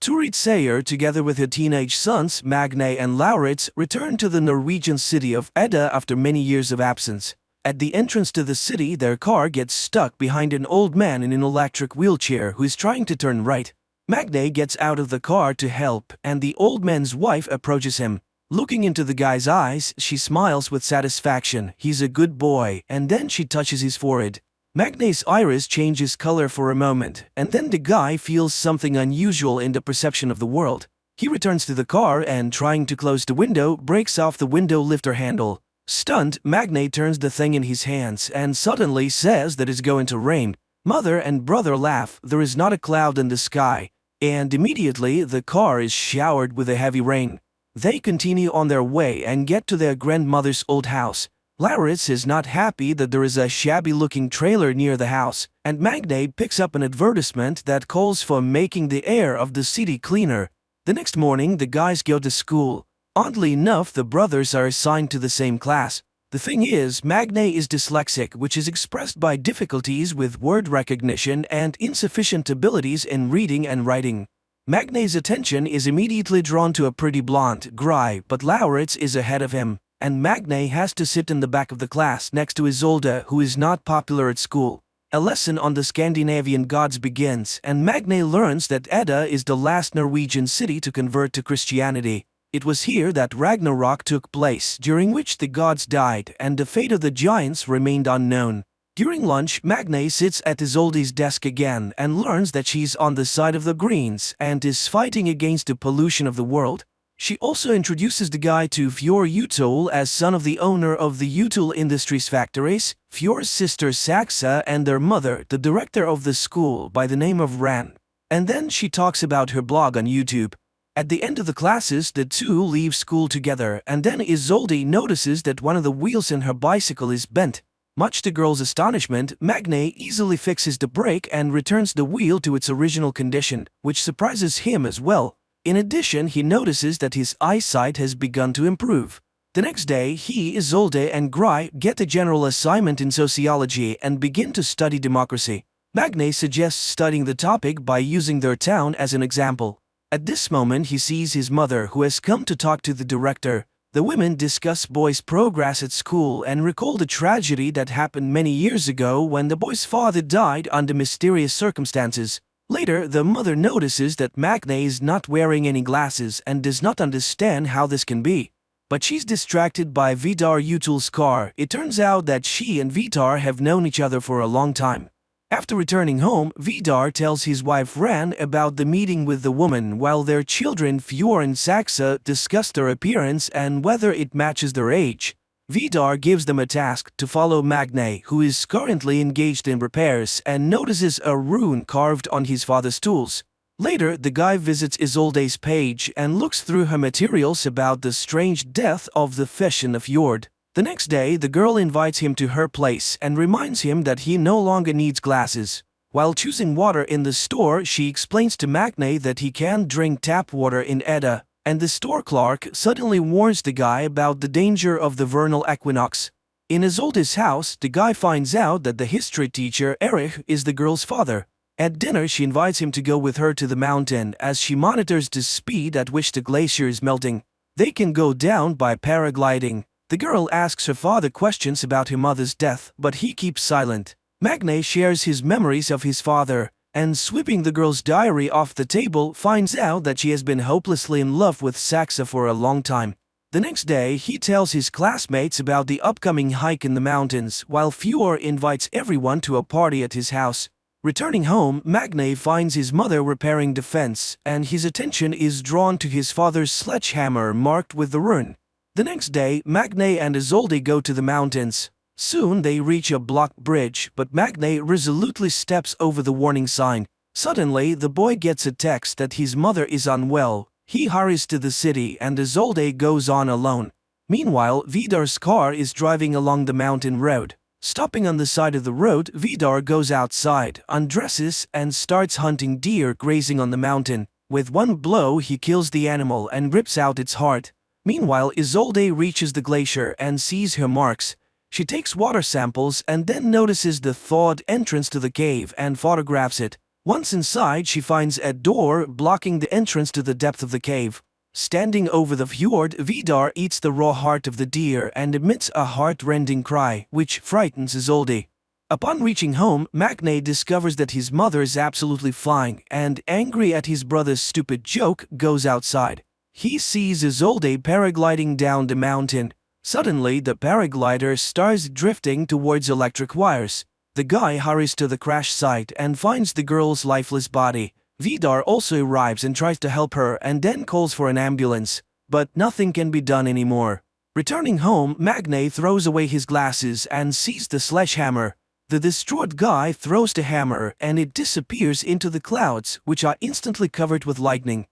Turid Sayer, together with her teenage sons Magne and Lauritz, return to the Norwegian city of Edda after many years of absence. At the entrance to the city, their car gets stuck behind an old man in an electric wheelchair who is trying to turn right. Magne gets out of the car to help, and the old man's wife approaches him. Looking into the guy's eyes, she smiles with satisfaction. He's a good boy, and then she touches his forehead. Magne's iris changes color for a moment, and then the guy feels something unusual in the perception of the world. He returns to the car and, trying to close the window, breaks off the window lifter handle. Stunned, Magne turns the thing in his hands and suddenly says that it's going to rain. Mother and brother laugh. There is not a cloud in the sky, and immediately the car is showered with a heavy rain. They continue on their way and get to their grandmother's old house. Lauritz is not happy that there is a shabby-looking trailer near the house, and Magne picks up an advertisement that calls for making the air of the city cleaner. The next morning, the guys go to school. Oddly enough, the brothers are assigned to the same class. The thing is, Magne is dyslexic, which is expressed by difficulties with word recognition and insufficient abilities in reading and writing. Magne's attention is immediately drawn to a pretty blonde, Gry, but Lauritz is ahead of him, and Magne has to sit in the back of the class next to Isolde, who is not popular at school. A lesson on the Scandinavian gods begins, and Magne learns that Edda is the last Norwegian city to convert to Christianity. It was here that Ragnarok took place, during which the gods died and the fate of the giants remained unknown. During lunch, Magne sits at Isolde's desk again and learns that she's on the side of the Greens and is fighting against the pollution of the world. She also introduces the guy to Fjord Utol as son of the owner of the Utol Industries factories, Fjord's sister Saxa, and their mother, the director of the school by the name of Ran. And then she talks about her blog on YouTube. At the end of the classes, the two leave school together, and then Isolde notices that one of the wheels in her bicycle is bent. Much to the girl's astonishment, Magne easily fixes the brake and returns the wheel to its original condition, which surprises him as well. In addition, he notices that his eyesight has begun to improve. The next day, he, Isolde, and Gry get a general assignment in sociology and begin to study democracy. Magne suggests studying the topic by using their town as an example. At this moment, he sees his mother, who has come to talk to the director. The women discuss boy's progress at school and recall the tragedy that happened many years ago when the boy's father died under mysterious circumstances. Later, the mother notices that Magne is not wearing any glasses and does not understand how this can be. But she's distracted by Vidar Utol's car. It turns out that she and Vidar have known each other for a long time. After returning home, Vidar tells his wife Ran about the meeting with the woman, while their children Fjord and Saxa discuss their appearance and whether it matches their age. Vidar gives them a task to follow Magne, who is currently engaged in repairs and notices a rune carved on his father's tools. Later, the guy visits Isolde's page and looks through her materials about the strange death of the fish in the fjord. The next day, the girl invites him to her place and reminds him that he no longer needs glasses. While choosing water in the store, she explains to Magne that he can't drink tap water in Edda, and the store clerk suddenly warns the guy about the danger of the vernal equinox. In Isolde's house, the guy finds out that the history teacher, Erich, is the girl's father. At dinner, she invites him to go with her to the mountain as she monitors the speed at which the glacier is melting. They can go down by paragliding. The girl asks her father questions about her mother's death, but he keeps silent. Magne shares his memories of his father, and sweeping the girl's diary off the table, finds out that she has been hopelessly in love with Saxa for a long time. The next day, he tells his classmates about the upcoming hike in the mountains, while Fjord invites everyone to a party at his house. Returning home, Magne finds his mother repairing the fence, and his attention is drawn to his father's sledgehammer marked with the rune. The next day, Magne and Isolde go to the mountains. Soon they reach a blocked bridge, but Magne resolutely steps over the warning sign. Suddenly, the boy gets a text that his mother is unwell. He hurries to the city and Isolde goes on alone. Meanwhile, Vidar's car is driving along the mountain road. Stopping on the side of the road, Vidar goes outside, undresses, and starts hunting deer grazing on the mountain. With one blow, he kills the animal and rips out its heart. Meanwhile, Isolde reaches the glacier and sees her marks. She takes water samples and then notices the thawed entrance to the cave and photographs it. Once inside, she finds a door blocking the entrance to the depth of the cave. Standing over the fjord, Vidar eats the raw heart of the deer and emits a heart-rending cry, which frightens Isolde. Upon reaching home, Magne discovers that his mother is absolutely fine and, angry at his brother's stupid joke, goes outside. He sees Isolde paragliding down the mountain. Suddenly, the paraglider starts drifting towards electric wires. The guy hurries to the crash site and finds the girl's lifeless body. Vidar also arrives and tries to help her and then calls for an ambulance. But nothing can be done anymore. Returning home, Magne throws away his glasses and sees the sledgehammer. The distraught guy throws the hammer and it disappears into the clouds, which are instantly covered with lightning.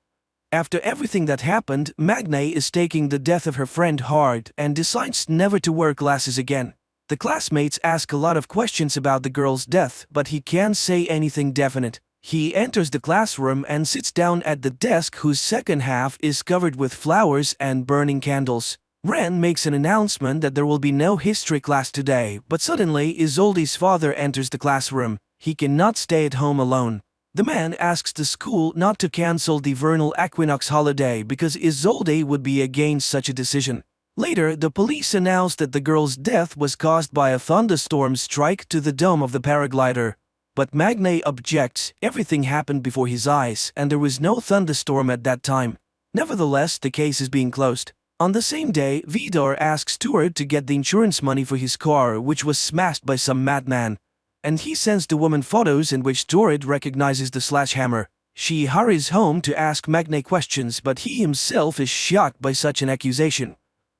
After everything that happened, Magne is taking the death of her friend hard and decides never to wear glasses again. The classmates ask a lot of questions about the girl's death, but he can't say anything definite. He enters the classroom and sits down at the desk whose second half is covered with flowers and burning candles. Ren makes an announcement that there will be no history class today, but suddenly Isolde's father enters the classroom. He cannot stay at home alone. The man asks the school not to cancel the vernal equinox holiday because Isolde would be against such a decision. Later, the police announce that the girl's death was caused by a thunderstorm strike to the dome of the paraglider. But Magne objects. Everything happened before his eyes, and there was no thunderstorm at that time. Nevertheless, the case is being closed. On the same day, Vidar asks Stuart to get the insurance money for his car, which was smashed by some madman. And he sends the woman photos in which Stuart recognizes the sledgehammer. She hurries home to ask Magne questions, but he himself is shocked by such an accusation.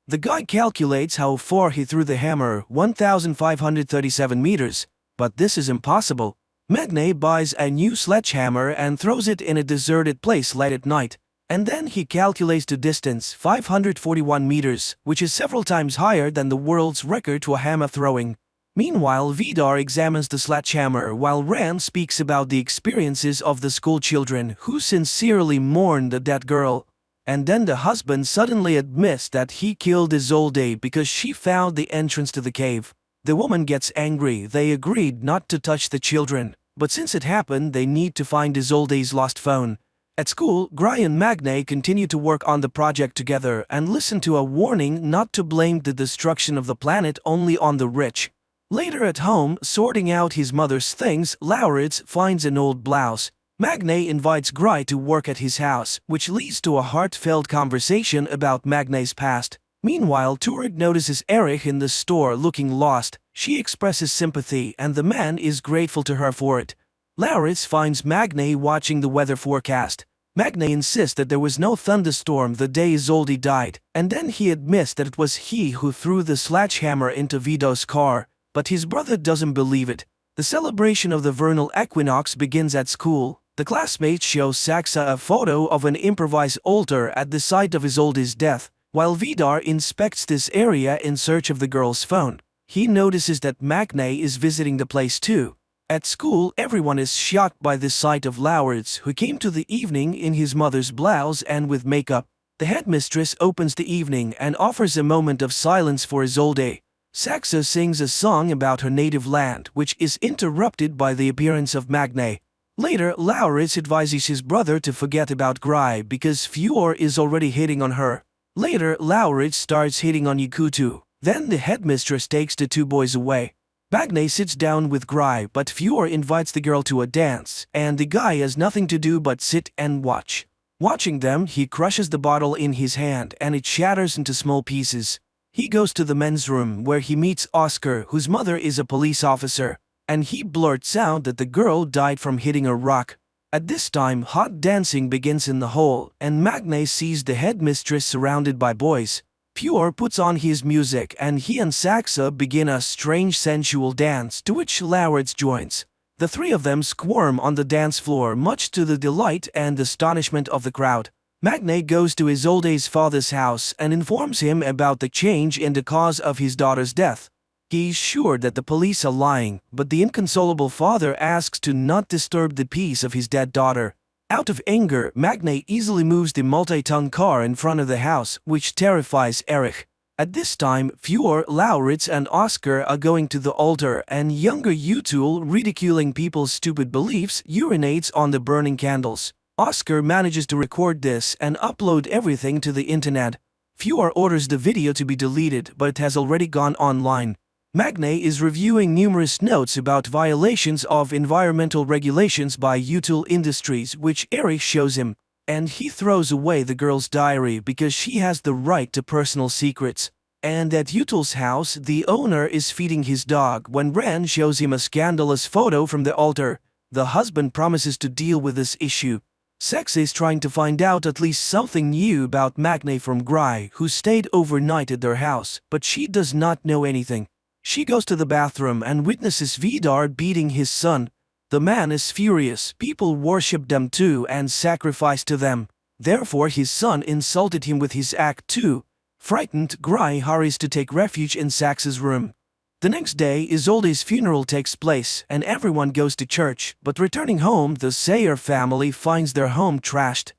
The guy calculates how far he threw the hammer, 1,537 meters. But this is impossible. Magne buys a new sledgehammer and throws it in a deserted place late at night. And then he calculates the distance, 541 meters, which is several times higher than the world's record for hammer throwing. Meanwhile, Vidar examines the sledgehammer while Ren speaks about the experiences of the school children who sincerely mourn the dead girl. And then the husband suddenly admits that he killed Isolde because she found the entrance to the cave. The woman gets angry. They agreed not to touch the children, but since it happened, they need to find Isolde's lost phone. At school, Gry and Magne continue to work on the project together and listen to a warning not to blame the destruction of the planet only on the rich. Later at home, sorting out his mother's things, Lauritz finds an old blouse. Magne invites Gry to work at his house, which leads to a heartfelt conversation about Magne's past. Meanwhile, Turid notices Erich in the store looking lost. She expresses sympathy and the man is grateful to her for it. Lauritz finds Magne watching the weather forecast. Magne insists that there was no thunderstorm the day Isolde died, and then he admits that it was he who threw the sledgehammer into Vido's car, but his brother doesn't believe it. The celebration of the vernal equinox begins at school. The classmates show Saxa a photo of an improvised altar at the site of Isolde's death, while Vidar inspects this area in search of the girl's phone. He notices that Magne is visiting the place too. At school, everyone is shocked by the sight of Lauritz, who came to the evening in his mother's blouse and with makeup. The headmistress opens the evening and offers a moment of silence for Isolde. Saxa sings a song about her native land, which is interrupted by the appearance of Magne. Later, Lauritz advises his brother to forget about Gry because Fjord is already hitting on her. Later, Lauritz starts hitting on Yakutu. Then the headmistress takes the two boys away. Magne sits down with Gry, but Fjord invites the girl to a dance, and the guy has nothing to do but sit and watch. Watching them, he crushes the bottle in his hand and it shatters into small pieces. He goes to the men's room where he meets Oscar, whose mother is a police officer, and he blurts out that the girl died from hitting a rock. At this time, hot dancing begins in the hall, and Magne sees the headmistress surrounded by boys. Fjord puts on his music and he and Saxa begin a strange sensual dance to which Lauritz joins. The three of them squirm on the dance floor much to the delight and astonishment of the crowd. Magne goes to Isolde's father's house and informs him about the change in the cause of his daughter's death. He's sure that the police are lying, but the inconsolable father asks to not disturb the peace of his dead daughter. Out of anger, Magne easily moves the multi-ton car in front of the house, which terrifies Erich. At this time, Fjord, Lauritz, and Oscar are going to the altar, and younger Utul, ridiculing people's stupid beliefs, urinates on the burning candles. Oscar manages to record this and upload everything to the internet. Fjord orders the video to be deleted, but it has already gone online. Magne is reviewing numerous notes about violations of environmental regulations by Utul Industries, which Erich shows him, and he throws away the girl's diary because she has the right to personal secrets. And at Utul's house, the owner is feeding his dog when Ran shows him a scandalous photo from the altar. The husband promises to deal with this issue. Sex is trying to find out at least something new about Magne from Gry, who stayed overnight at their house, but she does not know anything. She goes to the bathroom and witnesses Vidar beating his son. The man is furious. People worship them too and sacrifice to them. Therefore his son insulted him with his act too. Frightened, Gry hurries to take refuge in Sax's room. The next day, Isolde's funeral takes place and everyone goes to church, but returning home, the Sayer family finds their home trashed.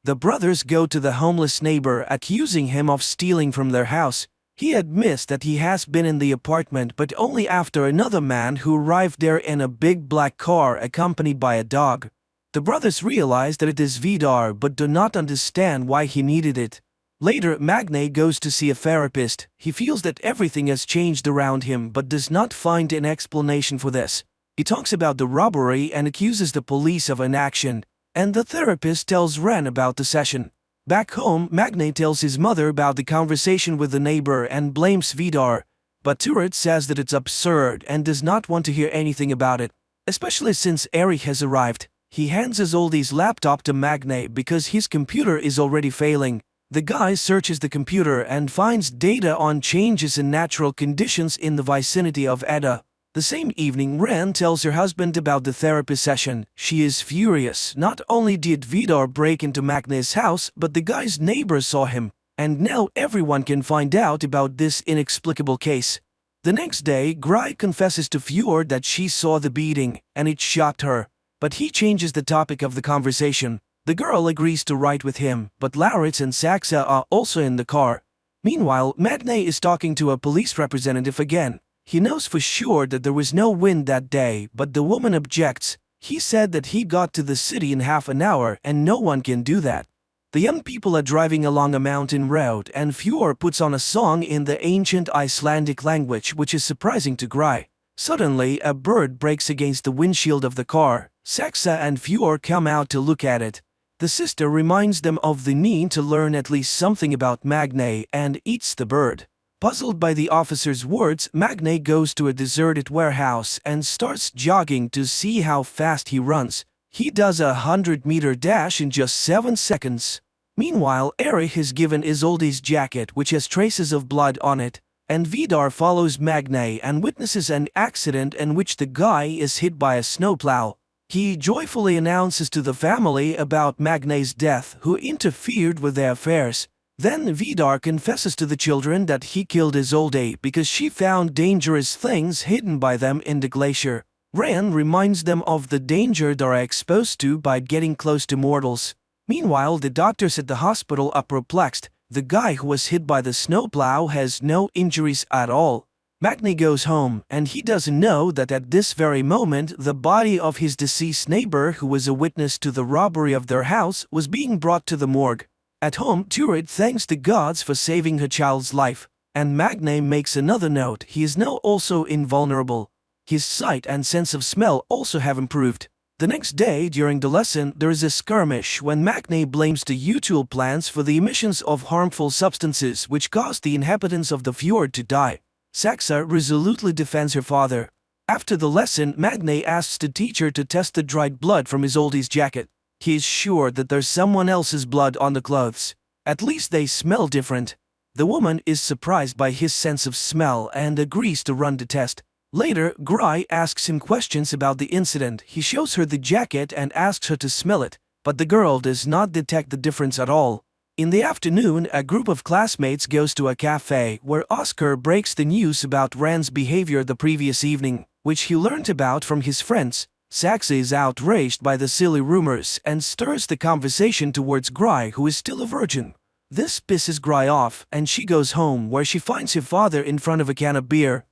The brothers go to the homeless neighbor, accusing him of stealing from their house. He admits that he has been in the apartment, but only after another man who arrived there in a big black car accompanied by a dog. The brothers realize that it is Vidar but do not understand why he needed it. Later, Magne goes to see a therapist. He feels that everything has changed around him but does not find an explanation for this. He talks about the robbery and accuses the police of inaction, and the therapist tells Ren about the session. Back home, Magne tells his mother about the conversation with the neighbor and blames Vidar, but Turet says that it's absurd and does not want to hear anything about it, especially since Erich has arrived. He hands Isolde's laptop to Magne because his computer is already failing. The guy searches the computer and finds data on changes in natural conditions in the vicinity of Edda. The same evening, Ren tells her husband about the therapy session. She is furious. Not only did Vidar break into Magne's house, but the guy's neighbor saw him. And now everyone can find out about this inexplicable case. The next day, Gry confesses to Fjord that she saw the beating, and it shocked her. But he changes the topic of the conversation. The girl agrees to ride with him, but Lauritz and Saxa are also in the car. Meanwhile, Magne is talking to a police representative again. He knows for sure that there was no wind that day, but the woman objects. He said that he got to the city in half an hour and no one can do that. The young people are driving along a mountain road and Fjord puts on a song in the ancient Icelandic language, which is surprising to Gry. Suddenly, a bird breaks against the windshield of the car. Saxa and Fjord come out to look at it. The sister reminds them of the need to learn at least something about Magne and eats the bird. Puzzled by the officer's words, Magne goes to a deserted warehouse and starts jogging to see how fast he runs. He does a 100-meter dash in just 7 seconds. Meanwhile, Erich is given Isolde's jacket, which has traces of blood on it, and Vidar follows Magne and witnesses an accident in which the guy is hit by a snowplow. He joyfully announces to the family about Magne's death, who interfered with their affairs. Then Vidar confesses to the children that he killed Isolde because she found dangerous things hidden by them in the glacier. Ren reminds them of the danger they are exposed to by getting close to mortals. Meanwhile, the doctors at the hospital are perplexed. The guy who was hit by the snowplow has no injuries at all. Magne goes home, and he doesn't know that at this very moment the body of his deceased neighbor, who was a witness to the robbery of their house, was being brought to the morgue. At home, Turid thanks the gods for saving her child's life, and Magne makes another note: he is now also invulnerable. His sight and sense of smell also have improved. The next day, during the lesson, there is a skirmish when Magne blames the Utul plants for the emissions of harmful substances which caused the inhabitants of the fjord to die. Saxa resolutely defends her father. After the lesson, Magne asks the teacher to test the dried blood from Isolde's jacket. He is sure that there's someone else's blood on the clothes. At least they smell different. The woman is surprised by his sense of smell and agrees to run the test. Later, Gry asks him questions about the incident. He shows her the jacket and asks her to smell it, but the girl does not detect the difference at all. In the afternoon, a group of classmates goes to a cafe where Oscar breaks the news about Rand's behavior the previous evening, which he learned about from his friends. Saxa is outraged by the silly rumors and stirs the conversation towards Gry, who is still a virgin. This pisses Gry off, and she goes home where she finds her father in front of a can of beer.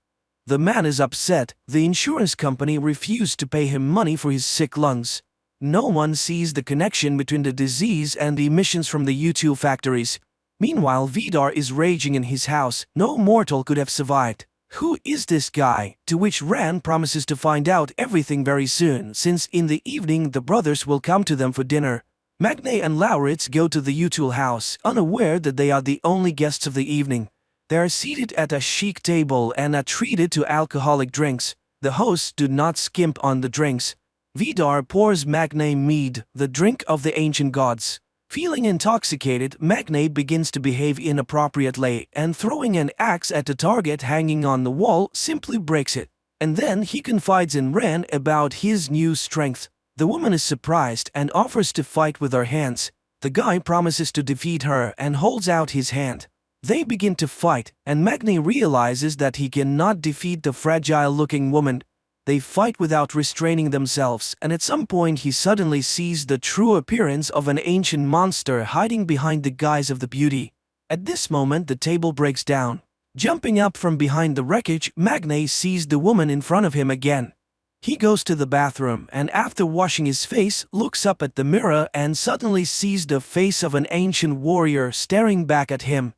The man is upset. The insurance company refused to pay him money for his sick lungs. No one sees the connection between the disease and the emissions from the U2 factories. Meanwhile, Vidar is raging in his house. No mortal could have survived. Who is this guy? To which Ran promises to find out everything very soon, since in the evening the brothers will come to them for dinner. Magne and Lauritz go to the Utul house, unaware that they are the only guests of the evening. They are seated at a chic table and are treated to alcoholic drinks. The hosts do not skimp on the drinks. Vidar pours Magne mead, the drink of the ancient gods. Feeling intoxicated, Magne begins to behave inappropriately, and throwing an axe at the target hanging on the wall simply breaks it. And then he confides in Ren about his new strength. The woman is surprised and offers to fight with her hands. The guy promises to defeat her and holds out his hand. They begin to fight, and Magne realizes that he cannot defeat the fragile-looking woman. They fight without restraining themselves, and at some point he suddenly sees the true appearance of an ancient monster hiding behind the guise of the beauty. At this moment the table breaks down. Jumping up from behind the wreckage, Magne sees the woman in front of him again. He goes to the bathroom and after washing his face, looks up at the mirror and suddenly sees the face of an ancient warrior staring back at him.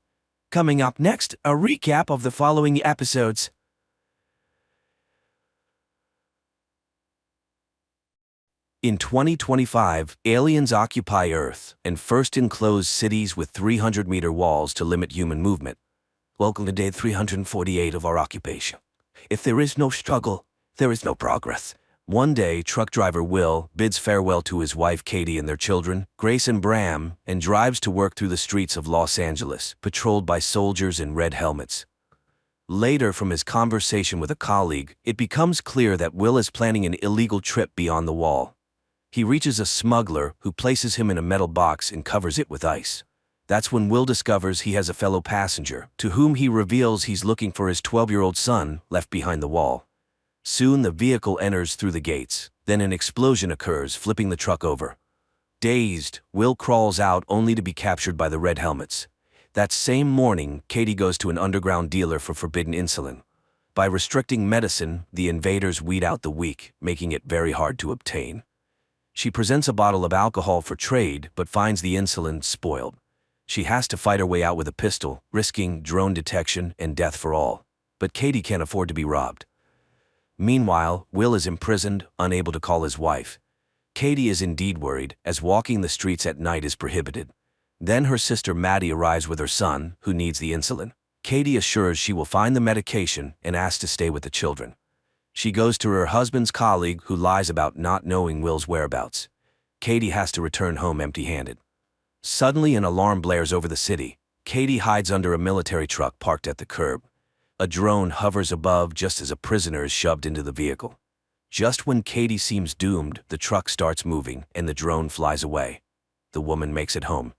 Coming up next, a recap of the following episodes. In 2025, aliens occupy Earth and first enclose cities with 300-meter walls to limit human movement. Welcome to day 348 of our occupation. If there is no struggle, there is no progress. One day, truck driver Will bids farewell to his wife Katie and their children, Grace and Bram, and drives to work through the streets of Los Angeles, patrolled by soldiers in red helmets. Later, from his conversation with a colleague, it becomes clear that Will is planning an illegal trip beyond the wall. He reaches a smuggler who places him in a metal box and covers it with ice. That's when Will discovers he has a fellow passenger, to whom he reveals he's looking for his 12-year-old son left behind the wall. Soon the vehicle enters through the gates, then an explosion occurs, flipping the truck over. Dazed, Will crawls out only to be captured by the red helmets. That same morning, Katie goes to an underground dealer for forbidden insulin. By restricting medicine, the invaders weed out the weak, making it very hard to obtain. She presents a bottle of alcohol for trade, but finds the insulin spoiled. She has to fight her way out with a pistol, risking drone detection and death for all. But Katie can't afford to be robbed. Meanwhile, Will is imprisoned, unable to call his wife. Katie is indeed worried, as walking the streets at night is prohibited. Then her sister Maddie arrives with her son, who needs the insulin. Katie assures she will find the medication and asks to stay with the children. She goes to her husband's colleague, who lies about not knowing Will's whereabouts. Katie has to return home empty-handed. Suddenly an alarm blares over the city. Katie hides under a military truck parked at the curb. A drone hovers above just as a prisoner is shoved into the vehicle. Just when Katie seems doomed, the truck starts moving and the drone flies away. The woman makes it home.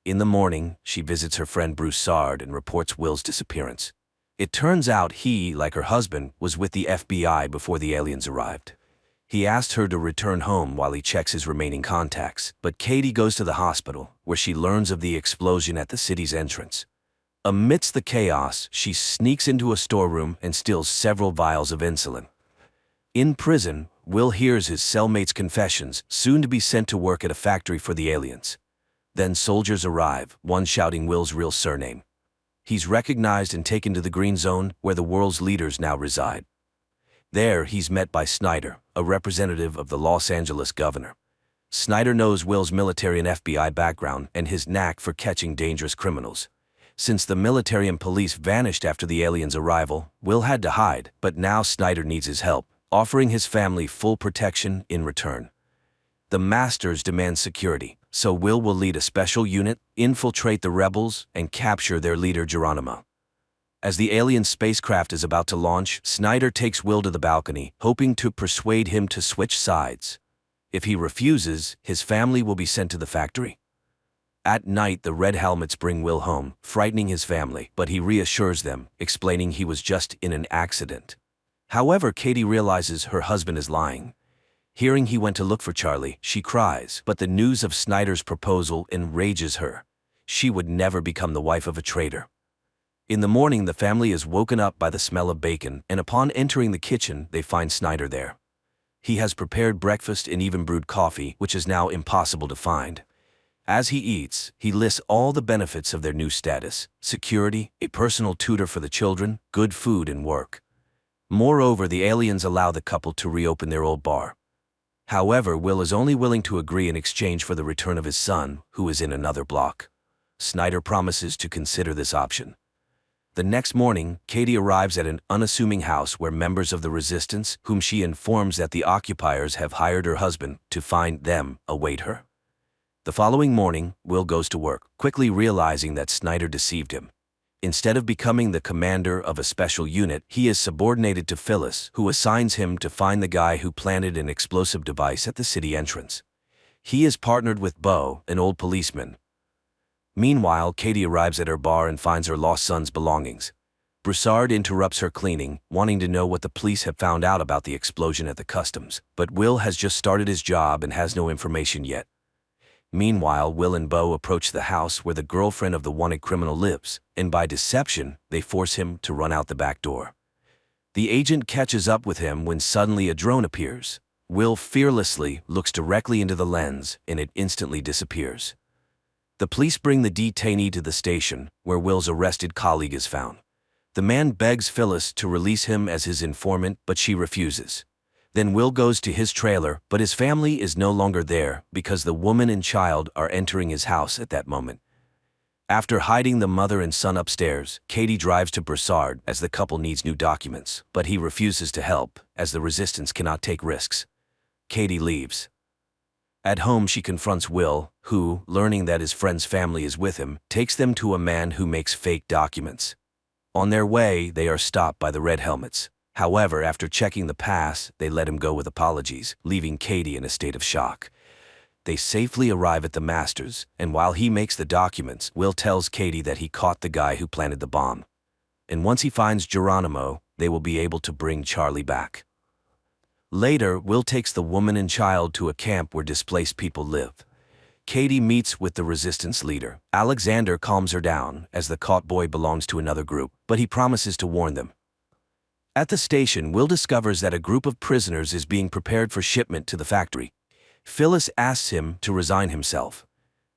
In the morning, she visits her friend Bruce Sard and reports Will's disappearance. It turns out he, like her husband, was with the FBI before the aliens arrived. He asked her to return home while he checks his remaining contacts, but Katie goes to the hospital, where she learns of the explosion at the city's entrance. Amidst the chaos, she sneaks into a storeroom and steals several vials of insulin. In prison, Will hears his cellmate's confessions, soon to be sent to work at a factory for the aliens. Then soldiers arrive, one shouting Will's real surname. He's recognized and taken to the Green Zone, where the world's leaders now reside. There, he's met by Snyder, a representative of the Los Angeles governor. Snyder knows Will's military and FBI background and his knack for catching dangerous criminals. Since the military and police vanished after the aliens' arrival, Will had to hide, but now Snyder needs his help, offering his family full protection in return. The Masters demand security, so Will lead a special unit, infiltrate the rebels, and capture their leader Geronimo. As the alien spacecraft is about to launch, Snyder takes Will to the balcony, hoping to persuade him to switch sides. If he refuses, his family will be sent to the factory. At night, the red helmets bring Will home, frightening his family, but he reassures them, explaining he was just in an accident. However, Katie realizes her husband is lying. Hearing he went to look for Charlie, she cries, but the news of Snyder's proposal enrages her. she would never become the wife of a traitor. In the morning, the family is woken up by the smell of bacon, and upon entering the kitchen, they find Snyder there. He has prepared breakfast and even brewed coffee, which is now impossible to find. As he eats, he lists all the benefits of their new status: security, a personal tutor for the children, good food and work. Moreover, the aliens allow the couple to reopen their old bar. However, Will is only willing to agree in exchange for the return of his son, who is in another block. Snyder promises to consider this option. The next morning, Katie arrives at an unassuming house where members of the resistance, whom she informs that the occupiers have hired her husband to find them, await her. The following morning, Will goes to work, quickly realizing that Snyder deceived him. Instead of becoming the commander of a special unit, he is subordinated to Phyllis, who assigns him to find the guy who planted an explosive device at the city entrance. He is partnered with Bo, an old policeman. Meanwhile, Katie arrives at her bar and finds her lost son's belongings. Broussard interrupts her cleaning, wanting to know what the police have found out about the explosion at the customs, but Will has just started his job and has no information yet. Meanwhile, Will and Bo approach the house where the girlfriend of the wanted criminal lives, and by deception, they force him to run out the back door. The agent catches up with him when suddenly a drone appears. Will fearlessly looks directly into the lens, and it instantly disappears. The police bring the detainee to the station, where Will's arrested colleague is found. The man begs Phyllis to release him as his informant, but she refuses. Then Will goes to his trailer, but his family is no longer there because the woman and child are entering his house at that moment. After hiding the mother and son upstairs, Katie drives to Broussard as the couple needs new documents, but he refuses to help, as the resistance cannot take risks. Katie leaves. At home, she confronts Will, who, learning that his friend's family is with him, takes them to a man who makes fake documents. On their way, they are stopped by the Red Helmets. However, after checking the pass, they let him go with apologies, leaving Katie in a state of shock. They safely arrive at the Masters, and while he makes the documents, Will tells Katie that he caught the guy who planted the bomb. And once he finds Geronimo, they will be able to bring Charlie back. Later, Will takes the woman and child to a camp where displaced people live. Katie meets with the resistance leader. Alexander calms her down, as the caught boy belongs to another group, but he promises to warn them. At the station, Will discovers that a group of prisoners is being prepared for shipment to the factory. Phyllis asks him to resign himself.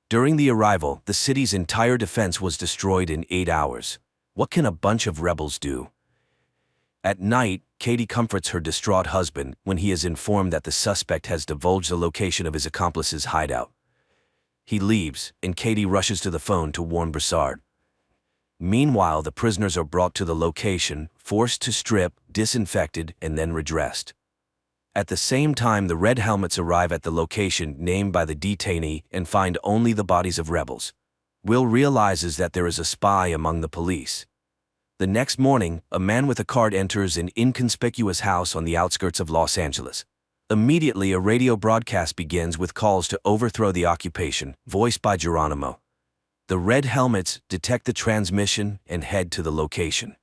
During the arrival, the city's entire defense was destroyed in 8 hours. What can a bunch of rebels do? At night, Katie comforts her distraught husband when he is informed that the suspect has divulged the location of his accomplice's hideout. He leaves, and Katie rushes to the phone to warn Broussard. Meanwhile, the prisoners are brought to the location, forced to strip, disinfected, and then redressed. At the same time, the Red Helmets arrive at the location named by the detainee and find only the bodies of rebels. Will realizes that there is a spy among the police. The next morning, a man with a card enters an inconspicuous house on the outskirts of Los Angeles. Immediately, a radio broadcast begins with calls to overthrow the occupation, voiced by Geronimo. The Red Helmets detect the transmission and head to the location.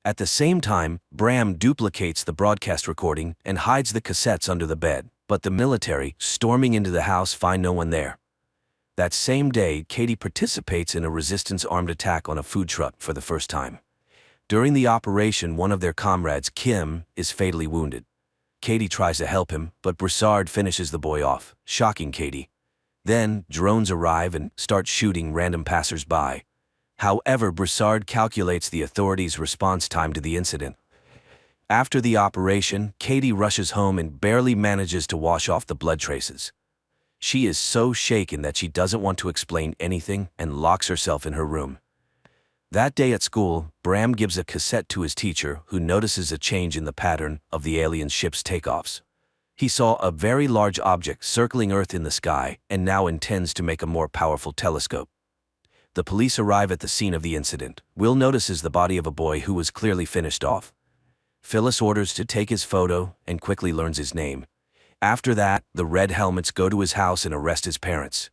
At the same time, Bram duplicates the broadcast recording and hides the cassettes under the bed, but the military, storming into the house, find no one there. That same day, Katie participates in a resistance armed attack on a food truck for the first time. During the operation, one of their comrades, Kim, is fatally wounded. Katie tries to help him, but Broussard finishes the boy off, shocking Katie. Then, drones arrive and start shooting random passers-by. However, Broussard calculates the authorities' response time to the incident. After the operation, Katie rushes home and barely manages to wash off the blood traces. She is so shaken that she doesn't want to explain anything and locks herself in her room. That day at school, Bram gives a cassette to his teacher, who notices a change in the pattern of the alien ship's takeoffs. He saw a very large object circling Earth in the sky and now intends to make a more powerful telescope. The police arrive at the scene of the incident. Will notices the body of a boy who was clearly finished off. Phyllis orders to take his photo and quickly learns his name. After that, the Red Helmets go to his house and arrest his parents.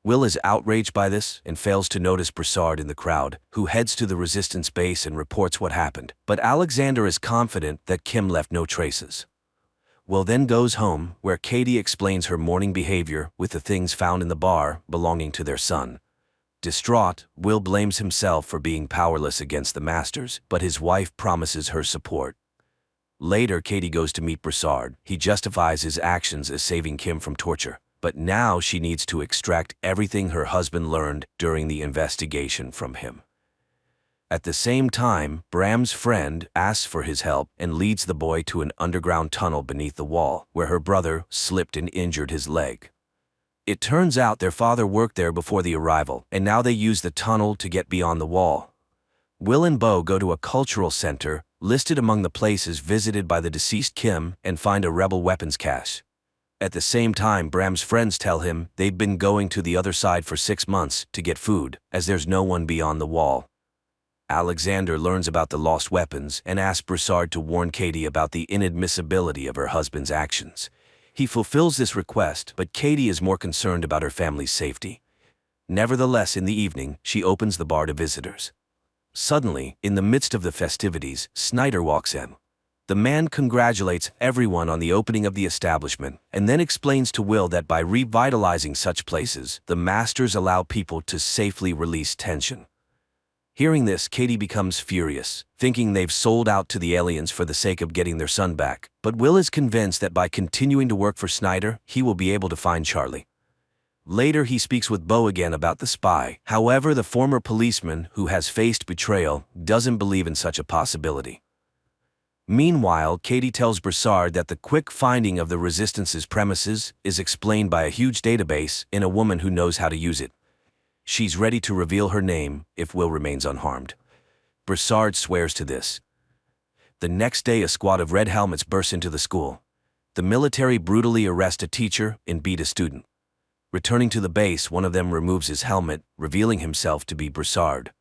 Will is outraged by this and fails to notice Broussard in the crowd, who heads to the resistance base and reports what happened. But Alexander is confident that Kim left no traces. Will then goes home, where Katie explains her morning behavior with the things found in the bar belonging to their son. Distraught, Will blames himself for being powerless against the masters, but his wife promises her support. Later, Katie goes to meet Broussard. He justifies his actions as saving Kim from torture, but now she needs to extract everything her husband learned during the investigation from him. At the same time, Bram's friend asks for his help and leads the boy to an underground tunnel beneath the wall, where her brother slipped and injured his leg. It turns out their father worked there before the arrival, and now they use the tunnel to get beyond the wall. Will and Bo go to a cultural center, listed among the places visited by the deceased Kim, and find a rebel weapons cache. At the same time, Bram's friends tell him they've been going to the other side for 6 months to get food, as there's no one beyond the wall. Alexander learns about the lost weapons and asks Broussard to warn Katie about the inadmissibility of her husband's actions. He fulfills this request, but Katie is more concerned about her family's safety. Nevertheless, in the evening, she opens the bar to visitors. Suddenly, in the midst of the festivities, Snyder walks in. The man congratulates everyone on the opening of the establishment and then explains to Will that by revitalizing such places, the masters allow people to safely release tension. Hearing this, Katie becomes furious, thinking they've sold out to the aliens for the sake of getting their son back. But Will is convinced that by continuing to work for Snyder, he will be able to find Charlie. Later, he speaks with Bo again about the spy. However, the former policeman, who has faced betrayal, doesn't believe in such a possibility. Meanwhile, Katie tells Broussard that the quick finding of the Resistance's premises is explained by a huge database in a woman who knows how to use it. She's ready to reveal her name if Will remains unharmed. Broussard swears to this. The next day, a squad of red helmets bursts into the school. The military brutally arrest a teacher and beat a student. Returning to the base, one of them removes his helmet, revealing himself to be Broussard.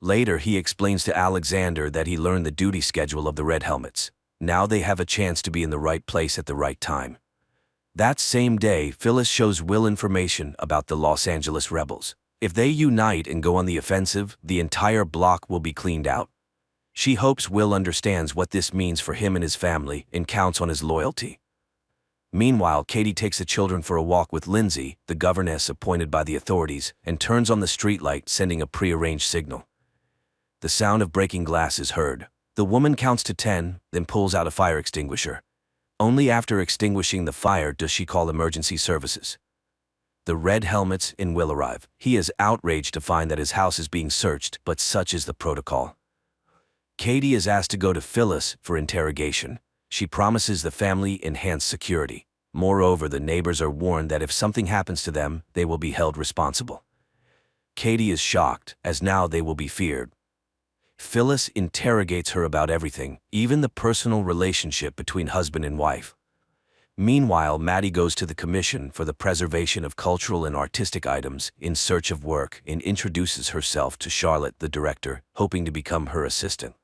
Later, he explains to Alexander that he learned the duty schedule of the red helmets. Now they have a chance to be in the right place at the right time. That same day, Phyllis shows Will information about the Los Angeles rebels. If they unite and go on the offensive, the entire block will be cleaned out. She hopes Will understands what this means for him and his family and counts on his loyalty. Meanwhile, Katie takes the children for a walk with Lindsay, the governess appointed by the authorities, and turns on the streetlight, sending a prearranged signal. The sound of breaking glass is heard. The woman counts to 10, then pulls out a fire extinguisher. Only after extinguishing the fire does she call emergency services. The red helmets and Will arrive. He is outraged to find that his house is being searched, but such is the protocol. Katie is asked to go to Phyllis for interrogation. She promises the family enhanced security. Moreover, the neighbors are warned that if something happens to them, they will be held responsible. Katie is shocked, as now they will be feared. Phyllis interrogates her about everything, even the personal relationship between husband and wife. Meanwhile, Maddie goes to the Commission for the Preservation of Cultural and Artistic Items in search of work and introduces herself to Charlotte, the director, hoping to become her assistant.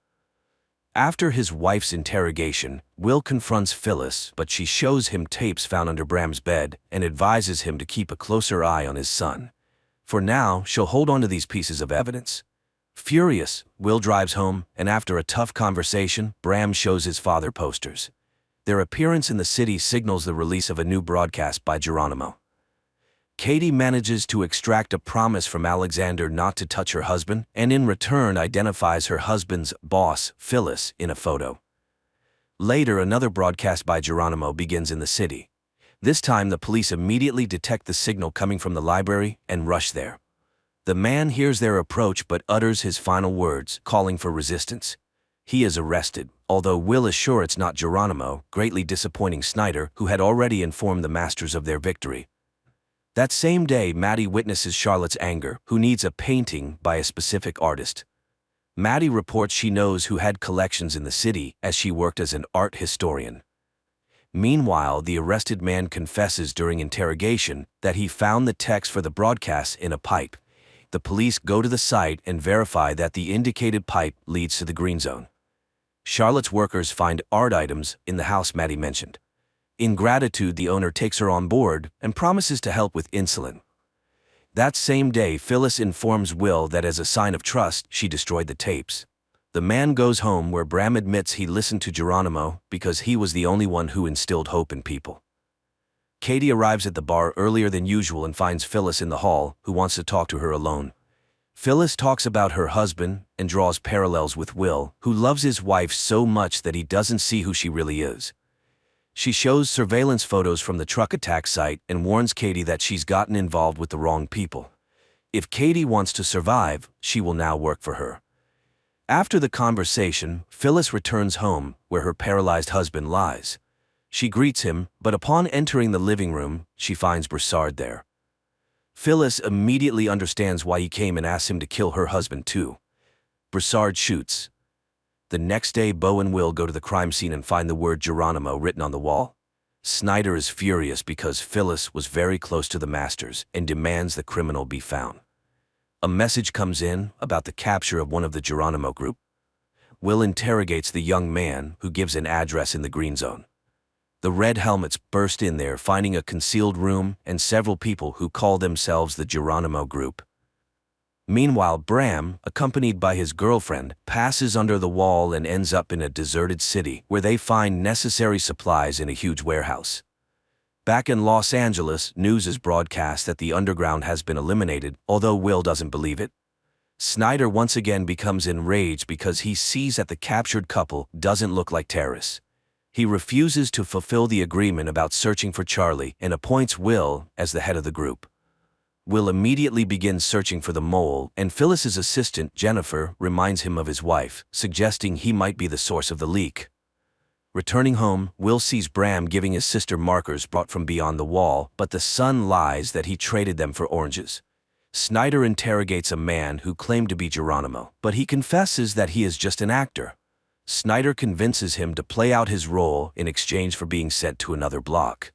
After his wife's interrogation, Will confronts Phyllis, but she shows him tapes found under Bram's bed and advises him to keep a closer eye on his son. For now, she'll hold on to these pieces of evidence. Furious, Will drives home, and after a tough conversation, Bram shows his father posters. Their appearance in the city signals the release of a new broadcast by Geronimo. Katie manages to extract a promise from Alexander not to touch her husband, and in return identifies her husband's boss, Phyllis, in a photo. Later, another broadcast by Geronimo begins in the city. This time, the police immediately detect the signal coming from the library and rush there. The man hears their approach but utters his final words, calling for resistance. He is arrested, although Will is sure it's not Geronimo, greatly disappointing Snyder, who had already informed the masters of their victory. That same day, Maddie witnesses Charlotte's anger, who needs a painting by a specific artist. Maddie reports she knows who had collections in the city, as she worked as an art historian. Meanwhile, the arrested man confesses during interrogation that he found the text for the broadcast in a pipe. The police go to the site and verify that the indicated pipe leads to the green zone. Charlotte's workers find art items in the house Maddie mentioned. In gratitude, the owner takes her on board and promises to help with insulin. That same day, Phyllis informs Will that as a sign of trust, she destroyed the tapes. The man goes home where Bram admits he listened to Geronimo because he was the only one who instilled hope in people. Katie arrives at the bar earlier than usual and finds Phyllis in the hall, who wants to talk to her alone. Phyllis talks about her husband and draws parallels with Will, who loves his wife so much that he doesn't see who she really is. She shows surveillance photos from the truck attack site and warns Katie that she's gotten involved with the wrong people. If Katie wants to survive, she will now work for her. After the conversation, Phyllis returns home, where her paralyzed husband lies. She greets him, but upon entering the living room, she finds Broussard there. Phyllis immediately understands why he came and asks him to kill her husband too. Broussard shoots. The next day, Beau and Will go to the crime scene and find the word Geronimo written on the wall. Snyder is furious because Phyllis was very close to the masters and demands the criminal be found. A message comes in about the capture of one of the Geronimo group. Will interrogates the young man, who gives an address in the green zone. The Red Helmets burst in there, finding a concealed room and several people who call themselves the Geronimo group. Meanwhile, Bram, accompanied by his girlfriend, passes under the wall and ends up in a deserted city where they find necessary supplies in a huge warehouse. Back in Los Angeles, news is broadcast that the underground has been eliminated, although Will doesn't believe it. Snyder once again becomes enraged because he sees that the captured couple doesn't look like terrorists. He refuses to fulfill the agreement about searching for Charlie and appoints Will as the head of the group. Will immediately begins searching for the mole, and Phyllis's assistant, Jennifer, reminds him of his wife, suggesting he might be the source of the leak. Returning home, Will sees Bram giving his sister markers brought from beyond the wall, but the son lies that he traded them for oranges. Snyder interrogates a man who claimed to be Geronimo, but he confesses that he is just an actor. Snyder convinces him to play out his role in exchange for being sent to another block.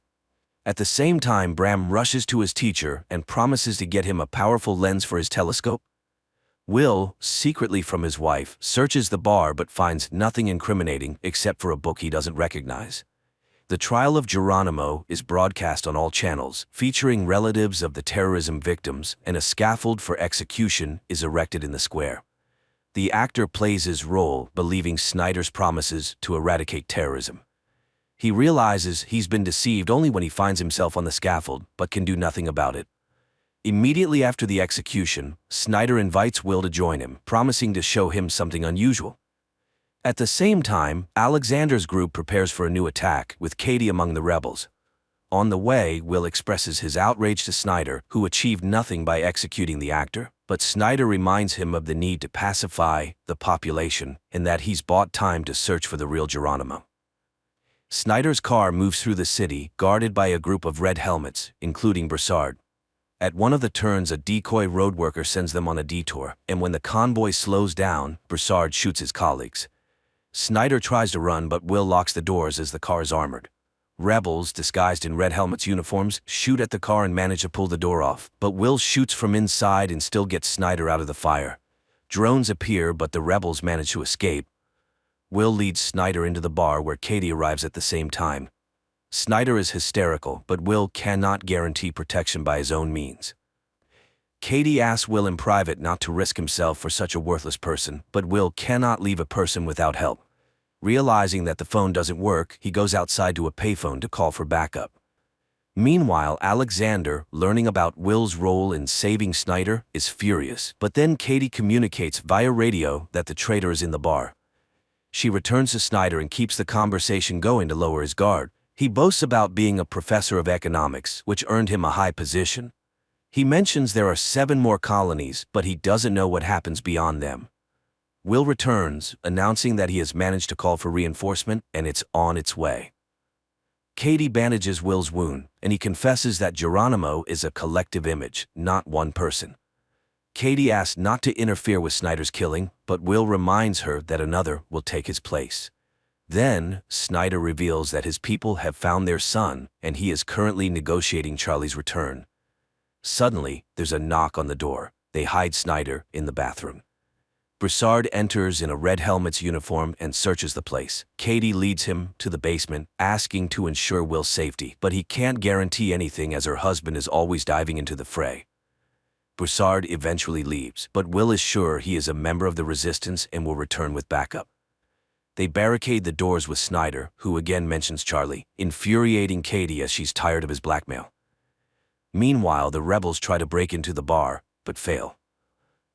At the same time, Bram rushes to his teacher and promises to get him a powerful lens for his telescope. Will, secretly from his wife, searches the bar but finds nothing incriminating except for a book he doesn't recognize. The trial of Geronimo is broadcast on all channels, featuring relatives of the terrorism victims, and a scaffold for execution is erected in the square. The actor plays his role, believing Snyder's promises to eradicate terrorism. He realizes he's been deceived only when he finds himself on the scaffold, but can do nothing about it. Immediately after the execution, Snyder invites Will to join him, promising to show him something unusual. At the same time, Alexander's group prepares for a new attack, with Katie among the rebels. On the way, Will expresses his outrage to Snyder, who achieved nothing by executing the actor, but Snyder reminds him of the need to pacify the population and that he's bought time to search for the real Geronimo. Snyder's car moves through the city, guarded by a group of red helmets, including Broussard. At one of the turns, a decoy road worker sends them on a detour, and when the convoy slows down, Broussard shoots his colleagues. Snyder tries to run, but Will locks the doors as the car is armored. Rebels, disguised in red helmets uniforms, shoot at the car and manage to pull the door off, but Will shoots from inside and still gets Snyder out of the fire. Drones appear, but the rebels manage to escape. Will leads Snyder into the bar, where Katie arrives at the same time. Snyder is hysterical, but Will cannot guarantee protection by his own means. Katie asks Will in private not to risk himself for such a worthless person, but Will cannot leave a person without help. Realizing that the phone doesn't work, he goes outside to a payphone to call for backup. Meanwhile, Alexander, learning about Will's role in saving Snyder, is furious, but then Katie communicates via radio that the traitor is in the bar. She returns to Snyder and keeps the conversation going to lower his guard. He boasts about being a professor of economics, which earned him a high position. He mentions there are 7 more colonies, but he doesn't know what happens beyond them. Will returns, announcing that he has managed to call for reinforcement and it's on its way. Katie bandages Will's wound, and he confesses that Geronimo is a collective image, not one person. Katie asks not to interfere with Snyder's killing, but Will reminds her that another will take his place. Then, Snyder reveals that his people have found their son, and he is currently negotiating Charlie's return. Suddenly, there's a knock on the door. They hide Snyder in the bathroom. Broussard enters in a red helmet's uniform and searches the place. Katie leads him to the basement, asking to ensure Will's safety, but he can't guarantee anything as her husband is always diving into the fray. Broussard eventually leaves, but Will is sure he is a member of the resistance and will return with backup. They barricade the doors with Snyder, who again mentions Charlie, infuriating Katie as she's tired of his blackmail. Meanwhile, the rebels try to break into the bar, but fail.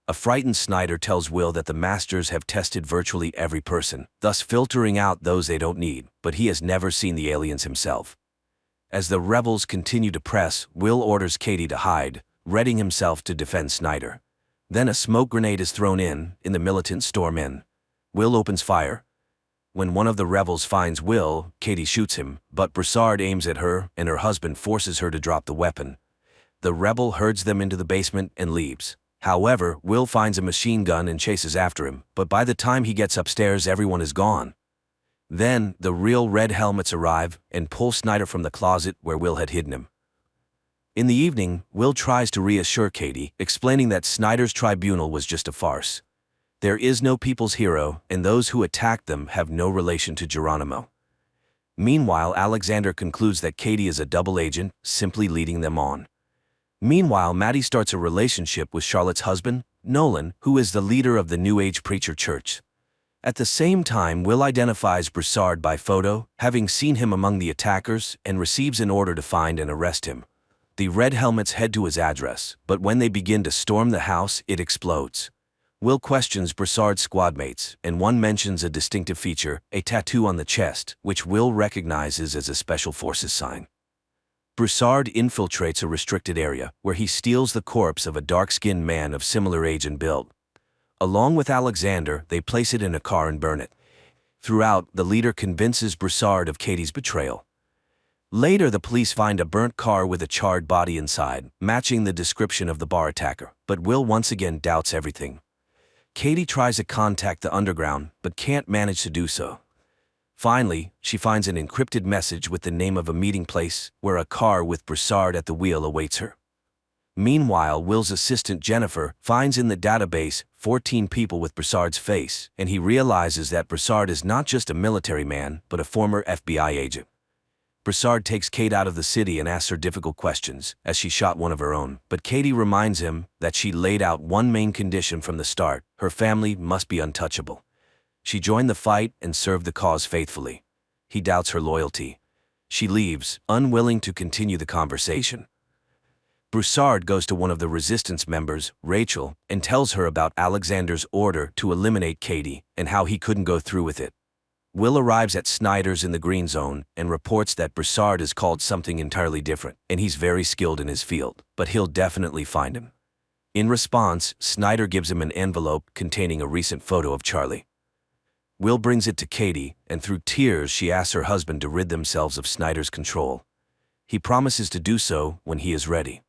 A frightened Snyder tells Will that the masters have tested virtually every person, thus filtering out those they don't need, but he has never seen the aliens himself. As the rebels continue to press, Will orders Katie to hide, readying himself to defend Snyder. Then a smoke grenade is thrown in, the militants storm in. Will opens fire. When one of the rebels finds Will, Katie shoots him, but Broussard aims at her and her husband forces her to drop the weapon. The rebel herds them into the basement and leaves. However, Will finds a machine gun and chases after him, but by the time he gets upstairs everyone is gone. Then, the real Red Helmets arrive and pull Snyder from the closet where Will had hidden him. In the evening, Will tries to reassure Katie, explaining that Snyder's tribunal was just a farce. There is no people's hero, and those who attacked them have no relation to Geronimo. Meanwhile, Alexander concludes that Katie is a double agent, simply leading them on. Meanwhile, Maddie starts a relationship with Charlotte's husband, Nolan, who is the leader of the New Age Preacher Church. At the same time, Will identifies Broussard by photo, having seen him among the attackers, and receives an order to find and arrest him. The Red Helmets head to his address, but when they begin to storm the house, it explodes. Will questions Broussard's squadmates, and one mentions a distinctive feature, a tattoo on the chest, which Will recognizes as a Special Forces sign. Broussard infiltrates a restricted area, where he steals the corpse of a dark-skinned man of similar age and build. Along with Alexander, they place it in a car and burn it. Throughout, the leader convinces Broussard of Katie's betrayal. Later, the police find a burnt car with a charred body inside, matching the description of the bar attacker, but Will once again doubts everything. Katie tries to contact the underground, but can't manage to do so. Finally, she finds an encrypted message with the name of a meeting place, where a car with Broussard at the wheel awaits her. Meanwhile, Will's assistant Jennifer finds in the database 14 people with Broussard's face, and he realizes that Broussard is not just a military man, but a former FBI agent. Broussard takes Kate out of the city and asks her difficult questions, as she shot one of her own, but Katie reminds him that she laid out one main condition from the start: her family must be untouchable. She joined the fight and served the cause faithfully. He doubts her loyalty. She leaves, unwilling to continue the conversation. Broussard goes to one of the resistance members, Rachel, and tells her about Alexander's order to eliminate Katie and how he couldn't go through with it. Will arrives at Snyder's in the Green Zone and reports that Broussard is called something entirely different, and he's very skilled in his field, but he'll definitely find him. In response, Snyder gives him an envelope containing a recent photo of Charlie. Will brings it to Katie, and through tears she asks her husband to rid themselves of Snyder's control. He promises to do so when he is ready.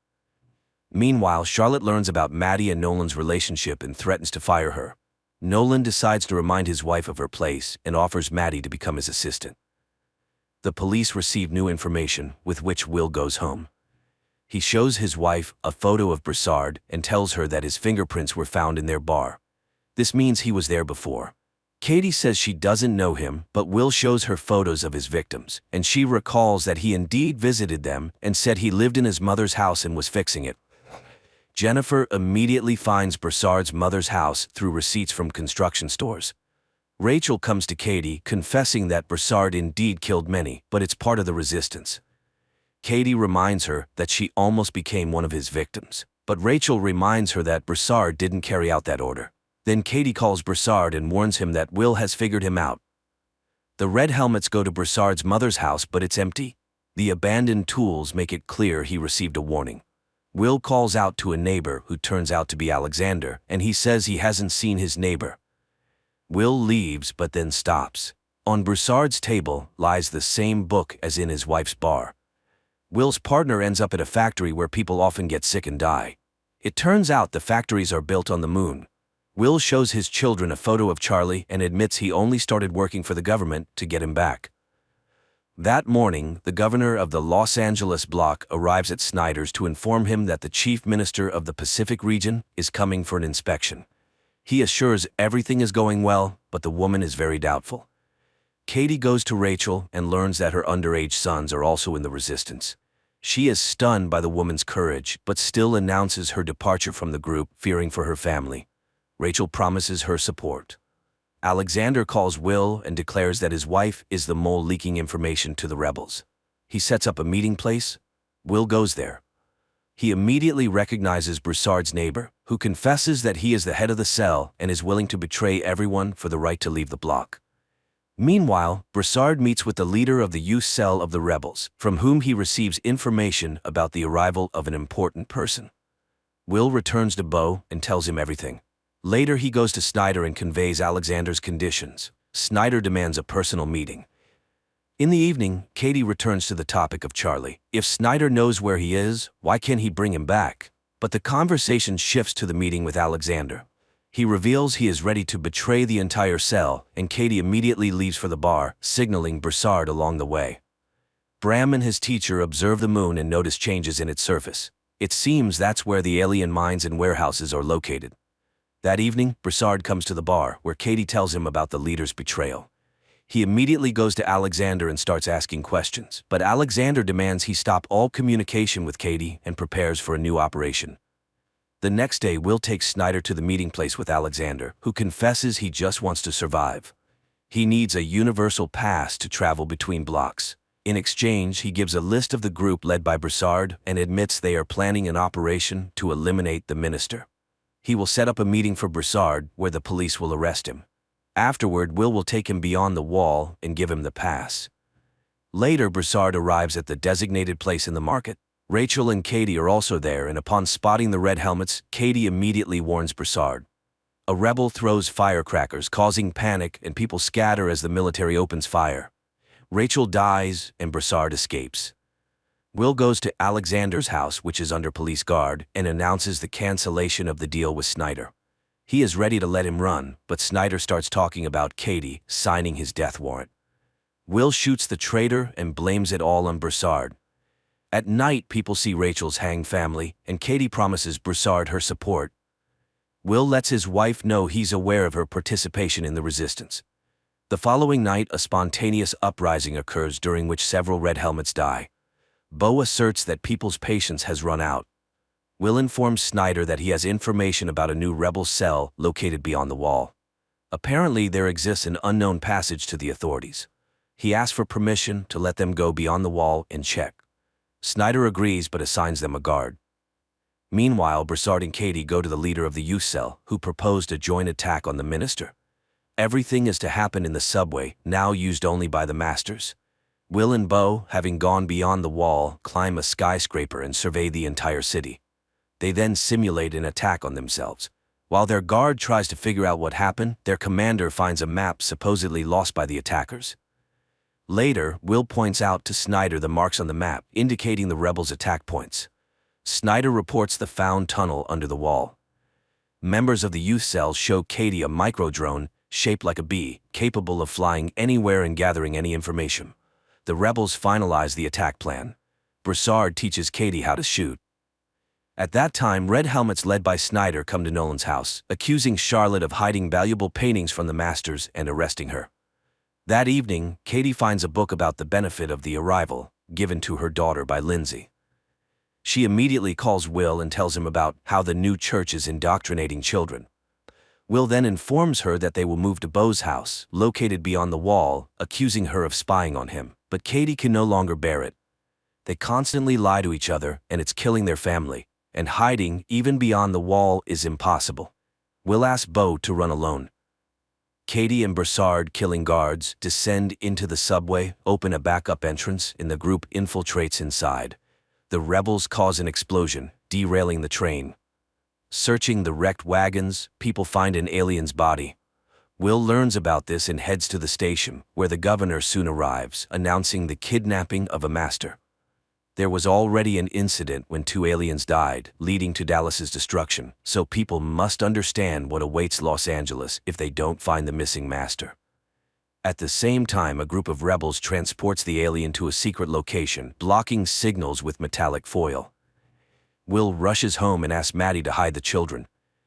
Meanwhile, Charlotte learns about Maddie and Nolan's relationship and threatens to fire her. Nolan decides to remind his wife of her place and offers Maddie to become his assistant. The police receive new information, with which Will goes home. He shows his wife a photo of Broussard and tells her that his fingerprints were found in their bar. This means he was there before. Katie says she doesn't know him, but Will shows her photos of his victims, and she recalls that he indeed visited them and said he lived in his mother's house and was fixing it. Jennifer immediately finds Broussard's mother's house through receipts from construction stores. Rachel comes to Katie, confessing that Broussard indeed killed many, but it's part of the resistance. Katie reminds her that she almost became one of his victims, but Rachel reminds her that Broussard didn't carry out that order. Then Katie calls Broussard and warns him that Will has figured him out. The Red Helmets go to Broussard's mother's house, but it's empty. The abandoned tools make it clear he received a warning. Will calls out to a neighbor who turns out to be Alexander, and he says he hasn't seen his neighbor. Will leaves but then stops. On Broussard's table lies the same book as in his wife's bar. Will's partner ends up at a factory where people often get sick and die. It turns out the factories are built on the moon. Will shows his children a photo of Charlie and admits he only started working for the government to get him back. That morning, the governor of the Los Angeles block arrives at Snyder's to inform him that the chief minister of the Pacific region is coming for an inspection. He assures everything is going well, but the woman is very doubtful. Katie goes to Rachel and learns that her underage sons are also in the resistance. She is stunned by the woman's courage, but still announces her departure from the group, fearing for her family. Rachel promises her support. Alexander calls Will and declares that his wife is the mole leaking information to the rebels. He sets up a meeting place. Will goes there. He immediately recognizes Broussard's neighbor, who confesses that he is the head of the cell and is willing to betray everyone for the right to leave the block. Meanwhile, Broussard meets with the leader of the youth cell of the rebels, from whom he receives information about the arrival of an important person. Will returns to Beau and tells him everything. Later he goes to Snyder and conveys Alexander's conditions. Snyder demands a personal meeting. In the evening, Katie returns to the topic of Charlie. If Snyder knows where he is, why can't he bring him back? But the conversation shifts to the meeting with Alexander. He reveals he is ready to betray the entire cell, and Katie immediately leaves for the bar, signaling Broussard along the way. Bram and his teacher observe the moon and notice changes in its surface. It seems that's where the alien mines and warehouses are located. That evening, Broussard comes to the bar, where Katie tells him about the leader's betrayal. He immediately goes to Alexander and starts asking questions, but Alexander demands he stop all communication with Katie and prepares for a new operation. The next day, Will takes Snyder to the meeting place with Alexander, who confesses he just wants to survive. He needs a universal pass to travel between blocks. In exchange, he gives a list of the group led by Broussard and admits they are planning an operation to eliminate the minister. He will set up a meeting for Broussard where the police will arrest him. Afterward, Will take him beyond the wall and give him the pass. Later, Broussard arrives at the designated place in the market. Rachel and Katie are also there, and upon spotting the red helmets, Katie immediately warns Broussard. A rebel throws firecrackers, causing panic, and people scatter as the military opens fire. Rachel dies, and Broussard escapes. Will goes to Alexander's house, which is under police guard, and announces the cancellation of the deal with Snyder. He is ready to let him run, but Snyder starts talking about Katie signing his death warrant. Will shoots the traitor and blames it all on Broussard. At night, people see Rachel's hanged family, and Katie promises Broussard her support. Will lets his wife know he's aware of her participation in the resistance. The following night, a spontaneous uprising occurs during which several red helmets die. Beau asserts that people's patience has run out. Will informs Snyder that he has information about a new rebel cell located beyond the wall. Apparently, there exists an unknown passage to the authorities. He asks for permission to let them go beyond the wall and check. Snyder agrees but assigns them a guard. Meanwhile, Broussard and Katie go to the leader of the youth cell, who proposed a joint attack on the minister. Everything is to happen in the subway, now used only by the masters. Will and Beau, having gone beyond the wall, climb a skyscraper and survey the entire city. They then simulate an attack on themselves. While their guard tries to figure out what happened, their commander finds a map supposedly lost by the attackers. Later, Will points out to Snyder the marks on the map, indicating the rebels' attack points. Snyder reports the found tunnel under the wall. Members of the youth cell show Katie a micro-drone, shaped like a bee, capable of flying anywhere and gathering any information. The rebels finalize the attack plan. Broussard teaches Katie how to shoot. At that time, red helmets led by Snyder come to Nolan's house, accusing Charlotte of hiding valuable paintings from the masters and arresting her. That evening, Katie finds a book about the benefit of the arrival, given to her daughter by Lindsay. She immediately calls Will and tells him about how the new church is indoctrinating children. Will then informs her that they will move to Beau's house, located beyond the wall, accusing her of spying on him, but Katie can no longer bear it. They constantly lie to each other, and it's killing their family, and hiding, even beyond the wall, is impossible. Will asks Beau to run alone. Katie and Broussard, killing guards, descend into the subway, open a backup entrance, and the group infiltrates inside. The rebels cause an explosion, derailing the train. Searching the wrecked wagons, people find an alien's body. Will learns about this and heads to the station, where the governor soon arrives, announcing the kidnapping of a master. There was already an incident when 2 aliens died, leading to Dallas's destruction, so people must understand what awaits Los Angeles if they don't find the missing master. At the same time, a group of rebels transports the alien to a secret location, blocking signals with metallic foil. Will rushes home and asks Maddie to hide the children.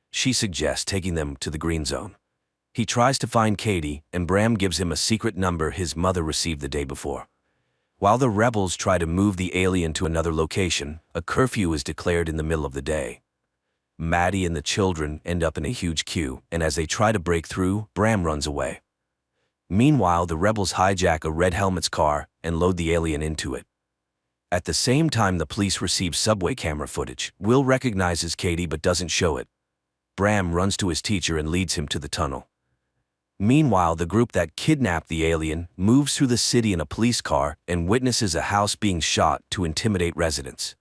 She suggests taking them to the green zone. He tries to find Katie, and Bram gives him a secret number his mother received the day before. While the rebels try to move the alien to another location, a curfew is declared in the middle of the day. Maddie and the children end up in a huge queue, and as they try to break through, Bram runs away. Meanwhile, the rebels hijack a Red Helmet's car and load the alien into it. At the same time, the police receive subway camera footage. Will recognizes Katie but doesn't show it. Bram runs to his teacher and leads him to the tunnel. Meanwhile, the group that kidnapped the alien moves through the city in a police car and witnesses a house being shot to intimidate residents.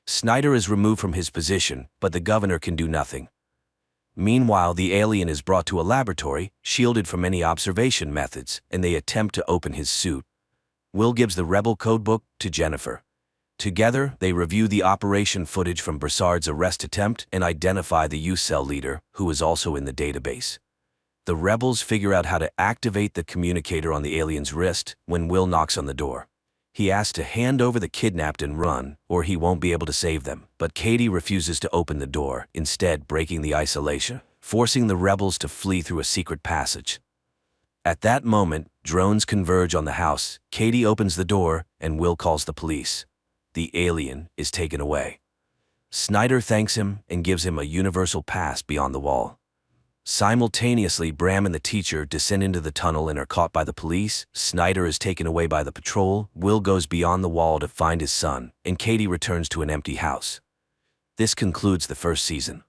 Snyder is removed from his position, but the governor can do nothing. Meanwhile, the alien is brought to a laboratory, shielded from any observation methods, and they attempt to open his suit. Will gives the rebel codebook to Jennifer. Together, they review the operation footage from Broussard's arrest attempt and identify the U-Cell leader, who is also in the database. The rebels figure out how to activate the communicator on the alien's wrist when Will knocks on the door. He asks to hand over the kidnapped and run, or he won't be able to save them, but Katie refuses to open the door, instead breaking the isolation, forcing the rebels to flee through a secret passage. At that moment, drones converge on the house. Katie opens the door, and Will calls the police. The alien is taken away. Snyder thanks him and gives him a universal pass beyond the wall. Simultaneously, Bram and the teacher descend into the tunnel and are caught by the police. Snyder is taken away by the patrol. Will goes beyond the wall to find his son, and Katie returns to an empty house. This concludes the first season.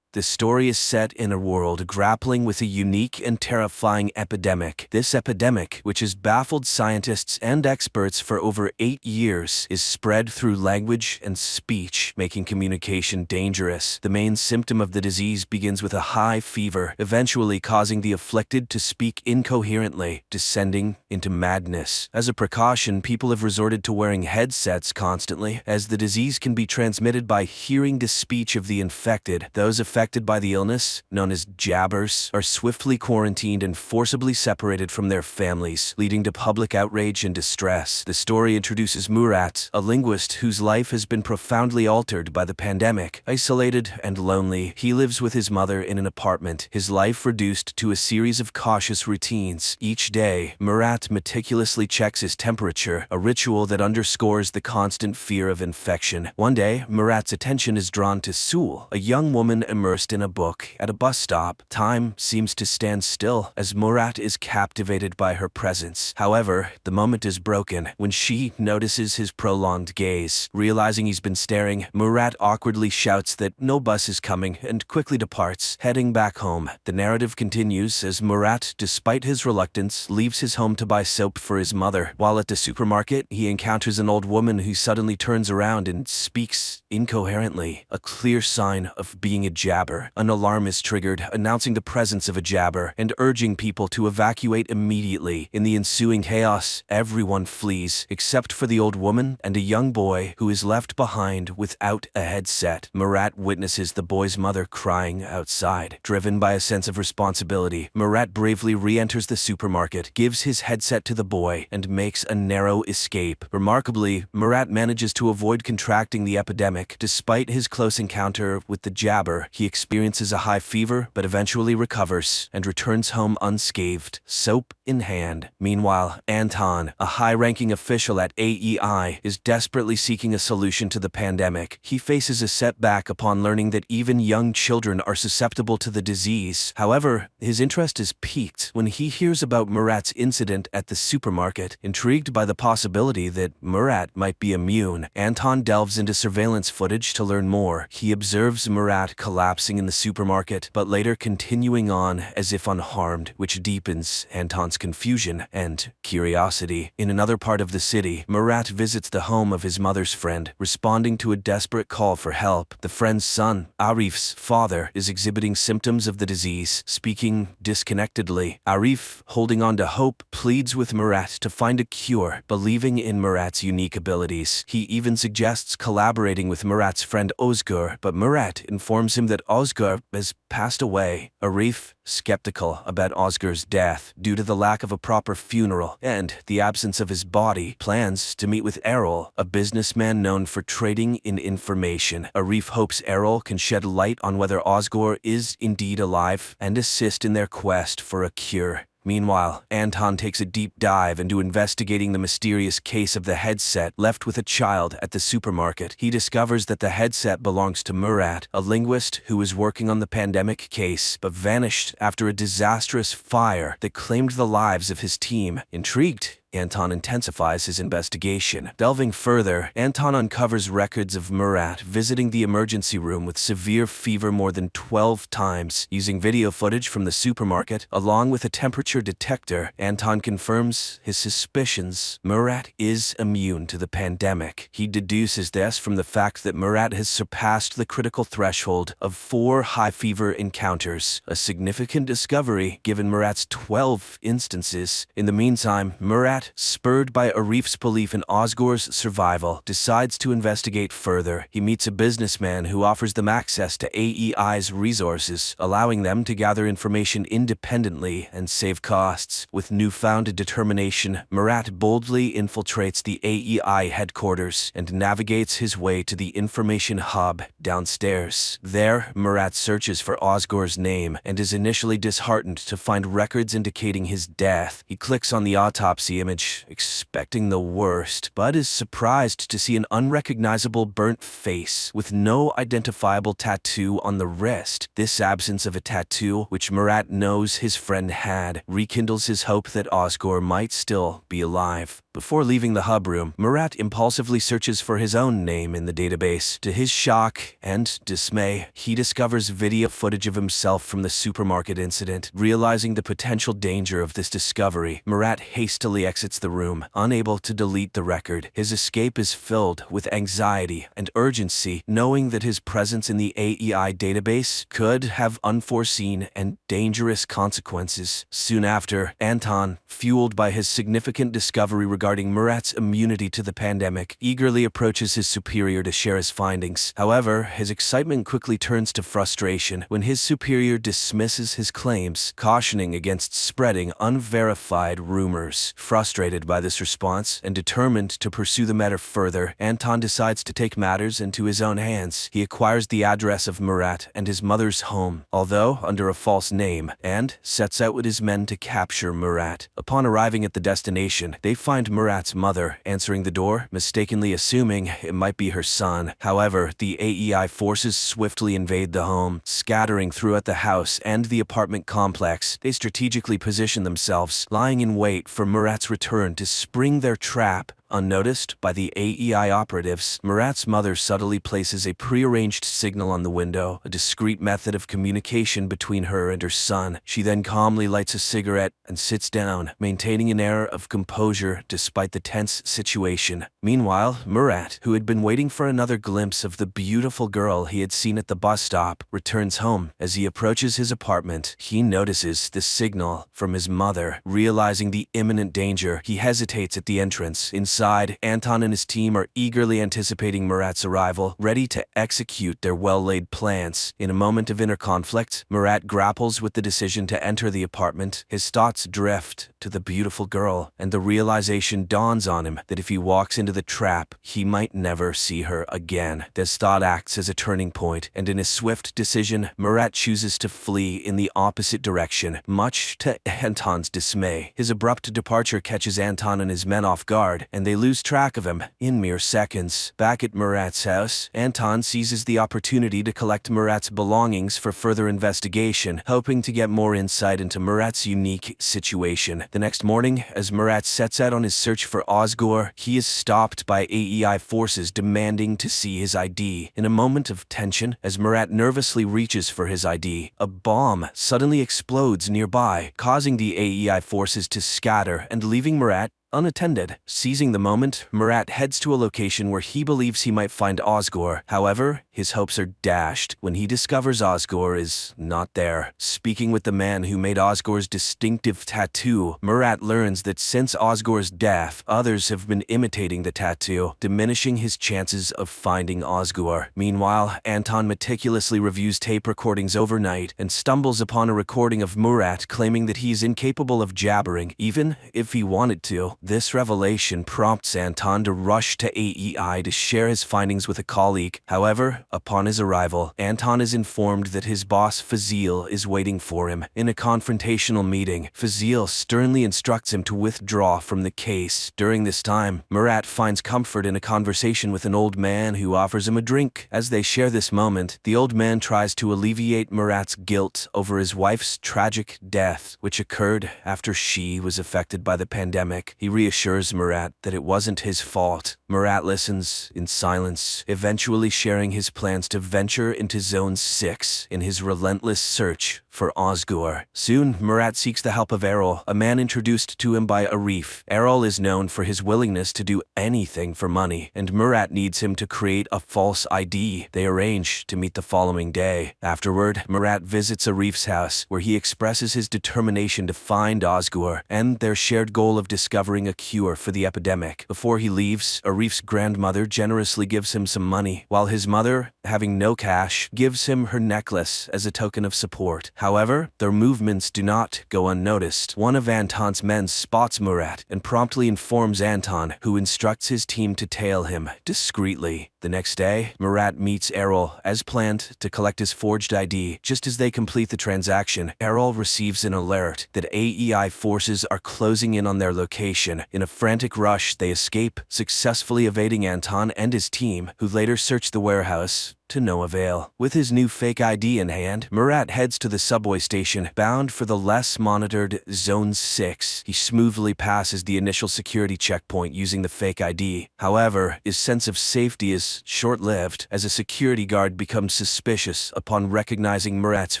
The story is set in a world grappling with a unique and terrifying epidemic. This epidemic, which has baffled scientists and experts for over 8 years, is spread through language and speech, making communication dangerous. The main symptom of the disease begins with a high fever, eventually causing the afflicted to speak incoherently, descending into madness. As a precaution, people have resorted to wearing headsets constantly, as the disease can be transmitted by hearing the speech of the infected. Those affected by the illness, known as jabbers, are swiftly quarantined and forcibly separated from their families, leading to public outrage and distress. The story introduces Murat, a linguist whose life has been profoundly altered by the pandemic. Isolated and lonely, he lives with his mother in an apartment, his life reduced to a series of cautious routines. Each day, Murat meticulously checks his temperature, a ritual that underscores the constant fear of infection. One day, Murat's attention is drawn to Sul, a young woman immersed in a book. At a bus stop, time seems to stand still as Murat is captivated by her presence. However, the moment is broken when she notices his prolonged gaze. Realizing he's been staring, Murat awkwardly shouts that no bus is coming and quickly departs, heading back home. The narrative continues as Murat, despite his reluctance, leaves his home to buy soap for his mother. While at the supermarket, he encounters an old woman who suddenly turns around and speaks incoherently, a clear sign of being a jabber. An alarm is triggered, announcing the presence of a jabber and urging people to evacuate immediately. In the ensuing chaos, everyone flees, except for the old woman and a young boy who is left behind without a headset. Murat witnesses the boy's mother crying outside. Driven by a sense of responsibility, Murat bravely re-enters the supermarket, gives his headset to the boy, and makes a narrow escape. Remarkably, Murat manages to avoid contracting the epidemic. Despite his close encounter with the jabber, he experiences a high fever but eventually recovers and returns home unscathed, soap in hand. Meanwhile, Anton, a high-ranking official at AEI, is desperately seeking a solution to the pandemic. He faces a setback upon learning that even young children are susceptible to the disease. However, his interest is piqued when he hears about Murat's incident at the supermarket. Intrigued by the possibility that Murat might be immune, Anton delves into surveillance footage to learn more. He observes Murat collapsing in the supermarket, but later continuing on as if unharmed, which deepens Anton's confusion and curiosity. In another part of the city, Murat visits the home of his mother's friend, responding to a desperate call for help. The friend's son, Arif's father, is exhibiting symptoms of the disease, speaking disconnectedly. Arif, holding on to hope, pleads with Murat to find a cure, believing in Murat's unique abilities. He even suggests collaborating with Murat's friend Ozgur, but Murat informs him that Ozgur has passed away. Arif, skeptical about Ozgur's death due to the lack of a proper funeral and the absence of his body, plans to meet with Errol, a businessman known for trading in information. Arif hopes Errol can shed light on whether Ozgur is indeed alive and assist in their quest for a cure. Meanwhile, Anton takes a deep dive into investigating the mysterious case of the headset left with a child at the supermarket. He discovers that the headset belongs to Murat, a linguist who was working on the pandemic case but vanished after a disastrous fire that claimed the lives of his team. Intrigued, Anton intensifies his investigation. Delving further, Anton uncovers records of Murat visiting the emergency room with severe fever more than 12 times. Using video footage from the supermarket, along with a temperature detector, Anton confirms his suspicions. Murat is immune to the pandemic. He deduces this from the fact that Murat has surpassed the critical threshold of 4 high fever encounters, a significant discovery given Murat's 12 instances. In the meantime, Murat, spurred by Arif's belief in Ozgor's survival, decides to investigate further. He meets a businessman who offers them access to AEI's resources, allowing them to gather information independently and save costs. With newfound determination, Murat boldly infiltrates the AEI headquarters and navigates his way to the information hub downstairs. There, Murat searches for Ozgor's name and is initially disheartened to find records indicating his death. He clicks on the autopsy image, expecting the worst, but is surprised to see an unrecognizable burnt face with no identifiable tattoo on the wrist. This absence of a tattoo, which Murat knows his friend had, rekindles his hope that Ozgor might still be alive. Before leaving the hub room, Murat impulsively searches for his own name in the database. To his shock and dismay, he discovers video footage of himself from the supermarket incident. Realizing the potential danger of this discovery, Murat hastily exits the room, unable to delete the record. His escape is filled with anxiety and urgency, knowing that his presence in the AEI database could have unforeseen and dangerous consequences. Soon after, Anton, fueled by his significant discovery regarding Murat's immunity to the pandemic, eagerly approaches his superior to share his findings. However, his excitement quickly turns to frustration when his superior dismisses his claims, cautioning against spreading unverified rumors. Frustrated by this response and determined to pursue the matter further, Anton decides to take matters into his own hands. He acquires the address of Murat and his mother's home, although under a false name, and sets out with his men to capture Murat. Upon arriving at the destination, they find Murat's mother answering the door, mistakenly assuming it might be her son. However, the AEI forces swiftly invade the home, scattering throughout the house and the apartment complex. They strategically position themselves, lying in wait for Murat's return to spring their trap. Unnoticed by the AEI operatives, Murat's mother subtly places a prearranged signal on the window, a discreet method of communication between her and her son. She then calmly lights a cigarette and sits down, maintaining an air of composure despite the tense situation. Meanwhile, Murat, who had been waiting for another glimpse of the beautiful girl he had seen at the bus stop, returns home. As he approaches his apartment, he notices the signal from his mother. Realizing the imminent danger, he hesitates at the entrance. Inside, Anton and his team are eagerly anticipating Murat's arrival, ready to execute their well-laid plans. In a moment of inner conflict, Murat grapples with the decision to enter the apartment. His thoughts drift to the beautiful girl, and the realization dawns on him that if he walks into the trap, he might never see her again. This thought acts as a turning point, and in a swift decision, Murat chooses to flee in the opposite direction, much to Anton's dismay. His abrupt departure catches Anton and his men off guard, and they lose track of him in mere seconds. Back at Murat's house, Anton seizes the opportunity to collect Murat's belongings for further investigation, hoping to get more insight into Murat's unique situation. The next morning, as Murat sets out on his search for Ozgor, he is stopped by AEI forces demanding to see his ID. In a moment of tension, as Murat nervously reaches for his ID, a bomb suddenly explodes nearby, causing the AEI forces to scatter and leaving Murat unattended. Seizing the moment, Murat heads to a location where he believes he might find Ozgor. However, his hopes are dashed when he discovers Ozgor is not there. Speaking with the man who made Ozgor's distinctive tattoo, Murat learns that since Ozgor's death, others have been imitating the tattoo, diminishing his chances of finding Ozgor. Meanwhile, Anton meticulously reviews tape recordings overnight and stumbles upon a recording of Murat claiming that he is incapable of jabbering, even if he wanted to. This revelation prompts Anton to rush to AEI to share his findings with a colleague. However, upon his arrival, Anton is informed that his boss Fazil is waiting for him. In a confrontational meeting, Fazil sternly instructs him to withdraw from the case. During this time, Murat finds comfort in a conversation with an old man who offers him a drink. As they share this moment, the old man tries to alleviate Murat's guilt over his wife's tragic death, which occurred after she was affected by the pandemic. He reassures Murat that it wasn't his fault. Murat listens in silence, eventually sharing his plans to venture into Zone 6 in his relentless search for Ozgur. Soon, Murat seeks the help of Errol, a man introduced to him by Arif. Errol is known for his willingness to do anything for money, and Murat needs him to create a false ID. They arrange to meet the following day. Afterward, Murat visits Arif's house, where he expresses his determination to find Ozgur and their shared goal of discovering a cure for the epidemic. Before he leaves, Arif's grandmother generously gives him some money, while his mother, having no cash, gives him her necklace as a token of support. However, their movements do not go unnoticed. One of Anton's men spots Murat and promptly informs Anton, who instructs his team to tail him discreetly. The next day, Murat meets Errol, as planned, to collect his forged ID. Just as they complete the transaction, Errol receives an alert that AEI forces are closing in on their location. In a frantic rush, they escape, successfully evading Anton and his team, who later search the warehouse to no avail. With his new fake ID in hand, Murat heads to the subway station, bound for the less monitored Zone 6. He smoothly passes the initial security checkpoint using the fake ID. However, his sense of safety is short-lived, as a security guard becomes suspicious upon recognizing Murat's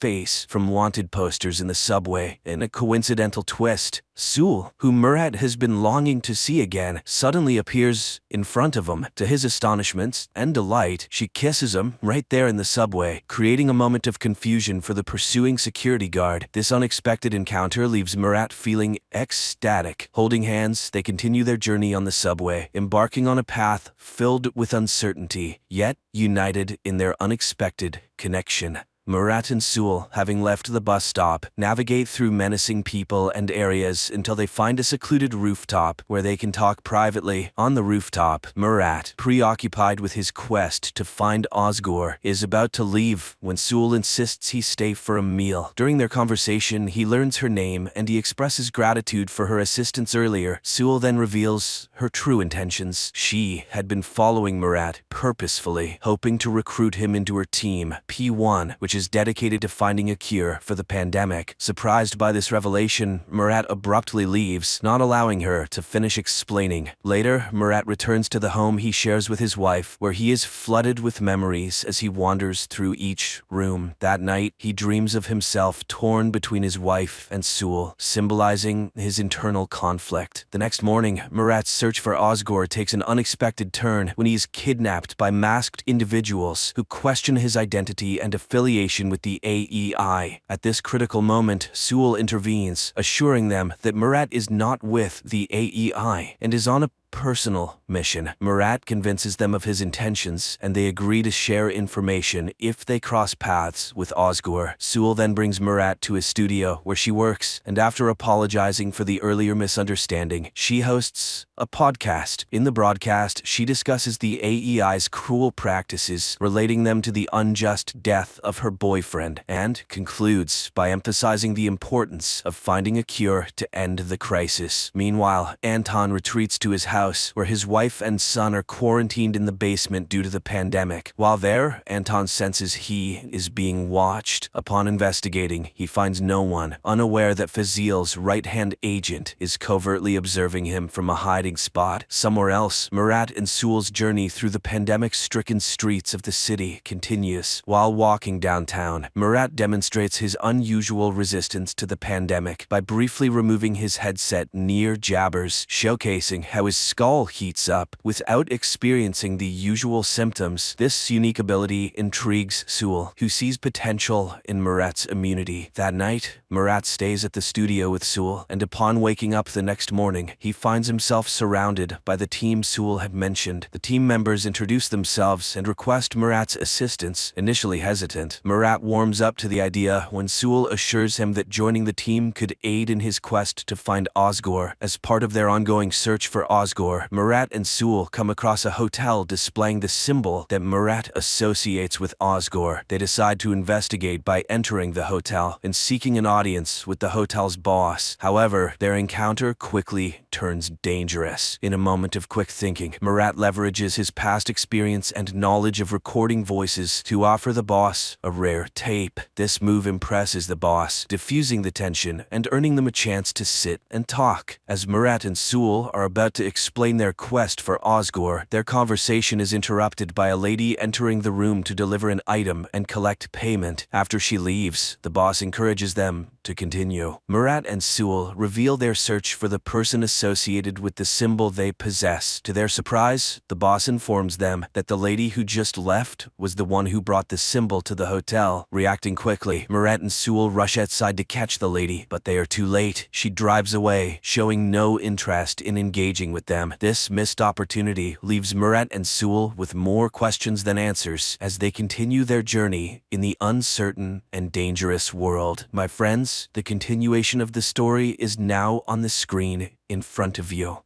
face from wanted posters in the subway. In a coincidental twist, Sul, whom Murat has been longing to see again, suddenly appears in front of him. To his astonishment and delight, she kisses him right there in the subway, creating a moment of confusion for the pursuing security guard. This unexpected encounter leaves Murat feeling ecstatic. Holding hands, they continue their journey on the subway, embarking on a path filled with uncertainty, yet united in their unexpected connection. Murat and Sul, having left the bus stop, navigate through menacing people and areas until they find a secluded rooftop where they can talk privately. On the rooftop, Murat, preoccupied with his quest to find Ozgur, is about to leave when Sul insists he stay for a meal. During their conversation, he learns her name and he expresses gratitude for her assistance earlier. Sul then reveals her true intentions. She had been following Murat purposefully, hoping to recruit him into her team, P1, which is dedicated to finding a cure for the pandemic. Surprised by this revelation, Murat abruptly leaves, not allowing her to finish explaining. Later, Murat returns to the home he shares with his wife, where he is flooded with memories as he wanders through each room. That night, he dreams of himself torn between his wife and Sul, symbolizing his internal conflict. The next morning, Murat's search for Ozgur takes an unexpected turn when he is kidnapped by masked individuals who question his identity and affiliation with the AEI. At this critical moment, Sul intervenes, assuring them that Murat is not with the AEI and is on a personal mission. Murat convinces them of his intentions, and they agree to share information if they cross paths with Ozgur. Sul then brings Murat to his studio where she works, and after apologizing for the earlier misunderstanding, she hosts a podcast. In the broadcast, she discusses the AEI's cruel practices, relating them to the unjust death of her boyfriend, and concludes by emphasizing the importance of finding a cure to end the crisis. Meanwhile, Anton retreats to his house, where his wife and son are quarantined in the basement due to the pandemic. While there, Anton senses he is being watched. Upon investigating, he finds no one, unaware that Fazil's right-hand agent is covertly observing him from a hiding spot. Somewhere else, Murat and Sul's journey through the pandemic-stricken streets of the city continues. While walking downtown, Murat demonstrates his unusual resistance to the pandemic by briefly removing his headset near Jabbers, showcasing how his skull heats up without experiencing the usual symptoms. This unique ability intrigues Sewell, who sees potential in Murat's immunity. That night, Murat stays at the studio with Sewell, and upon waking up the next morning, he finds himself surrounded by the team Sewell had mentioned. The team members introduce themselves and request Murat's assistance. Initially hesitant, Murat warms up to the idea when Sewell assures him that joining the team could aid in his quest to find Osgore. As part of their ongoing search for Osgore, Murat and Sewell come across a hotel displaying the symbol that Murat associates with Osgore. They decide to investigate by entering the hotel and seeking an audience with the hotel's boss. However, their encounter quickly turns dangerous. In a moment of quick thinking, Murat leverages his past experience and knowledge of recording voices to offer the boss a rare tape. This move impresses the boss, diffusing the tension and earning them a chance to sit and talk. As Murat and Sewell are about to explain their quest for Osgore, their conversation is interrupted by a lady entering the room to deliver an item and collect payment. After she leaves, the boss encourages them to continue. Murat and Sewell reveal their search for the person associated with the symbol they possess. To their surprise, the boss informs them that the lady who just left was the one who brought the symbol to the hotel. Reacting quickly, Murat and Sewell rush outside to catch the lady, but they are too late. She drives away, showing no interest in engaging with them. This missed opportunity leaves Murat and Sewell with more questions than answers as they continue their journey in the uncertain and dangerous world. My friends, the continuation of the story is now on the screen in front of you.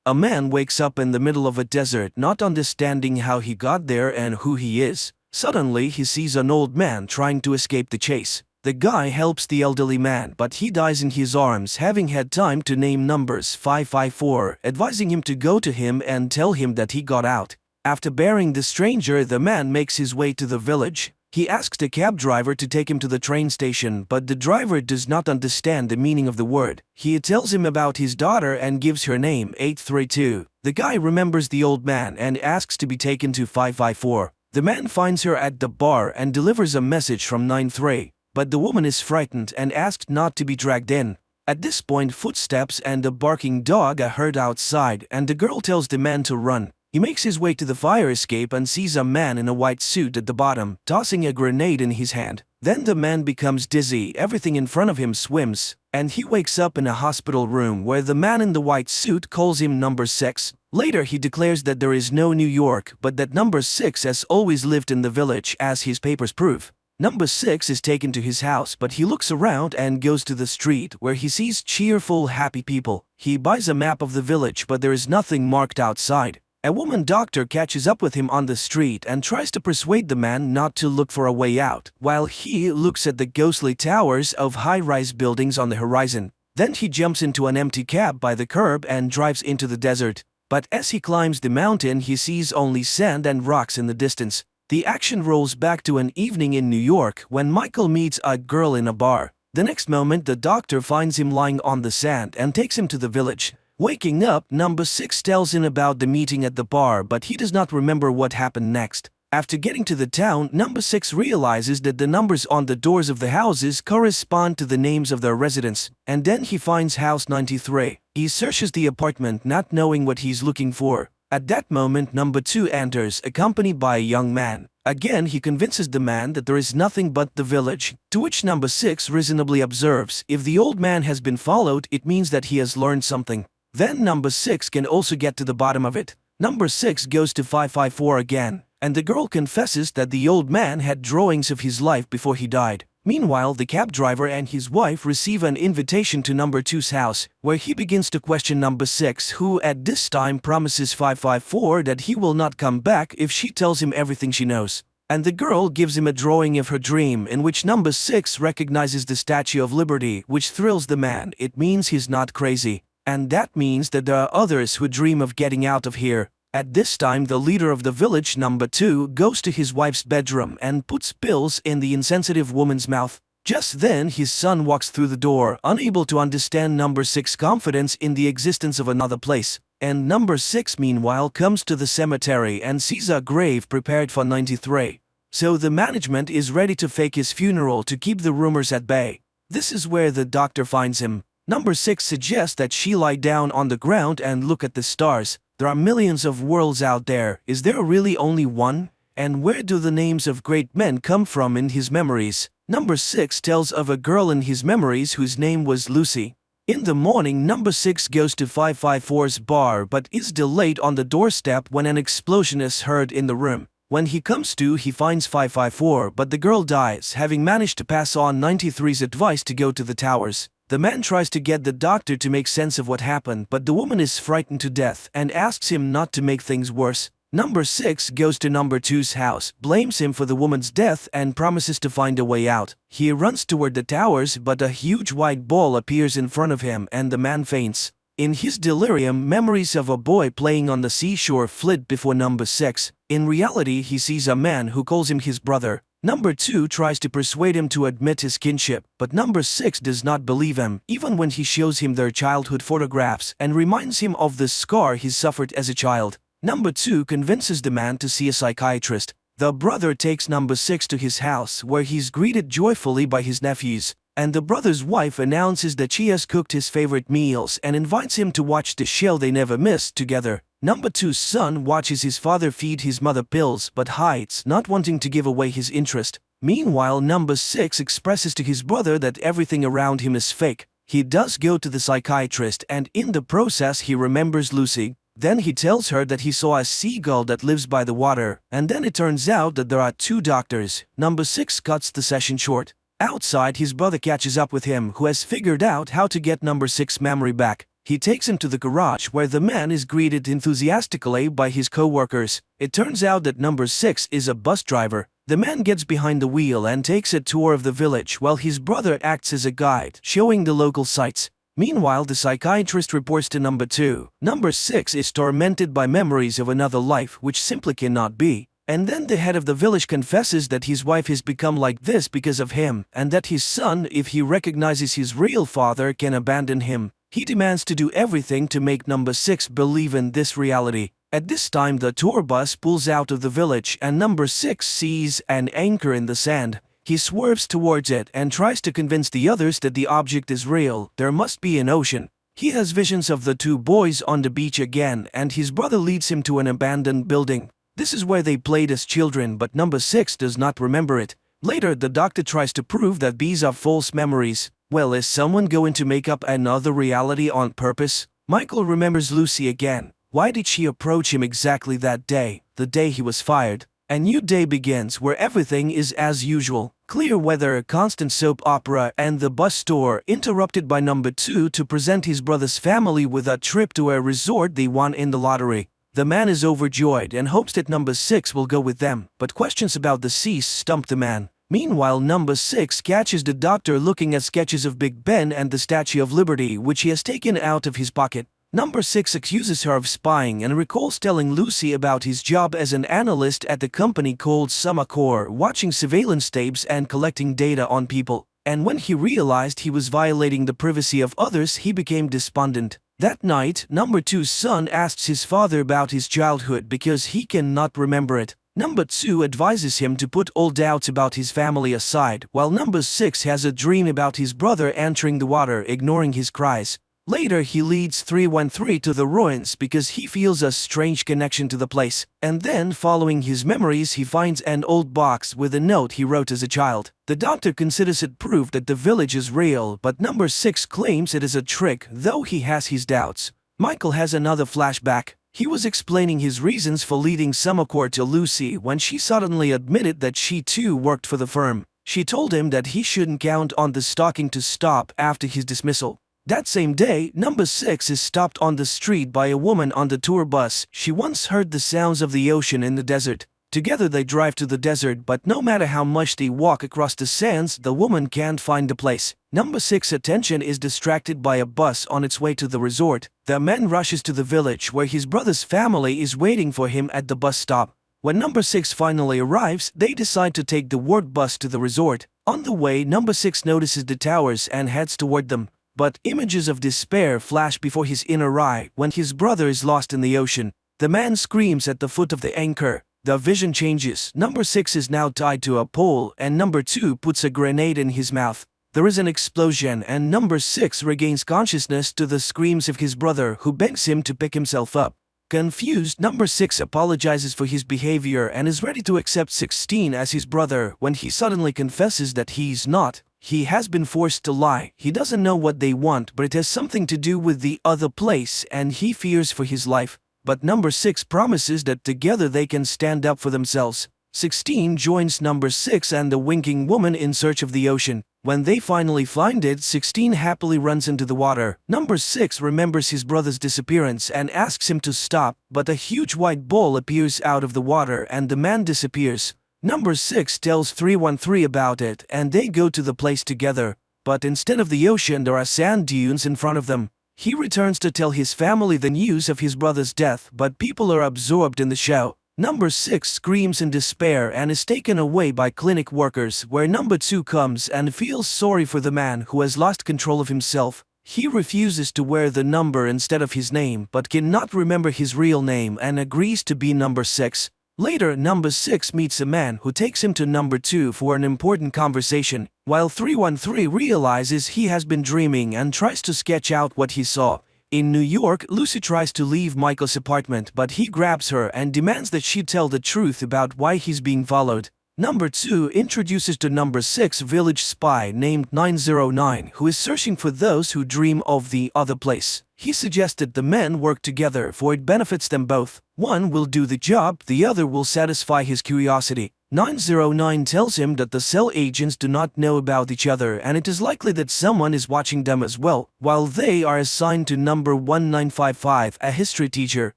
A man wakes up in the middle of a desert, not understanding how he got there and who he is. Suddenly, he sees an old man trying to escape the chase. The guy helps the elderly man, but he dies in his arms, having had time to name numbers 554, advising him to go to him and tell him that he got out. After burying the stranger, the man makes his way to the village. He asks the cab driver to take him to the train station, but the driver does not understand the meaning of the word. He tells him about his daughter and gives her name, 832. The guy remembers the old man and asks to be taken to 554. The man finds her at the bar and delivers a message from 93, but the woman is frightened and asked not to be dragged in. At this point, footsteps and a barking dog are heard outside, and the girl tells the man to run. He makes his way to the fire escape and sees a man in a white suit at the bottom, tossing a grenade in his hand. Then the man becomes dizzy, everything in front of him swims, and he wakes up in a hospital room where the man in the white suit calls him number 6. Later he declares that there is no New York, but that number 6 has always lived in the village, as his papers prove. Number 6 is taken to his house, but he looks around and goes to the street where he sees cheerful, happy people. He buys a map of the village, but there is nothing marked outside. A woman doctor catches up with him on the street and tries to persuade the man not to look for a way out, while he looks at the ghostly towers of high-rise buildings on the horizon. Then he jumps into an empty cab by the curb and drives into the desert. But as he climbs the mountain, he sees only sand and rocks in the distance. The action rolls back to an evening in New York when Michael meets a girl in a bar. The next moment, the doctor finds him lying on the sand and takes him to the village. Waking up, number 6 tells him about the meeting at the bar, but he does not remember what happened next. After getting to the town, number 6 realizes that the numbers on the doors of the houses correspond to the names of their residents, and then he finds house 93. He searches the apartment, not knowing what he's looking for. At that moment, number 2 enters, accompanied by a young man. Again, he convinces the man that there is nothing but the village, to which number 6 reasonably observes, if the old man has been followed, it means that he has learned something. Then number 6 can also get to the bottom of it. Number 6 goes to 554 again, and the girl confesses that the old man had drawings of his life before he died. Meanwhile, the cab driver and his wife receive an invitation to number 2's house, where he begins to question number 6, who at this time promises 554 that he will not come back if she tells him everything she knows. And the girl gives him a drawing of her dream in which number 6 recognizes the Statue of Liberty, which thrills the man. It means he's not crazy. And that means that there are others who dream of getting out of here. At this time, the leader of the village, number 2, goes to his wife's bedroom and puts pills in the insensitive woman's mouth. Just then, his son walks through the door, unable to understand number 6's confidence in the existence of another place. And number 6, meanwhile, comes to the cemetery and sees a grave prepared for 93. So the management is ready to fake his funeral to keep the rumors at bay. This is where the doctor finds him. Number 6 suggests that she lie down on the ground and look at the stars. There are millions of worlds out there. Is there really only one? And where do the names of great men come from in his memories? Number 6 tells of a girl in his memories whose name was Lucy. In the morning, number 6 goes to 554's bar but is delayed on the doorstep when an explosion is heard in the room. When he comes to, he finds 554, but the girl dies, having managed to pass on 93's advice to go to the towers. The man tries to get the doctor to make sense of what happened, but the woman is frightened to death and asks him not to make things worse. Number 6 goes to number 2's house, blames him for the woman's death and promises to find a way out. He runs toward the towers, but a huge white ball appears in front of him and the man faints. In his delirium, memories of a boy playing on the seashore flit before number 6. In reality, he sees a man who calls him his brother. Number 2 tries to persuade him to admit his kinship, but number 6 does not believe him, even when he shows him their childhood photographs and reminds him of the scar he suffered as a child. Number 2 convinces the man to see a psychiatrist. The brother takes number 6 to his house, where he's greeted joyfully by his nephews, and the brother's wife announces that she has cooked his favorite meals and invites him to watch the show they never missed together. Number 2's son watches his father feed his mother pills but hides, not wanting to give away his interest. Meanwhile, number 6 expresses to his brother that everything around him is fake. He does go to the psychiatrist, and in the process he remembers Lucy. Then he tells her that he saw a seagull that lives by the water, and then it turns out that there are 2 doctors. Number 6 cuts the session short. Outside, his brother catches up with him, who has figured out how to get number 6's memory back. He takes him to the garage, where the man is greeted enthusiastically by his co-workers. It turns out that number 6 is a bus driver. The man gets behind the wheel and takes a tour of the village, while his brother acts as a guide, showing the local sights. Meanwhile, the psychiatrist reports to number 2. Number 6 is tormented by memories of another life which simply cannot be. And then the head of the village confesses that his wife has become like this because of him, and that his son, if he recognizes his real father, can abandon him. He demands to do everything to make number 6 believe in this reality. At this time, the tour bus pulls out of the village and number 6 sees an anchor in the sand. He swerves towards it and tries to convince the others that the object is real. There must be an ocean. He has visions of the 2 boys on the beach again, and his brother leads him to an abandoned building. This is where they played as children, but number 6 does not remember it. Later, the doctor tries to prove that these are false memories. Well, is someone going to make up another reality on purpose? Michael remembers Lucy again. Why did she approach him exactly that day, the day he was fired? A new day begins where everything is as usual. Clear weather, a constant soap opera, and the bus store, interrupted by number 2 to present his brother's family with a trip to a resort they won in the lottery. The man is overjoyed and hopes that number 6 will go with them, but questions about the sea stump the man. Meanwhile, number 6 catches the doctor looking at sketches of Big Ben and the Statue of Liberty, which he has taken out of his pocket. Number 6 accuses her of spying and recalls telling Lucy about his job as an analyst at the company called Sumacor, watching surveillance tapes and collecting data on people. And when he realized he was violating the privacy of others, he became despondent. That night, number 2's son asks his father about his childhood because he cannot remember it. Number 2 advises him to put all doubts about his family aside, while number 6 has a dream about his brother entering the water, ignoring his cries. Later, he leads 313 to the ruins because he feels a strange connection to the place. And then, following his memories, he finds an old box with a note he wrote as a child. The doctor considers it proof that the village is real, but number 6 claims it is a trick, though he has his doubts. Michael has another flashback. He was explaining his reasons for leading Sumacor to Lucy when she suddenly admitted that she too worked for the firm. She told him that he shouldn't count on the stalking to stop after his dismissal. That same day, number 6 is stopped on the street by a woman on the tour bus. She once heard the sounds of the ocean in the desert. Together they drive to the desert, but no matter how much they walk across the sands, the woman can't find the place. Number 6's attention is distracted by a bus on its way to the resort. The man rushes to the village where his brother's family is waiting for him at the bus stop. When number 6 finally arrives, they decide to take the ward bus to the resort. On the way, number 6 notices the towers and heads toward them. But images of despair flash before his inner eye when his brother is lost in the ocean. The man screams at the foot of the anchor. The vision changes. Number 6 is now tied to a pole, and number 2 puts a grenade in his mouth. There is an explosion and number 6 regains consciousness to the screams of his brother, who begs him to pick himself up. Confused, number 6 apologizes for his behavior and is ready to accept 16 as his brother when he suddenly confesses that he's not. He has been forced to lie. He doesn't know what they want, but it has something to do with the other place and he fears for his life. But number 6 promises that together they can stand up for themselves. 16 joins number 6 and the winking woman in search of the ocean. When they finally find it, 16 happily runs into the water. Number 6 remembers his brother's disappearance and asks him to stop, but a huge white ball appears out of the water and the man disappears. Number 6 tells 313 about it and they go to the place together, but instead of the ocean there are sand dunes in front of them. He returns to tell his family the news of his brother's death, but people are absorbed in the show. Number 6 screams in despair and is taken away by clinic workers, where number 2 comes and feels sorry for the man who has lost control of himself. He refuses to wear the number instead of his name but cannot remember his real name and agrees to be number 6. Later, number 6 meets a man who takes him to number 2 for an important conversation, while 313 realizes he has been dreaming and tries to sketch out what he saw. In New York, Lucy tries to leave Michael's apartment, but he grabs her and demands that she tell the truth about why he's being followed. Number 2 introduces to number 6 village spy named 909 who is searching for those who dream of the other place. He suggested the men work together for it benefits them both. One will do the job, the other will satisfy his curiosity. 909 tells him that the cell agents do not know about each other and it is likely that someone is watching them as well. While they are assigned to number 1955, a history teacher,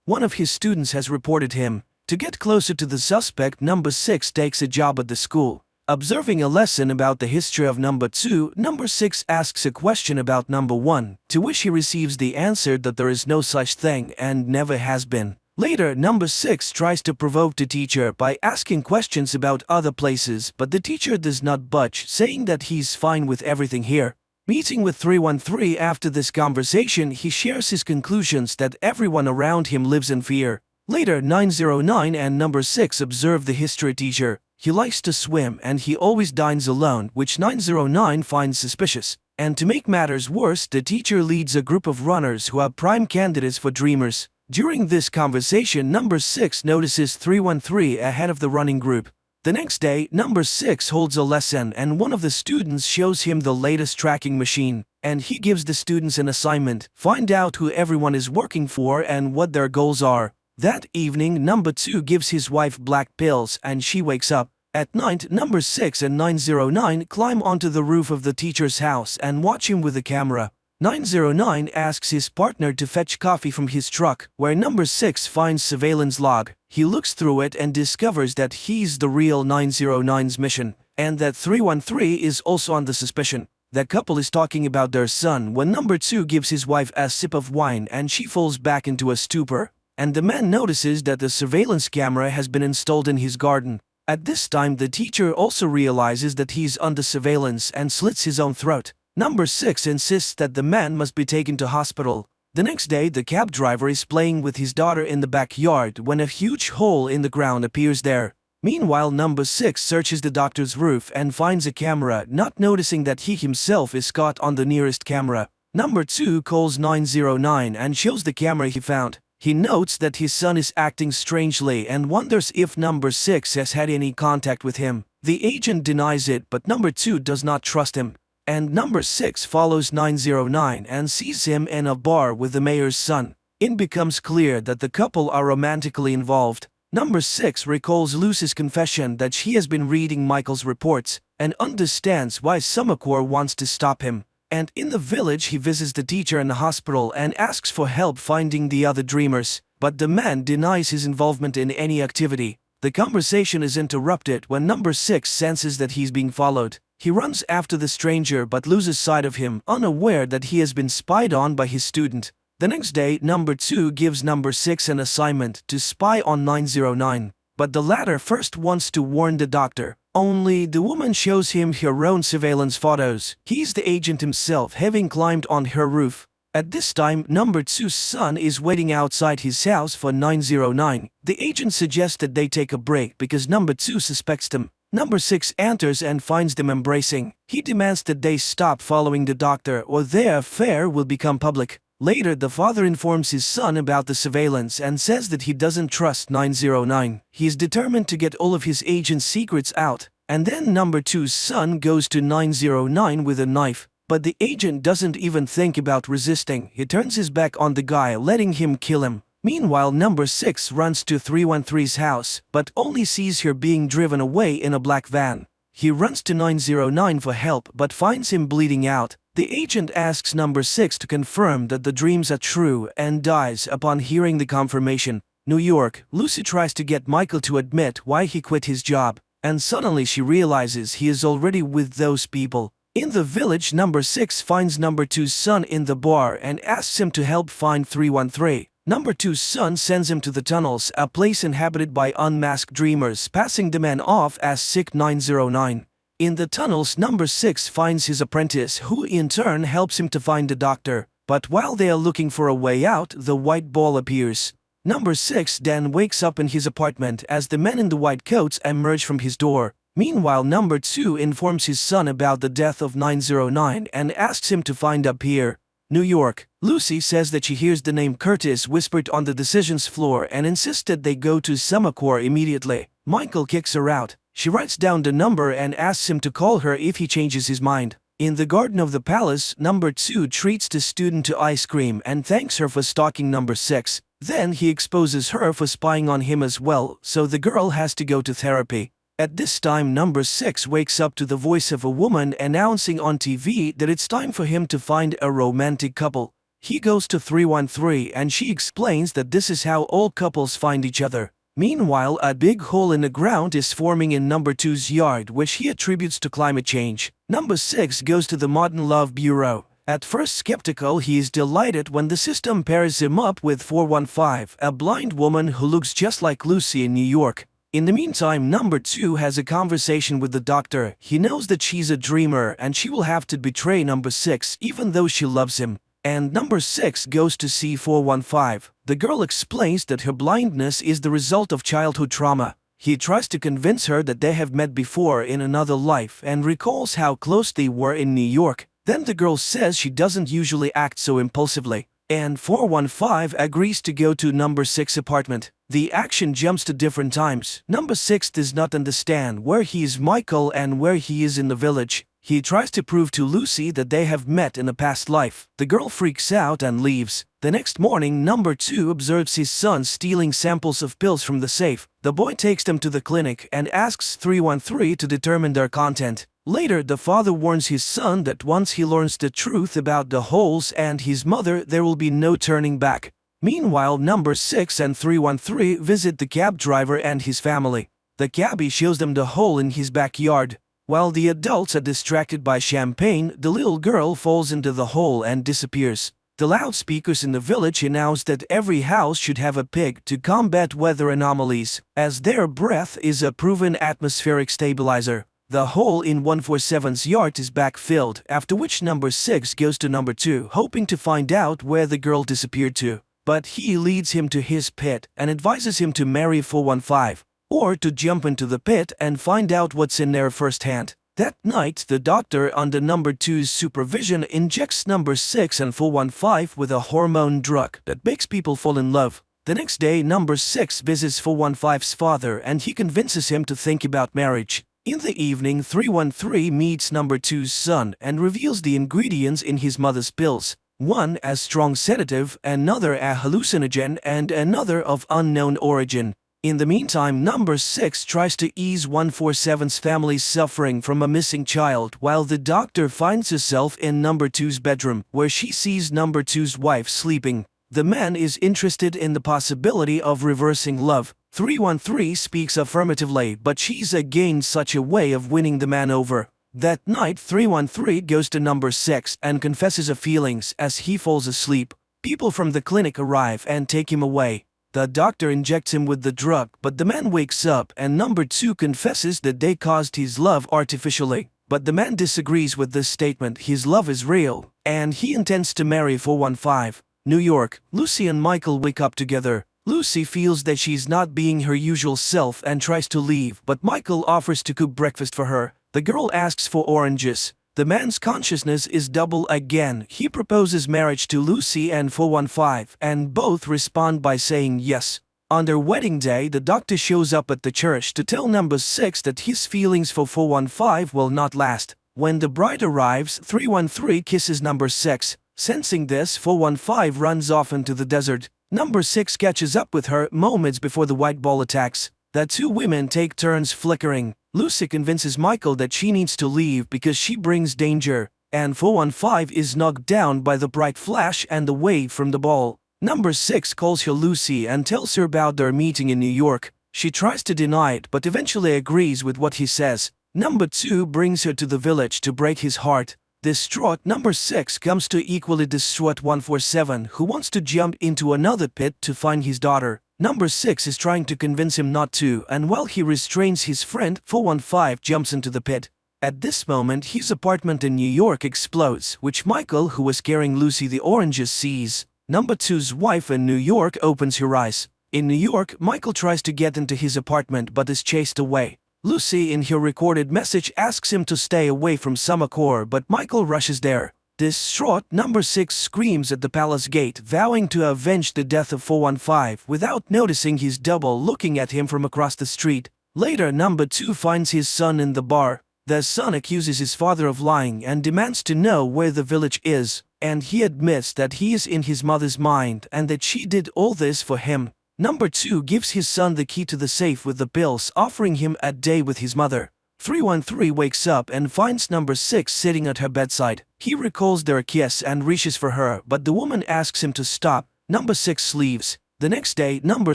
one of his students has reported him. To get closer to the suspect, number 6 takes a job at the school. Observing a lesson about the history of number 2, number 6 asks a question about number 1, to which he receives the answer that there is no such thing and never has been. Later, number 6 tries to provoke the teacher by asking questions about other places, but the teacher does not budge, saying that he's fine with everything here. Meeting with 313 after this conversation, he shares his conclusions that everyone around him lives in fear. Later, 909 and number 6 observe the history teacher. He likes to swim and he always dines alone, which 909 finds suspicious. And to make matters worse, the teacher leads a group of runners who are prime candidates for dreamers. During this conversation, number 6 notices 313 ahead of the running group. The next day, number 6 holds a lesson and one of the students shows him the latest tracking machine. And he gives the students an assignment: find out who everyone is working for and what their goals are. That evening, number 2 gives his wife black pills and she wakes up. At night, number 6 and 909 climb onto the roof of the teacher's house and watch him with a camera. 909 asks his partner to fetch coffee from his truck, where number 6 finds surveillance log. He looks through it and discovers that he's the real 909's mission, and that 313 is also on the suspicion. The couple is talking about their son when number 2 gives his wife a sip of wine and she falls back into a stupor, and the man notices that the surveillance camera has been installed in his garden. At this time, the teacher also realizes that he's under surveillance and slits his own throat. Number 6 insists that the man must be taken to hospital. The next day, the cab driver is playing with his daughter in the backyard when a huge hole in the ground appears there. Meanwhile, number 6 searches the doctor's roof and finds a camera, not noticing that he himself is caught on the nearest camera. Number 2 calls 909 and shows the camera he found. He notes that his son is acting strangely and wonders if number 6 has had any contact with him. The agent denies it, but number 2 does not trust him. And number 6 follows 909 and sees him in a bar with the mayor's son. It becomes clear that the couple are romantically involved. Number 6 recalls Lucy's confession that she has been reading Michael's reports and understands why Sumakor wants to stop him. And in the village, he visits the teacher in the hospital and asks for help finding the other dreamers, but the man denies his involvement in any activity. The conversation is interrupted when number 6 senses that he's being followed. He runs after the stranger but loses sight of him, unaware that he has been spied on by his student. The next day, number 2 gives number 6 an assignment to spy on 909, but the latter first wants to warn the doctor. Only the woman shows him her own surveillance photos. He's the agent himself, having climbed on her roof. At this time, number 2's son is waiting outside his house for 909. The agent suggests that they take a break because number 2 suspects them. Number 6 enters and finds them embracing. He demands that they stop following the doctor or their affair will become public. Later, the father informs his son about the surveillance and says that he doesn't trust 909. He is determined to get all of his agent's secrets out. And then number 2's son goes to 909 with a knife. But the agent doesn't even think about resisting. He turns his back on the guy, letting him kill him. Meanwhile, number 6 runs to 313's house, but only sees her being driven away in a black van. He runs to 909 for help but finds him bleeding out. The agent asks number 6 to confirm that the dreams are true and dies upon hearing the confirmation. New York, Lucy tries to get Michael to admit why he quit his job, and suddenly she realizes he is already with those people. In the village, number 6 finds number 2's son in the bar and asks him to help find 313. Number 2's son sends him to the tunnels, a place inhabited by unmasked dreamers, passing the man off as sick 909. In the tunnels, number 6 finds his apprentice, who in turn helps him to find the doctor. But while they are looking for a way out, the white ball appears. Number 6 then wakes up in his apartment as the men in the white coats emerge from his door. Meanwhile, number 2 informs his son about the death of 909 and asks him to find up here. New York, Lucy says that she hears the name Curtis whispered on the decisions floor and insists that they go to Semacore immediately. Michael kicks her out. She writes down the number and asks him to call her if he changes his mind. In the garden of the palace, number 2 treats the student to ice cream and thanks her for stalking number 6. Then he exposes her for spying on him as well, so the girl has to go to therapy. At this time, number 6 wakes up to the voice of a woman announcing on TV that it's time for him to find a romantic couple. He goes to 313 and she explains that this is how all couples find each other. Meanwhile, a big hole in the ground is forming in number 2's yard, which he attributes to climate change. Number 6 goes to the Modern Love Bureau. At first skeptical, he is delighted when the system pairs him up with 415, a blind woman who looks just like Lucy in New York. In the meantime, number 2 has a conversation with the doctor. He knows that she's a dreamer and she will have to betray number 6 even though she loves him. And number 6 goes to see 415. The girl explains that her blindness is the result of childhood trauma. He tries to convince her that they have met before in another life and recalls how close they were in New York. Then the girl says she doesn't usually act so impulsively. And 415 agrees to go to number 6's apartment. The action jumps to different times. Number 6 does not understand where he is Michael and where he is in the village. He tries to prove to Lucy that they have met in a past life. The girl freaks out and leaves. The next morning, number 2 observes his son stealing samples of pills from the safe. The boy takes them to the clinic and asks 313 to determine their content. Later, the father warns his son that once he learns the truth about the holes and his mother, there will be no turning back. Meanwhile, number 6 and 313 visit the cab driver and his family. The cabbie shows them the hole in his backyard. While the adults are distracted by champagne, the little girl falls into the hole and disappears. The loudspeakers in the village announce that every house should have a pig to combat weather anomalies, as their breath is a proven atmospheric stabilizer. The hole in 147's yard is backfilled, after which number 6 goes to number 2, hoping to find out where the girl disappeared to. But he leads him to his pit and advises him to marry 415, or to jump into the pit and find out what's in there firsthand. That night, the doctor, under number 2's supervision, injects number 6 and 415 with a hormone drug that makes people fall in love. The next day, number 6 visits 415's father and he convinces him to think about marriage. In the evening, 313 meets number 2's son and reveals the ingredients in his mother's pills. One a strong sedative, another a hallucinogen, and another of unknown origin. In the meantime, number 6 tries to ease 147's family's suffering from a missing child, while the doctor finds herself in number 2's bedroom, where she sees number 2's wife sleeping. The man is interested in the possibility of reversing love. 313 speaks affirmatively, but she's against such a way of winning the man over. That night, 313 goes to number 6 and confesses her feelings as he falls asleep. People from the clinic arrive and take him away. The doctor injects him with the drug, but the man wakes up and number 2 confesses that they caused his love artificially. But the man disagrees with this statement. His love is real, and he intends to marry 415. New York, Lucy and Michael wake up together. Lucy feels that she's not being her usual self and tries to leave, but Michael offers to cook breakfast for her. The girl asks for oranges. The man's consciousness is double again. He proposes marriage to Lucy and 415, and both respond by saying yes. On their wedding day, the doctor shows up at the church to tell number 6 that his feelings for 415 will not last. When the bride arrives, 313 kisses number 6. Sensing this, 415 runs off into the desert. Number 6 catches up with her moments before the white ball attacks. The two women take turns flickering. Lucy convinces Michael that she needs to leave because she brings danger, and 415 is knocked down by the bright flash and the wave from the ball. Number 6 calls her Lucy and tells her about their meeting in New York. She tries to deny it but eventually agrees with what he says. Number 2 brings her to the village to break his heart. Distraught, number 6 comes to equally distraught 147, who wants to jump into another pit to find his daughter. Number 6 is trying to convince him not to, and while he restrains his friend, 415 jumps into the pit. At this moment, his apartment in New York explodes, which Michael, who was carrying Lucy the oranges, sees. Number 2's wife in New York opens her eyes. In New York, Michael tries to get into his apartment but is chased away. Lucy, in her recorded message, asks him to stay away from Summercore, but Michael rushes there. Distraught, number 6 screams at the palace gate, vowing to avenge the death of 415 without noticing his double looking at him from across the street. Later, number 2 finds his son in the bar. The son accuses his father of lying and demands to know where the village is, and he admits that he is in his mother's mind and that she did all this for him. Number 2 gives his son the key to the safe with the pills, offering him a day with his mother. 313 wakes up and finds number 6 sitting at her bedside. He recalls their kiss and reaches for her, but the woman asks him to stop. Number 6 leaves. The next day, number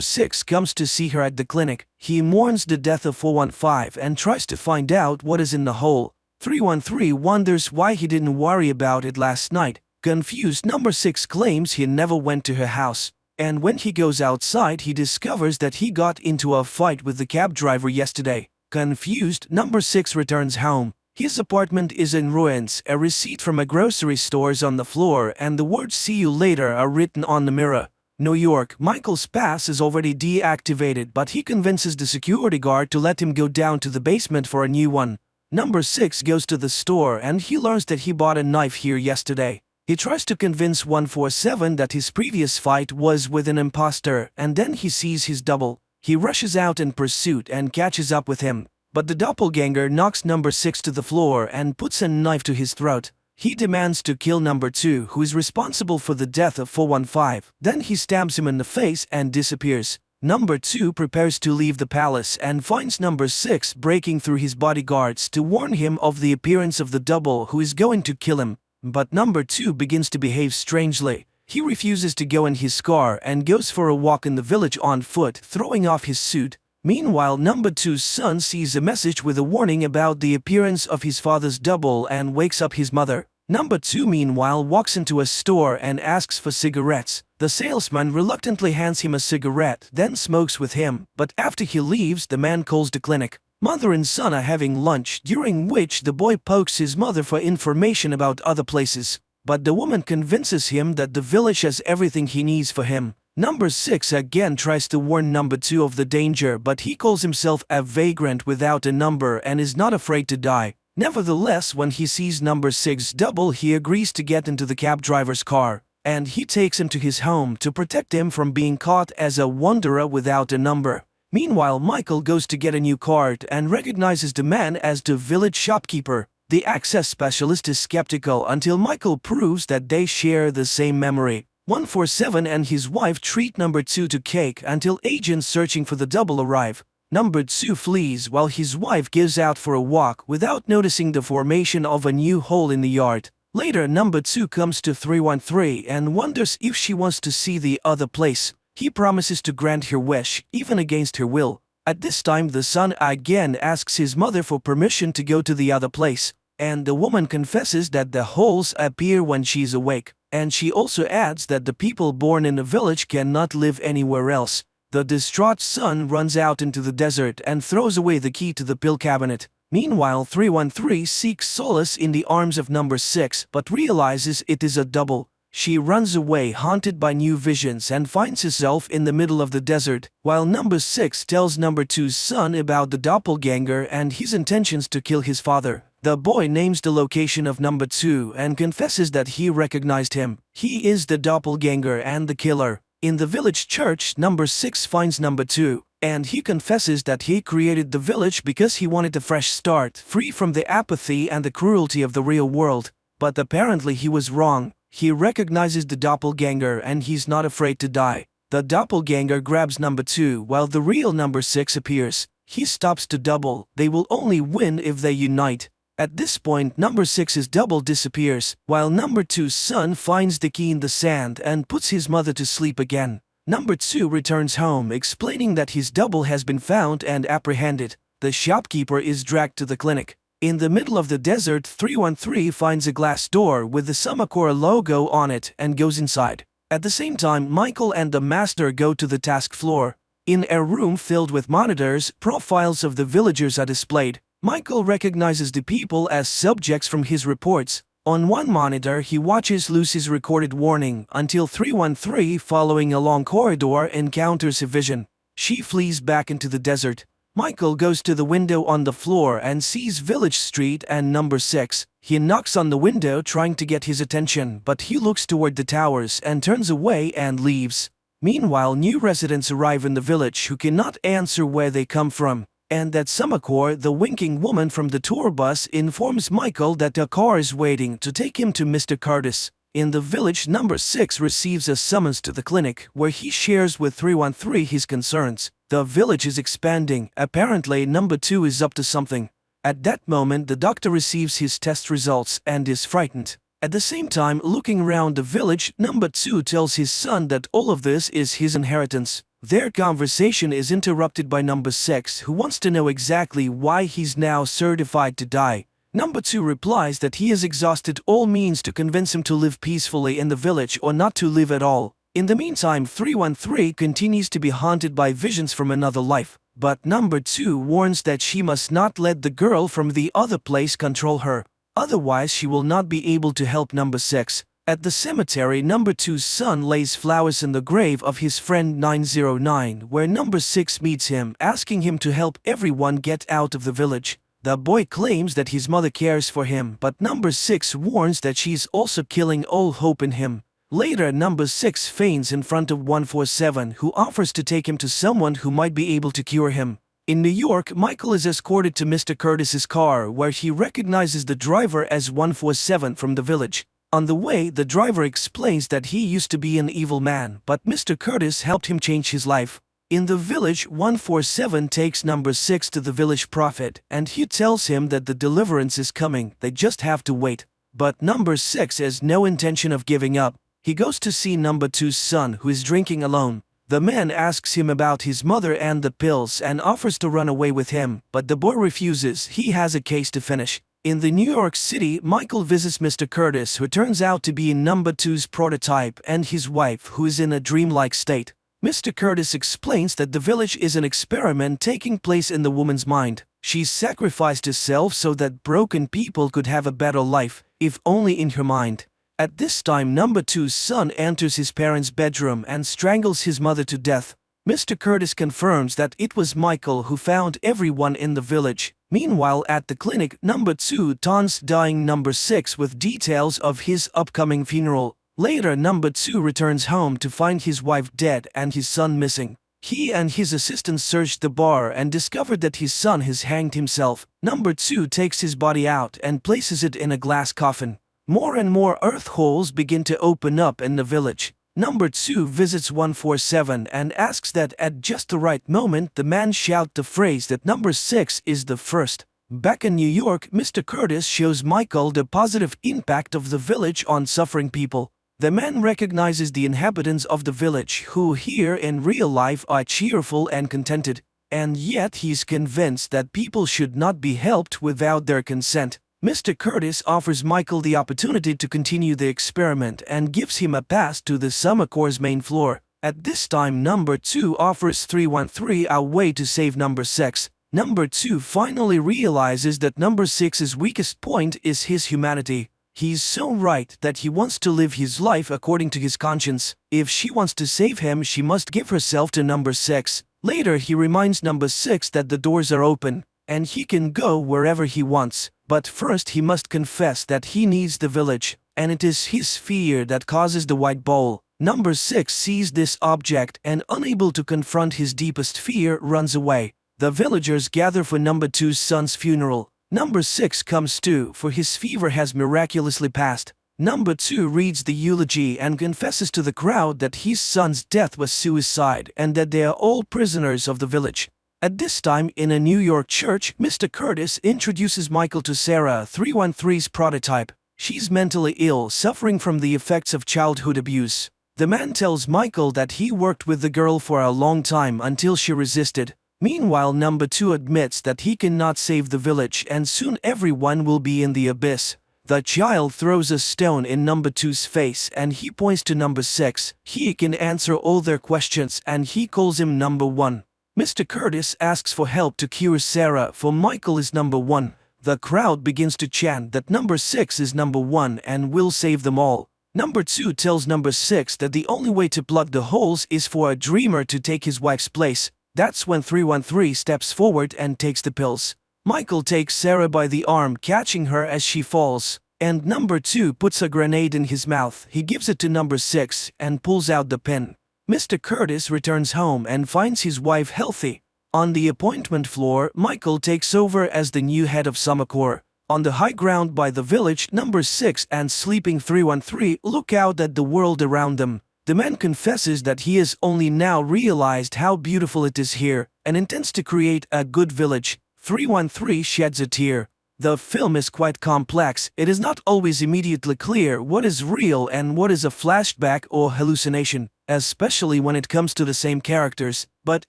6 comes to see her at the clinic. He mourns the death of 415 and tries to find out what is in the hole. 313 wonders why he didn't worry about it last night. Confused, number 6 claims he never went to her house. And when he goes outside, he discovers that he got into a fight with the cab driver yesterday. Confused, number 6 returns home. His apartment is in ruins, a receipt from a grocery store is on the floor, and the words "see you later" are written on the mirror. New York, Michael's pass is already deactivated, but he convinces the security guard to let him go down to the basement for a new one. Number 6 goes to the store and he learns that he bought a knife here yesterday. He tries to convince 147 that his previous fight was with an imposter, and then he sees his double. He rushes out in pursuit and catches up with him, but the doppelganger knocks number 6 to the floor and puts a knife to his throat. He demands to kill number 2, who is responsible for the death of 415. Then he stabs him in the face and disappears. Number 2 prepares to leave the palace and finds number 6 breaking through his bodyguards to warn him of the appearance of the double who is going to kill him. But number 2 begins to behave strangely. He refuses to go in his car and goes for a walk in the village on foot, throwing off his suit. Meanwhile, number 2's son sees a message with a warning about the appearance of his father's double and wakes up his mother. Number 2 meanwhile walks into a store and asks for cigarettes. The salesman reluctantly hands him a cigarette, then smokes with him, but after he leaves, the man calls the clinic. Mother and son are having lunch, during which the boy pokes his mother for information about other places. But the woman convinces him that the village has everything he needs for him. Number 6 again tries to warn number 2 of the danger, but he calls himself a vagrant without a number and is not afraid to die. Nevertheless, when he sees number 6's double, he agrees to get into the cab driver's car, and he takes him to his home to protect him from being caught as a wanderer without a number. Meanwhile, Michael goes to get a new card and recognizes the man as the village shopkeeper. The access specialist is skeptical until Michael proves that they share the same memory. 147 and his wife treat number 2 to cake until agents searching for the double arrive. Number 2 flees while his wife gives out for a walk without noticing the formation of a new hole in the yard. Later, number 2 comes to 313 and wonders if she wants to see the other place. He promises to grant her wish, even against her will. At this time, the son again asks his mother for permission to go to the other place, and the woman confesses that the holes appear when she's awake, and she also adds that the people born in the village cannot live anywhere else. The distraught son runs out into the desert and throws away the key to the pill cabinet. Meanwhile, 313 seeks solace in the arms of number 6 but realizes it is a double. She runs away haunted by new visions and finds herself in the middle of the desert, while number 6 tells number 2's son about the doppelganger and his intentions to kill his father. The boy names the location of number 2 and confesses that he recognized him. He is the doppelganger and the killer. In the village church, number 6 finds number 2, and he confesses that he created the village because he wanted a fresh start, free from the apathy and the cruelty of the real world. But apparently he was wrong. He recognizes the doppelganger and he's not afraid to die. The doppelganger grabs number 2 while the real number 6 appears. He stops to double. They will only win if they unite. At this point, number 6's double disappears, while number 2's son finds the key in the sand and puts his mother to sleep again. Number 2 returns home, explaining that his double has been found and apprehended. The shopkeeper is dragged to the clinic. In the middle of the desert, 313 finds a glass door with the Summacor logo on it and goes inside. At the same time, Michael and the master go to the task floor. In a room filled with monitors, profiles of the villagers are displayed. Michael recognizes the people as subjects from his reports. On one monitor, he watches Lucy's recorded warning until 313, following a long corridor, encounters a vision. She flees back into the desert. Michael goes to the window on the floor and sees Village Street and number 6. He knocks on the window trying to get his attention, but he looks toward the towers and turns away and leaves. Meanwhile, new residents arrive in the village who cannot answer where they come from. And at Summacor, the winking woman from the tour bus informs Michael that a car is waiting to take him to Mr. Curtis. In the village, number 6 receives a summons to the clinic, where he shares with 313 his concerns. The village is expanding. Apparently, number 2 is up to something. At that moment, the doctor receives his test results and is frightened. At the same time, looking around the village, number 2 tells his son that all of this is his inheritance. Their conversation is interrupted by number 6, who wants to know exactly why he's now certified to die. Number 2 replies that he has exhausted all means to convince him to live peacefully in the village or not to live at all. In the meantime, 313 continues to be haunted by visions from another life, but number 2 warns that she must not let the girl from the other place control her. Otherwise, she will not be able to help number 6. At the cemetery, number 2's son lays flowers in the grave of his friend 909, where number 6 meets him, asking him to help everyone get out of the village. The boy claims that his mother cares for him, but number 6 warns that she's also killing all hope in him. Later, number 6 feigns in front of 147, who offers to take him to someone who might be able to cure him. In New York, Michael is escorted to Mr. Curtis's car, where he recognizes the driver as 147 from the village. On the way, the driver explains that he used to be an evil man, but Mr. Curtis helped him change his life. In the village, 147 takes number 6 to the village prophet, and he tells him that the deliverance is coming, they just have to wait. But number 6 has no intention of giving up. He goes to see number 2's son, who is drinking alone. The man asks him about his mother and the pills and offers to run away with him, but the boy refuses. He has a case to finish. In the New York City, Michael visits Mr. Curtis, who turns out to be number 2's prototype, and his wife, who is in a dreamlike state. Mr. Curtis explains that the village is an experiment taking place in the woman's mind. She sacrificed herself so that broken people could have a better life, if only in her mind. At this time, number 2's son enters his parents' bedroom and strangles his mother to death. Mr. Curtis confirms that it was Michael who found everyone in the village. Meanwhile, at the clinic, number 2 taunts dying number 6 with details of his upcoming funeral. Later, number 2 returns home to find his wife dead and his son missing. He and his assistant searched the bar and discovered that his son has hanged himself. Number 2 takes his body out and places it in a glass coffin. More and more earth holes begin to open up in the village. Number 2 visits 147 and asks that at just the right moment the man shout the phrase that number 6 is the first. Back in New York, Mr. Curtis shows Michael the positive impact of the village on suffering people. The man recognizes the inhabitants of the village who here in real life are cheerful and contented, and yet he's convinced that people should not be helped without their consent. Mr. Curtis offers Michael the opportunity to continue the experiment and gives him a pass to the Summacor's main floor. At this time, number 2 offers 313 a way to save number 6. Number 2 finally realizes that number 6's weakest point is his humanity. He's so right that he wants to live his life according to his conscience. If she wants to save him, she must give herself to number 6. Later, he reminds number 6 that the doors are open, and he can go wherever he wants. But first he must confess that he needs the village, and it is his fear that causes the white bowl. Number 6 sees this object and, unable to confront his deepest fear, runs away. The villagers gather for number 2's son's funeral. Number 6 comes too, for his fever has miraculously passed. Number 2 reads the eulogy and confesses to the crowd that his son's death was suicide and that they are all prisoners of the village. At this time, in a New York church, Mr. Curtis introduces Michael to Sarah, 313's prototype. She's mentally ill, suffering from the effects of childhood abuse. The man tells Michael that he worked with the girl for a long time until she resisted. Meanwhile, number 2 admits that he cannot save the village and soon everyone will be in the abyss. The child throws a stone in number 2's face and he points to number 6. He can answer all their questions and he calls him number 1. Mr. Curtis asks for help to cure Sarah, for Michael is number 1. The crowd begins to chant that number 6 is number 1 and will save them all. Number 2 tells number 6 that the only way to plug the holes is for a dreamer to take his wife's place. That's when 313 steps forward and takes the pills. Michael takes Sarah by the arm, catching her as she falls, and number 2 puts a grenade in his mouth. He gives it to number 6 and pulls out the pin. Mr. Curtis returns home and finds his wife healthy. On the appointment floor, Michael takes over as the new head of Summer Corps. On the high ground by the village, number 6 and sleeping 313 look out at the world around them. The man confesses that he has only now realized how beautiful it is here and intends to create a good village. 313 sheds a tear. The film is quite complex. It is not always immediately clear what is real and what is a flashback or hallucination, especially when it comes to the same characters, but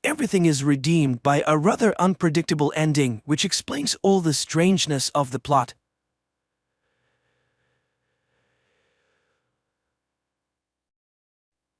everything is redeemed by a rather unpredictable ending which explains all the strangeness of the plot.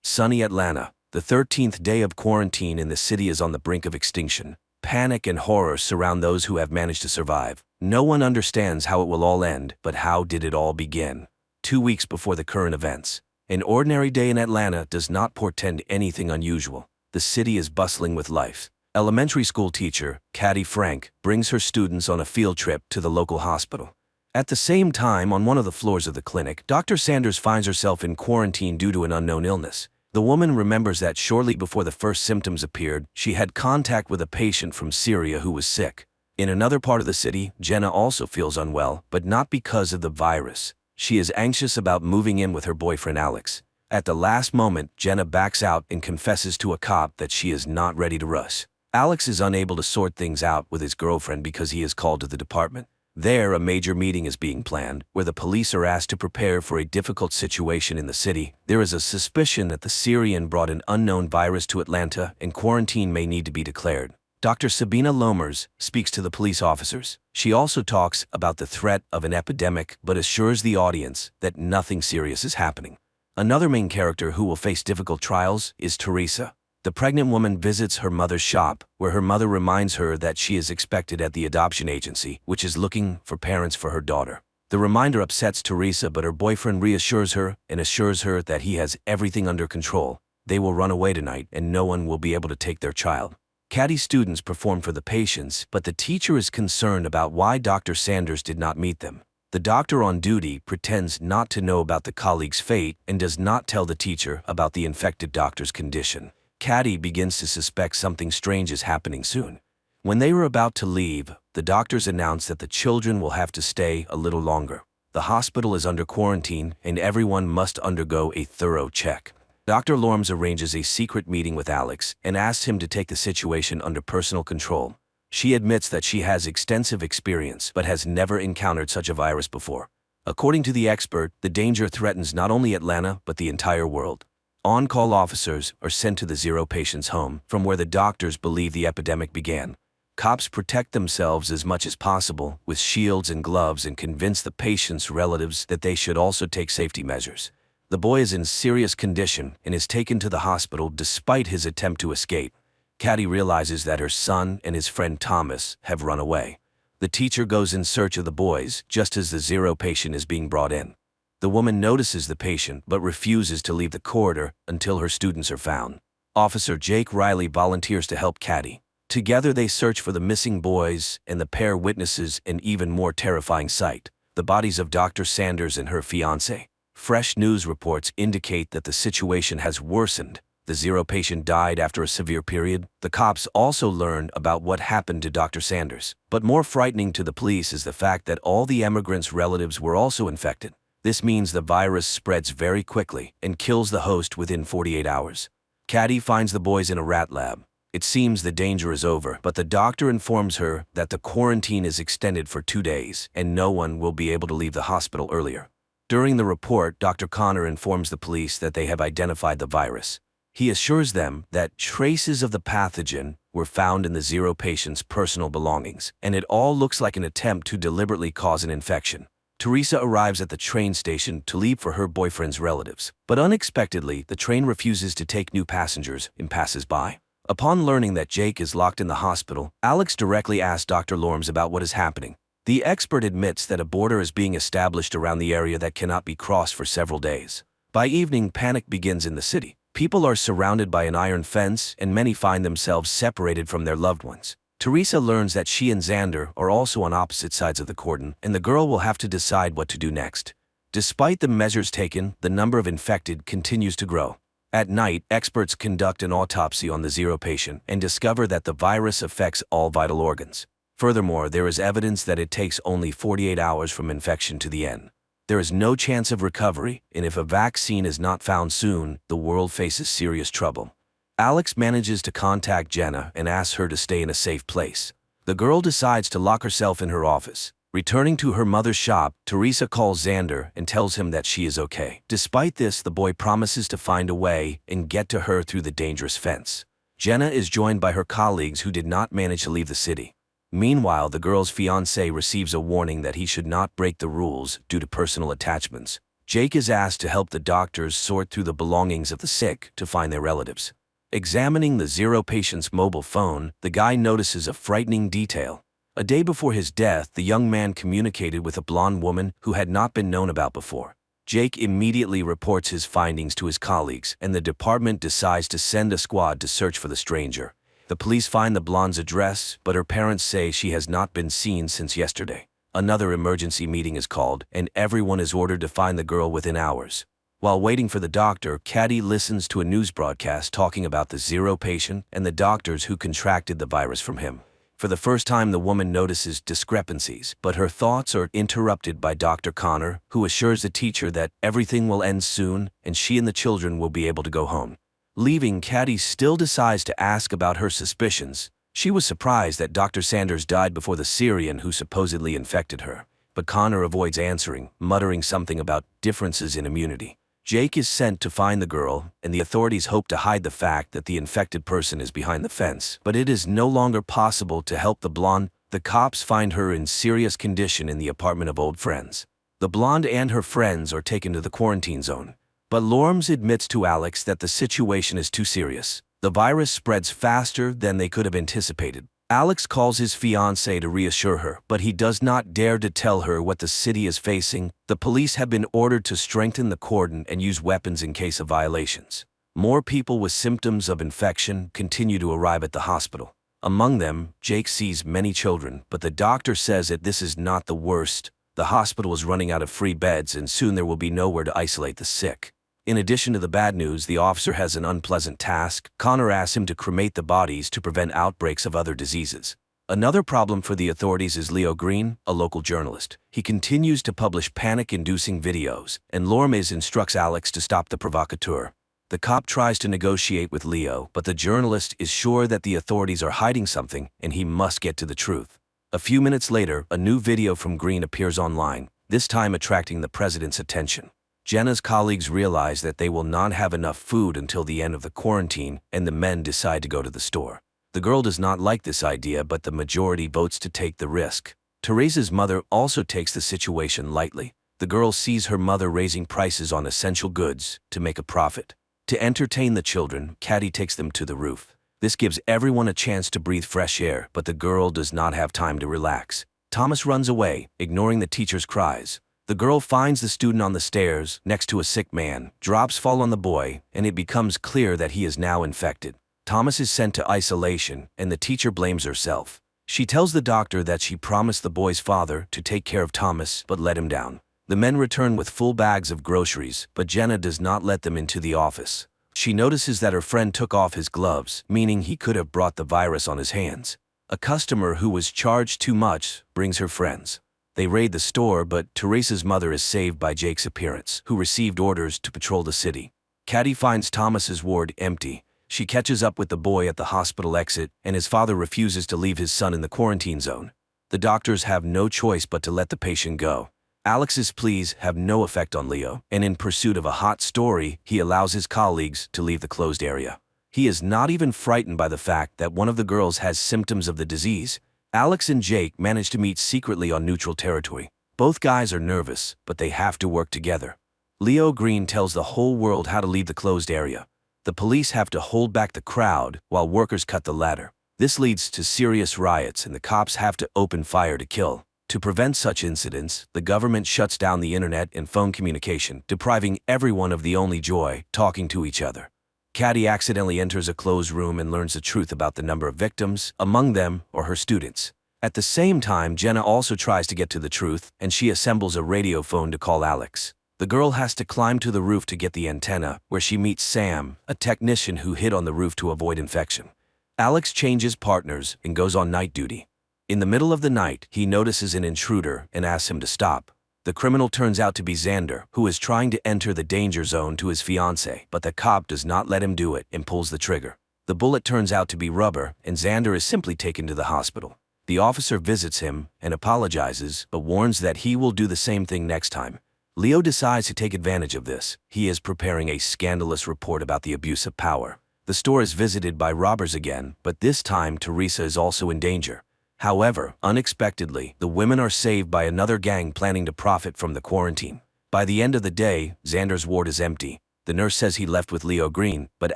Sunny Atlanta. The 13th day of quarantine in the city is on the brink of extinction. Panic and horror surround those who have managed to survive. No one understands how it will all end, but how did it all begin? 2 weeks before the current events. An ordinary day in Atlanta does not portend anything unusual. The city is bustling with life. Elementary school teacher, Caddy Frank, brings her students on a field trip to the local hospital. At the same time, on one of the floors of the clinic, Dr. Sanders finds herself in quarantine due to an unknown illness. The woman remembers that shortly before the first symptoms appeared, she had contact with a patient from Syria who was sick. In another part of the city, Jenna also feels unwell, but not because of the virus. She is anxious about moving in with her boyfriend Alex. At the last moment, Jenna backs out and confesses to a cop that she is not ready to rush. Alex is unable to sort things out with his girlfriend because he is called to the department. There, a major meeting is being planned, where the police are asked to prepare for a difficult situation in the city. There is a suspicion that the Syrian brought an unknown virus to Atlanta and quarantine may need to be declared. Dr. Sabina Lomers speaks to the police officers. She also talks about the threat of an epidemic but assures the audience that nothing serious is happening. Another main character who will face difficult trials is Teresa. The pregnant woman visits her mother's shop, where her mother reminds her that she is expected at the adoption agency, which is looking for parents for her daughter. The reminder upsets Teresa, but her boyfriend reassures her and assures her that he has everything under control. They will run away tonight and no one will be able to take their child. Caddy's students perform for the patients, but the teacher is concerned about why Dr. Sanders did not meet them. The doctor on duty pretends not to know about the colleague's fate and does not tell the teacher about the infected doctor's condition. Caddy begins to suspect something strange is happening soon. When they were about to leave, the doctors announce that the children will have to stay a little longer. The hospital is under quarantine and everyone must undergo a thorough check. Dr. Lorms arranges a secret meeting with Alex and asks him to take the situation under personal control. She admits that she has extensive experience but has never encountered such a virus before. According to the expert, the danger threatens not only Atlanta but the entire world. On-call officers are sent to the Zero Patients home, from where the doctors believe the epidemic began. Cops protect themselves as much as possible with shields and gloves and convince the patients' relatives that they should also take safety measures. The boy is in serious condition and is taken to the hospital despite his attempt to escape. Caddy realizes that her son and his friend Thomas have run away. The teacher goes in search of the boys just as the zero patient is being brought in. The woman notices the patient but refuses to leave the corridor until her students are found. Officer Jake Riley volunteers to help Caddy. Together they search for the missing boys, and the pair witnesses an even more terrifying sight: the bodies of Dr. Sanders and her fiancé. Fresh news reports indicate that the situation has worsened. The zero patient died after a severe period. The cops also learn about what happened to Dr. Sanders. But more frightening to the police is the fact that all the emigrants' relatives were also infected. This means the virus spreads very quickly and kills the host within 48 hours. Caddy finds the boys in a rat lab. It seems the danger is over, but the doctor informs her that the quarantine is extended for 2 days and no one will be able to leave the hospital earlier. During the report, Dr. Connor informs the police that they have identified the virus. He assures them that traces of the pathogen were found in the zero patient's personal belongings, and it all looks like an attempt to deliberately cause an infection. Teresa arrives at the train station to leave for her boyfriend's relatives, but unexpectedly, the train refuses to take new passengers and passes by. Upon learning that Jake is locked in the hospital, Alex directly asks Dr. Lorms about what is happening. The expert admits that a border is being established around the area that cannot be crossed for several days. By evening, panic begins in the city. People are surrounded by an iron fence, and many find themselves separated from their loved ones. Teresa learns that she and Xander are also on opposite sides of the cordon, and the girl will have to decide what to do next. Despite the measures taken, the number of infected continues to grow. At night, experts conduct an autopsy on the zero patient and discover that the virus affects all vital organs. Furthermore, there is evidence that it takes only 48 hours from infection to the end. There is no chance of recovery, and if a vaccine is not found soon, the world faces serious trouble. Alex manages to contact Jenna and asks her to stay in a safe place. The girl decides to lock herself in her office. Returning to her mother's shop, Teresa calls Xander and tells him that she is okay. Despite this, the boy promises to find a way and get to her through the dangerous fence. Jenna is joined by her colleagues who did not manage to leave the city. Meanwhile, the girl's fiancé receives a warning that he should not break the rules due to personal attachments. Jake is asked to help the doctors sort through the belongings of the sick to find their relatives. Examining the zero patient's mobile phone, the guy notices a frightening detail. A day before his death, the young man communicated with a blonde woman who had not been known about before. Jake immediately reports his findings to his colleagues, and the department decides to send a squad to search for the stranger. The police find the blonde's address, but her parents say she has not been seen since yesterday. Another emergency meeting is called, and everyone is ordered to find the girl within hours. While waiting for the doctor, Caddy listens to a news broadcast talking about the zero patient and the doctors who contracted the virus from him. For the first time, the woman notices discrepancies, but her thoughts are interrupted by Dr. Connor, who assures the teacher that everything will end soon and she and the children will be able to go home. Leaving, Caddy still decides to ask about her suspicions. She was surprised that Dr. Sanders died before the Syrian who supposedly infected her, but Connor avoids answering, muttering something about differences in immunity. Jake is sent to find the girl, and the authorities hope to hide the fact that the infected person is behind the fence. But it is no longer possible to help the blonde. The cops find her in serious condition in the apartment of old friends. The blonde and her friends are taken to the quarantine zone. But Lorms admits to Alex that the situation is too serious. The virus spreads faster than they could have anticipated. Alex calls his fiancée to reassure her, but he does not dare to tell her what the city is facing. The police have been ordered to strengthen the cordon and use weapons in case of violations. More people with symptoms of infection continue to arrive at the hospital. Among them, Jake sees many children, but the doctor says that this is not the worst. The hospital is running out of free beds, and soon there will be nowhere to isolate the sick. In addition to the bad news, the officer has an unpleasant task. Connor asks him to cremate the bodies to prevent outbreaks of other diseases. Another problem for the authorities is Leo Green, a local journalist. He continues to publish panic-inducing videos, and Lorms instructs Alex to stop the provocateur. The cop tries to negotiate with Leo, but the journalist is sure that the authorities are hiding something, and he must get to the truth. A few minutes later, a new video from Green appears online, this time attracting the president's attention. Jenna's colleagues realize that they will not have enough food until the end of the quarantine, and the men decide to go to the store. The girl does not like this idea, but the majority votes to take the risk. Teresa's mother also takes the situation lightly. The girl sees her mother raising prices on essential goods to make a profit. To entertain the children, Caddy takes them to the roof. This gives everyone a chance to breathe fresh air, but the girl does not have time to relax. Thomas runs away, ignoring the teacher's cries. The girl finds the student on the stairs, next to a sick man. Drops fall on the boy, and it becomes clear that he is now infected. Thomas is sent to isolation, and the teacher blames herself. She tells the doctor that she promised the boy's father to take care of Thomas, but let him down. The men return with full bags of groceries, but Jenna does not let them into the office. She notices that her friend took off his gloves, meaning he could have brought the virus on his hands. A customer who was charged too much brings her friends. They raid the store, but Teresa's mother is saved by Jake's appearance, who received orders to patrol the city. Caddy finds Thomas's ward empty. She catches up with the boy at the hospital exit, and his father refuses to leave his son in the quarantine zone. The doctors have no choice but to let the patient go. Alex's pleas have no effect on Leo, and in pursuit of a hot story, he allows his colleagues to leave the closed area. He is not even frightened by the fact that one of the girls has symptoms of the disease. Alex and Jake manage to meet secretly on neutral territory. Both guys are nervous, but they have to work together. Leo Green tells the whole world how to leave the closed area. The police have to hold back the crowd while workers cut the ladder. This leads to serious riots, and the cops have to open fire to kill. To prevent such incidents, the government shuts down the internet and phone communication, depriving everyone of the only joy, talking to each other. Caddy accidentally enters a closed room and learns the truth about the number of victims, among them or her students. At the same time, Jenna also tries to get to the truth, and she assembles a radio phone to call Alex. The girl has to climb to the roof to get the antenna, where she meets Sam, a technician who hid on the roof to avoid infection. Alex changes partners and goes on night duty. In the middle of the night, he notices an intruder and asks him to stop. The criminal turns out to be Xander, who is trying to enter the danger zone to his fiancée, but the cop does not let him do it and pulls the trigger. The bullet turns out to be rubber, and Xander is simply taken to the hospital. The officer visits him and apologizes, but warns that he will do the same thing next time. Leo decides to take advantage of this. He is preparing a scandalous report about the abuse of power. The store is visited by robbers again, but this time Teresa is also in danger. However, unexpectedly, the women are saved by another gang planning to profit from the quarantine. By the end of the day, Xander's ward is empty. The nurse says he left with Leo Green, but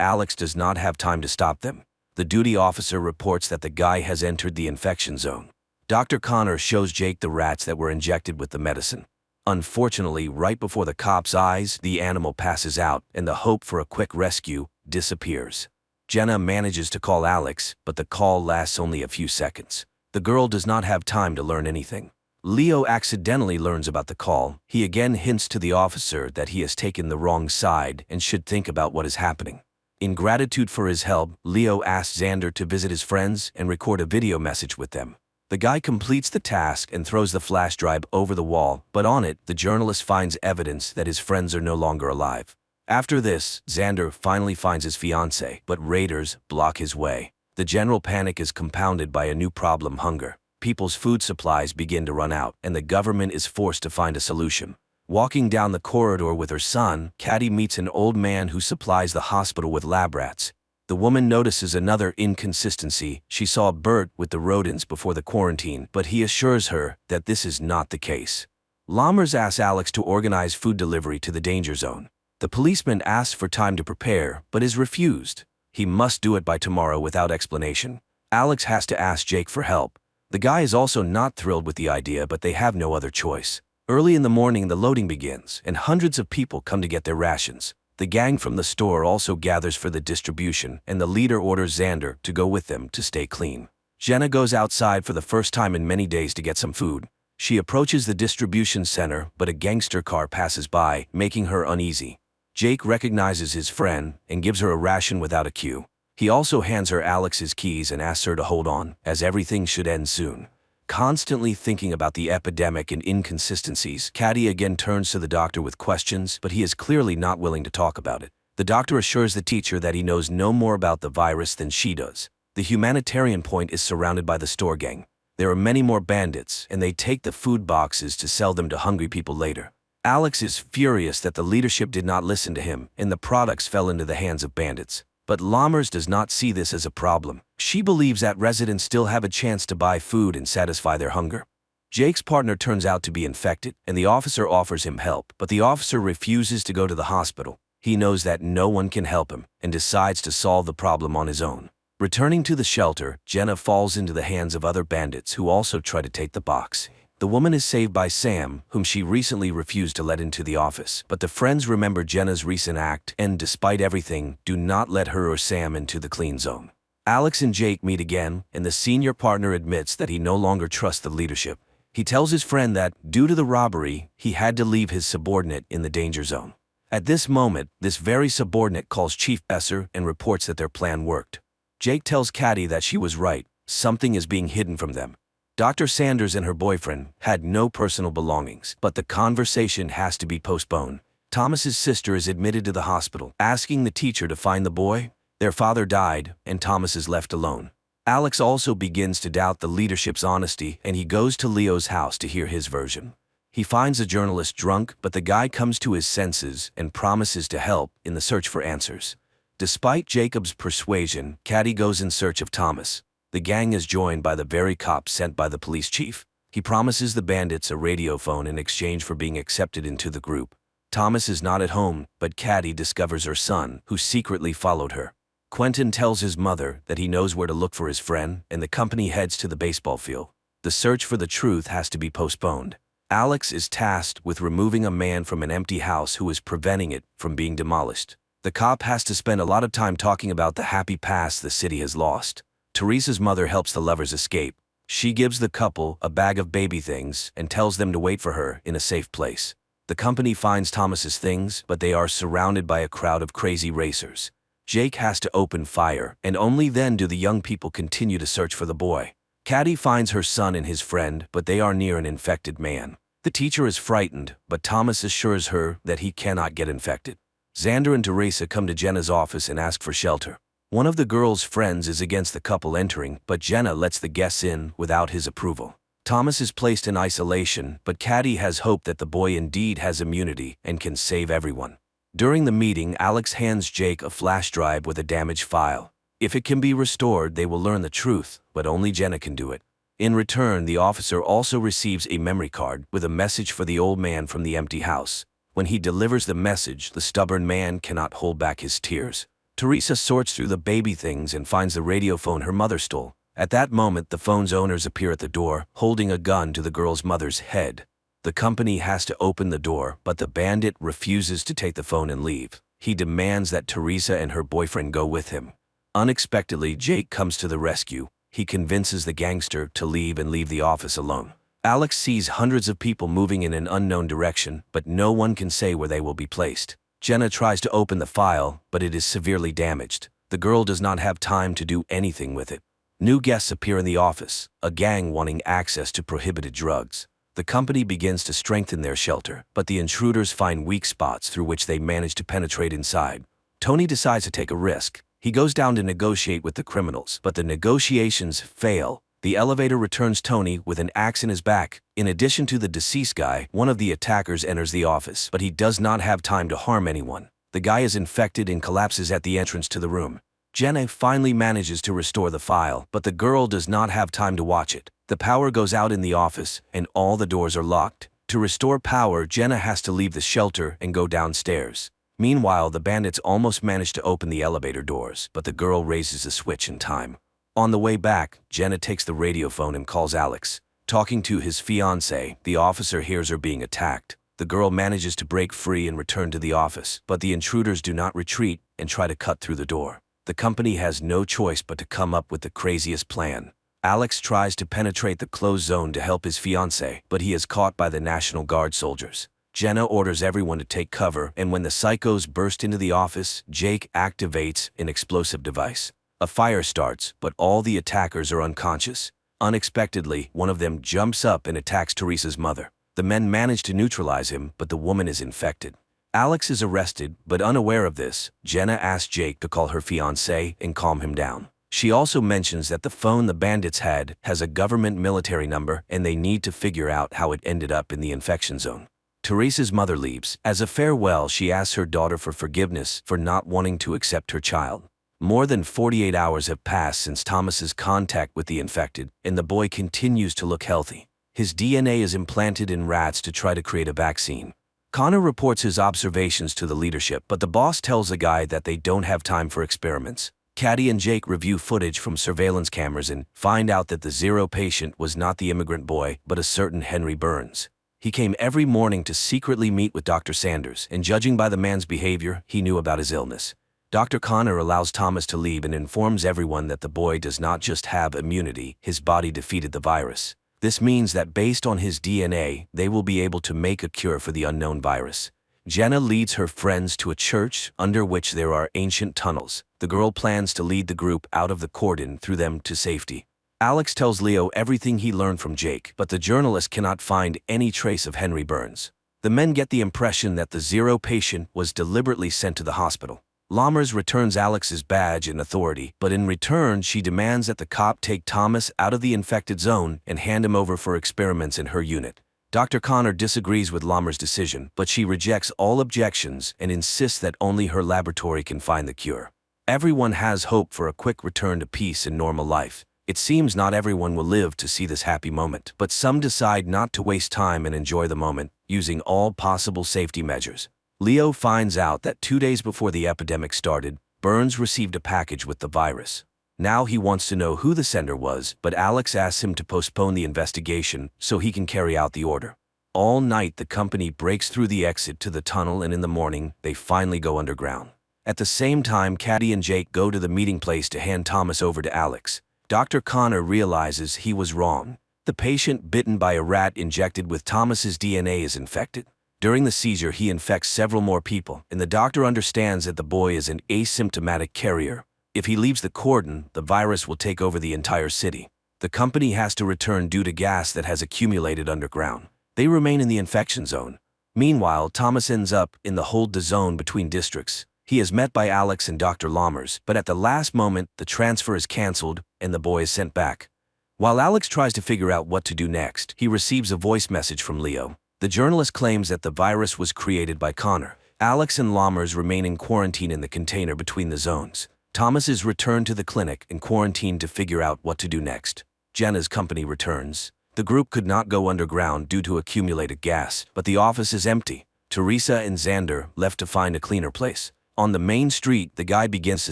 Alex does not have time to stop them. The duty officer reports that the guy has entered the infection zone. Dr. Connor shows Jake the rats that were injected with the medicine. Unfortunately, right before the cop's eyes, the animal passes out, and the hope for a quick rescue disappears. Jenna manages to call Alex, but the call lasts only a few seconds. The girl does not have time to learn anything. Leo accidentally learns about the call. He again hints to the officer that he has taken the wrong side and should think about what is happening. In gratitude for his help, Leo asks Xander to visit his friends and record a video message with them. The guy completes the task and throws the flash drive over the wall, but on it, the journalist finds evidence that his friends are no longer alive. After this, Xander finally finds his fiancée, but raiders block his way. The general panic is compounded by a new problem: hunger. People's food supplies begin to run out, and the government is forced to find a solution. Walking down the corridor with her son, Caddy meets an old man who supplies the hospital with lab rats. The woman notices another inconsistency. She saw Bert with the rodents before the quarantine, but he assures her that this is not the case. Lammers asks Alex to organize food delivery to the danger zone. The policeman asks for time to prepare, but is refused. He must do it by tomorrow without explanation. Alex has to ask Jake for help. The guy is also not thrilled with the idea, but they have no other choice. Early in the morning, the loading begins, and hundreds of people come to get their rations. The gang from the store also gathers for the distribution, and the leader orders Xander to go with them to stay clean. Jenna goes outside for the first time in many days to get some food. She approaches the distribution center, but a gangster car passes by, making her uneasy. Jake recognizes his friend and gives her a ration without a queue. He also hands her Alex's keys and asks her to hold on, as everything should end soon. Constantly thinking about the epidemic and inconsistencies, Caddy again turns to the doctor with questions, but he is clearly not willing to talk about it. The doctor assures the teacher that he knows no more about the virus than she does. The humanitarian point is surrounded by the store gang. There are many more bandits, and they take the food boxes to sell them to hungry people later. Alex is furious that the leadership did not listen to him, and the products fell into the hands of bandits. But Lammers does not see this as a problem. She believes that residents still have a chance to buy food and satisfy their hunger. Jake's partner turns out to be infected, and the officer offers him help, but the officer refuses to go to the hospital. He knows that no one can help him, and decides to solve the problem on his own. Returning to the shelter, Jenna falls into the hands of other bandits who also try to take the box. The woman is saved by Sam, whom she recently refused to let into the office, but the friends remember Jenna's recent act and, despite everything, do not let her or Sam into the clean zone. Alex and Jake meet again, and the senior partner admits that he no longer trusts the leadership. He tells his friend that, due to the robbery, he had to leave his subordinate in the danger zone. At this moment, this very subordinate calls Chief Esser and reports that their plan worked. Jake tells Caddy that she was right, something is being hidden from them. Dr. Sanders and her boyfriend had no personal belongings, but the conversation has to be postponed. Thomas's sister is admitted to the hospital, asking the teacher to find the boy. Their father died, and Thomas is left alone. Alex also begins to doubt the leadership's honesty, and he goes to Leo's house to hear his version. He finds the journalist drunk, but the guy comes to his senses and promises to help in the search for answers. Despite Jacob's persuasion, Caddy goes in search of Thomas. The gang is joined by the very cop sent by the police chief. He promises the bandits a radio phone in exchange for being accepted into the group. Thomas is not at home, but Caddy discovers her son, who secretly followed her. Quentin tells his mother that he knows where to look for his friend, and the company heads to the baseball field. The search for the truth has to be postponed. Alex is tasked with removing a man from an empty house who is preventing it from being demolished. The cop has to spend a lot of time talking about the happy past the city has lost. Teresa's mother helps the lovers escape. She gives the couple a bag of baby things and tells them to wait for her in a safe place. The company finds Thomas's things, but they are surrounded by a crowd of crazy racers. Jake has to open fire, and only then do the young people continue to search for the boy. Caddy finds her son and his friend, but they are near an infected man. The teacher is frightened, but Thomas assures her that he cannot get infected. Xander and Teresa come to Jenna's office and ask for shelter. One of the girl's friends is against the couple entering, but Jenna lets the guests in without his approval. Thomas is placed in isolation, but Caddy has hope that the boy indeed has immunity and can save everyone. During the meeting, Alex hands Jake a flash drive with a damaged file. If it can be restored, they will learn the truth, but only Jenna can do it. In return, the officer also receives a memory card with a message for the old man from the empty house. When he delivers the message, the stubborn man cannot hold back his tears. Teresa sorts through the baby things and finds the radio phone her mother stole. At that moment, the phone's owners appear at the door, holding a gun to the girl's mother's head. The company has to open the door, but the bandit refuses to take the phone and leave. He demands that Teresa and her boyfriend go with him. Unexpectedly, Jake comes to the rescue. He convinces the gangster to leave the office alone. Alex sees hundreds of people moving in an unknown direction, but no one can say where they will be placed. Jenna tries to open the file, but it is severely damaged. The girl does not have time to do anything with it. New guests appear in the office, a gang wanting access to prohibited drugs. The company begins to strengthen their shelter, but the intruders find weak spots through which they manage to penetrate inside. Tony decides to take a risk. He goes down to negotiate with the criminals, but the negotiations fail. The elevator returns Tony with an axe in his back. In addition to the deceased guy, one of the attackers enters the office, but he does not have time to harm anyone. The guy is infected and collapses at the entrance to the room. Jenna finally manages to restore the file, but the girl does not have time to watch it. The power goes out in the office, and all the doors are locked. To restore power, Jenna has to leave the shelter and go downstairs. Meanwhile, the bandits almost manage to open the elevator doors, but the girl raises the switch in time. On the way back, Jenna takes the radio phone and calls Alex. Talking to his fiancée, the officer hears her being attacked. The girl manages to break free and return to the office, but the intruders do not retreat and try to cut through the door. The company has no choice but to come up with the craziest plan. Alex tries to penetrate the closed zone to help his fiancée, but he is caught by the National Guard soldiers. Jenna orders everyone to take cover, and when the psychos burst into the office, Jake activates an explosive device. A fire starts, but all the attackers are unconscious. Unexpectedly, one of them jumps up and attacks Teresa's mother. The men manage to neutralize him, but the woman is infected. Alex is arrested, but unaware of this, Jenna asks Jake to call her fiancé and calm him down. She also mentions that the phone the bandits had has a government military number and they need to figure out how it ended up in the infection zone. Teresa's mother leaves. As a farewell, she asks her daughter for forgiveness for not wanting to accept her child. More than 48 hours have passed since Thomas's contact with the infected, and the boy continues to look healthy. His DNA is implanted in rats to try to create a vaccine. Connor reports his observations to the leadership, but the boss tells the guy that they don't have time for experiments. Caddy and Jake review footage from surveillance cameras and find out that the Zero patient was not the immigrant boy, but a certain Henry Burns. He came every morning to secretly meet with Dr. Sanders, and judging by the man's behavior, he knew about his illness. Dr. Connor allows Thomas to leave and informs everyone that the boy does not just have immunity, his body defeated the virus. This means that based on his DNA, they will be able to make a cure for the unknown virus. Jenna leads her friends to a church under which there are ancient tunnels. The girl plans to lead the group out of the cordon through them to safety. Alex tells Leo everything he learned from Jake, but the journalist cannot find any trace of Henry Burns. The men get the impression that the Zero patient was deliberately sent to the hospital. Lammers returns Alex's badge and authority, but in return she demands that the cop take Thomas out of the infected zone and hand him over for experiments in her unit. Dr. Connor disagrees with Lammers' decision, but she rejects all objections and insists that only her laboratory can find the cure. Everyone has hope for a quick return to peace and normal life. It seems not everyone will live to see this happy moment, but some decide not to waste time and enjoy the moment, using all possible safety measures. Leo finds out that 2 days before the epidemic started, Burns received a package with the virus. Now he wants to know who the sender was, but Alex asks him to postpone the investigation so he can carry out the order. All night the company breaks through the exit to the tunnel, and in the morning they finally go underground. At the same time, Caddy and Jake go to the meeting place to hand Thomas over to Alex. Dr. Connor realizes he was wrong. The patient bitten by a rat injected with Thomas's DNA is infected. During the seizure he infects several more people, and the doctor understands that the boy is an asymptomatic carrier. If he leaves the cordon, the virus will take over the entire city. The company has to return due to gas that has accumulated underground. They remain in the infection zone. Meanwhile, Thomas ends up in the hold-the zone between districts. He is met by Alex and Dr. Lammers, but at the last moment, the transfer is cancelled and the boy is sent back. While Alex tries to figure out what to do next, he receives a voice message from Leo. The journalist claims that the virus was created by Connor. Alex and Lammers remain in quarantine in the container between the zones. Thomas is returned to the clinic and quarantined to figure out what to do next. Jenna's company returns. The group could not go underground due to accumulated gas, but the office is empty. Teresa and Xander left to find a cleaner place. On the main street, the guy begins to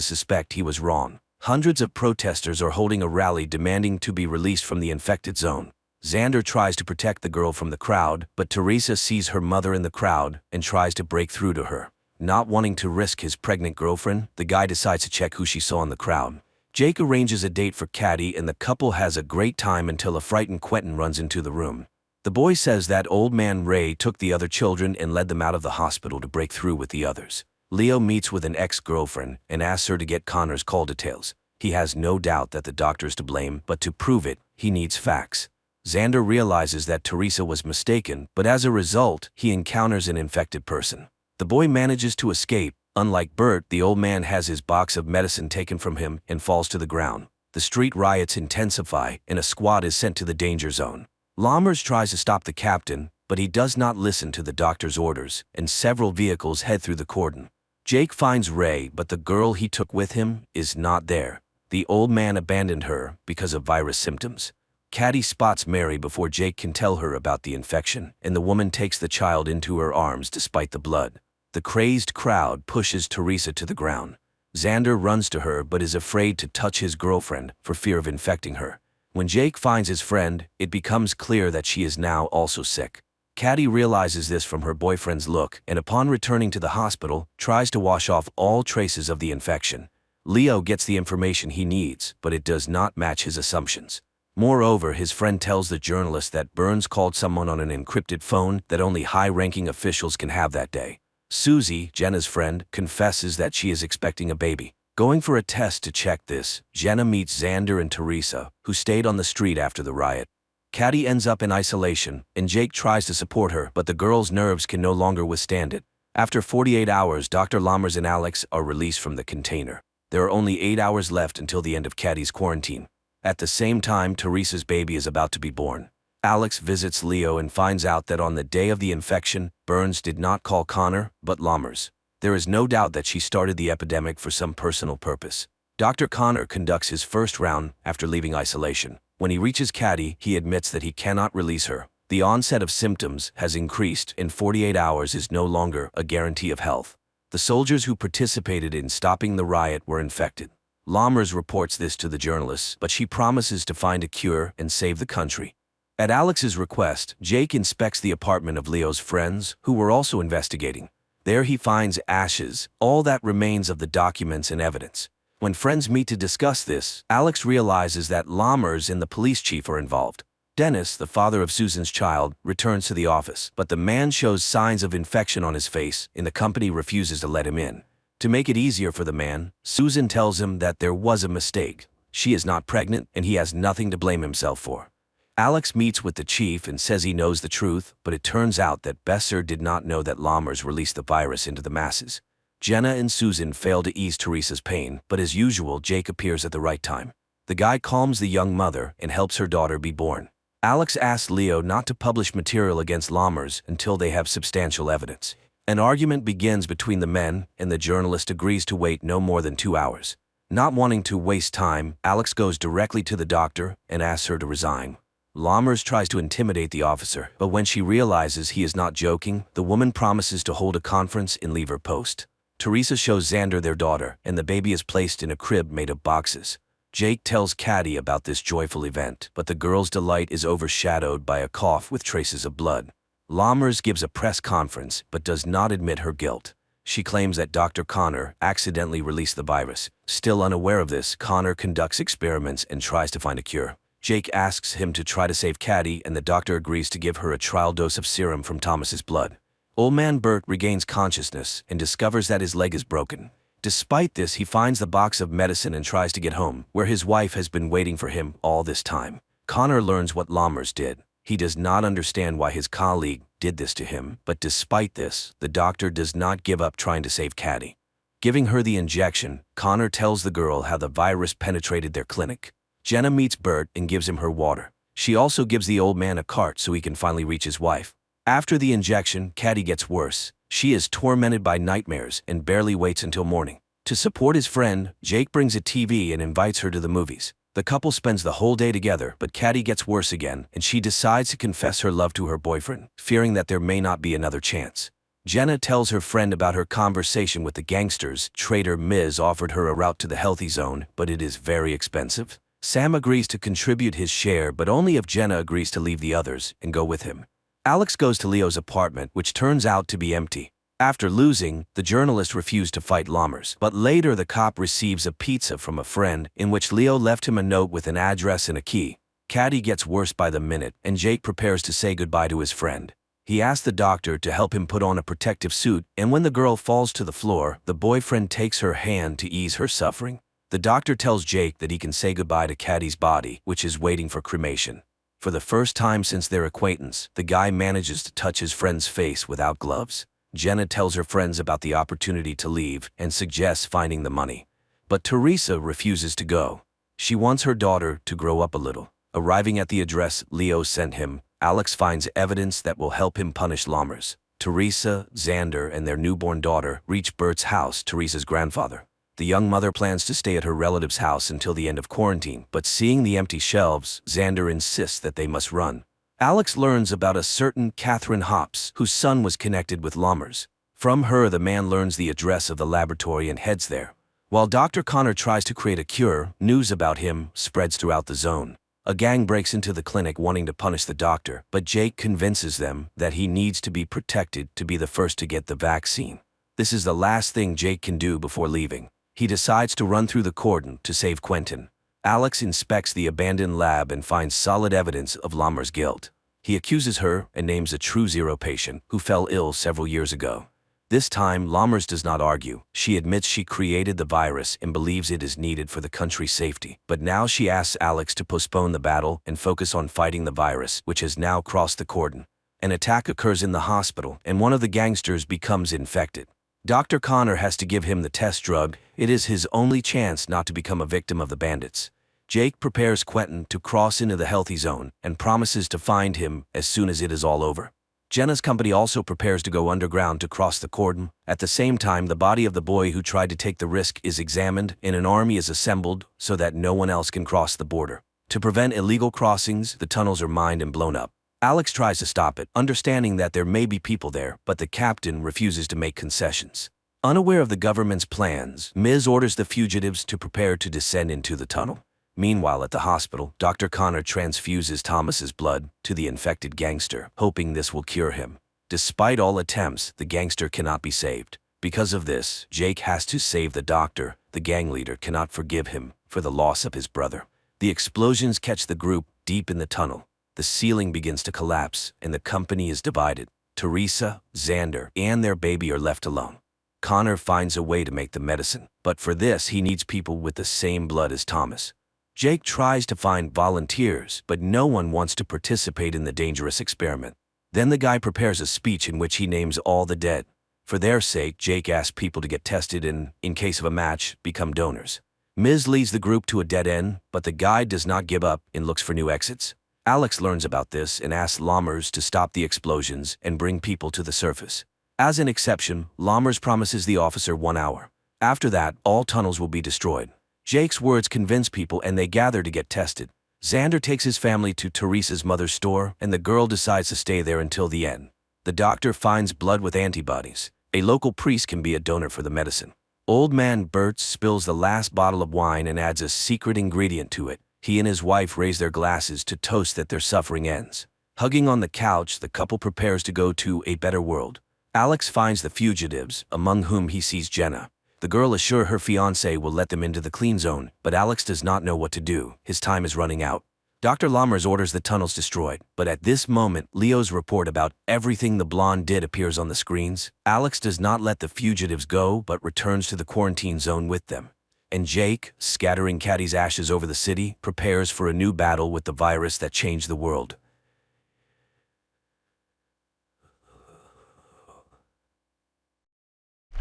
suspect he was wrong. Hundreds of protesters are holding a rally demanding to be released from the infected zone. Xander tries to protect the girl from the crowd, but Teresa sees her mother in the crowd and tries to break through to her. Not wanting to risk his pregnant girlfriend, the guy decides to check who she saw in the crowd. Jake arranges a date for Caddy, and the couple has a great time until a frightened Quentin runs into the room. The boy says that old man Ray took the other children and led them out of the hospital to break through with the others. Leo meets with an ex-girlfriend and asks her to get Connor's call details. He has no doubt that the doctor's to blame, but to prove it, he needs facts. Xander realizes that Teresa was mistaken, but as a result, he encounters an infected person. The boy manages to escape. Unlike Bert, the old man has his box of medicine taken from him and falls to the ground. The street riots intensify, and a squad is sent to the danger zone. Lammers tries to stop the captain, but he does not listen to the doctor's orders, and several vehicles head through the cordon. Jake finds Ray, but the girl he took with him is not there. The old man abandoned her because of virus symptoms. Caddy spots Mary before Jake can tell her about the infection, and the woman takes the child into her arms despite the blood. The crazed crowd pushes Teresa to the ground. Xander runs to her but is afraid to touch his girlfriend for fear of infecting her. When Jake finds his friend, it becomes clear that she is now also sick. Caddy realizes this from her boyfriend's look, and upon returning to the hospital, tries to wash off all traces of the infection. Leo gets the information he needs, but it does not match his assumptions. Moreover, his friend tells the journalist that Burns called someone on an encrypted phone that only high-ranking officials can have that day. Susie, Jenna's friend, confesses that she is expecting a baby. Going for a test to check this, Jenna meets Xander and Teresa, who stayed on the street after the riot. Caddy ends up in isolation, and Jake tries to support her, but the girl's nerves can no longer withstand it. After 48 hours, Dr. Lammers and Alex are released from the container. There are only 8 hours left until the end of Caddy's quarantine. At the same time, Teresa's baby is about to be born. Alex visits Leo and finds out that on the day of the infection, Burns did not call Connor, but Lammers. There is no doubt that she started the epidemic for some personal purpose. Dr. Connor conducts his first round after leaving isolation. When he reaches Caddy, he admits that he cannot release her. The onset of symptoms has increased, and 48 hours is no longer a guarantee of health. The soldiers who participated in stopping the riot were infected. Lammers reports this to the journalists, but she promises to find a cure and save the country. At Alex's request, Jake inspects the apartment of Leo's friends, who were also investigating. There he finds ashes, all that remains of the documents and evidence. When friends meet to discuss this, Alex realizes that Lammers and the police chief are involved. Dennis, the father of Susan's child, returns to the office, but the man shows signs of infection on his face, and the company refuses to let him in. To make it easier for the man, Susan tells him that there was a mistake. She is not pregnant, and he has nothing to blame himself for. Alex meets with the chief and says he knows the truth, but it turns out that Besser did not know that Lammers released the virus into the masses. Jenna and Susan fail to ease Teresa's pain, but as usual, Jake appears at the right time. The guy calms the young mother and helps her daughter be born. Alex asks Leo not to publish material against Lammers until they have substantial evidence. An argument begins between the men, and the journalist agrees to wait no more than 2 hours. Not wanting to waste time, Alex goes directly to the doctor and asks her to resign. Lammers tries to intimidate the officer, but when she realizes he is not joking, the woman promises to hold a conference and leave her post. Teresa shows Xander their daughter, and the baby is placed in a crib made of boxes. Jake tells Caddy about this joyful event, but the girl's delight is overshadowed by a cough with traces of blood. Lammers gives a press conference, but does not admit her guilt. She claims that Dr. Connor accidentally released the virus. Still unaware of this, Connor conducts experiments and tries to find a cure. Jake asks him to try to save Caddy, and the doctor agrees to give her a trial dose of serum from Thomas's blood. Old man Bert regains consciousness and discovers that his leg is broken. Despite this, he finds the box of medicine and tries to get home, where his wife has been waiting for him all this time. Connor learns what Lammers did. He does not understand why his colleague did this to him, but despite this, the doctor does not give up trying to save Caddy. Giving her the injection, Connor tells the girl how the virus penetrated their clinic. Jenna meets Bert and gives him her water. She also gives the old man a cart so he can finally reach his wife. After the injection, Caddy gets worse. She is tormented by nightmares and barely waits until morning. To support his friend, Jake brings a TV and invites her to the movies. The couple spends the whole day together, but Caddy gets worse again, and she decides to confess her love to her boyfriend, fearing that there may not be another chance. Jenna tells her friend about her conversation with the gangsters. Trader Miz offered her a route to the healthy zone, but it is very expensive. Sam agrees to contribute his share, but only if Jenna agrees to leave the others and go with him. Alex goes to Leo's apartment, which turns out to be empty. After losing, the journalist refused to fight Lammers, but later the cop receives a pizza from a friend, in which Leo left him a note with an address and a key. Caddy gets worse by the minute, and Jake prepares to say goodbye to his friend. He asks the doctor to help him put on a protective suit, and when the girl falls to the floor, the boyfriend takes her hand to ease her suffering. The doctor tells Jake that he can say goodbye to Caddy's body, which is waiting for cremation. For the first time since their acquaintance, the guy manages to touch his friend's face without gloves. Jenna tells her friends about the opportunity to leave and suggests finding the money. But Teresa refuses to go. She wants her daughter to grow up a little. Arriving at the address Leo sent him, Alex finds evidence that will help him punish Lammers. Teresa, Xander, and their newborn daughter reach Bert's house, Teresa's grandfather. The young mother plans to stay at her relative's house until the end of quarantine, but seeing the empty shelves, Xander insists that they must run. Alex learns about a certain Catherine Hops, whose son was connected with Lammers. From her, the man learns the address of the laboratory and heads there. While Dr. Connor tries to create a cure, news about him spreads throughout the zone. A gang breaks into the clinic wanting to punish the doctor, but Jake convinces them that he needs to be protected to be the first to get the vaccine. This is the last thing Jake can do before leaving. He decides to run through the cordon to save Quentin. Alex inspects the abandoned lab and finds solid evidence of Lammers' guilt. He accuses her and names a true zero patient who fell ill several years ago. This time, Lammers does not argue. She admits she created the virus and believes it is needed for the country's safety. But now she asks Alex to postpone the battle and focus on fighting the virus, which has now crossed the cordon. An attack occurs in the hospital, and one of the gangsters becomes infected. Dr. Connor has to give him the test drug. It is his only chance not to become a victim of the bandits. Jake prepares Quentin to cross into the healthy zone and promises to find him as soon as it is all over. Jenna's company also prepares to go underground to cross the cordon. At the same time, the body of the boy who tried to take the risk is examined, and an army is assembled so that no one else can cross the border. To prevent illegal crossings, the tunnels are mined and blown up. Alex tries to stop it, understanding that there may be people there, but the captain refuses to make concessions. Unaware of the government's plans, Ms. orders the fugitives to prepare to descend into the tunnel. Meanwhile, at the hospital, Dr. Connor transfuses Thomas's blood to the infected gangster, hoping this will cure him. Despite all attempts, the gangster cannot be saved. Because of this, Jake has to save the doctor. The gang leader cannot forgive him for the loss of his brother. The explosions catch the group deep in the tunnel. The ceiling begins to collapse, and the company is divided. Teresa, Xander, and their baby are left alone. Connor finds a way to make the medicine, but for this he needs people with the same blood as Thomas. Jake tries to find volunteers, but no one wants to participate in the dangerous experiment. Then the guy prepares a speech in which he names all the dead. For their sake, Jake asks people to get tested and, in case of a match, become donors. Ms. leads the group to a dead end, but the guide does not give up and looks for new exits. Alex learns about this and asks Lammers to stop the explosions and bring people to the surface. As an exception, Lammers promises the officer 1 hour. After that, all tunnels will be destroyed. Jake's words convince people and they gather to get tested. Xander takes his family to Teresa's mother's store and the girl decides to stay there until the end. The doctor finds blood with antibodies. A local priest can be a donor for the medicine. Old man Bert spills the last bottle of wine and adds a secret ingredient to it. He and his wife raise their glasses to toast that their suffering ends. Hugging on the couch, the couple prepares to go to a better world. Alex finds the fugitives, among whom he sees Jenna. The girl assures her fiancé will let them into the clean zone, but Alex does not know what to do. His time is running out. Dr. Lammers orders the tunnels destroyed, but at this moment, Leo's report about everything the blonde did appears on the screens. Alex does not let the fugitives go, but returns to the quarantine zone with them. And Jake, scattering Caddy's ashes over the city, prepares for a new battle with the virus that changed the world.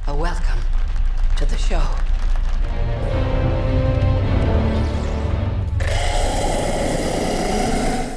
A welcome to the show.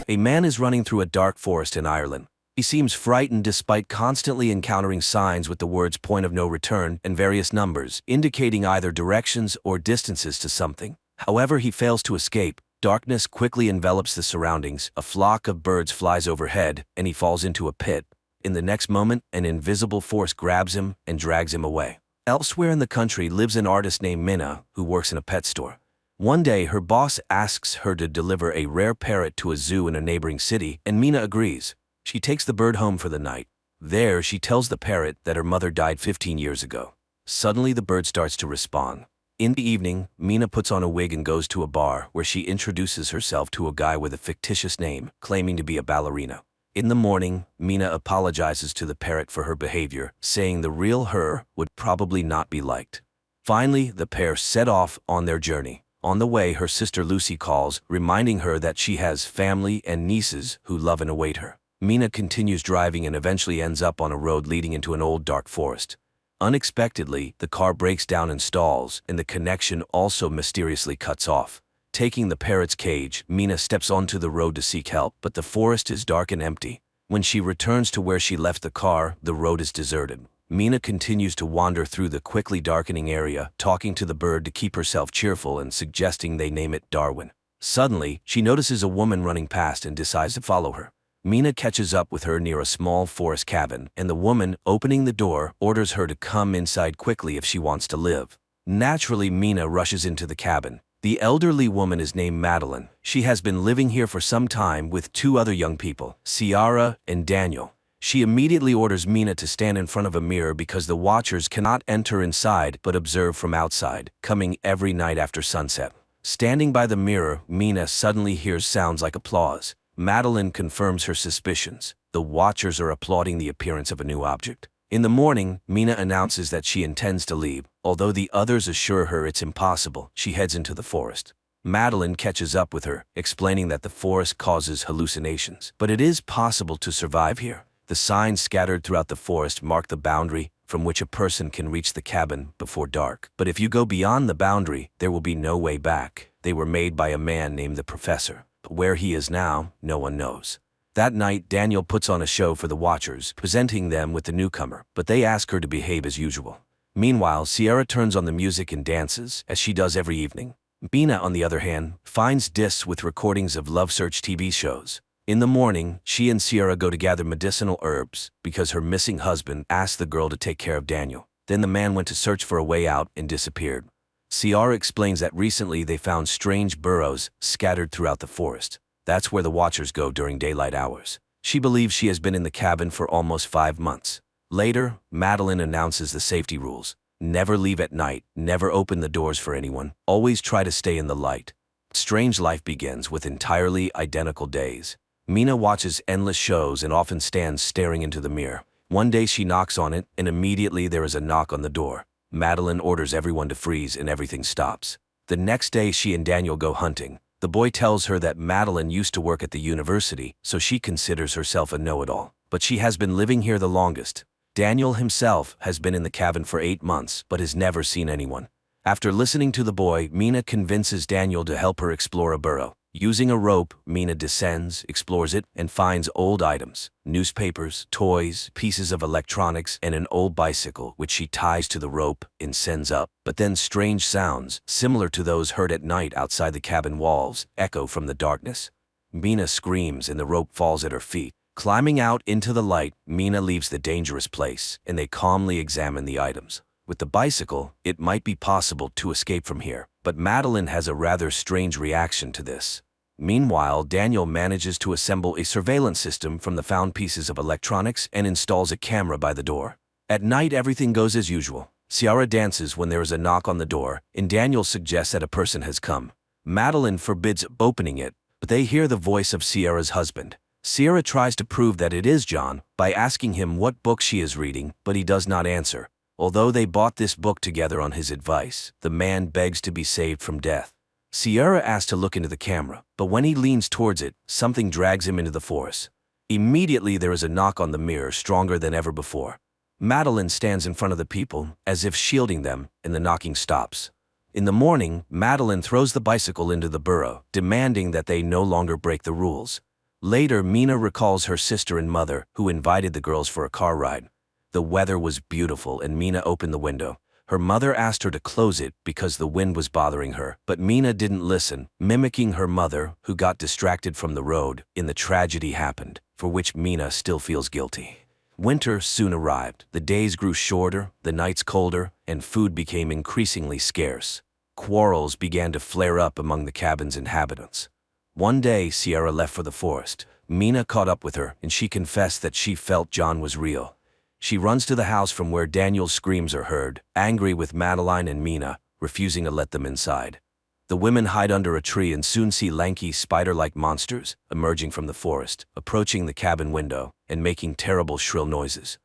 A man is running through a dark forest in Ireland. He seems frightened despite constantly encountering signs with the words point of no return and various numbers, indicating either directions or distances to something. However, he fails to escape. Darkness quickly envelops the surroundings, a flock of birds flies overhead, and he falls into a pit. In the next moment, an invisible force grabs him and drags him away. Elsewhere in the country lives an artist named Minna, who works in a pet store. One day, her boss asks her to deliver a rare parrot to a zoo in a neighboring city, and Minna agrees. She takes the bird home for the night. There, she tells the parrot that her mother died 15 years ago. Suddenly, the bird starts to respond. In the evening, Minna puts on a wig and goes to a bar where she introduces herself to a guy with a fictitious name, claiming to be a ballerina. In the morning, Minna apologizes to the parrot for her behavior, saying the real her would probably not be liked. Finally, the pair set off on their journey. On the way, her sister Lucy calls, reminding her that she has family and nieces who love and await her. Minna continues driving and eventually ends up on a road leading into an old dark forest. Unexpectedly, the car breaks down and stalls, and the connection also mysteriously cuts off. Taking the parrot's cage, Minna steps onto the road to seek help, but the forest is dark and empty. When she returns to where she left the car, the road is deserted. Minna continues to wander through the quickly darkening area, talking to the bird to keep herself cheerful and suggesting they name it Darwin. Suddenly, she notices a woman running past and decides to follow her. Minna catches up with her near a small forest cabin, and the woman, opening the door, orders her to come inside quickly if she wants to live. Naturally, Minna rushes into the cabin. The elderly woman is named Madeline. She has been living here for some time with 2 other young people, Ciara and Daniel. She immediately orders Minna to stand in front of a mirror because the watchers cannot enter inside but observe from outside, coming every night after sunset. Standing by the mirror, Minna suddenly hears sounds like applause. Madeline confirms her suspicions. The watchers are applauding the appearance of a new object. In the morning, Minna announces that she intends to leave. Although the others assure her it's impossible, she heads into the forest. Madeline catches up with her, explaining that the forest causes hallucinations, but it is possible to survive here. The signs scattered throughout the forest mark the boundary from which a person can reach the cabin before dark. But if you go beyond the boundary, there will be no way back. They were made by a man named the Professor, but where he is now, no one knows. That night, Daniel puts on a show for the watchers, presenting them with the newcomer, but they ask her to behave as usual. Meanwhile, Ciara turns on the music and dances, as she does every evening. Minna, on the other hand, finds discs with recordings of Love Search TV shows. In the morning, she and Ciara go to gather medicinal herbs because her missing husband asks the girl to take care of Daniel. Then the man went to search for a way out and disappeared. Ciara explains that recently they found strange burrows scattered throughout the forest. That's where the Watchers go during daylight hours. She believes she has been in the cabin for almost 5 months. Later, Madeline announces the safety rules. Never leave at night, never open the doors for anyone, always try to stay in the light. Strange life begins with entirely identical days. Mina watches endless shows and often stands staring into the mirror. One day she knocks on it, and immediately there is a knock on the door. Madeline orders everyone to freeze and everything stops. The next day she and Daniel go hunting. The boy tells her that Madeline used to work at the university, so she considers herself a know-it-all. But she has been living here the longest. Daniel himself has been in the cabin for 8 months, but has never seen anyone. After listening to the boy, Mina convinces Daniel to help her explore a burrow. Using a rope, Mina descends, explores it, and finds old items, newspapers, toys, pieces of electronics, and an old bicycle, which she ties to the rope and sends up. But then strange sounds, similar to those heard at night outside the cabin walls, echo from the darkness. Mina screams and the rope falls at her feet. Climbing out into the light, Mina leaves the dangerous place, and they calmly examine the items. With the bicycle, it might be possible to escape from here, but Madeline has a rather strange reaction to this. Meanwhile, Daniel manages to assemble a surveillance system from the found pieces of electronics and installs a camera by the door. At night, everything goes as usual. Ciara dances when there is a knock on the door, and Daniel suggests that a person has come. Madeline forbids opening it, but they hear the voice of Ciara's husband. Ciara tries to prove that it is John by asking him what book she is reading, but he does not answer. Although they bought this book together on his advice, the man begs to be saved from death. Ciara asks to look into the camera, but when he leans towards it, something drags him into the forest. Immediately there is a knock on the mirror stronger than ever before. Madeline stands in front of the people, as if shielding them, and the knocking stops. In the morning, Madeline throws the bicycle into the burrow, demanding that they no longer break the rules. Later, Mina recalls her sister and mother, who invited the girls for a car ride. The weather was beautiful and Mina opened the window. Her mother asked her to close it because the wind was bothering her, but Mina didn't listen, mimicking her mother, who got distracted from the road, and the tragedy happened, for which Mina still feels guilty. Winter soon arrived. The days grew shorter, the nights colder, and food became increasingly scarce. Quarrels began to flare up among the cabin's inhabitants. One day, Ciara left for the forest. Mina caught up with her, and she confessed that she felt John was real. She runs to the house from where Daniel's screams are heard, angry with Madeline and Mina, refusing to let them inside. The women hide under a tree and soon see lanky, spider-like monsters emerging from the forest, approaching the cabin window, and making terrible shrill noises.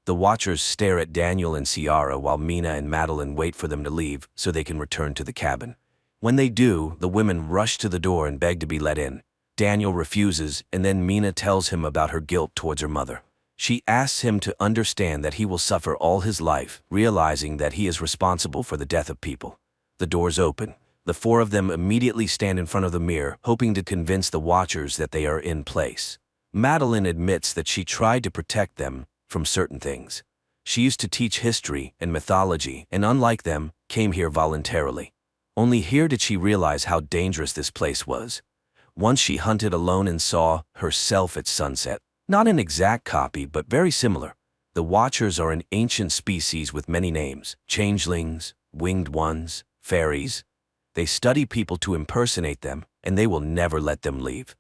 The Watchers stare at Daniel and Ciara while Mina and Madeline wait for them to leave so they can return to the cabin. When they do, the women rush to the door and beg to be let in. Daniel refuses, and then Mina tells him about her guilt towards her mother. She asks him to understand that he will suffer all his life, realizing that he is responsible for the death of people. The doors open. The 4 of them immediately stand in front of the mirror, hoping to convince the Watchers that they are in place. Madeline admits that she tried to protect them from certain things. She used to teach history and mythology, and unlike them, came here voluntarily. Only here did she realize how dangerous this place was. Once she hunted alone and saw herself at sunset. Not an exact copy, but very similar. The Watchers are an ancient species with many names: changelings, winged ones, fairies. They study people to impersonate them, and they will never let them leave.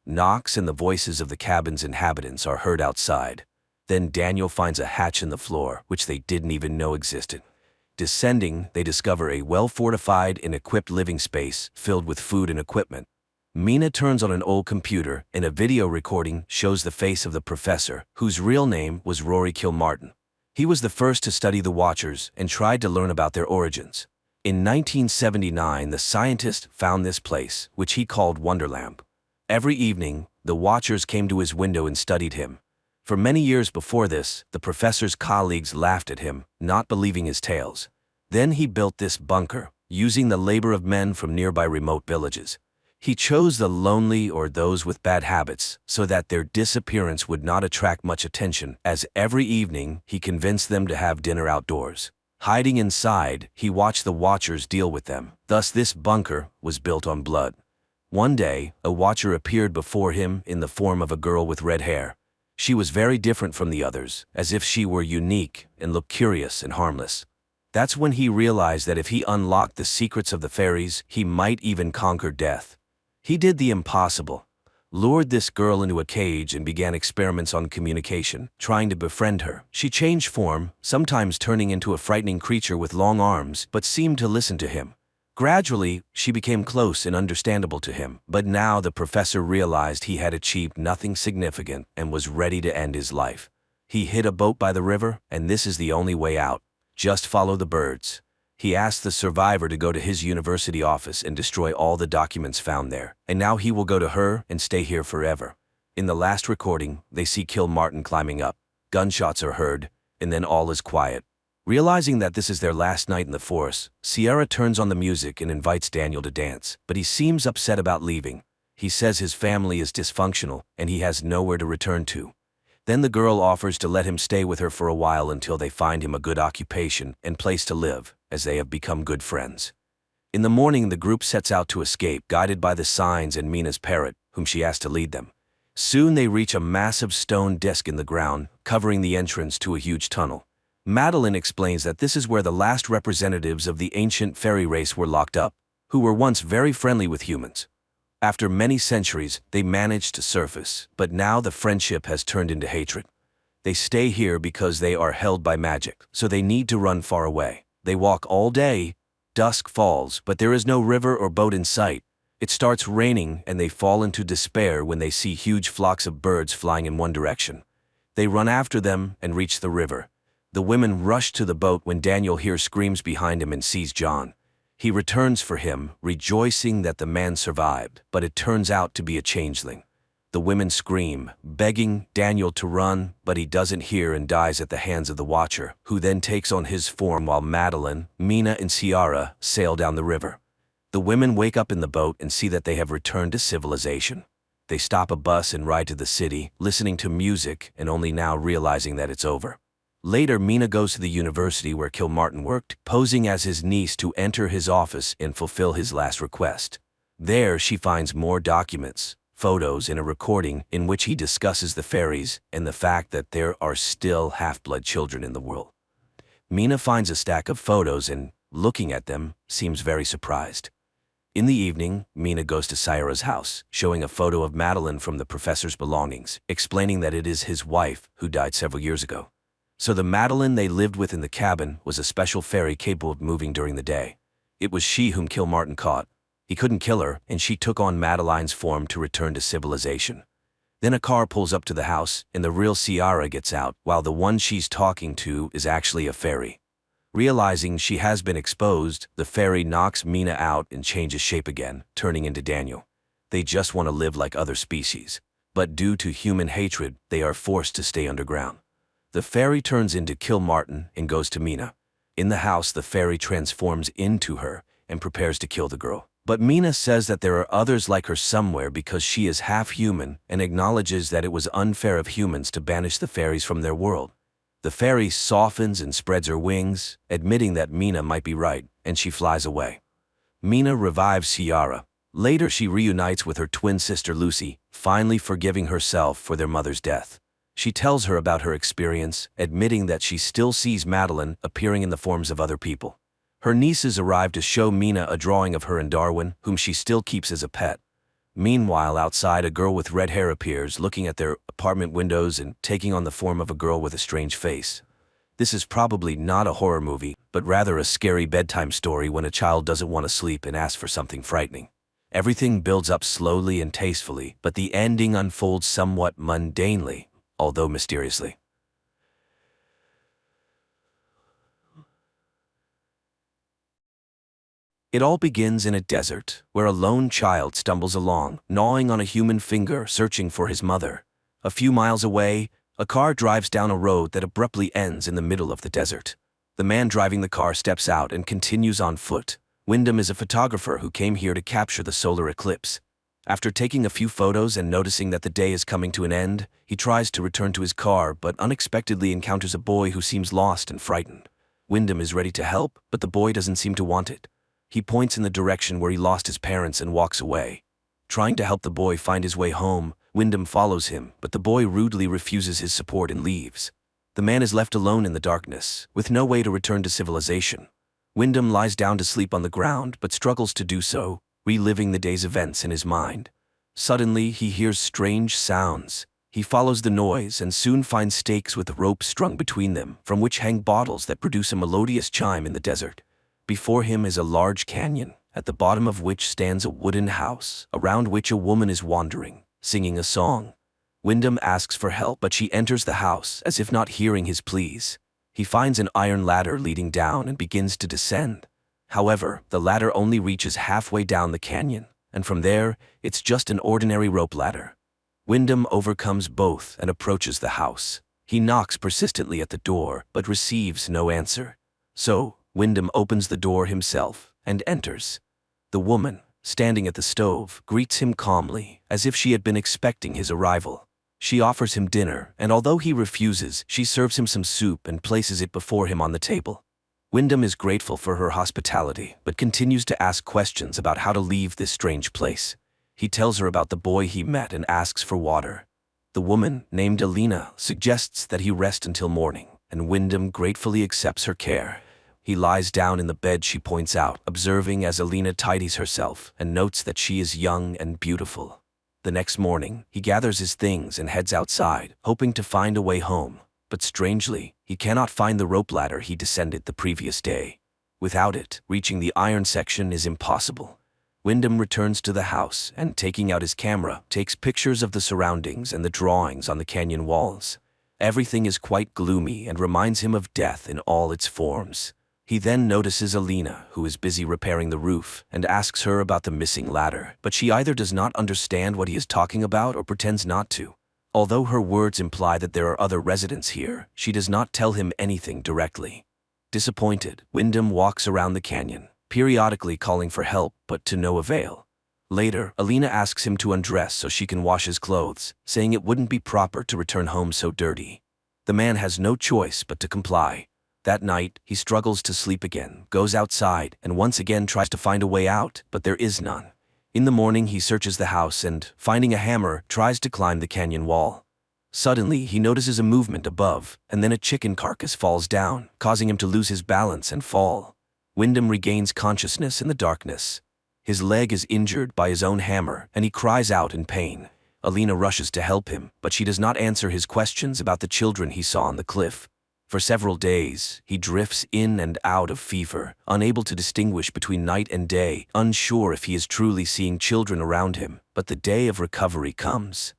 Knocks and the voices of the cabin's inhabitants are heard outside. Then Daniel finds a hatch in the floor, which they didn't even know existed. Descending, they discover a well-fortified and equipped living space filled with food and equipment. Mina turns on an old computer, and a video recording shows the face of the professor, whose real name was Rory Kilmartin. He was the first to study the Watchers and tried to learn about their origins. In 1979, the scientist found this place, which he called Wonderland. Every evening, the Watchers came to his window and studied him. For many years before this, the professor's colleagues laughed at him, not believing his tales. Then he built this bunker, using the labor of men from nearby remote villages. He chose the lonely or those with bad habits so that their disappearance would not attract much attention, as every evening he convinced them to have dinner outdoors. Hiding inside, he watched the Watchers deal with them. Thus this bunker was built on blood. One day, a Watcher appeared before him in the form of a girl with red hair. She was very different from the others, as if she were unique and looked curious and harmless. That's when he realized that if he unlocked the secrets of the fairies, he might even conquer death. He did the impossible, lured this girl into a cage and began experiments on communication, trying to befriend her. She changed form, sometimes turning into a frightening creature with long arms, but seemed to listen to him. Gradually, she became close and understandable to him, but now the professor realized he had achieved nothing significant and was ready to end his life. He hid a boat by the river, and this is the only way out. Just follow the birds. He asked the survivor to go to his university office and destroy all the documents found there, and now he will go to her and stay here forever. In the last recording, they see Kilmartin climbing up. Gunshots are heard, and then all is quiet. Realizing that this is their last night in the forest, Sierra turns on the music and invites Daniel to dance, but he seems upset about leaving. He says his family is dysfunctional and he has nowhere to return to. Then the girl offers to let him stay with her for a while until they find him a good occupation and place to live, as they have become good friends. In the morning, the group sets out to escape, guided by the signs and Mina's parrot, whom she asked to lead them. Soon they reach a massive stone disc in the ground, covering the entrance to a huge tunnel. Madeline explains that this is where the last representatives of the ancient fairy race were locked up, who were once very friendly with humans. After many centuries, they managed to surface, but now the friendship has turned into hatred. They stay here because they are held by magic, so they need to run far away. They walk all day. Dusk falls, but there is no river or boat in sight. It starts raining and they fall into despair when they see huge flocks of birds flying in one direction. They run after them and reach the river. The women rush to the boat when Daniel hears screams behind him and sees John. He returns for him, rejoicing that the man survived, but it turns out to be a changeling. The women scream, begging Daniel to run, but he doesn't hear and dies at the hands of the Watcher, who then takes on his form while Madeline, Mina, and Ciara sail down the river. The women wake up in the boat and see that they have returned to civilization. They stop a bus and ride to the city, listening to music and only now realizing that it's over. Later, Mina goes to the university where Kilmartin worked, posing as his niece to enter his office and fulfill his last request. There, she finds more documents, photos, and a recording in which he discusses the fairies and the fact that there are still half-blood children in the world. Mina finds a stack of photos and, looking at them, seems very surprised. In the evening, Mina goes to Ciara's house, showing a photo of Madeline from the professor's belongings, explaining that it is his wife who died several years ago. So the Madeline they lived with in the cabin was a special fairy capable of moving during the day. It was she whom Kilmartin caught. He couldn't kill her, and she took on Madeline's form to return to civilization. Then a car pulls up to the house, and the real Ciara gets out, while the one she's talking to is actually a fairy. Realizing she has been exposed, the fairy knocks Mina out and changes shape again, turning into Daniel. They just want to live like other species, but due to human hatred, they are forced to stay underground. The fairy turns into Kilmartin and goes to Mina. In the house, the fairy transforms into her and prepares to kill the girl. But Mina says that there are others like her somewhere because she is half human and acknowledges that it was unfair of humans to banish the fairies from their world. The fairy softens and spreads her wings, admitting that Mina might be right, and she flies away. Mina revives Ciara. Later, she reunites with her twin sister Lucy, finally forgiving herself for their mother's death. She tells her about her experience, admitting that she still sees Madeline appearing in the forms of other people. Her nieces arrive to show Mina a drawing of her and Darwin, whom she still keeps as a pet. Meanwhile, outside, a girl with red hair appears, looking at their apartment windows and taking on the form of a girl with a strange face. This is probably not a horror movie, but rather a scary bedtime story when a child doesn't want to sleep and asks for something frightening. Everything builds up slowly and tastefully, but the ending unfolds somewhat mundanely, although mysteriously. It all begins in a desert, where a lone child stumbles along, gnawing on a human finger, searching for his mother. A few miles away, a car drives down a road that abruptly ends in the middle of the desert. The man driving the car steps out and continues on foot. Wyndham is a photographer who came here to capture the solar eclipse. After taking a few photos and noticing that the day is coming to an end, he tries to return to his car but unexpectedly encounters a boy who seems lost and frightened. Wyndham is ready to help, but the boy doesn't seem to want it. He points in the direction where he lost his parents and walks away. Trying to help the boy find his way home, Wyndham follows him, but the boy rudely refuses his support and leaves. The man is left alone in the darkness, with no way to return to civilization. Wyndham lies down to sleep on the ground, but struggles to do so, reliving the day's events in his mind. Suddenly, he hears strange sounds. He follows the noise and soon finds stakes with ropes strung between them, from which hang bottles that produce a melodious chime in the desert. Before him is a large canyon, at the bottom of which stands a wooden house, around which a woman is wandering, singing a song. Wyndham asks for help, but she enters the house, as if not hearing his pleas. He finds an iron ladder leading down and begins to descend. However, the ladder only reaches halfway down the canyon, and from there, it's just an ordinary rope ladder. Wyndham overcomes both and approaches the house. He knocks persistently at the door, but receives no answer. So, Wyndham opens the door himself and enters. The woman, standing at the stove, greets him calmly, as if she had been expecting his arrival. She offers him dinner, and although he refuses, she serves him some soup and places it before him on the table. Wyndham is grateful for her hospitality, but continues to ask questions about how to leave this strange place. He tells her about the boy he met and asks for water. The woman, named Alina, suggests that he rest until morning, and Wyndham gratefully accepts her care. He lies down in the bed she points out, observing as Alina tidies herself and notes that she is young and beautiful. The next morning, he gathers his things and heads outside, hoping to find a way home. But strangely, he cannot find the rope ladder he descended the previous day. Without it, reaching the iron section is impossible. Wyndham returns to the house and, taking out his camera, takes pictures of the surroundings and the drawings on the canyon walls. Everything is quite gloomy and reminds him of death in all its forms. He then notices Alina, who is busy repairing the roof, and asks her about the missing ladder, but she either does not understand what he is talking about or pretends not to. Although her words imply that there are other residents here, she does not tell him anything directly. Disappointed, Wyndham walks around the canyon, periodically calling for help, but to no avail. Later, Alina asks him to undress so she can wash his clothes, saying it wouldn't be proper to return home so dirty. The man has no choice but to comply. That night, he struggles to sleep again, goes outside, and once again tries to find a way out, but there is none. In the morning, he searches the house and, finding a hammer, tries to climb the canyon wall. Suddenly, he notices a movement above, and then a chicken carcass falls down, causing him to lose his balance and fall. Wyndham regains consciousness in the darkness. His leg is injured by his own hammer, and he cries out in pain. Alina rushes to help him, but she does not answer his questions about the children he saw on the cliff. For several days, he drifts in and out of fever, unable to distinguish between night and day, unsure if he is truly seeing children around him. But the day of recovery comes.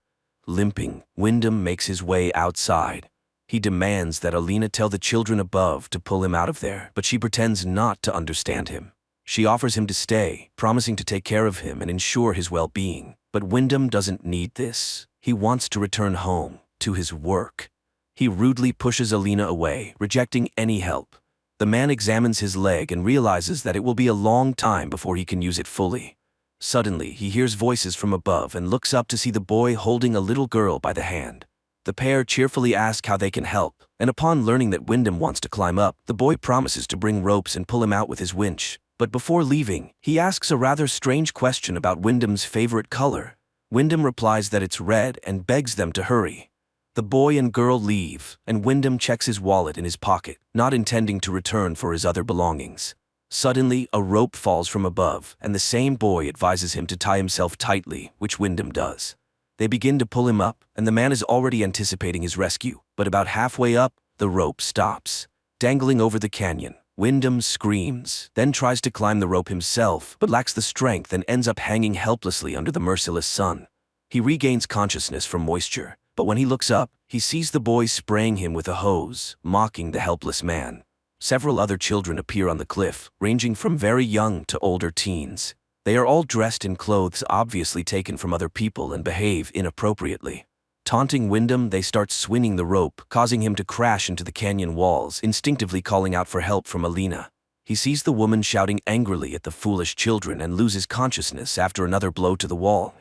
Limping, Wyndham makes his way outside. He demands that Alina tell the children above to pull him out of there, but she pretends not to understand him. She offers him to stay, promising to take care of him and ensure his well-being. But Wyndham doesn't need this. He wants to return home, to his work. He rudely pushes Alina away, rejecting any help. The man examines his leg and realizes that it will be a long time before he can use it fully. Suddenly, he hears voices from above and looks up to see the boy holding a little girl by the hand. The pair cheerfully ask how they can help, and upon learning that Wyndham wants to climb up, the boy promises to bring ropes and pull him out with his winch. But before leaving, he asks a rather strange question about Wyndham's favorite color. Wyndham replies that it's red and begs them to hurry. The boy and girl leave, and Wyndham checks his wallet in his pocket, not intending to return for his other belongings. Suddenly, a rope falls from above, and the same boy advises him to tie himself tightly, which Wyndham does. They begin to pull him up, and the man is already anticipating his rescue, but about halfway up, the rope stops. Dangling over the canyon, Wyndham screams, then tries to climb the rope himself, but lacks the strength and ends up hanging helplessly under the merciless sun. He regains consciousness from moisture, but when he looks up, he sees the boy spraying him with a hose, mocking the helpless man. Several other children appear on the cliff, ranging from very young to older teens. They are all dressed in clothes obviously taken from other people and behave inappropriately. Taunting Wyndham, they start swinging the rope, causing him to crash into the canyon walls, instinctively calling out for help from Alina. He sees the woman shouting angrily at the foolish children and loses consciousness after another blow to the wall.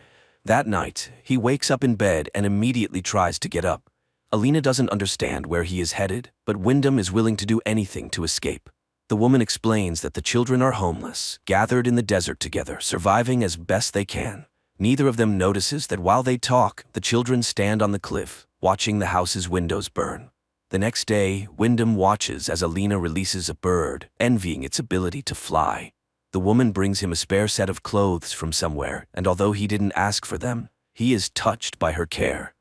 That night, he wakes up in bed and immediately tries to get up. Alina doesn't understand where he is headed, but Wyndham is willing to do anything to escape. The woman explains that the children are homeless, gathered in the desert together, surviving as best they can. Neither of them notices that while they talk, the children stand on the cliff, watching the house's windows burn. The next day, Wyndham watches as Alina releases a bird, envying its ability to fly. The woman brings him a spare set of clothes from somewhere, and although he didn't ask for them, he is touched by her care.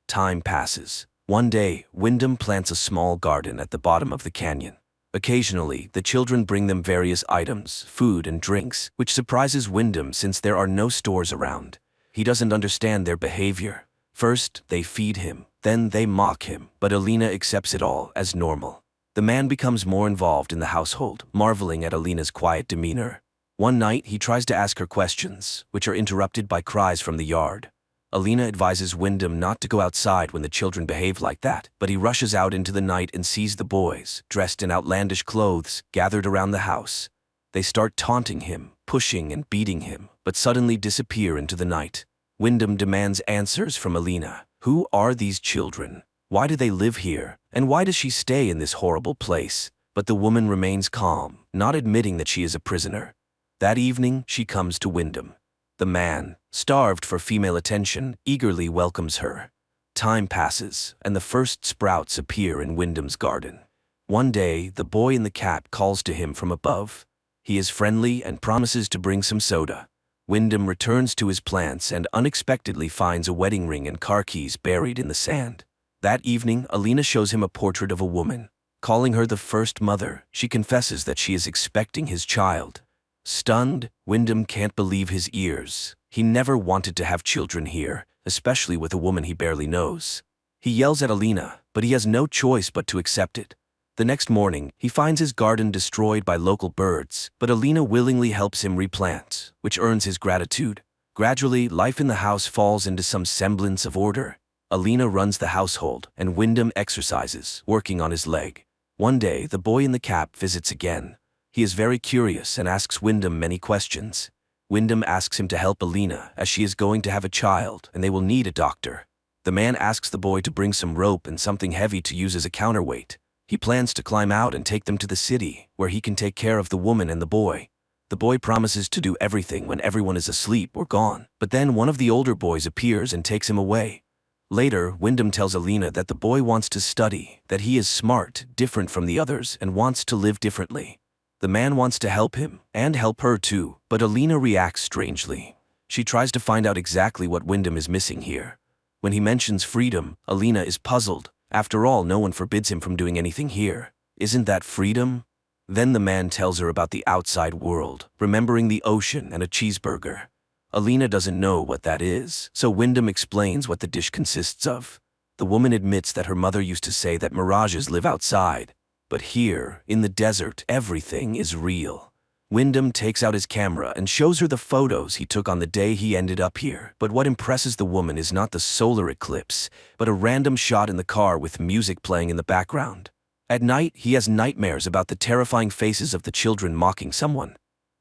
Time passes. One day, Wyndham plants a small garden at the bottom of the canyon. Occasionally, the children bring them various items, food and drinks, which surprises Wyndham since there are no stores around. He doesn't understand their behavior. First, they feed him, then they mock him, but Alina accepts it all as normal. The man becomes more involved in the household, marveling at Alina's quiet demeanor. One night, he tries to ask her questions, which are interrupted by cries from the yard. Alina advises Wyndham not to go outside when the children behave like that, but he rushes out into the night and sees the boys, dressed in outlandish clothes, gathered around the house. They start taunting him, pushing and beating him, but suddenly disappear into the night. Wyndham demands answers from Alina. Who are these children? Why do they live here? And why does she stay in this horrible place? But the woman remains calm, not admitting that she is a prisoner. That evening, she comes to Wyndham. The man, starved for female attention, eagerly welcomes her. Time passes, and the first sprouts appear in Wyndham's garden. One day, the boy in the cap calls to him from above. He is friendly and promises to bring some soda. Wyndham returns to his plants and unexpectedly finds a wedding ring and car keys buried in the sand. That evening, Alina shows him a portrait of a woman. Calling her the first mother, she confesses that she is expecting his child. Stunned, Wyndham can't believe his ears. He never wanted to have children here, especially with a woman he barely knows. He yells at Alina, but he has no choice but to accept it. The next morning, he finds his garden destroyed by local birds, but Alina willingly helps him replant, which earns his gratitude. Gradually, life in the house falls into some semblance of order. Alina runs the household, and Wyndham exercises, working on his leg. One day, the boy in the cap visits again. He is very curious and asks Wyndham many questions. Wyndham asks him to help Alina, as she is going to have a child and they will need a doctor. The man asks the boy to bring some rope and something heavy to use as a counterweight. He plans to climb out and take them to the city, where he can take care of the woman and the boy. The boy promises to do everything when everyone is asleep or gone, but then one of the older boys appears and takes him away. Later, Wyndham tells Alina that the boy wants to study, that he is smart, different from the others, and wants to live differently. The man wants to help him, and help her too, but Alina reacts strangely. She tries to find out exactly what Wyndham is missing here. When he mentions freedom, Alina is puzzled. After all, no one forbids him from doing anything here. Isn't that freedom? Then the man tells her about the outside world, remembering the ocean and a cheeseburger. Alina doesn't know what that is, so Wyndham explains what the dish consists of. The woman admits that her mother used to say that mirages live outside. But here, in the desert, everything is real. Wyndham takes out his camera and shows her the photos he took on the day he ended up here. But what impresses the woman is not the solar eclipse, but a random shot in the car with music playing in the background. At night, he has nightmares about the terrifying faces of the children mocking someone.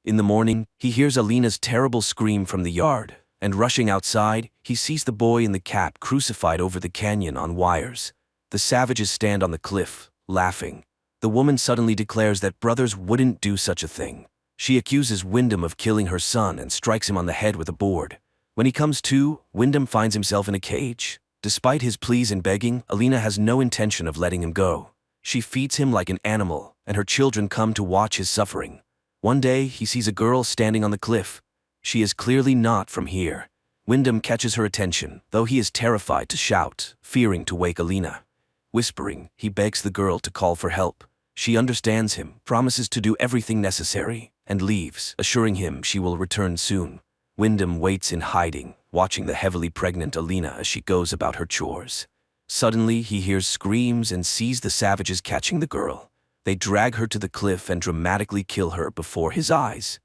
In the morning, he hears Alina's terrible scream from the yard, and rushing outside, he sees the boy in the cap crucified over the canyon on wires. The savages stand on the cliff, laughing. The woman suddenly declares that brothers wouldn't do such a thing. She accuses Wyndham of killing her son and strikes him on the head with a board. When he comes to, Wyndham finds himself in a cage. Despite his pleas and begging, Alina has no intention of letting him go. She feeds him like an animal, and her children come to watch his suffering. One day, he sees a girl standing on the cliff. She is clearly not from here. Wyndham catches her attention, though he is terrified to shout, fearing to wake Alina. Whispering, he begs the girl to call for help. She understands him, promises to do everything necessary, and leaves, assuring him she will return soon. Wyndham waits in hiding, watching the heavily pregnant Alina as she goes about her chores. Suddenly, he hears screams and sees the savages catching the girl. They drag her to the cliff and dramatically kill her before his eyes.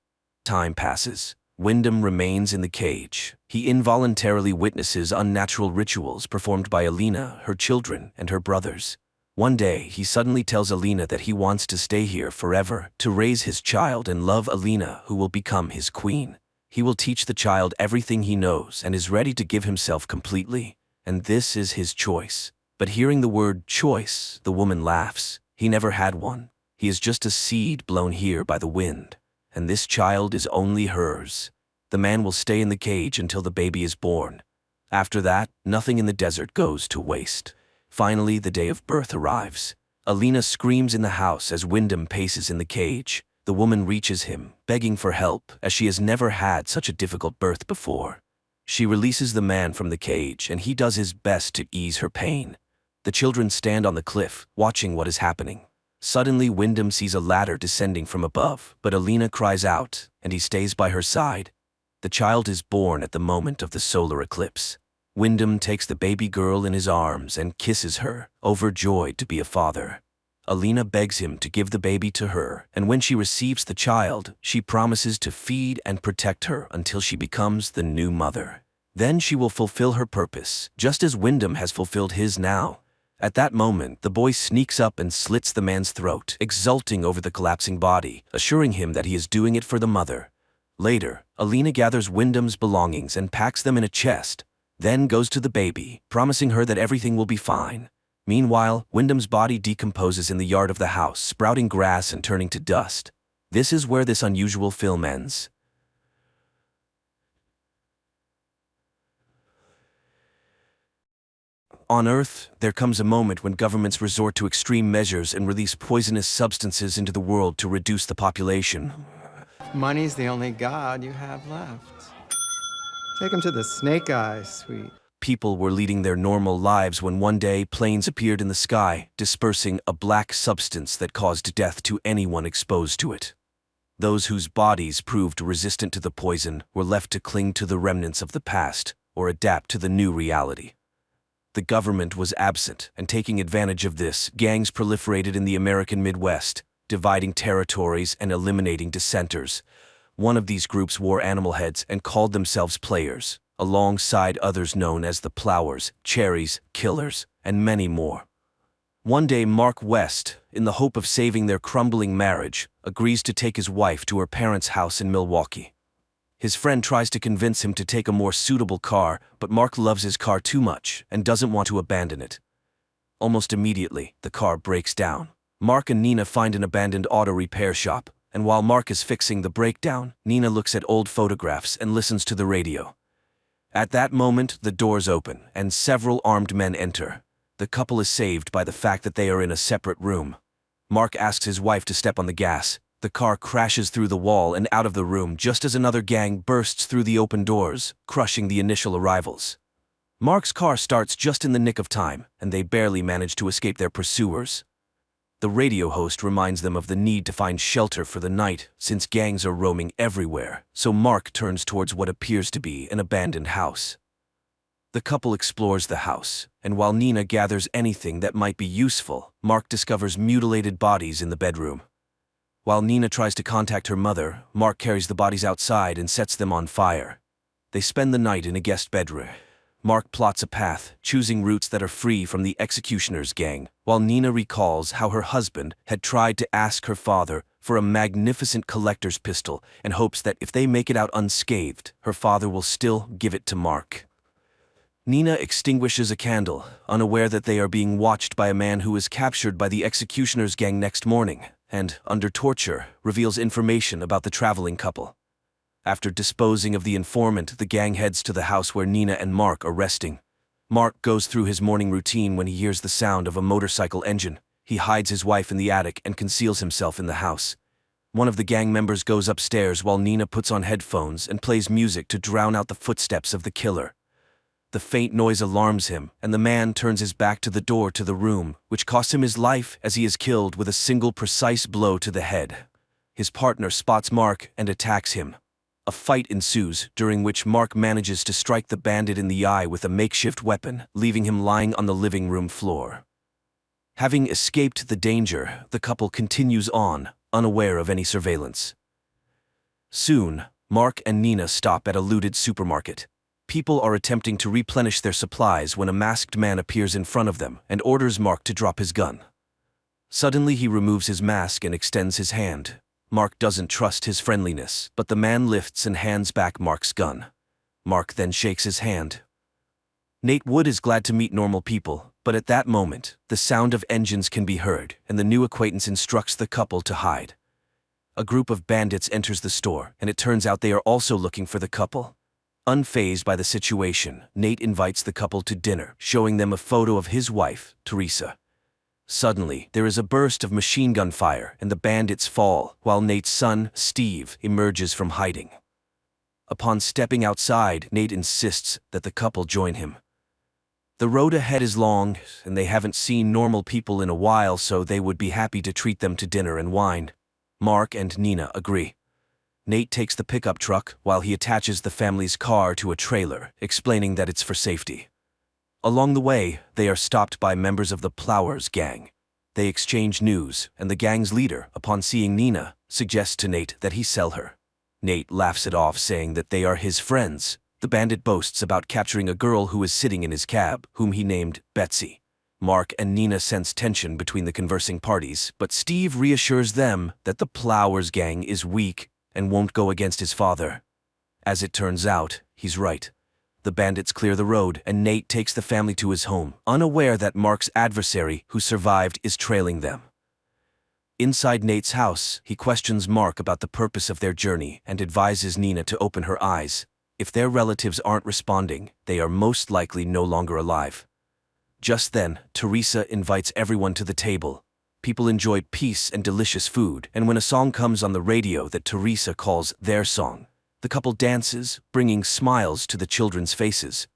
Time passes. Wyndham remains in the cage. He involuntarily witnesses unnatural rituals performed by Alina, her children, and her brothers. One day, he suddenly tells Alina that he wants to stay here forever, to raise his child and love Alina, who will become his queen. He will teach the child everything he knows and is ready to give himself completely. And this is his choice. But hearing the word choice, the woman laughs. He never had one. He is just a seed blown here by the wind. And this child is only hers. The man will stay in the cage until the baby is born. After that, nothing in the desert goes to waste. Finally, the day of birth arrives. Alina screams in the house as Wyndham paces in the cage. The woman reaches him, begging for help, as she has never had such a difficult birth before. She releases the man from the cage, and he does his best to ease her pain. The children stand on the cliff, watching what is happening. Suddenly, Wyndham sees a ladder descending from above, but Alina cries out, and he stays by her side. The child is born at the moment of the solar eclipse. Wyndham takes the baby girl in his arms and kisses her, overjoyed to be a father. Alina begs him to give the baby to her, and when she receives the child, she promises to feed and protect her until she becomes the new mother. Then she will fulfill her purpose, just as Wyndham has fulfilled his now. At that moment, the boy sneaks up and slits the man's throat, exulting over the collapsing body, assuring him that he is doing it for the mother. Later, Alina gathers Wyndham's belongings and packs them in a chest, then goes to the baby, promising her that everything will be fine. Meanwhile, Wyndham's body decomposes in the yard of the house, sprouting grass and turning to dust. This is where this unusual film ends. On Earth, there comes a moment when governments resort to extreme measures and release poisonous substances into the world to reduce the population. Money's the only god you have left. Take him to the Snake Eyes, sweet. People were leading their normal lives when one day planes appeared in the sky, dispersing a black substance that caused death to anyone exposed to it. Those whose bodies proved resistant to the poison were left to cling to the remnants of the past or adapt to the new reality. The government was absent, and taking advantage of this, gangs proliferated in the American Midwest, dividing territories and eliminating dissenters. One of these groups wore animal heads and called themselves Players, alongside others known as the Plowers, Cherries, Killers, and many more. One day, Mark West, in the hope of saving their crumbling marriage, agrees to take his wife to her parents' house in Milwaukee. His friend tries to convince him to take a more suitable car, but Mark loves his car too much and doesn't want to abandon it. Almost immediately, the car breaks down. Mark and Nina find an abandoned auto repair shop, and while Mark is fixing the breakdown, Nina looks at old photographs and listens to the radio. At that moment, the doors open, and several armed men enter. The couple is saved by the fact that they are in a separate room. Mark asks his wife to step on the gas. The car crashes through the wall and out of the room just as another gang bursts through the open doors, crushing the initial arrivals. Mark's car starts just in the nick of time, and they barely manage to escape their pursuers. The radio host reminds them of the need to find shelter for the night, since gangs are roaming everywhere, so Mark turns towards what appears to be an abandoned house. The couple explores the house, and while Nina gathers anything that might be useful, Mark discovers mutilated bodies in the bedroom. While Nina tries to contact her mother, Mark carries the bodies outside and sets them on fire. They spend the night in a guest bedroom. Mark plots a path, choosing routes that are free from the executioner's gang, while Nina recalls how her husband had tried to ask her father for a magnificent collector's pistol and hopes that if they make it out unscathed, her father will still give it to Mark. Nina extinguishes a candle, unaware that they are being watched by a man who is captured by the executioner's gang next morning, and, under torture, reveals information about the traveling couple. After disposing of the informant, the gang heads to the house where Nina and Mark are resting. Mark goes through his morning routine when he hears the sound of a motorcycle engine. He hides his wife in the attic and conceals himself in the house. One of the gang members goes upstairs while Nina puts on headphones and plays music to drown out the footsteps of the killer. The faint noise alarms him, and the man turns his back to the door to the room, which costs him his life as he is killed with a single precise blow to the head. His partner spots Mark and attacks him. A fight ensues, during which Mark manages to strike the bandit in the eye with a makeshift weapon, leaving him lying on the living room floor. Having escaped the danger, the couple continues on, unaware of any surveillance. Soon, Mark and Nina stop at a looted supermarket. People are attempting to replenish their supplies when a masked man appears in front of them and orders Mark to drop his gun. Suddenly, he removes his mask and extends his hand. Mark doesn't trust his friendliness, but the man lifts and hands back Mark's gun. Mark then shakes his hand. Nate Wood is glad to meet normal people, but at that moment, the sound of engines can be heard, and the new acquaintance instructs the couple to hide. A group of bandits enters the store, and it turns out they are also looking for the couple. Unfazed by the situation, Nate invites the couple to dinner, showing them a photo of his wife, Teresa. Suddenly, there is a burst of machine gun fire, and the bandits fall, while Nate's son, Steve, emerges from hiding. Upon stepping outside, Nate insists that the couple join him. The road ahead is long, and they haven't seen normal people in a while, so they would be happy to treat them to dinner and wine. Mark and Nina agree. Nate takes the pickup truck while he attaches the family's car to a trailer, explaining that it's for safety. Along the way, they are stopped by members of the Plowers gang. They exchange news, and the gang's leader, upon seeing Nina, suggests to Nate that he sell her. Nate laughs it off, saying that they are his friends. The bandit boasts about capturing a girl who is sitting in his cab, whom he named Betsy. Mark and Nina sense tension between the conversing parties, but Steve reassures them that the Plowers gang is weak and won't go against his father. As it turns out, he's right. The bandits clear the road, and Nate takes the family to his home, unaware that Mark's adversary, who survived, is trailing them. Inside Nate's house, he questions Mark about the purpose of their journey and advises Nina to open her eyes. If their relatives aren't responding, they are most likely no longer alive. Just then, Teresa invites everyone to the table. People enjoy peace and delicious food, and when a song comes on the radio that Teresa calls their song, the couple dances, bringing smiles to the children's faces.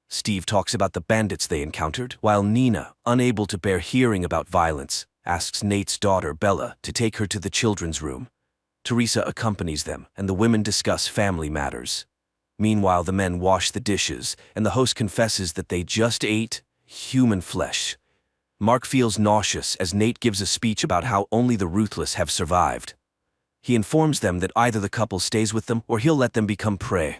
Steve talks about the bandits they encountered, while Nina, unable to bear hearing about violence, asks Nate's daughter Bella to take her to the children's room. Teresa accompanies them, and the women discuss family matters. Meanwhile, the men wash the dishes, and the host confesses that they just ate human flesh. Mark feels nauseous as Nate gives a speech about how only the ruthless have survived. He informs them that either the couple stays with them or he'll let them become prey.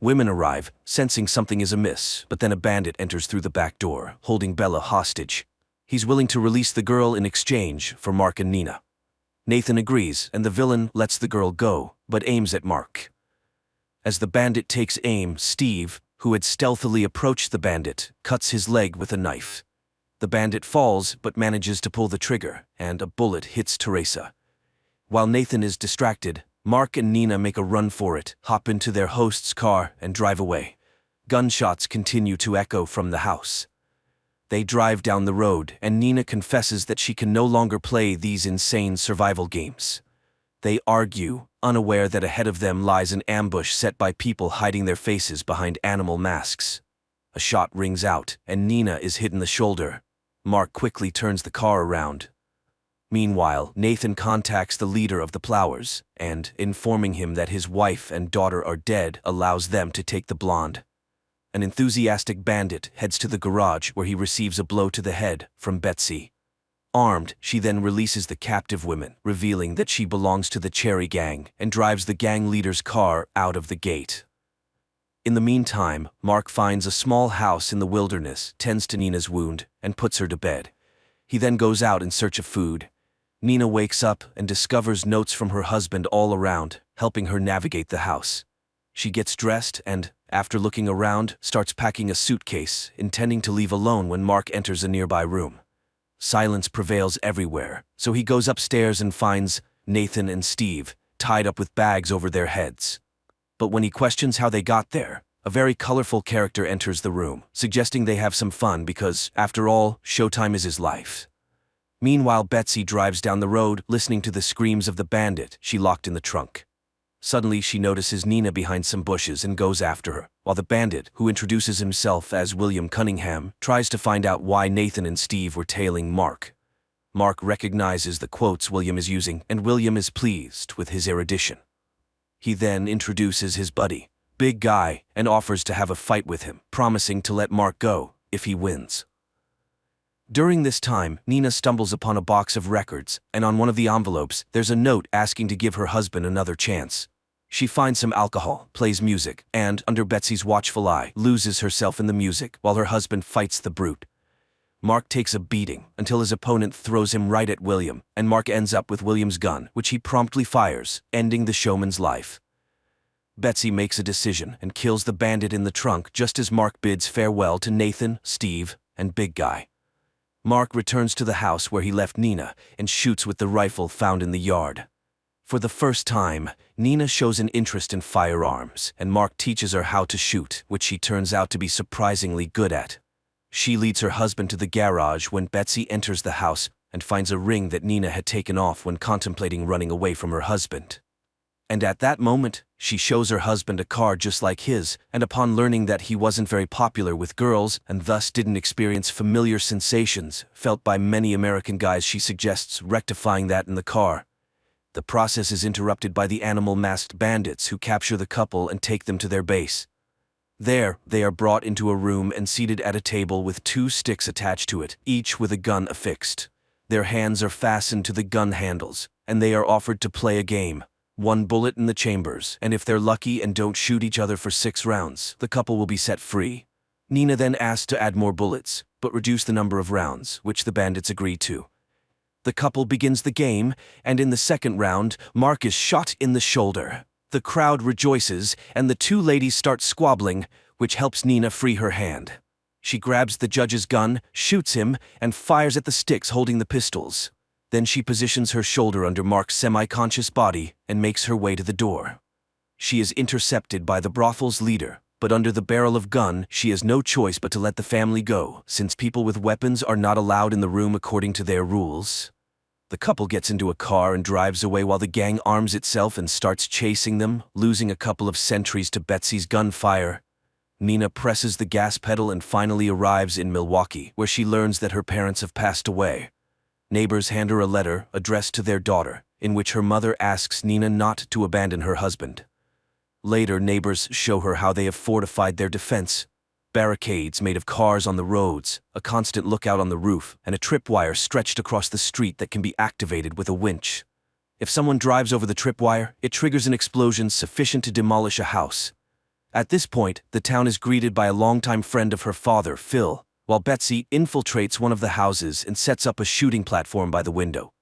Women arrive, sensing something is amiss, but then a bandit enters through the back door, holding Bella hostage. He's willing to release the girl in exchange for Mark and Nina. Nathan agrees, and the villain lets the girl go, but aims at Mark. As the bandit takes aim, Steve, who had stealthily approached the bandit, cuts his leg with a knife. The bandit falls but manages to pull the trigger, and a bullet hits Teresa. While Nathan is distracted, Mark and Nina make a run for it, hop into their host's car, and drive away. Gunshots continue to echo from the house. They drive down the road, and Nina confesses that she can no longer play these insane survival games. They argue, unaware that ahead of them lies an ambush set by people hiding their faces behind animal masks. A shot rings out, and Nina is hit in the shoulder. Mark quickly turns the car around. Meanwhile, Nathan contacts the leader of the Plowers, and, informing him that his wife and daughter are dead, allows them to take the blonde. An enthusiastic bandit heads to the garage where he receives a blow to the head from Betsy. Armed, she then releases the captive women, revealing that she belongs to the Cherry Gang, and drives the gang leader's car out of the gate. In the meantime, Mark finds a small house in the wilderness, tends to Nina's wound, and puts her to bed. He then goes out in search of food. Nina wakes up and discovers notes from her husband all around, helping her navigate the house. She gets dressed and, after looking around, starts packing a suitcase, intending to leave alone when Mark enters a nearby room. Silence prevails everywhere, so he goes upstairs and finds Nathan and Steve tied up with bags over their heads. But when he questions how they got there, a very colorful character enters the room, suggesting they have some fun because, after all, showtime is his life. Meanwhile, Betsy drives down the road, listening to the screams of the bandit she locked in the trunk. Suddenly, she notices Nina behind some bushes and goes after her, while the bandit, who introduces himself as William Cunningham, tries to find out why Nathan and Steve were tailing Mark. Mark recognizes the quotes William is using, and William is pleased with his erudition. He then introduces his buddy, Big Guy, and offers to have a fight with him, promising to let Mark go if he wins. During this time, Nina stumbles upon a box of records, and on one of the envelopes, there's a note asking to give her husband another chance. She finds some alcohol, plays music, and, under Betsy's watchful eye, loses herself in the music while her husband fights the brute. Mark takes a beating until his opponent throws him right at William, and Mark ends up with William's gun, which he promptly fires, ending the showman's life. Betsy makes a decision and kills the bandit in the trunk just as Mark bids farewell to Nathan, Steve, and Big Guy. Mark returns to the house where he left Nina and shoots with the rifle found in the yard. For the first time, Nina shows an interest in firearms, and Mark teaches her how to shoot, which she turns out to be surprisingly good at. She leads her husband to the garage when Betsy enters the house and finds a ring that Nina had taken off when contemplating running away from her husband. And at that moment, she shows her husband a car just like his, and upon learning that he wasn't very popular with girls and thus didn't experience familiar sensations felt by many American guys, she suggests rectifying that in the car. The process is interrupted by the animal-masked bandits who capture the couple and take them to their base. There, they are brought into a room and seated at a table with 2 sticks attached to it, each with a gun affixed. Their hands are fastened to the gun handles, and they are offered to play a game. 1 bullet in the chambers, and if they're lucky and don't shoot each other for 6 rounds, the couple will be set free. Nina then asks to add more bullets, but reduce the number of rounds, which the bandits agree to. The couple begins the game, and in the second round, Mark is shot in the shoulder. The crowd rejoices, and the 2 ladies start squabbling, which helps Nina free her hand. She grabs the judge's gun, shoots him, and fires at the sticks holding the pistols. Then she positions her shoulder under Mark's semi-conscious body and makes her way to the door. She is intercepted by the brothel's leader, but under the barrel of gun, she has no choice but to let the family go, since people with weapons are not allowed in the room according to their rules. The couple gets into a car and drives away while the gang arms itself and starts chasing them, losing a couple of sentries to Betsy's gunfire. Nina presses the gas pedal and finally arrives in Milwaukee, where she learns that her parents have passed away. Neighbors hand her a letter addressed to their daughter, in which her mother asks Nina not to abandon her husband. Later, neighbors show her how they have fortified their defense. Barricades made of cars on the roads, a constant lookout on the roof, and a tripwire stretched across the street that can be activated with a winch. If someone drives over the tripwire, it triggers an explosion sufficient to demolish a house. At this point, the town is greeted by a longtime friend of her father, Phil, while Betsy infiltrates one of the houses and sets up a shooting platform by the window.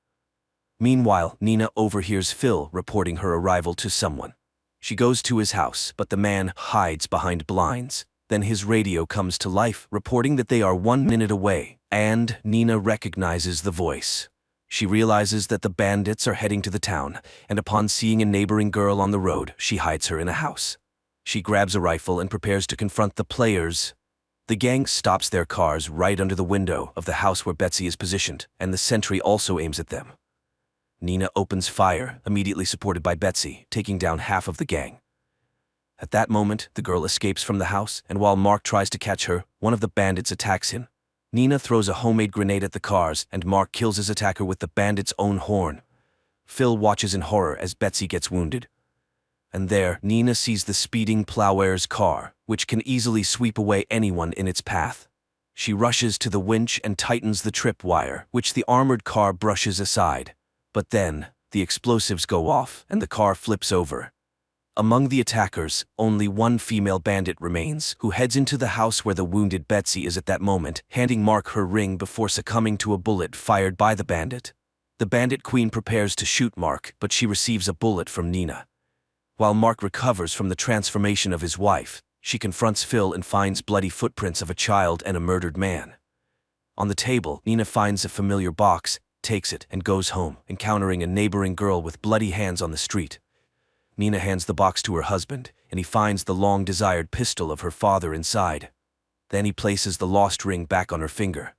Meanwhile, Nina overhears Phil reporting her arrival to someone. She goes to his house, but the man hides behind blinds. Then his radio comes to life, reporting that they are 1 minute away, and Nina recognizes the voice. She realizes that the bandits are heading to the town, and upon seeing a neighboring girl on the road, she hides her in a house. She grabs a rifle and prepares to confront the players. The gang stops their cars right under the window of the house where Betsy is positioned, and the sentry also aims at them. Nina opens fire, immediately supported by Betsy, taking down half of the gang. At that moment, the girl escapes from the house, and while Mark tries to catch her, one of the bandits attacks him. Nina throws a homemade grenade at the cars, and Mark kills his attacker with the bandit's own horn. Phil watches in horror as Betsy gets wounded. And there, Nina sees the speeding Plowware's car, which can easily sweep away anyone in its path. She rushes to the winch and tightens the tripwire, which the armored car brushes aside. But then, the explosives go off, and the car flips over. Among the attackers, only 1 female bandit remains, who heads into the house where the wounded Betsy is at that moment, handing Mark her ring before succumbing to a bullet fired by the bandit. The bandit queen prepares to shoot Mark, but she receives a bullet from Nina. While Mark recovers from the transformation of his wife, she confronts Phil and finds bloody footprints of a child and a murdered man. On the table, Nina finds a familiar box, takes it, and goes home, encountering a neighboring girl with bloody hands on the street. Nina hands the box to her husband, and he finds the long-desired pistol of her father inside. Then he places the lost ring back on her finger.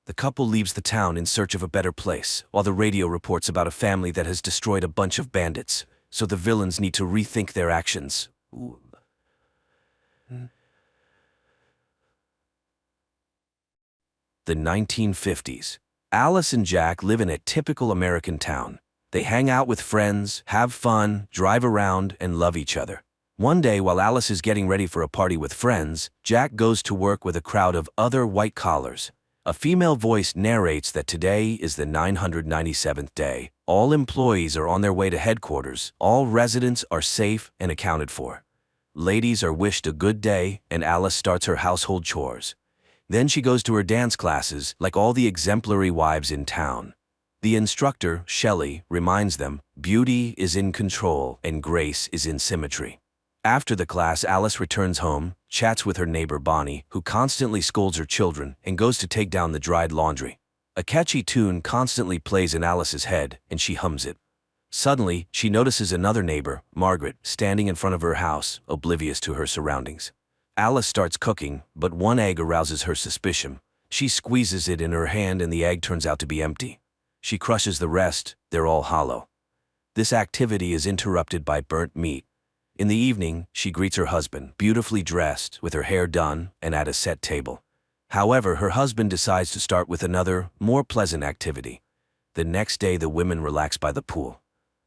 The couple leaves the town in search of a better place, while the radio reports about a family that has destroyed a bunch of bandits, so the villains need to rethink their actions. The 1950s. Alice and Jack live in a typical American town. They hang out with friends, have fun, drive around, and love each other. One day, while Alice is getting ready for a party with friends, Jack goes to work with a crowd of other white collars. A female voice narrates that today is the 997th day. All employees are on their way to headquarters. All residents are safe and accounted for. Ladies are wished a good day, and Alice starts her household chores. Then she goes to her dance classes, like all the exemplary wives in town. The instructor, Shelley, reminds them, beauty is in control and grace is in symmetry. After the class, Alice returns home, chats with her neighbor Bonnie, who constantly scolds her children, and goes to take down the dried laundry. A catchy tune constantly plays in Alice's head, and she hums it. Suddenly, she notices another neighbor, Margaret, standing in front of her house, oblivious to her surroundings. Alice starts cooking, but one egg arouses her suspicion. She squeezes it in her hand and the egg turns out to be empty. She crushes the rest, they're all hollow. This activity is interrupted by burnt meat. In the evening, she greets her husband, beautifully dressed, with her hair done, and at a set table. However, her husband decides to start with another, more pleasant activity. The next day, the women relax by the pool.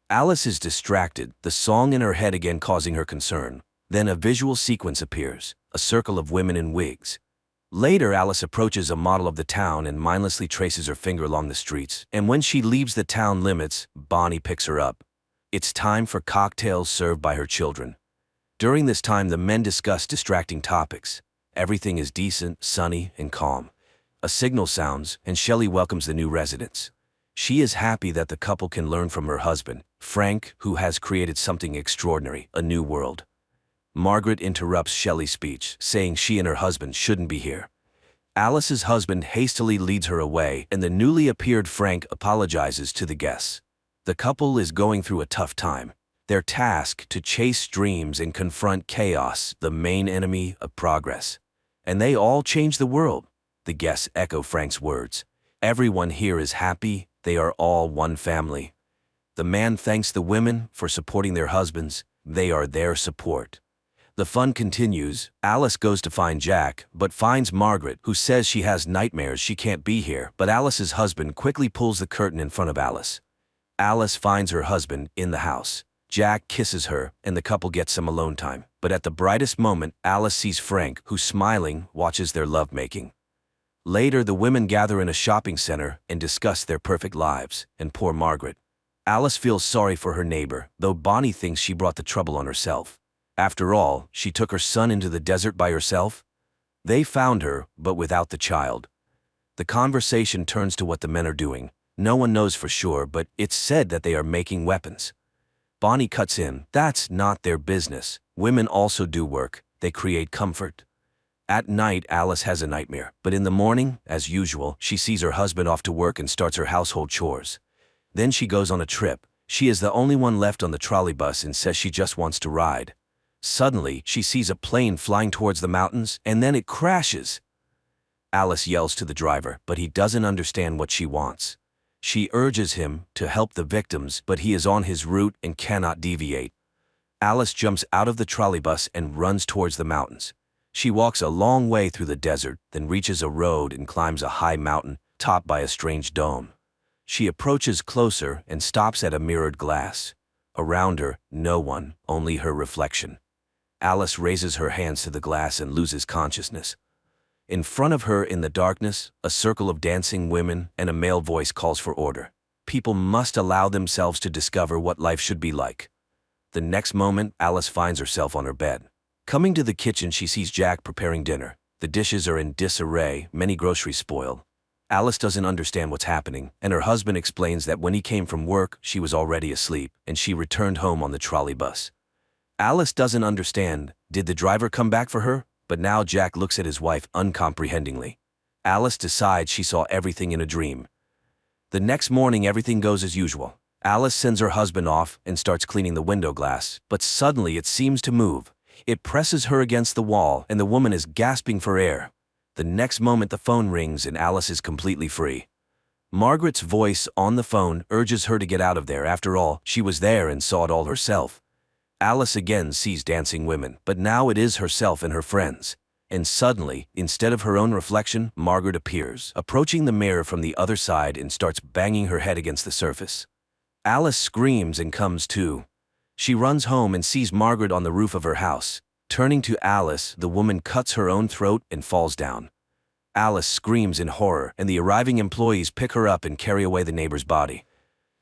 Alice is distracted, the song in her head again causing her concern. Then a visual sequence appears, a circle of women in wigs. Later, Alice approaches a model of the town and mindlessly traces her finger along the streets, and when she leaves the town limits, Bonnie picks her up. It's time for cocktails served by her children. During this time, the men discuss distracting topics. Everything is decent, sunny, and calm. A signal sounds, and Shelley welcomes the new residents. She is happy that the couple can learn from her husband, Frank, who has created something extraordinary, a new world. Margaret interrupts Shelley's speech, saying she and her husband shouldn't be here. Alice's husband hastily leads her away, and the newly appeared Frank apologizes to the guests. The couple is going through a tough time. Their task to chase dreams and confront chaos, the main enemy of progress. And they all change the world. The guests echo Frank's words. Everyone here is happy, they are all one family. The man thanks the women for supporting their husbands, they are their support. The fun continues. Alice goes to find Jack, but finds Margaret, who says she has nightmares she can't be here, but Alice's husband quickly pulls the curtain in front of Alice. Alice finds her husband in the house. Jack kisses her, and the couple gets some alone time. But at the brightest moment, Alice sees Frank, who smiling, watches their lovemaking. Later, the women gather in a shopping center and discuss their perfect lives, and poor Margaret. Alice feels sorry for her neighbor, though Bonnie thinks she brought the trouble on herself. After all, she took her son into the desert by herself. They found her, but without the child. The conversation turns to what the men are doing. No one knows for sure, but it's said that they are making weapons. Bonnie cuts in, that's not their business. Women also do work, they create comfort. At night, Alice has a nightmare, but in the morning, as usual, she sees her husband off to work and starts her household chores. Then she goes on a trip. She is the only one left on the trolley bus and says she just wants to ride. Suddenly, she sees a plane flying towards the mountains, and then it crashes. Alice yells to the driver, but he doesn't understand what she wants. She urges him to help the victims, but he is on his route and cannot deviate. Alice jumps out of the trolley bus and runs towards the mountains. She walks a long way through the desert, then reaches a road and climbs a high mountain, topped by a strange dome. She approaches closer and stops at a mirrored glass. Around her, no one, only her reflection. Alice raises her hands to the glass and loses consciousness. In front of her in the darkness, a circle of dancing women and a male voice calls for order. People must allow themselves to discover what life should be like. The next moment, Alice finds herself on her bed. Coming to the kitchen, she sees Jack preparing dinner. The dishes are in disarray, many groceries spoiled. Alice doesn't understand what's happening, and her husband explains that when he came from work, she was already asleep, and she returned home on the trolley bus. Alice doesn't understand. Did the driver come back for her? But now Jack looks at his wife uncomprehendingly. Alice decides she saw everything in a dream. The next morning, everything goes as usual. Alice sends her husband off and starts cleaning the window glass, but suddenly it seems to move. It presses her against the wall, and the woman is gasping for air. The next moment, the phone rings and Alice is completely free. Margaret's voice on the phone urges her to get out of there. After all, she was there and saw it all herself. Alice again sees dancing women, but now it is herself and her friends. And suddenly, instead of her own reflection, Margaret appears, approaching the mirror from the other side and starts banging her head against the surface. Alice screams and comes to. She runs home and sees Margaret on the roof of her house. Turning to Alice, the woman cuts her own throat and falls down. Alice screams in horror, and the arriving employees pick her up and carry away the neighbor's body.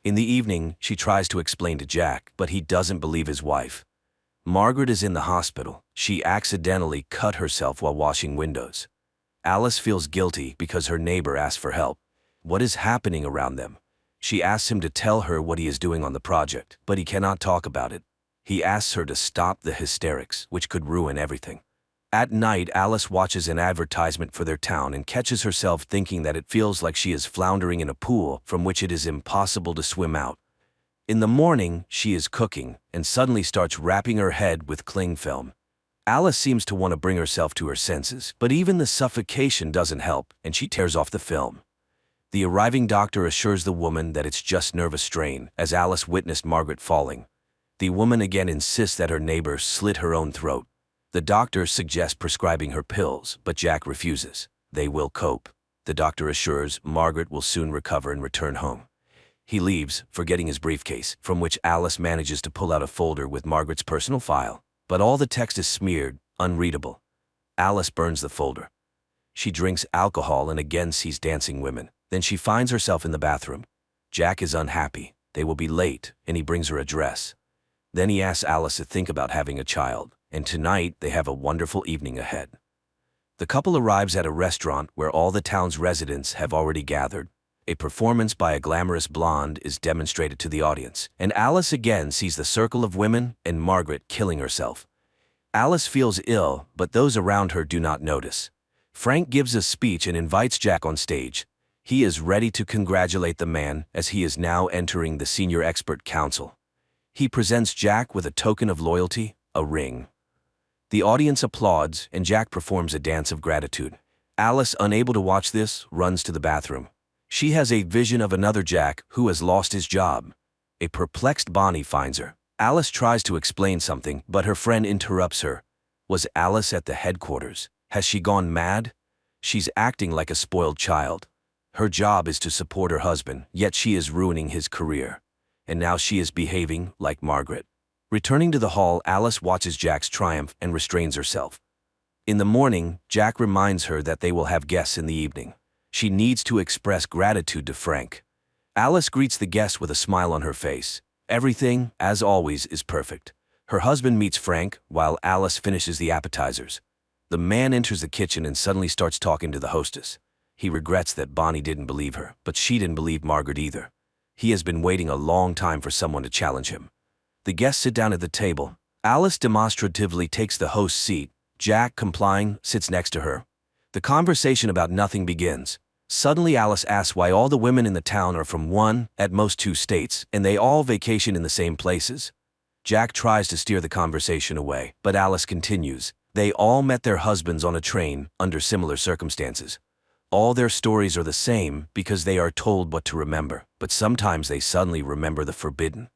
In the evening, she tries to explain to Jack, but he doesn't believe his wife. Margaret is in the hospital. She accidentally cut herself while washing windows. Alice feels guilty because her neighbor asked for help. What is happening around them? She asks him to tell her what he is doing on the project, but he cannot talk about it. He asks her to stop the hysterics, which could ruin everything. At night, Alice watches an advertisement for their town and catches herself thinking that it feels like she is floundering in a pool from which it is impossible to swim out. In the morning, she is cooking and suddenly starts wrapping her head with cling film. Alice seems to want to bring herself to her senses, but even the suffocation doesn't help, and she tears off the film. The arriving doctor assures the woman that it's just nervous strain, as Alice witnessed Margaret falling. The woman again insists that her neighbor slit her own throat. The doctor suggests prescribing her pills, but Jack refuses. They will cope. The doctor assures Margaret will soon recover and return home. He leaves, forgetting his briefcase, from which Alice manages to pull out a folder with Margaret's personal file. But all the text is smeared, unreadable. Alice burns the folder. She drinks alcohol and again sees dancing women. Then she finds herself in the bathroom. Jack is unhappy. They will be late, and he brings her a dress. Then he asks Alice to think about having a child, and tonight they have a wonderful evening ahead. The couple arrives at a restaurant where all the town's residents have already gathered. A performance by a glamorous blonde is demonstrated to the audience, and Alice again sees the circle of women and Margaret killing herself. Alice feels ill, but those around her do not notice. Frank gives a speech and invites Jack on stage. He is ready to congratulate the man as he is now entering the senior expert council. He presents Jack with a token of loyalty, a ring. The audience applauds and Jack performs a dance of gratitude. Alice, unable to watch this, runs to the bathroom. She has a vision of another Jack who has lost his job. A perplexed Bonnie finds her. Alice tries to explain something, but her friend interrupts her. Was Alice at the headquarters? Has she gone mad? She's acting like a spoiled child. Her job is to support her husband, yet she is ruining his career. And now she is behaving like Margaret. Returning to the hall, Alice watches Jack's triumph and restrains herself. In the morning, Jack reminds her that they will have guests in the evening. She needs to express gratitude to Frank. Alice greets the guests with a smile on her face. Everything, as always, is perfect. Her husband meets Frank, while Alice finishes the appetizers. The man enters the kitchen and suddenly starts talking to the hostess. He regrets that Bonnie didn't believe her, but she didn't believe Margaret either. He has been waiting a long time for someone to challenge him. The guests sit down at the table. Alice demonstratively takes the host's seat. Jack, complying, sits next to her. The conversation about nothing begins. Suddenly Alice asks why all the women in the town are from one, at most two states, and they all vacation in the same places. Jack tries to steer the conversation away, but Alice continues. They all met their husbands on a train, under similar circumstances. All their stories are the same because they are told what to remember, but sometimes they suddenly remember the forbidden.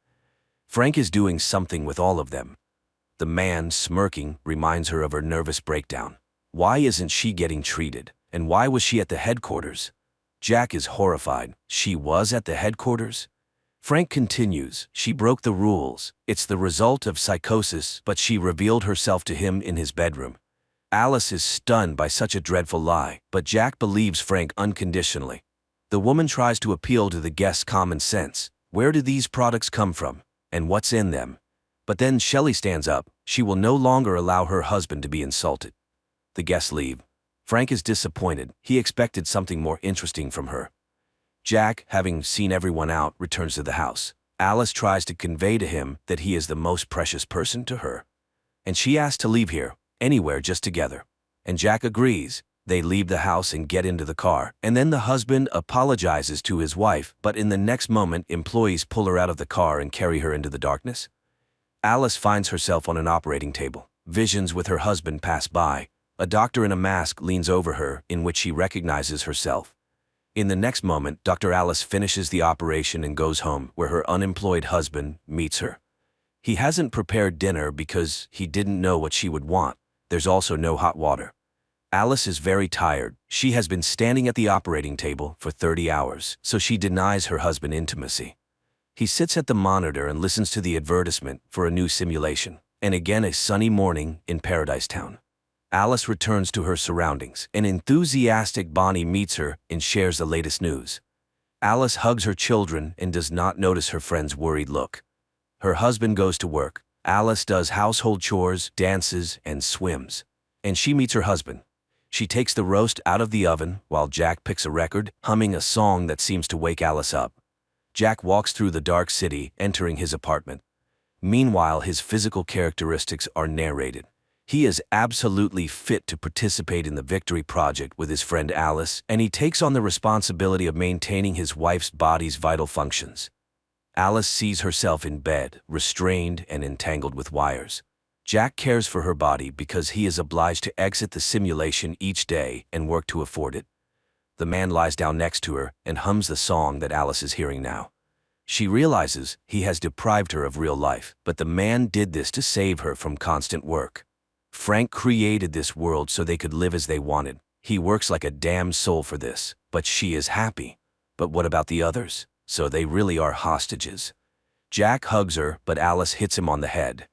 Frank is doing something with all of them. The man, smirking, reminds her of her nervous breakdown. Why isn't she getting treated? And why was she at the headquarters? Jack is horrified. She was at the headquarters? Frank continues. She broke the rules. It's the result of psychosis, but she revealed herself to him in his bedroom. Alice is stunned by such a dreadful lie, but Jack believes Frank unconditionally. The woman tries to appeal to the guests' common sense. Where do these products come from? And what's in them? But then Shelley stands up. She will no longer allow her husband to be insulted. The guests leave. Frank is disappointed. He expected something more interesting from her. Jack, having seen everyone out, returns to the house. Alice tries to convey to him that he is the most precious person to her. And she asks to leave here, anywhere, just together. And Jack agrees. They leave the house and get into the car, and then the husband apologizes to his wife, but in the next moment employees pull her out of the car and carry her into the darkness. Alice finds herself on an operating table. Visions with her husband pass by. A doctor in a mask leans over her, in which she recognizes herself. In the next moment, Dr. Alice finishes the operation and goes home, where her unemployed husband meets her. He hasn't prepared dinner because he didn't know what she would want. There's also no hot water. Alice is very tired. She has been standing at the operating table for 30 hours, so she denies her husband intimacy. He sits at the monitor and listens to the advertisement for a new simulation. And again a sunny morning in Paradise Town. Alice returns to her surroundings. An enthusiastic Bonnie meets her and shares the latest news. Alice hugs her children and does not notice her friend's worried look. Her husband goes to work. Alice does household chores, dances, and swims. And she meets her husband. She takes the roast out of the oven while Jack picks a record, humming a song that seems to wake Alice up. Jack walks through the dark city, entering his apartment. Meanwhile, his physical characteristics are narrated. He is absolutely fit to participate in the Victory Project with his friend Alice, and he takes on the responsibility of maintaining his wife's body's vital functions. Alice sees herself in bed, restrained and entangled with wires. Jack cares for her body because he is obliged to exit the simulation each day and work to afford it. The man lies down next to her and hums the song that Alice is hearing now. She realizes he has deprived her of real life, but the man did this to save her from constant work. Frank created this world so they could live as they wanted. He works like a damn soul for this, but she is happy. But what about the others? So they really are hostages. Jack hugs her, but Alice hits him on the head.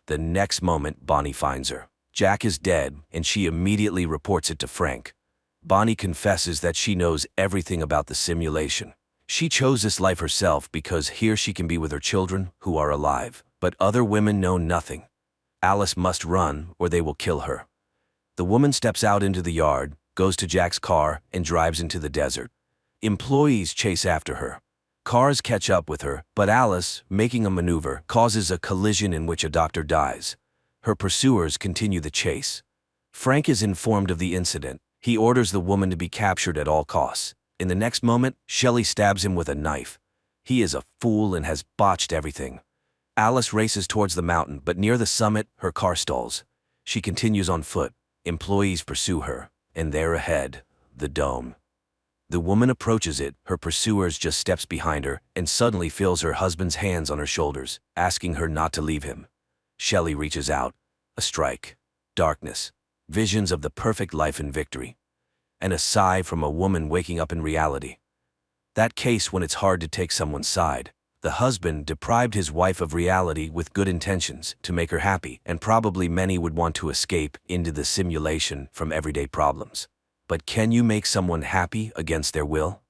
The next moment, Bonnie finds her. Jack is dead, and she immediately reports it to Frank. Bonnie confesses that she knows everything about the simulation. She chose this life herself because here she can be with her children, who are alive, but other women know nothing. Alice must run, or they will kill her. The woman steps out into the yard, goes to Jack's car, and drives into the desert. Employees chase after her. Cars catch up with her, but Alice, making a maneuver, causes a collision in which a doctor dies. Her pursuers continue the chase. Frank is informed of the incident. He orders the woman to be captured at all costs. In the next moment, Shelley stabs him with a knife. He is a fool and has botched everything. Alice races towards the mountain, but near the summit, her car stalls. She continues on foot. Employees pursue her, and there ahead, the dome. The woman approaches it, her pursuers just steps behind her, and suddenly feels her husband's hands on her shoulders, asking her not to leave him. Shelley reaches out. A strike. Darkness. Visions of the perfect life and victory. And a sigh from a woman waking up in reality. That case when it's hard to take someone's side. The husband deprived his wife of reality with good intentions to make her happy, and probably many would want to escape into the simulation from everyday problems. But can you make someone happy against their will?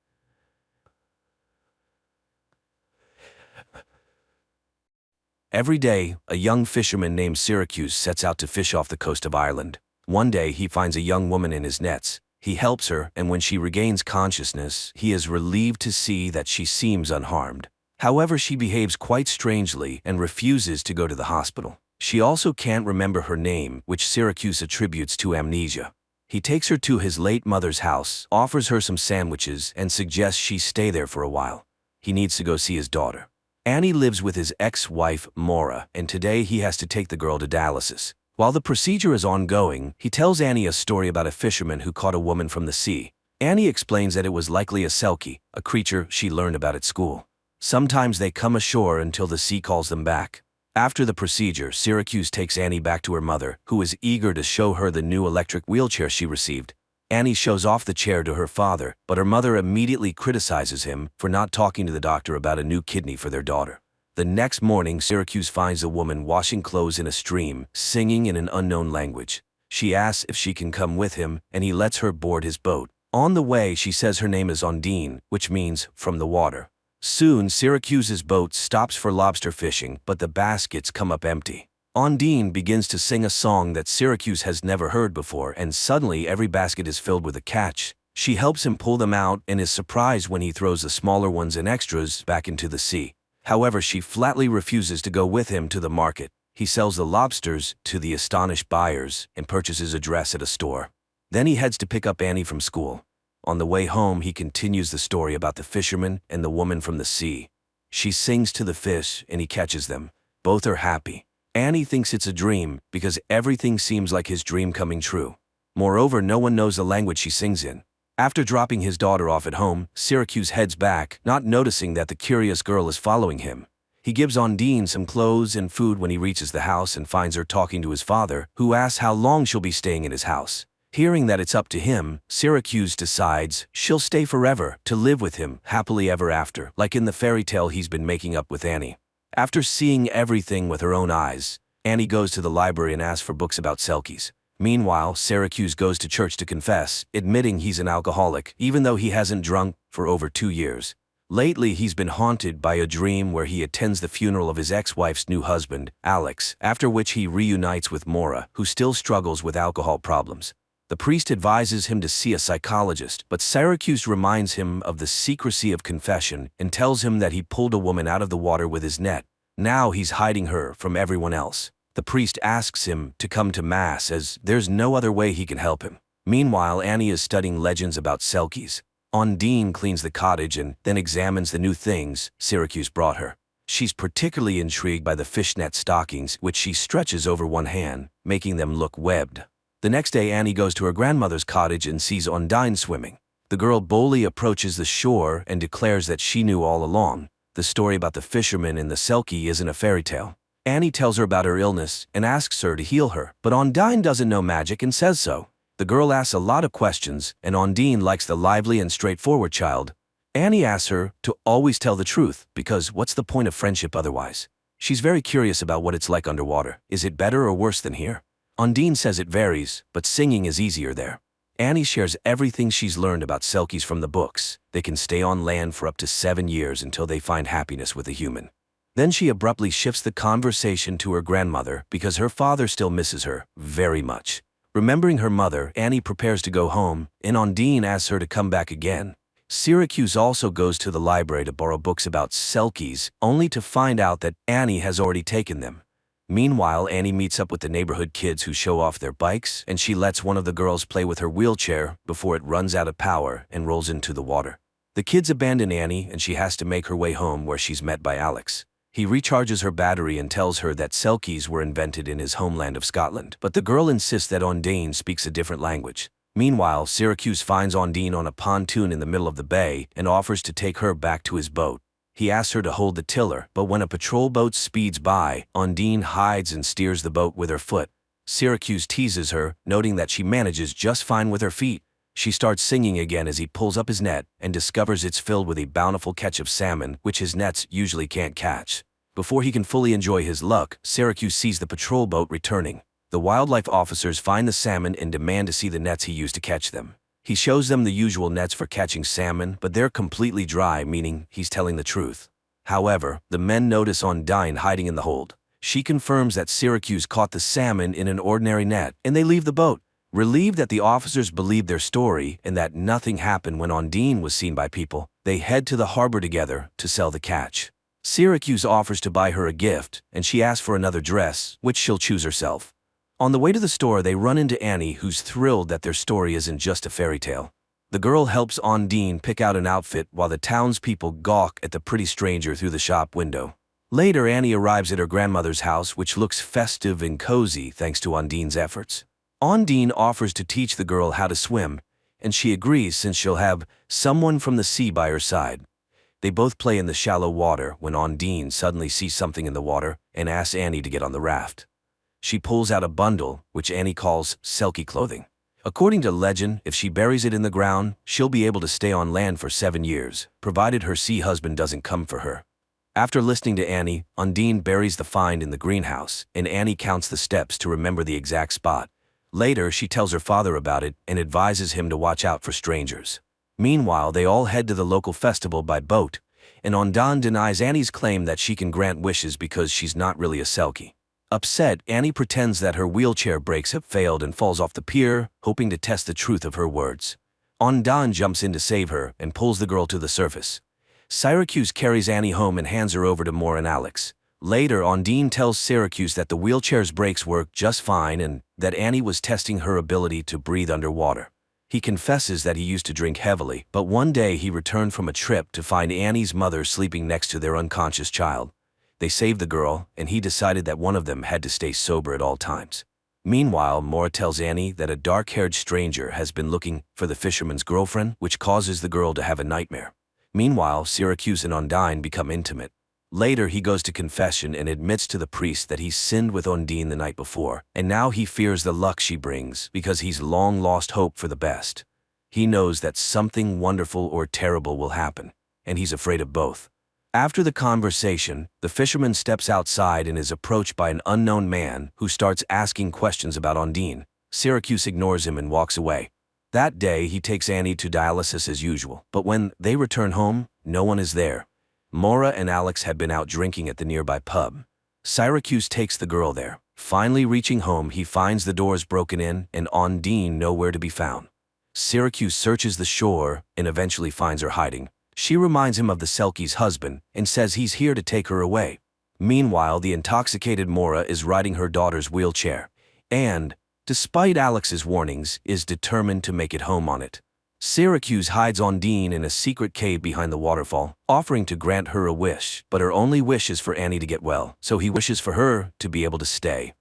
Every day, a young fisherman named Syracuse sets out to fish off the coast of Ireland. One day, he finds a young woman in his nets. He helps her, and when she regains consciousness, he is relieved to see that she seems unharmed. However, she behaves quite strangely and refuses to go to the hospital. She also can't remember her name, which Syracuse attributes to amnesia. He takes her to his late mother's house, offers her some sandwiches, and suggests she stay there for a while. He needs to go see his daughter. Annie lives with his ex-wife, Maura, and today he has to take the girl to dialysis. While the procedure is ongoing, he tells Annie a story about a fisherman who caught a woman from the sea. Annie explains that it was likely a selkie, a creature she learned about at school. Sometimes they come ashore until the sea calls them back. After the procedure, Syracuse takes Annie back to her mother, who is eager to show her the new electric wheelchair she received. Annie shows off the chair to her father, but her mother immediately criticizes him for not talking to the doctor about a new kidney for their daughter. The next morning, Syracuse finds a woman washing clothes in a stream, singing in an unknown language. She asks if she can come with him, and he lets her board his boat. On the way, she says her name is Ondine, which means from the water. Soon, Syracuse's boat stops for lobster fishing, but the baskets come up empty. Ondine begins to sing a song that Syracuse has never heard before, and suddenly every basket is filled with a catch. She helps him pull them out and is surprised when he throws the smaller ones and extras back into the sea. However, she flatly refuses to go with him to the market. He sells the lobsters to the astonished buyers and purchases a dress at a store. Then he heads to pick up Annie from school. On the way home, he continues the story about the fisherman and the woman from the sea. She sings to the fish, and he catches them. Both are happy. Annie thinks it's a dream because everything seems like his dream coming true. Moreover, no one knows the language she sings in. After dropping his daughter off at home, Syracuse heads back, not noticing that the curious girl is following him. He gives Ondine some clothes and food when he reaches the house and finds her talking to his father, who asks how long she'll be staying in his house. Hearing that it's up to him, Syracuse decides she'll stay forever to live with him happily ever after, like in the fairy tale he's been making up with Annie. After seeing everything with her own eyes, Annie goes to the library and asks for books about selkies. Meanwhile, Syracuse goes to church to confess, admitting he's an alcoholic, even though he hasn't drunk for over 2 years. Lately, he's been haunted by a dream where he attends the funeral of his ex-wife's new husband, Alex, after which he reunites with Maura, who still struggles with alcohol problems. The priest advises him to see a psychologist, but Syracuse reminds him of the secrecy of confession and tells him that he pulled a woman out of the water with his net. Now he's hiding her from everyone else. The priest asks him to come to Mass as there's no other way he can help him. Meanwhile, Annie is studying legends about selkies. Undine cleans the cottage and then examines the new things Syracuse brought her. She's particularly intrigued by the fishnet stockings, which she stretches over one hand, making them look webbed. The next day, Annie goes to her grandmother's cottage and sees Undine swimming. The girl boldly approaches the shore and declares that she knew all along. The story about the fisherman and the selkie isn't a fairy tale. Annie tells her about her illness and asks her to heal her, but Undine doesn't know magic and says so. The girl asks a lot of questions, and Undine likes the lively and straightforward child. Annie asks her to always tell the truth, because what's the point of friendship otherwise? She's very curious about what it's like underwater. Is it better or worse than here? Undine says it varies, but singing is easier there. Annie shares everything she's learned about selkies from the books. They can stay on land for up to 7 years until they find happiness with a human. Then she abruptly shifts the conversation to her grandmother because her father still misses her very much. Remembering her mother, Annie prepares to go home, and Undine asks her to come back again. Syracuse also goes to the library to borrow books about selkies, only to find out that Annie has already taken them. Meanwhile, Annie meets up with the neighborhood kids who show off their bikes, and she lets one of the girls play with her wheelchair before it runs out of power and rolls into the water. The kids abandon Annie, and she has to make her way home, where she's met by Alex. He recharges her battery and tells her that selkies were invented in his homeland of Scotland, but the girl insists that Undine speaks a different language. Meanwhile, Syracuse finds Undine on a pontoon in the middle of the bay and offers to take her back to his boat. He asks her to hold the tiller, but when a patrol boat speeds by, Undine hides and steers the boat with her foot. Syracuse teases her, noting that she manages just fine with her feet. She starts singing again as he pulls up his net and discovers it's filled with a bountiful catch of salmon, which his nets usually can't catch. Before he can fully enjoy his luck, Syracuse sees the patrol boat returning. The wildlife officers find the salmon and demand to see the nets he used to catch them. He shows them the usual nets for catching salmon, but they're completely dry, meaning he's telling the truth. However, the men notice Undine hiding in the hold. She confirms that Syracuse caught the salmon in an ordinary net, and they leave the boat. Relieved that the officers believe their story and that nothing happened when Undine was seen by people, they head to the harbor together to sell the catch. Syracuse offers to buy her a gift, and she asks for another dress, which she'll choose herself. On the way to the store, they run into Annie, who's thrilled that their story isn't just a fairy tale. The girl helps Undine pick out an outfit while the townspeople gawk at the pretty stranger through the shop window. Later, Annie arrives at her grandmother's house, which looks festive and cozy thanks to Undine's efforts. Undine offers to teach the girl how to swim, and she agrees since she'll have someone from the sea by her side. They both play in the shallow water when Undine suddenly sees something in the water and asks Annie to get on the raft. She pulls out a bundle, which Annie calls selkie clothing. According to legend, if she buries it in the ground, she'll be able to stay on land for 7 years, provided her sea husband doesn't come for her. After listening to Annie, Undine buries the find in the greenhouse, and Annie counts the steps to remember the exact spot. Later, she tells her father about it and advises him to watch out for strangers. Meanwhile, they all head to the local festival by boat, and Undine denies Annie's claim that she can grant wishes because she's not really a selkie. Upset, Annie pretends that her wheelchair brakes have failed and falls off the pier, hoping to test the truth of her words. Undine jumps in to save her and pulls the girl to the surface. Syracuse carries Annie home and hands her over to Moore and Alex. Later, Undine tells Syracuse that the wheelchair's brakes work just fine and that Annie was testing her ability to breathe underwater. He confesses that he used to drink heavily, but one day he returned from a trip to find Annie's mother sleeping next to their unconscious child. They saved the girl, and he decided that one of them had to stay sober at all times. Meanwhile, Moore tells Annie that a dark-haired stranger has been looking for the fisherman's girlfriend, which causes the girl to have a nightmare. Meanwhile, Syracuse and Undine become intimate. Later, he goes to confession and admits to the priest that he sinned with Undine the night before, and now he fears the luck she brings because he's long lost hope for the best. He knows that something wonderful or terrible will happen, and he's afraid of both. After the conversation, the fisherman steps outside and is approached by an unknown man who starts asking questions about Undine. Syracuse ignores him and walks away. That day, he takes Annie to dialysis as usual, but when they return home, no one is there. Maura and Alex had been out drinking at the nearby pub. Syracuse takes the girl there. Finally reaching home, he finds the doors broken in and Undine nowhere to be found. Syracuse searches the shore and eventually finds her hiding. She reminds him of the selkie's husband and says he's here to take her away. Meanwhile, the intoxicated Maura is riding her daughter's wheelchair and, despite Alex's warnings, is determined to make it home on it. Syracuse hides Ondine in a secret cave behind the waterfall, offering to grant her a wish, but her only wish is for Annie to get well, so he wishes for her to be able to stay.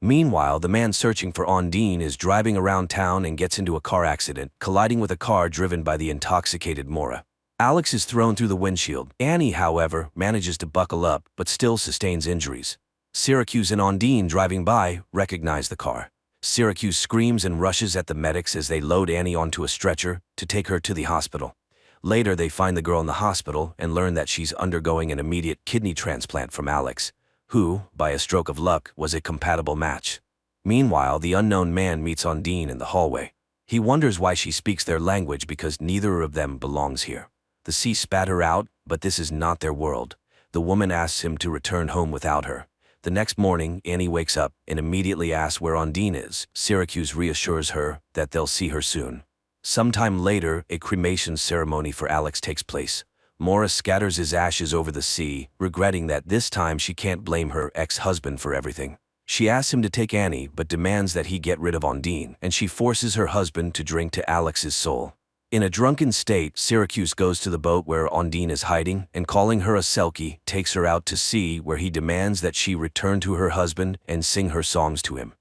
Meanwhile, the man searching for Ondine is driving around town and gets into a car accident, colliding with a car driven by the intoxicated Mora. Alex is thrown through the windshield. Annie, however, manages to buckle up, but still sustains injuries. Syracuse and Ondine, driving by, recognize the car. Syracuse screams and rushes at the medics as they load Annie onto a stretcher to take her to the hospital. Later, they find the girl in the hospital and learn that she's undergoing an immediate kidney transplant from Alex, who, by a stroke of luck, was a compatible match. Meanwhile, the unknown man meets Ondine in the hallway. He wonders why she speaks their language because neither of them belongs here. The sea spat her out, but this is not their world. The woman asks him to return home without her. The next morning, Annie wakes up and immediately asks where Ondine is. Syracuse reassures her that they'll see her soon. Sometime later, a cremation ceremony for Alex takes place. Mora scatters his ashes over the sea, regretting that this time she can't blame her ex-husband for everything. She asks him to take Annie, but demands that he get rid of Ondine, and she forces her husband to drink to Alex's soul. In a drunken state, Syracuse goes to the boat where Ondine is hiding and, calling her a selkie, takes her out to sea where he demands that she return to her husband and sing her songs to him.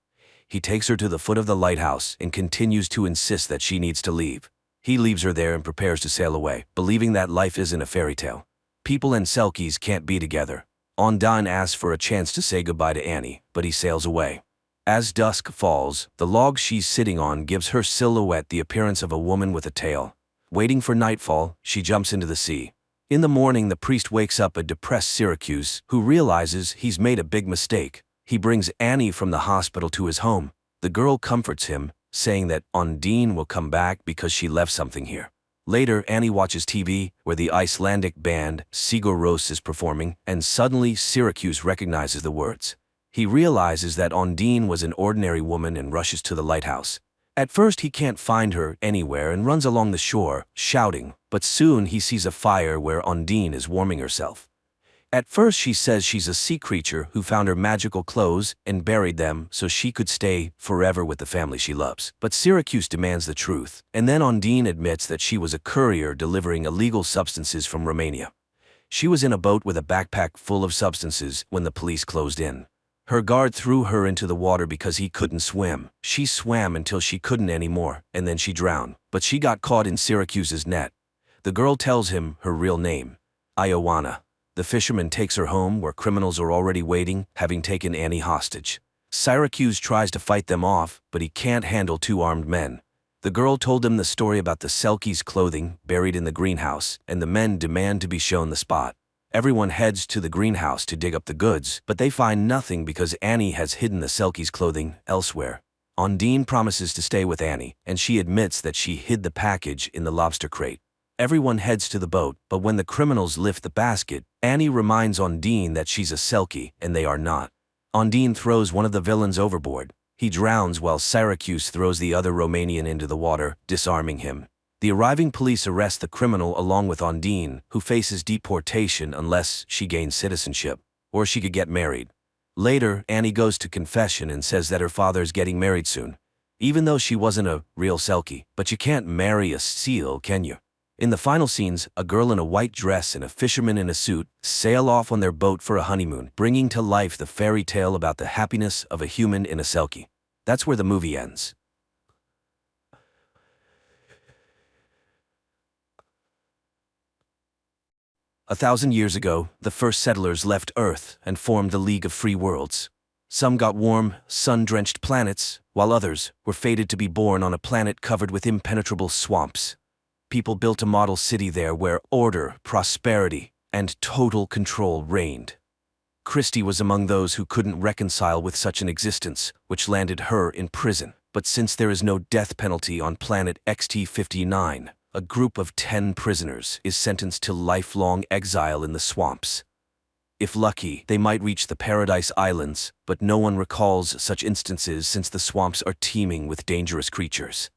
He takes her to the foot of the lighthouse and continues to insist that she needs to leave. He leaves her there and prepares to sail away, believing that life isn't a fairy tale. People and selkies can't be together. Ondine asks for a chance to say goodbye to Annie, but he sails away. As dusk falls, the log she's sitting on gives her silhouette the appearance of a woman with a tail. Waiting for nightfall, she jumps into the sea. In the morning, the priest wakes up a depressed Syracuse, who realizes he's made a big mistake. He brings Annie from the hospital to his home. The girl comforts him, saying that Ondine will come back because she left something here. Later, Annie watches TV, where the Icelandic band Sigur Rós is performing, and suddenly Syracuse recognizes the words. He realizes that Ondine was an ordinary woman and rushes to the lighthouse. At first, he can't find her anywhere and runs along the shore, shouting, but soon he sees a fire where Ondine is warming herself. At first, she says she's a sea creature who found her magical clothes and buried them so she could stay forever with the family she loves. But Syracuse demands the truth, and then Ondine admits that she was a courier delivering illegal substances from Romania. She was in a boat with a backpack full of substances when the police closed in. Her guard threw her into the water because he couldn't swim. She swam until she couldn't anymore, and then she drowned. But she got caught in Syracuse's net. The girl tells him her real name, Ioana. The fisherman takes her home where criminals are already waiting, having taken Annie hostage. Syracuse tries to fight them off, but he can't handle two armed men. The girl told him the story about the Selkie's clothing buried in the greenhouse, and the men demand to be shown the spot. Everyone heads to the greenhouse to dig up the goods, but they find nothing because Annie has hidden the Selkie's clothing elsewhere. Ondine promises to stay with Annie, and she admits that she hid the package in the lobster crate. Everyone heads to the boat, but when the criminals lift the basket, Annie reminds Ondine that she's a Selkie, and they are not. Ondine throws one of the villains overboard. He drowns while Syracuse throws the other Romanian into the water, disarming him. The arriving police arrest the criminal along with Ondine, who faces deportation unless she gains citizenship, or she could get married. Later, Annie goes to confession and says that her father's getting married soon. Even though she wasn't a real Selkie, but you can't marry a seal, can you? In the final scenes, a girl in a white dress and a fisherman in a suit sail off on their boat for a honeymoon, bringing to life the fairy tale about the happiness of a human in a Selkie. That's where the movie ends. A 1,000 years ago, the first settlers left Earth and formed the League of Free Worlds. Some got warm, sun-drenched planets, while others were fated to be born on a planet covered with impenetrable swamps. People built a model city there where order, prosperity, and total control reigned. Christie was among those who couldn't reconcile with such an existence, which landed her in prison. But since there is no death penalty on planet XT-59, a group of 10 prisoners is sentenced to lifelong exile in the swamps. If lucky, they might reach the Paradise Islands, but no one recalls such instances since the swamps are teeming with dangerous creatures.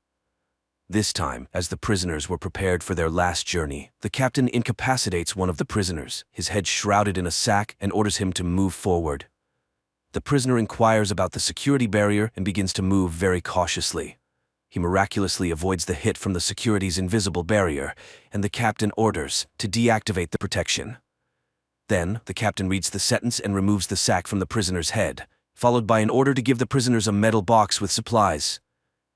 This time, as the prisoners were prepared for their last journey, the captain incapacitates one of the prisoners, his head shrouded in a sack, and orders him to move forward. The prisoner inquires about the security barrier and begins to move very cautiously. He miraculously avoids the hit from the security's invisible barrier, and the captain orders to deactivate the protection. Then, the captain reads the sentence and removes the sack from the prisoner's head, followed by an order to give the prisoners a metal box with supplies.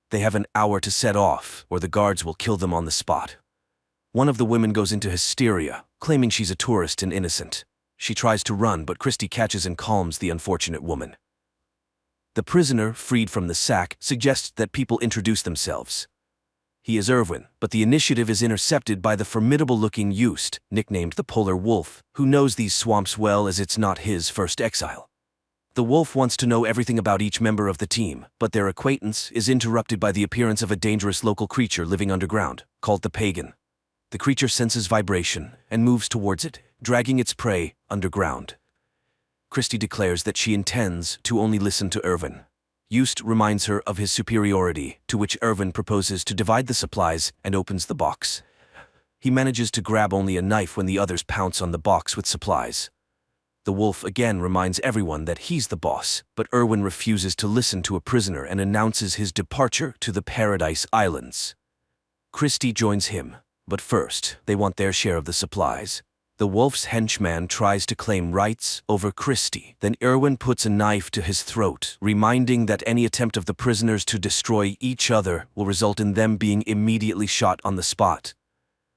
They have an hour to set off, or the guards will kill them on the spot. One of the women goes into hysteria, claiming she's a tourist and innocent. She tries to run, but Christie catches and calms the unfortunate woman. The prisoner, freed from the sack, suggests that people introduce themselves. He is Irwin, but the initiative is intercepted by the formidable-looking Youst, nicknamed the Polar Wolf, who knows these swamps well as it's not his first exile. The wolf wants to know everything about each member of the team, but their acquaintance is interrupted by the appearance of a dangerous local creature living underground, called the Pagan. The creature senses vibration and moves towards it, dragging its prey underground. Christie declares that she intends to only listen to Irwin. Youst reminds her of his superiority, to which Irwin proposes to divide the supplies and opens the box. He manages to grab only a knife when the others pounce on the box with supplies. The wolf again reminds everyone that he's the boss, but Irwin refuses to listen to a prisoner and announces his departure to the Paradise Islands. Christie joins him, but first, they want their share of the supplies. The wolf's henchman tries to claim rights over Christie. Then Irwin puts a knife to his throat, reminding that any attempt of the prisoners to destroy each other will result in them being immediately shot on the spot.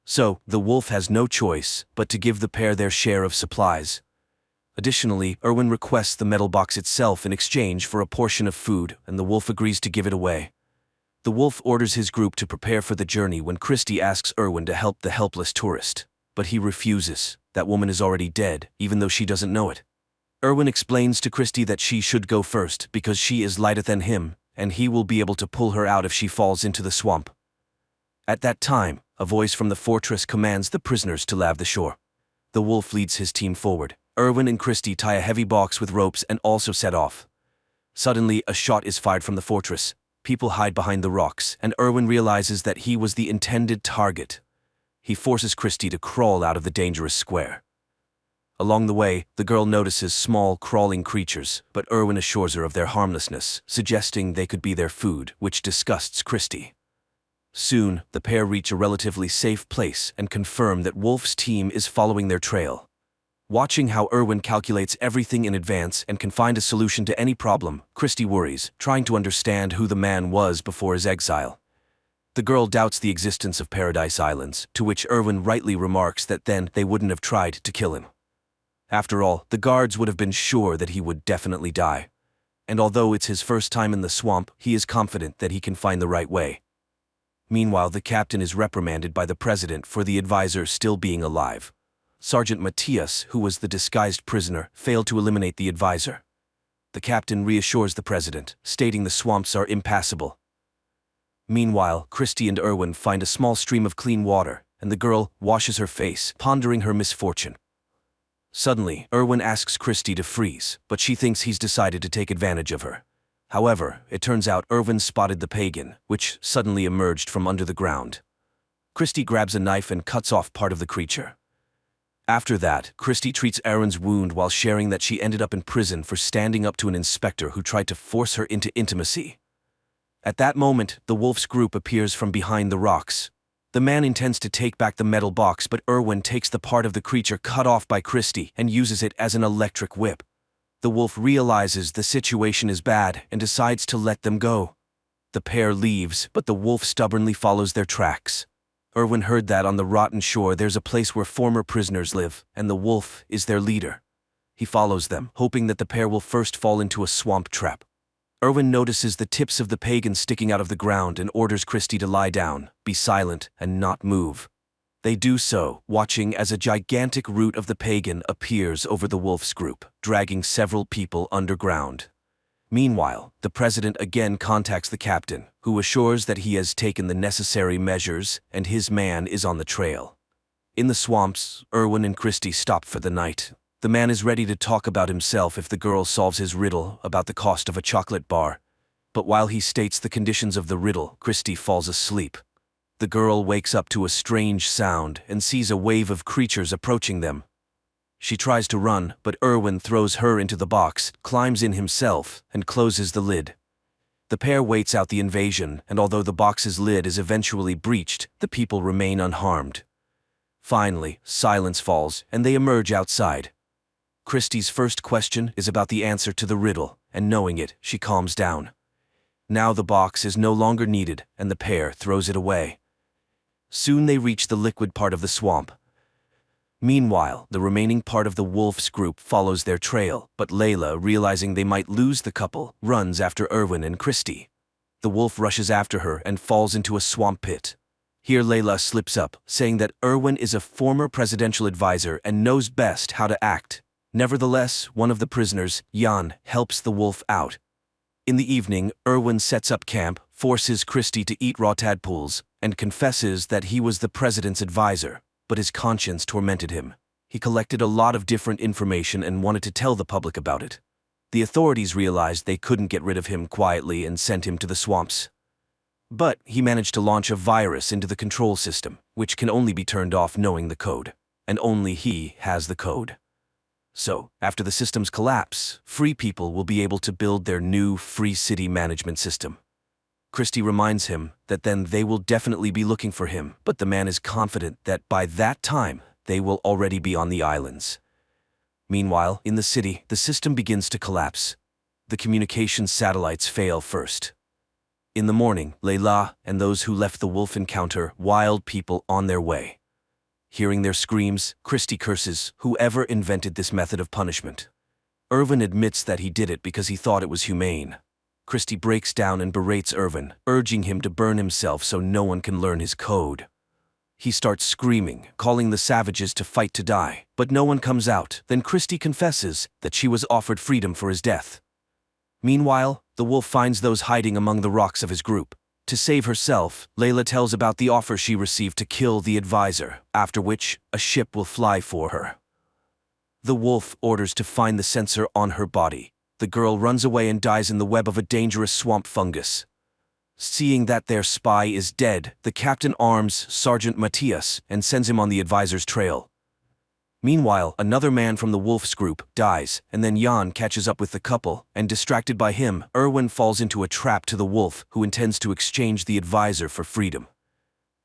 So, the wolf has no choice but to give the pair their share of supplies. Additionally, Irwin requests the metal box itself in exchange for a portion of food, and the wolf agrees to give it away. The wolf orders his group to prepare for the journey when Christie asks Irwin to help the helpless tourist. But he refuses. That woman is already dead, even though she doesn't know it. Irwin explains to Christie that she should go first because she is lighter than him, and he will be able to pull her out if she falls into the swamp. At that time, a voice from the fortress commands the prisoners to lave the shore. The wolf leads his team forward. Irwin and Christie tie a heavy box with ropes and also set off. Suddenly, a shot is fired from the fortress. People hide behind the rocks, and Irwin realizes that he was the intended target. He forces Christie to crawl out of the dangerous square. Along the way, the girl notices small, crawling creatures, but Irwin assures her of their harmlessness, suggesting they could be their food, which disgusts Christie. Soon, the pair reach a relatively safe place and confirm that Wolf's team is following their trail. Watching how Irwin calculates everything in advance and can find a solution to any problem, Christie worries, trying to understand who the man was before his exile. The girl doubts the existence of Paradise Islands, to which Irwin rightly remarks that then they wouldn't have tried to kill him. After all, the guards would have been sure that he would definitely die. And although it's his first time in the swamp, he is confident that he can find the right way. Meanwhile, the captain is reprimanded by the president for the advisor still being alive. Sergeant Matthias, who was the disguised prisoner, failed to eliminate the advisor. The captain reassures the president, stating the swamps are impassable. Meanwhile, Christie and Irwin find a small stream of clean water, and the girl washes her face, pondering her misfortune. Suddenly, Irwin asks Christie to freeze, but she thinks he's decided to take advantage of her. However, it turns out Irwin spotted the Pagan, which suddenly emerged from under the ground. Christie grabs a knife and cuts off part of the creature. After that, Christie treats Irwin's wound while sharing that she ended up in prison for standing up to an inspector who tried to force her into intimacy. At that moment, the wolf's group appears from behind the rocks. The man intends to take back the metal box, but Irwin takes the part of the creature cut off by Christie and uses it as an electric whip. The wolf realizes the situation is bad and decides to let them go. The pair leaves, but the wolf stubbornly follows their tracks. Irwin heard that on the rotten shore there's a place where former prisoners live, and the wolf is their leader. He follows them, hoping that the pair will first fall into a swamp trap. Irwin notices the tips of the Pagan sticking out of the ground and orders Christie to lie down, be silent, and not move. They do so, watching as a gigantic root of the Pagan appears over the wolf's group, dragging several people underground. Meanwhile, the president again contacts the captain, who assures that he has taken the necessary measures and his man is on the trail. In the swamps, Irwin and Christie stop for the night. The man is ready to talk about himself if the girl solves his riddle about the cost of a chocolate bar. But while he states the conditions of the riddle, Christie falls asleep. The girl wakes up to a strange sound and sees a wave of creatures approaching them. She tries to run, but Irwin throws her into the box, climbs in himself, and closes the lid. The pair waits out the invasion, and although the box's lid is eventually breached, the people remain unharmed. Finally, silence falls, and they emerge outside. Christie's first question is about the answer to the riddle, and knowing it, she calms down. Now the box is no longer needed, and the pair throws it away. Soon they reach the liquid part of the swamp. Meanwhile, the remaining part of the wolf's group follows their trail, but Layla, realizing they might lose the couple, runs after Erwin and Christie. The wolf rushes after her and falls into a swamp pit. Here Layla slips up, saying that Erwin is a former presidential advisor and knows best how to act. Nevertheless, one of the prisoners, Jan, helps the wolf out. In the evening, Erwin sets up camp, forces Christie to eat raw tadpoles, and confesses that he was the president's advisor, but his conscience tormented him. He collected a lot of different information and wanted to tell the public about it. The authorities realized they couldn't get rid of him quietly and sent him to the swamps. But he managed to launch a virus into the control system, which can only be turned off knowing the code, and only he has the code. So, after the system's collapse, free people will be able to build their new free city management system. Christie reminds him that then they will definitely be looking for him, but the man is confident that by that time, they will already be on the islands. Meanwhile, in the city, the system begins to collapse. The communications satellites fail first. In the morning, Layla and those who left the wolf encounter wild people on their way. Hearing their screams, Christie curses whoever invented this method of punishment. Erwin admits that he did it because he thought it was humane. Christie breaks down and berates Erwin, urging him to burn himself so no one can learn his code. He starts screaming, calling the savages to fight to die, but no one comes out. Then Christie confesses that she was offered freedom for his death. Meanwhile, the wolf finds those hiding among the rocks of his group. To save herself, Layla tells about the offer she received to kill the advisor, after which a ship will fly for her. The wolf orders to find the sensor on her body. The girl runs away and dies in the web of a dangerous swamp fungus. Seeing that their spy is dead, the captain arms Sergeant Matthias and sends him on the advisor's trail. Meanwhile, another man from the wolf's group dies, and then Jan catches up with the couple, and distracted by him, Erwin falls into a trap to the wolf, who intends to exchange the advisor for freedom.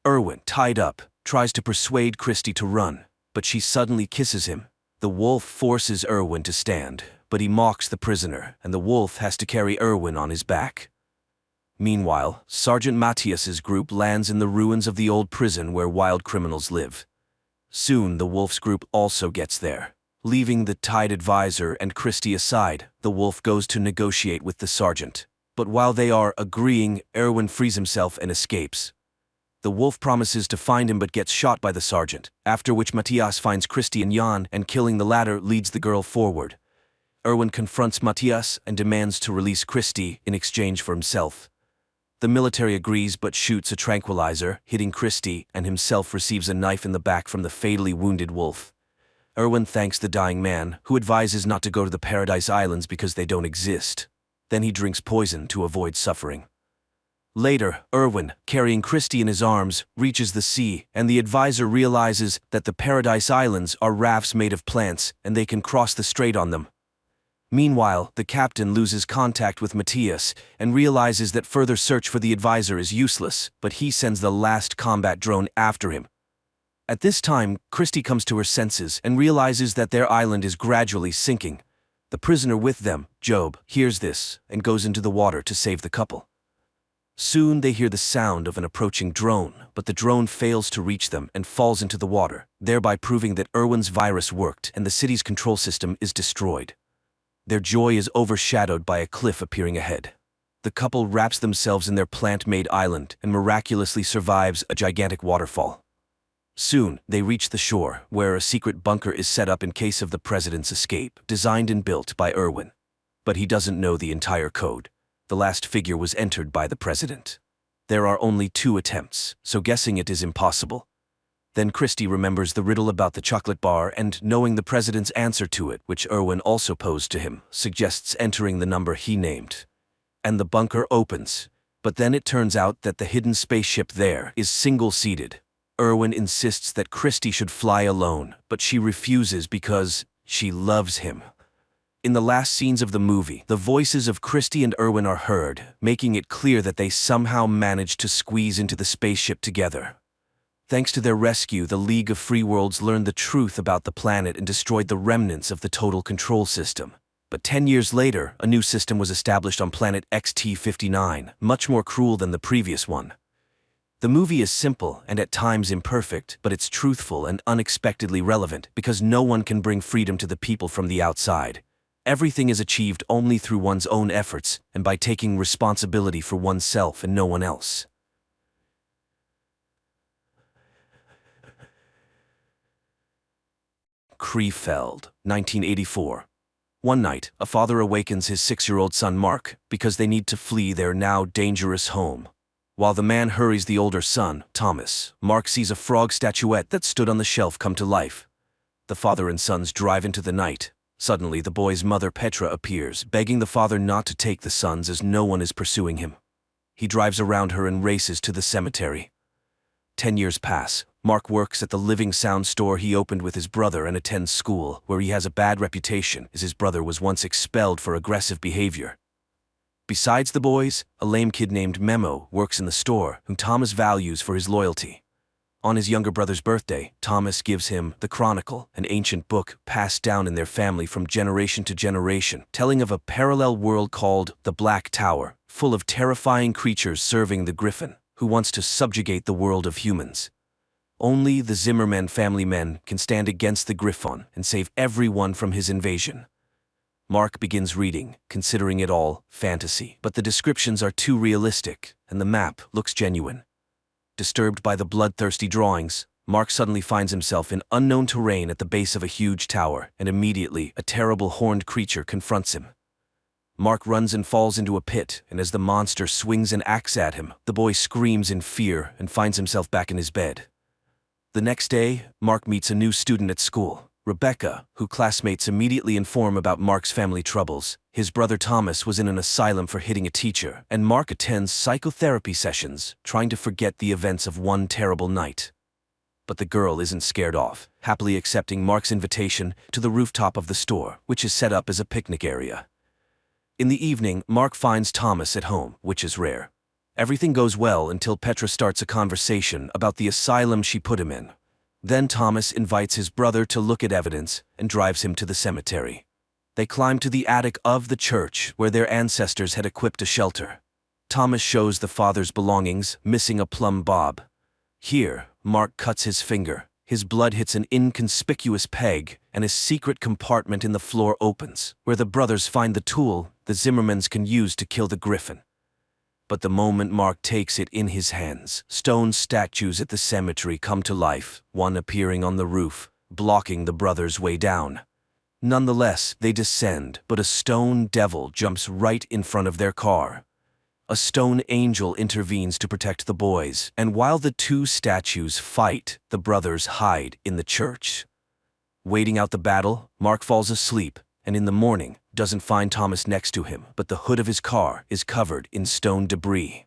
Erwin, tied up, tries to persuade Christie to run, but she suddenly kisses him. The wolf forces Erwin to stand, but he mocks the prisoner, and the wolf has to carry Erwin on his back. Meanwhile, Sergeant Matthias's group lands in the ruins of the old prison where wild criminals live. Soon the wolf's group also gets there. Leaving the tied advisor and Christie aside, the wolf goes to negotiate with the sergeant. But while they are agreeing, Erwin frees himself and escapes. The wolf promises to find him but gets shot by the sergeant, after which Matthias finds Christie and Jan, and killing the latter leads the girl forward. Erwin confronts Matthias and demands to release Christie in exchange for himself. The military agrees but shoots a tranquilizer, hitting Christie, and himself receives a knife in the back from the fatally wounded wolf. Erwin thanks the dying man, who advises not to go to the Paradise Islands because they don't exist. Then he drinks poison to avoid suffering. Later, Erwin, carrying Christie in his arms, reaches the sea, and the advisor realizes that the Paradise Islands are rafts made of plants, and they can cross the strait on them. Meanwhile, the captain loses contact with Matthias and realizes that further search for the advisor is useless, but he sends the last combat drone after him. At this time, Christie comes to her senses and realizes that their island is gradually sinking. The prisoner with them, Job, hears this and goes into the water to save the couple. Soon they hear the sound of an approaching drone, but the drone fails to reach them and falls into the water, thereby proving that Erwin's virus worked and the city's control system is destroyed. Their joy is overshadowed by a cliff appearing ahead. The couple wraps themselves in their plant-made island and miraculously survives a gigantic waterfall. Soon, they reach the shore, where a secret bunker is set up in case of the president's escape, designed and built by Erwin. But he doesn't know the entire code. The last figure was entered by the president. There are only 2 attempts, so guessing it is impossible. Then Christie remembers the riddle about the chocolate bar and, knowing the president's answer to it, which Erwin also posed to him, suggests entering the number he named. And the bunker opens. But then it turns out that the hidden spaceship there is single-seated. Erwin insists that Christie should fly alone, but she refuses because she loves him. In the last scenes of the movie, the voices of Christy and Erwin are heard, making it clear that they somehow managed to squeeze into the spaceship together. Thanks to their rescue, the League of Free Worlds learned the truth about the planet and destroyed the remnants of the Total Control System. But 10 years later, a new system was established on planet XT-59, much more cruel than the previous one. The movie is simple and at times imperfect, but it's truthful and unexpectedly relevant because no one can bring freedom to the people from the outside. Everything is achieved only through one's own efforts and by taking responsibility for oneself and no one else. Krefeld, 1984. One night, a father awakens his 6-year-old son Mark because they need to flee their now dangerous home. While the man hurries the older son, Thomas, Mark sees a frog statuette that stood on the shelf come to life. The father and sons drive into the night. Suddenly, the boy's mother Petra appears, begging the father not to take the sons as no one is pursuing him. He drives around her and races to the cemetery. 10 years pass. Mark works at the Living Sound store he opened with his brother and attends school, where he has a bad reputation as his brother was once expelled for aggressive behavior. Besides the boys, a lame kid named Memo works in the store, whom Thomas values for his loyalty. On his younger brother's birthday, Thomas gives him the Chronicle, an ancient book passed down in their family from generation to generation, telling of a parallel world called the Black Tower, full of terrifying creatures serving the Griffin, who wants to subjugate the world of humans. Only the Zimmerman family men can stand against the Griffon and save everyone from his invasion. Mark begins reading, considering it all fantasy, but the descriptions are too realistic, and the map looks genuine. Disturbed by the bloodthirsty drawings, Mark suddenly finds himself in unknown terrain at the base of a huge tower, and immediately a terrible horned creature confronts him. Mark runs and falls into a pit, and as the monster swings an axe at him, the boy screams in fear and finds himself back in his bed. The next day, Mark meets a new student at school, Rebecca, who classmates immediately inform about Mark's family troubles. His brother Thomas was in an asylum for hitting a teacher, and Mark attends psychotherapy sessions, trying to forget the events of one terrible night. But the girl isn't scared off, happily accepting Mark's invitation to the rooftop of the store, which is set up as a picnic area. In the evening, Mark finds Thomas at home, which is rare. Everything goes well until Petra starts a conversation about the asylum she put him in. Then Thomas invites his brother to look at evidence and drives him to the cemetery. They climb to the attic of the church where their ancestors had equipped a shelter. Thomas shows the father's belongings, missing a plumb bob. Here, Mark cuts his finger. His blood hits an inconspicuous peg, and a secret compartment in the floor opens, where the brothers find the tool the Zimmermans can use to kill the Griffin. But the moment Mark takes it in his hands, stone statues at the cemetery come to life, one appearing on the roof, blocking the brothers' way down. Nonetheless, they descend, but a stone devil jumps right in front of their car. A stone angel intervenes to protect the boys, and while the two statues fight, the brothers hide in the church. Waiting out the battle, Mark falls asleep, and in the morning, doesn't find Thomas next to him, but the hood of his car is covered in stone debris.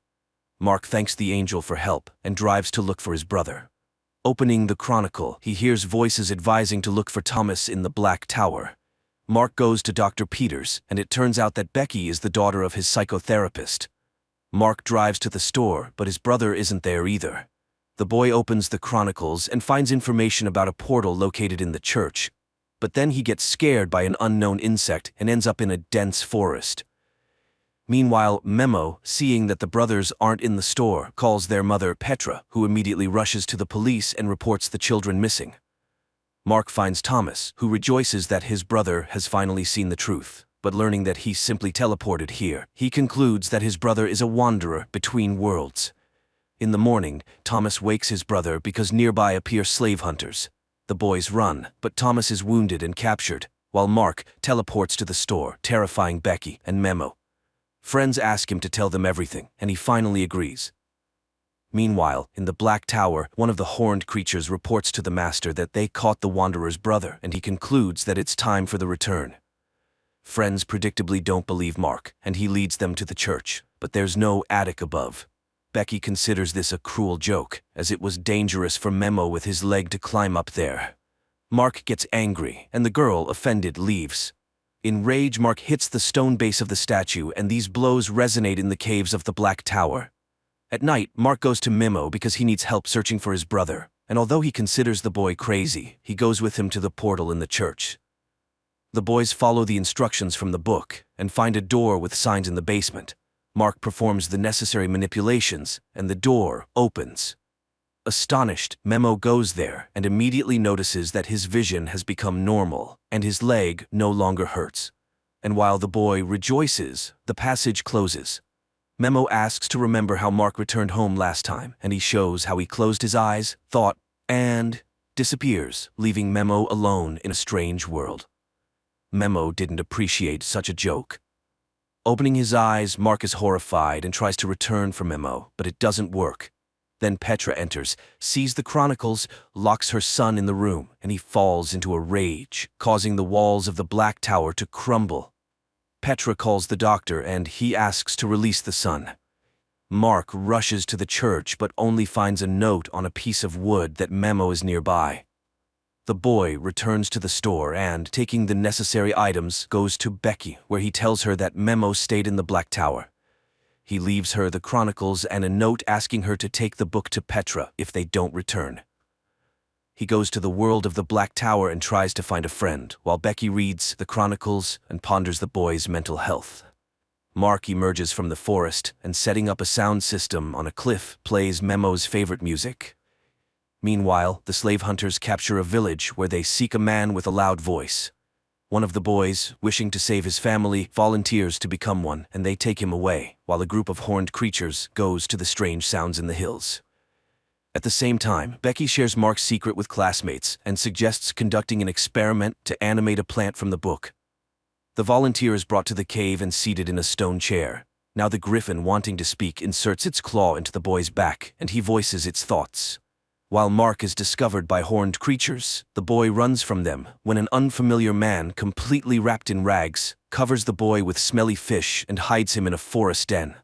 Mark thanks the angel for help and drives to look for his brother. Opening the Chronicle, he hears voices advising to look for Thomas in the Black Tower. Mark goes to Dr. Peters, and it turns out that Becky is the daughter of his psychotherapist. Mark drives to the store, but his brother isn't there either. The boy opens the Chronicles and finds information about a portal located in the church. But then he gets scared by an unknown insect and ends up in a dense forest. Meanwhile, Memo, seeing that the brothers aren't in the store, calls their mother Petra, who immediately rushes to the police and reports the children missing. Mark finds Thomas, who rejoices that his brother has finally seen the truth, but learning that he simply teleported here, he concludes that his brother is a wanderer between worlds. In the morning, Thomas wakes his brother because nearby appear slave hunters. The boys run, but Thomas is wounded and captured, while Mark teleports to the store, terrifying Becky and Memo. Friends ask him to tell them everything, and he finally agrees. Meanwhile, in the Black Tower, one of the horned creatures reports to the master that they caught the Wanderer's brother, and he concludes that it's time for the return. Friends predictably don't believe Mark, and he leads them to the church, but there's no attic above. Becky considers this a cruel joke, as it was dangerous for Memo with his leg to climb up there. Mark gets angry, and the girl, offended, leaves. In rage, Mark hits the stone base of the statue, and these blows resonate in the caves of the Black Tower. At night, Mark goes to Memo because he needs help searching for his brother, and although he considers the boy crazy, he goes with him to the portal in the church. The boys follow the instructions from the book and find a door with signs in the basement. Mark performs the necessary manipulations, and the door opens. Astonished, Memo goes there and immediately notices that his vision has become normal and his leg no longer hurts. And while the boy rejoices, the passage closes. Memo asks to remember how Mark returned home last time, and he shows how he closed his eyes, thought, and disappears, leaving Memo alone in a strange world. Memo didn't appreciate such a joke. Opening his eyes, Mark is horrified and tries to return for Memo, but it doesn't work. Then Petra enters, sees the chronicles, locks her son in the room, and he falls into a rage, causing the walls of the Black Tower to crumble. Petra calls the doctor and he asks to release the son. Mark rushes to the church but only finds a note on a piece of wood that Memo is nearby. The boy returns to the store and, taking the necessary items, goes to Becky, where he tells her that Memo stayed in the Black Tower. He leaves her the chronicles and a note asking her to take the book to Petra if they don't return. He goes to the world of the Black Tower and tries to find a friend, while Becky reads the chronicles and ponders the boy's mental health. Mark emerges from the forest and, setting up a sound system on a cliff, plays Memo's favorite music. Meanwhile, the slave hunters capture a village where they seek a man with a loud voice. One of the boys, wishing to save his family, volunteers to become one, and they take him away, while a group of horned creatures goes to the strange sounds in the hills. At the same time, Becky shares Mark's secret with classmates and suggests conducting an experiment to animate a plant from the book. The volunteer is brought to the cave and seated in a stone chair. Now the griffin, wanting to speak, inserts its claw into the boy's back, and he voices its thoughts. While Mark is discovered by horned creatures, the boy runs from them when an unfamiliar man, completely wrapped in rags, covers the boy with smelly fish and hides him in a forest den.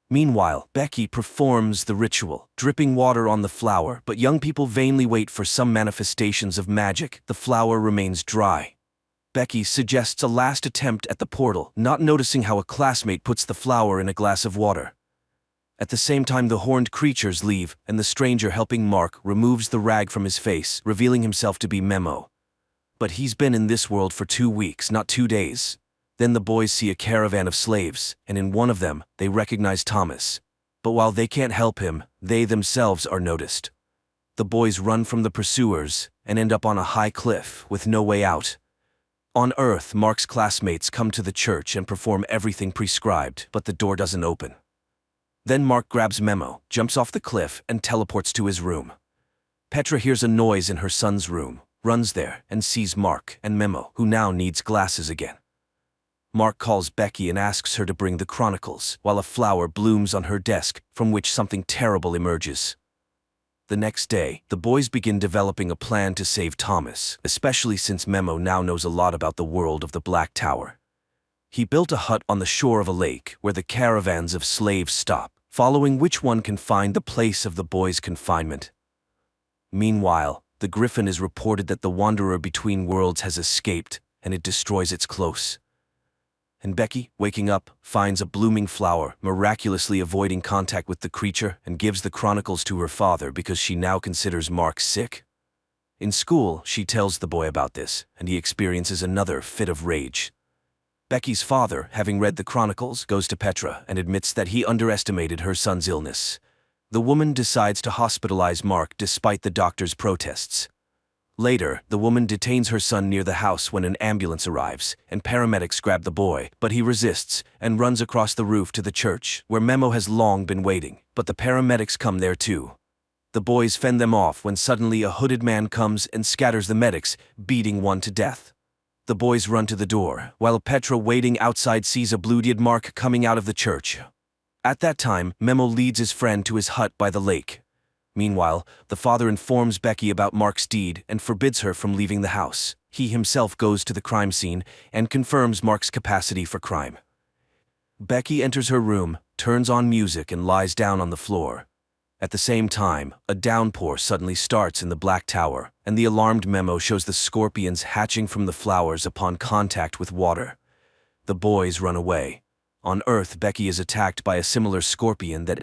Meanwhile, Becky performs the ritual, dripping water on the flower, but young people vainly wait for some manifestations of magic. The flower remains dry. Becky suggests a last attempt at the portal, not noticing how a classmate puts the flower in a glass of water. At the same time, the horned creatures leave, and the stranger helping Mark removes the rag from his face, revealing himself to be Memo. But he's been in this world for 2 weeks, not 2 days. Then the boys see a caravan of slaves, and in one of them, they recognize Thomas. But while they can't help him, they themselves are noticed. The boys run from the pursuers and end up on a high cliff with no way out. On Earth, Mark's classmates come to the church and perform everything prescribed, but the door doesn't open. Then Mark grabs Memo, jumps off the cliff, and teleports to his room. Petra hears a noise in her son's room, runs there, and sees Mark and Memo, who now needs glasses again. Mark calls Becky and asks her to bring the chronicles, while a flower blooms on her desk, from which something terrible emerges. The next day, the boys begin developing a plan to save Thomas, especially since Memo now knows a lot about the world of the Black Tower. He built a hut on the shore of a lake where the caravans of slaves stop, following which one can find the place of the boys' confinement. Meanwhile, the griffin is reported that the wanderer between worlds has escaped, and it destroys its close. And Becky, waking up, finds a blooming flower, miraculously avoiding contact with the creature, and gives the chronicles to her father because she now considers Mark sick. In school, she tells the boy about this, and he experiences another fit of rage. Becky's father, having read the chronicles, goes to Petra and admits that he underestimated her son's illness. The woman decides to hospitalize Mark despite the doctor's protests. Later, the woman detains her son near the house when an ambulance arrives, and paramedics grab the boy, but he resists and runs across the roof to the church, where Memo has long been waiting, but the paramedics come there too. The boys fend them off when suddenly a hooded man comes and scatters the medics, beating one to death. The boys run to the door, while Petra waiting outside sees a bloodied Mark coming out of the church. At that time, Memo leads his friend to his hut by the lake. Meanwhile, the father informs Becky about Mark's deed and forbids her from leaving the house. He himself goes to the crime scene and confirms Mark's capacity for crime. Becky enters her room, turns on music, and lies down on the floor. At the same time, a downpour suddenly starts in the Black Tower, and the alarmed memo shows the scorpions hatching from the flowers upon contact with water. The boys run away. On Earth, Becky is attacked by a similar scorpion that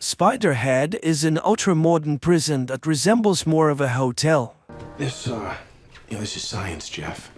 Spiderhead is an ultra-modern prison that resembles more of a hotel. This is science, Jeff.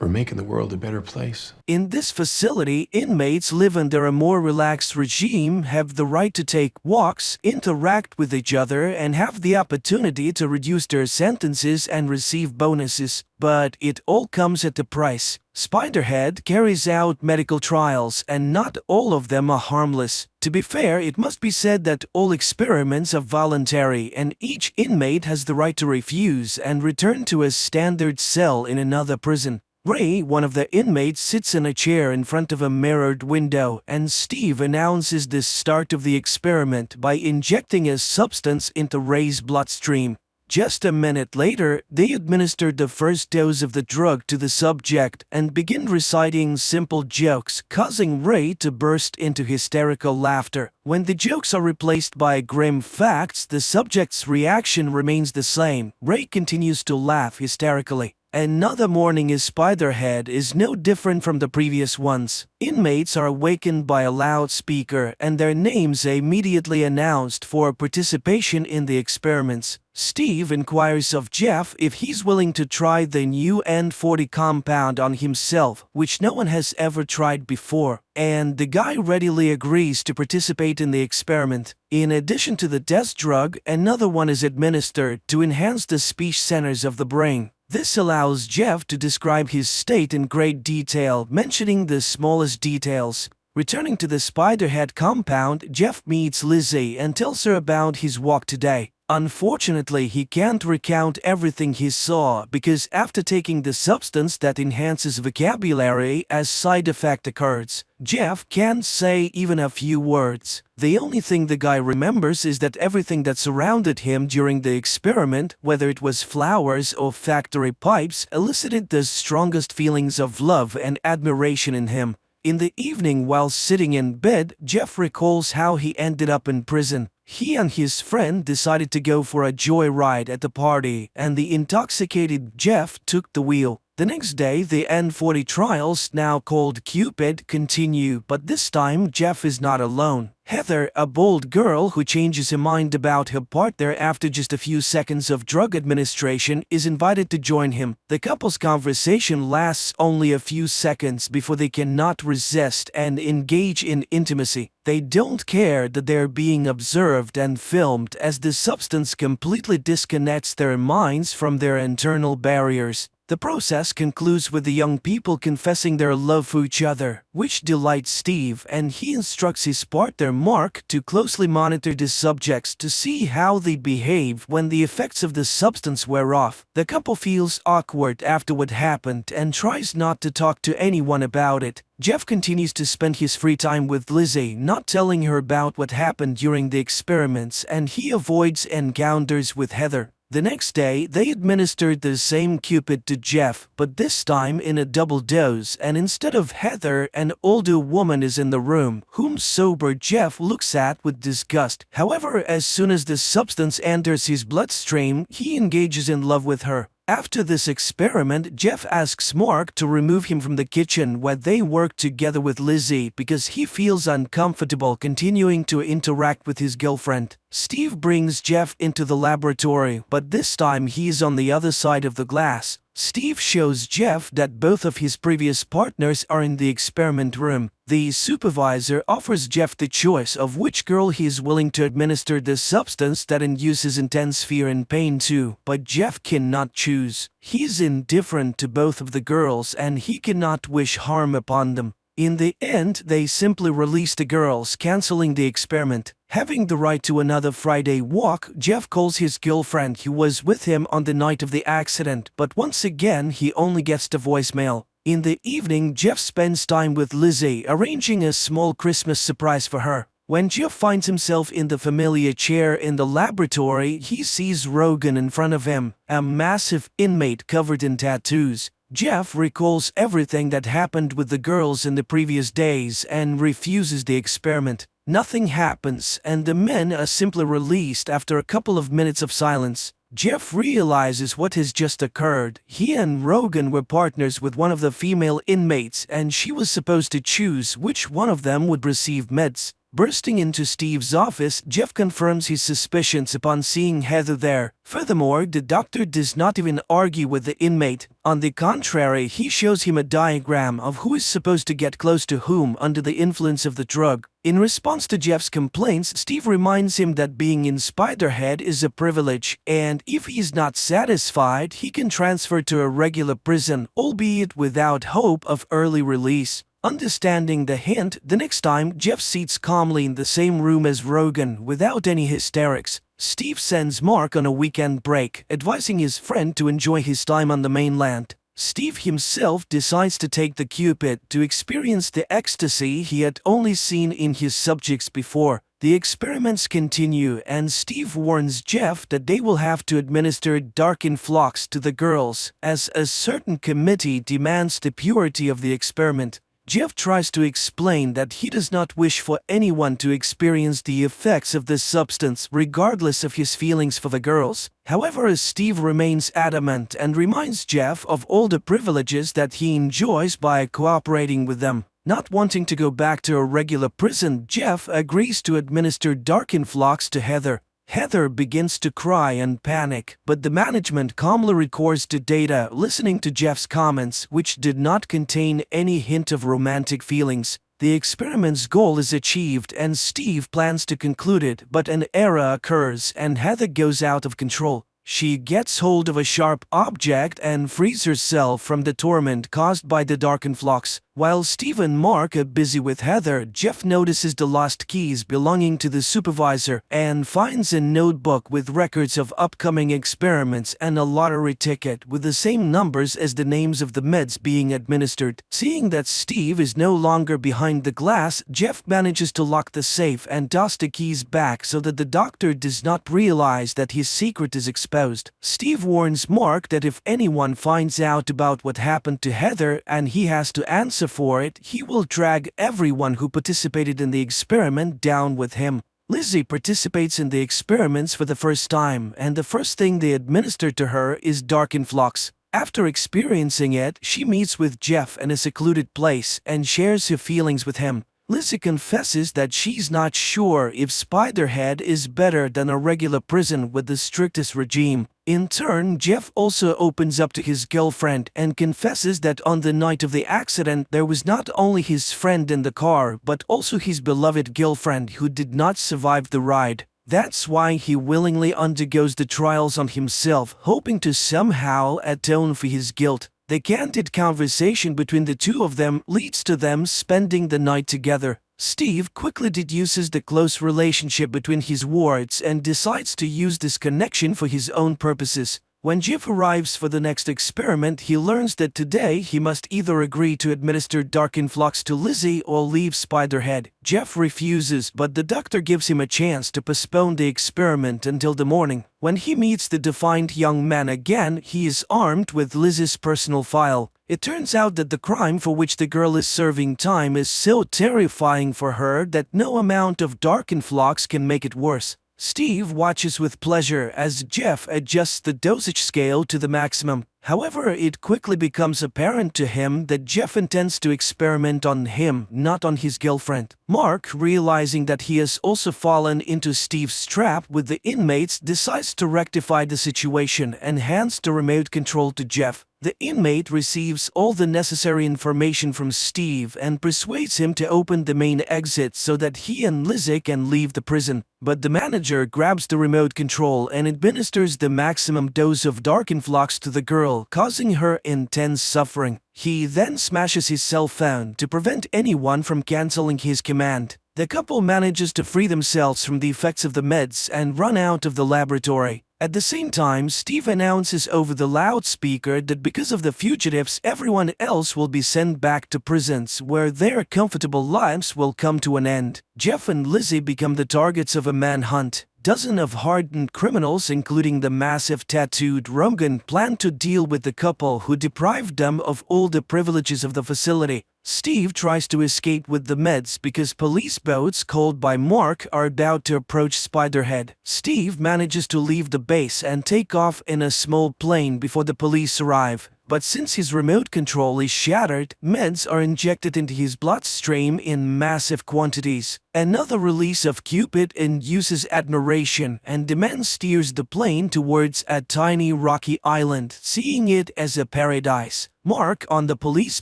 We're making the world a better place. In this facility, inmates live under a more relaxed regime, have the right to take walks, interact with each other, and have the opportunity to reduce their sentences and receive bonuses. But it all comes at a price. Spiderhead carries out medical trials, and not all of them are harmless. To be fair, it must be said that all experiments are voluntary, and each inmate has the right to refuse and return to a standard cell in another prison. Ray, one of the inmates, sits in a chair in front of a mirrored window, and Steve announces the start of the experiment by injecting a substance into Ray's bloodstream. Just a minute later, they administered the first dose of the drug to the subject and begin reciting simple jokes, causing Ray to burst into hysterical laughter. When the jokes are replaced by grim facts, the subject's reaction remains the same. Ray continues to laugh hysterically. Another morning in Spiderhead is no different from the previous ones. Inmates are awakened by a loudspeaker and their names immediately announced for participation in the experiments. Steve inquires of Jeff if he's willing to try the new N40 compound on himself, which no one has ever tried before, and the guy readily agrees to participate in the experiment. In addition to the test drug, another one is administered to enhance the speech centers of the brain. This allows Jeff to describe his state in great detail, mentioning the smallest details. Returning to the Spiderhead compound, Jeff meets Lizzie and tells her about his walk today. Unfortunately, he can't recount everything he saw because after taking the substance that enhances vocabulary, a side effect occurs. Jeff can't say even a few words. The only thing the guy remembers is that everything that surrounded him during the experiment, whether it was flowers or factory pipes, elicited the strongest feelings of love and admiration in him. In the evening, while sitting in bed, Jeff recalls how he ended up in prison. He and his friend decided to go for a joyride at the party, and the intoxicated Jeff took the wheel. The next day, the N40 trials, now called Cupid, continue, but this time Jeff is not alone. Heather, a bold girl who changes her mind about her partner after just a few seconds of drug administration, is invited to join him. The couple's conversation lasts only a few seconds before they cannot resist and engage in intimacy. They don't care that they're being observed and filmed, as the substance completely disconnects their minds from their internal barriers. The process concludes with the young people confessing their love for each other, which delights Steve, and he instructs his partner Mark to closely monitor the subjects to see how they behave when the effects of the substance wear off. The couple feels awkward after what happened and tries not to talk to anyone about it. Jeff continues to spend his free time with Lizzie, not telling her about what happened during the experiments, and he avoids encounters with Heather. The next day, they administered the same Cupid to Jeff, but this time in a double dose, and instead of Heather, an older woman is in the room, whom sober Jeff looks at with disgust. However, as soon as the substance enters his bloodstream, he engages in love with her. After this experiment, Jeff asks Mark to remove him from the kitchen where they work together with Lizzie because he feels uncomfortable continuing to interact with his girlfriend. Steve brings Jeff into the laboratory, but this time he's on the other side of the glass. Steve shows Jeff that both of his previous partners are in the experiment room. The supervisor offers Jeff the choice of which girl he is willing to administer the substance that induces intense fear and pain to, but Jeff cannot choose. He is indifferent to both of the girls and he cannot wish harm upon them. In the end, they simply release the girls, canceling the experiment. Having the right to another Friday walk, Jeff calls his girlfriend who was with him on the night of the accident, but once again he only gets the voicemail. In the evening, Jeff spends time with Lizzie, arranging a small Christmas surprise for her. When Jeff finds himself in the familiar chair in the laboratory, he sees Rogan in front of him, a massive inmate covered in tattoos. Jeff recalls everything that happened with the girls in the previous days and refuses the experiment. Nothing happens, and the men are simply released after a couple of minutes of silence. Jeff realizes what has just occurred. He and Rogan were partners with one of the female inmates, and she was supposed to choose which one of them would receive meds. Bursting into Steve's office, Jeff confirms his suspicions upon seeing Heather there. Furthermore, the doctor does not even argue with the inmate. On the contrary, he shows him a diagram of who is supposed to get close to whom under the influence of the drug. In response to Jeff's complaints, Steve reminds him that being in Spiderhead is a privilege, and if he is not satisfied, he can transfer to a regular prison, albeit without hope of early release. Understanding the hint, the next time Jeff sits calmly in the same room as Rogan without any hysterics. Steve sends Mark on a weekend break, advising his friend to enjoy his time on the mainland. Steve himself decides to take the Cupid to experience the ecstasy he had only seen in his subjects before. The experiments continue, and Steve warns Jeff that they will have to administer dark influx to the girls, as a certain committee demands the purity of the experiment. Jeff tries to explain that he does not wish for anyone to experience the effects of this substance regardless of his feelings for the girls. However, Steve remains adamant and reminds Jeff of all the privileges that he enjoys by cooperating with them. Not wanting to go back to a regular prison, Jeff agrees to administer dark influx to Heather. Heather begins to cry and panic, but the management calmly records the data, listening to Jeff's comments, which did not contain any hint of romantic feelings. The experiment's goal is achieved and Steve plans to conclude it, but an error occurs and Heather goes out of control. She gets hold of a sharp object and frees herself from the torment caused by the dark influx. While Steve and Mark are busy with Heather, Jeff notices the lost keys belonging to the supervisor and finds a notebook with records of upcoming experiments and a lottery ticket with the same numbers as the names of the meds being administered. Seeing that Steve is no longer behind the glass, Jeff manages to lock the safe and toss the keys back so that the doctor does not realize that his secret is exposed. Steve warns Mark that if anyone finds out about what happened to Heather and he has to answer for it, he will drag everyone who participated in the experiment down with him. Lizzie participates in the experiments for the first time, and the first thing they administer to her is dark influx. After experiencing it, she meets with Jeff in a secluded place and shares her feelings with him. Lizzie confesses that she's not sure if Spiderhead is better than a regular prison with the strictest regime. In turn, Jeff also opens up to his girlfriend and confesses that on the night of the accident there was not only his friend in the car but also his beloved girlfriend who did not survive the ride. That's why he willingly undergoes the trials on himself, hoping to somehow atone for his guilt. The candid conversation between the two of them leads to them spending the night together. Steve quickly deduces the close relationship between his wards and decides to use this connection for his own purposes. When Jeff arrives for the next experiment, he learns that today he must either agree to administer dark influx to Lizzie or leave Spiderhead. Jeff refuses, but the doctor gives him a chance to postpone the experiment until the morning. When he meets the defiant young man again, he is armed with Lizzie's personal file. It turns out that the crime for which the girl is serving time is so terrifying for her that no amount of dark influx can make it worse. Steve watches with pleasure as Jeff adjusts the dosage scale to the maximum. However, it quickly becomes apparent to him that Jeff intends to experiment on him, not on his girlfriend. Mark, realizing that he has also fallen into Steve's trap with the inmates, decides to rectify the situation and hands the remote control to Jeff. The inmate receives all the necessary information from Steve and persuades him to open the main exit so that he and Lizzie can leave the prison. But the manager grabs the remote control and administers the maximum dose of dark influx to the girl, causing her intense suffering. He then smashes his cell phone to prevent anyone from canceling his command. The couple manages to free themselves from the effects of the meds and run out of the laboratory. At the same time, Steve announces over the loudspeaker that because of the fugitives, everyone else will be sent back to prisons where their comfortable lives will come to an end. Jeff and Lizzie become the targets of a manhunt. Dozens of hardened criminals, including the massive tattooed Rogan, plan to deal with the couple who deprived them of all the privileges of the facility. Steve tries to escape with the meds because police boats called by Mark are about to approach Spiderhead. Steve manages to leave the base and take off in a small plane before the police arrive. But since his remote control is shattered, meds are injected into his bloodstream in massive quantities. Another release of Cupid induces admiration, and Demand steers the plane towards a tiny rocky island, seeing it as a paradise. Mark, on the police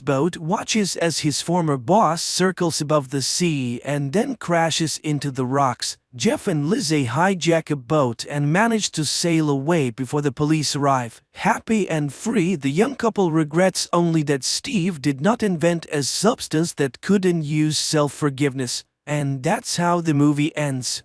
boat, watches as his former boss circles above the sea and then crashes into the rocks. Jeff and Lizzie hijack a boat and manage to sail away before the police arrive. Happy and free, the young couple regrets only that Steve did not invent a substance that could induce self-forgiveness. And that's how the movie ends.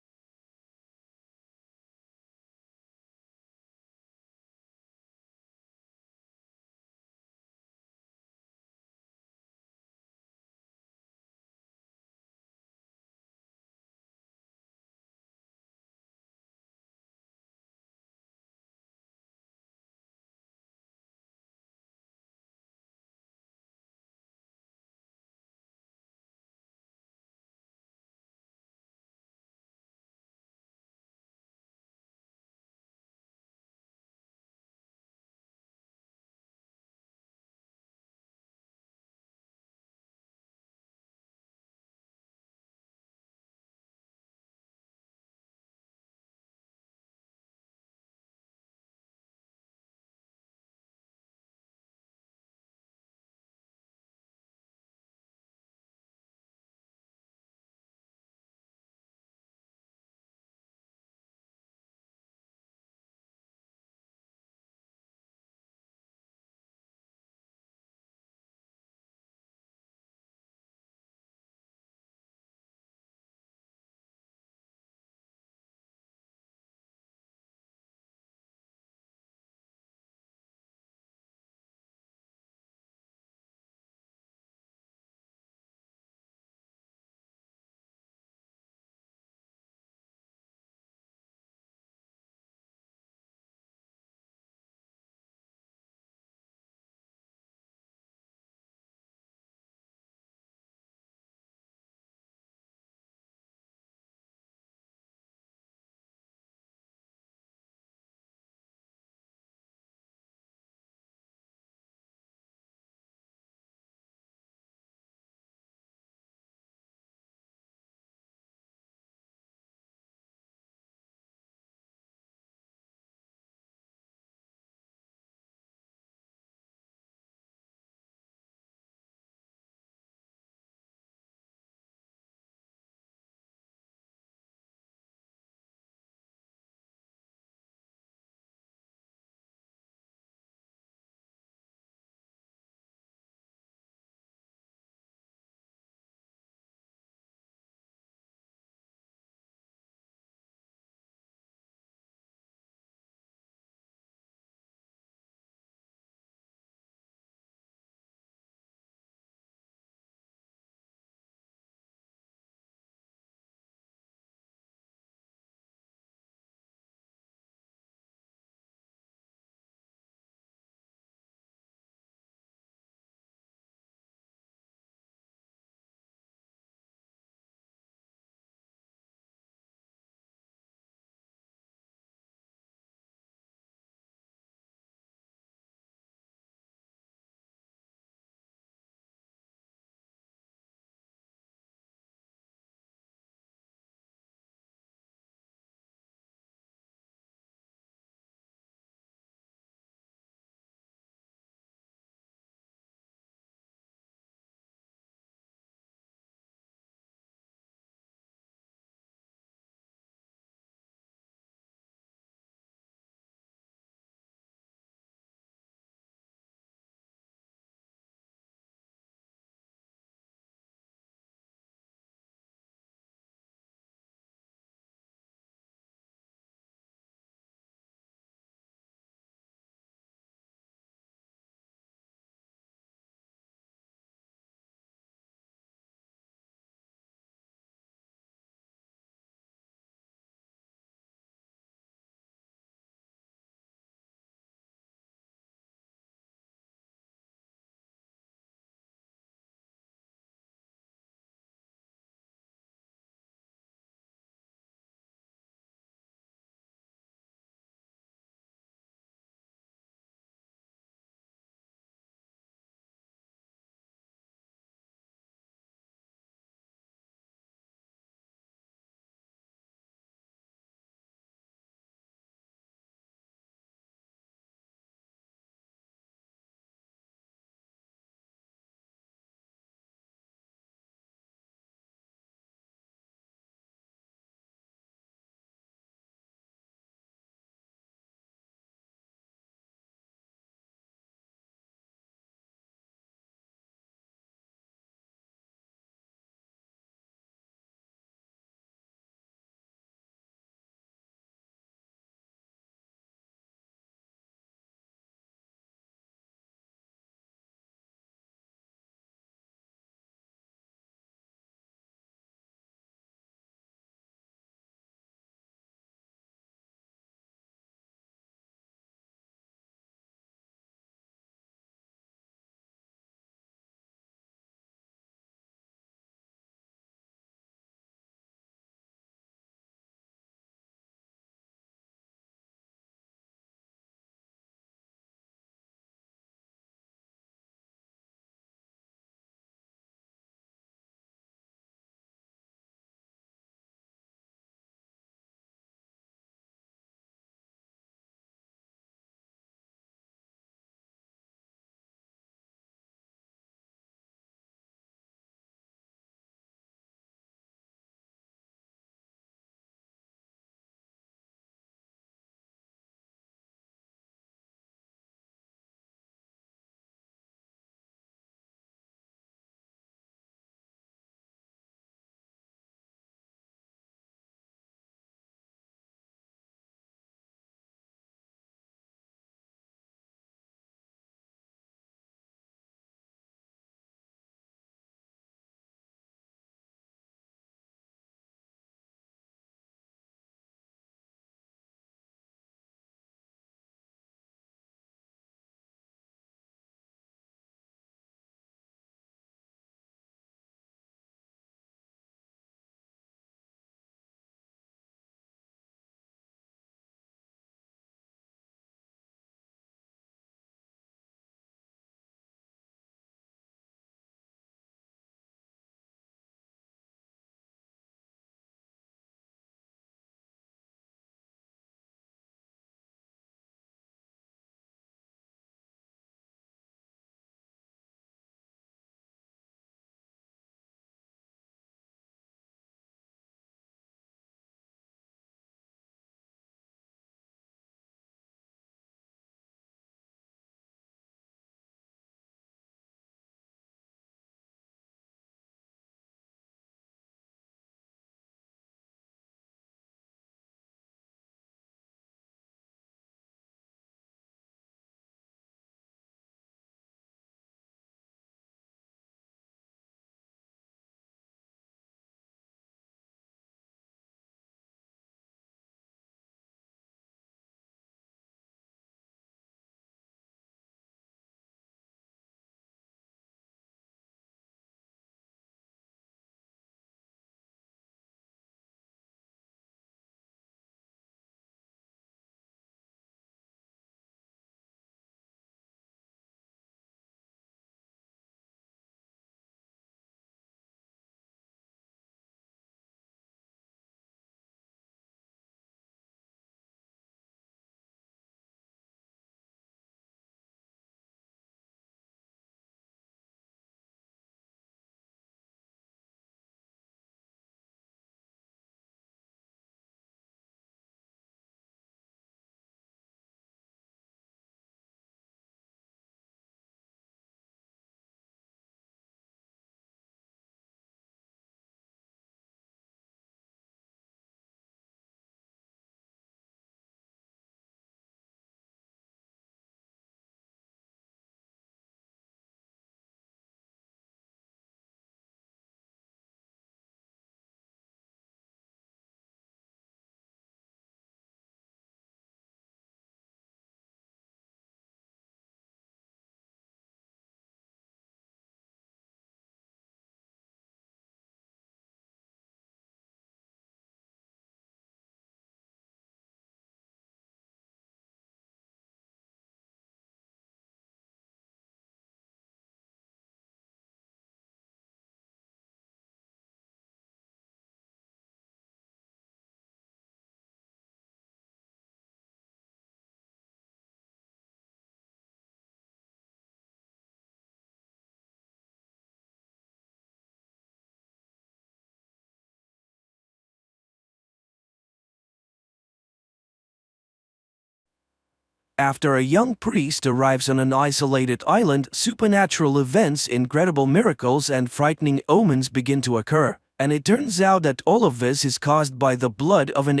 After a young priest arrives on an isolated island, supernatural events, incredible miracles, and frightening omens begin to occur, and it turns out that all of this is caused by the blood of an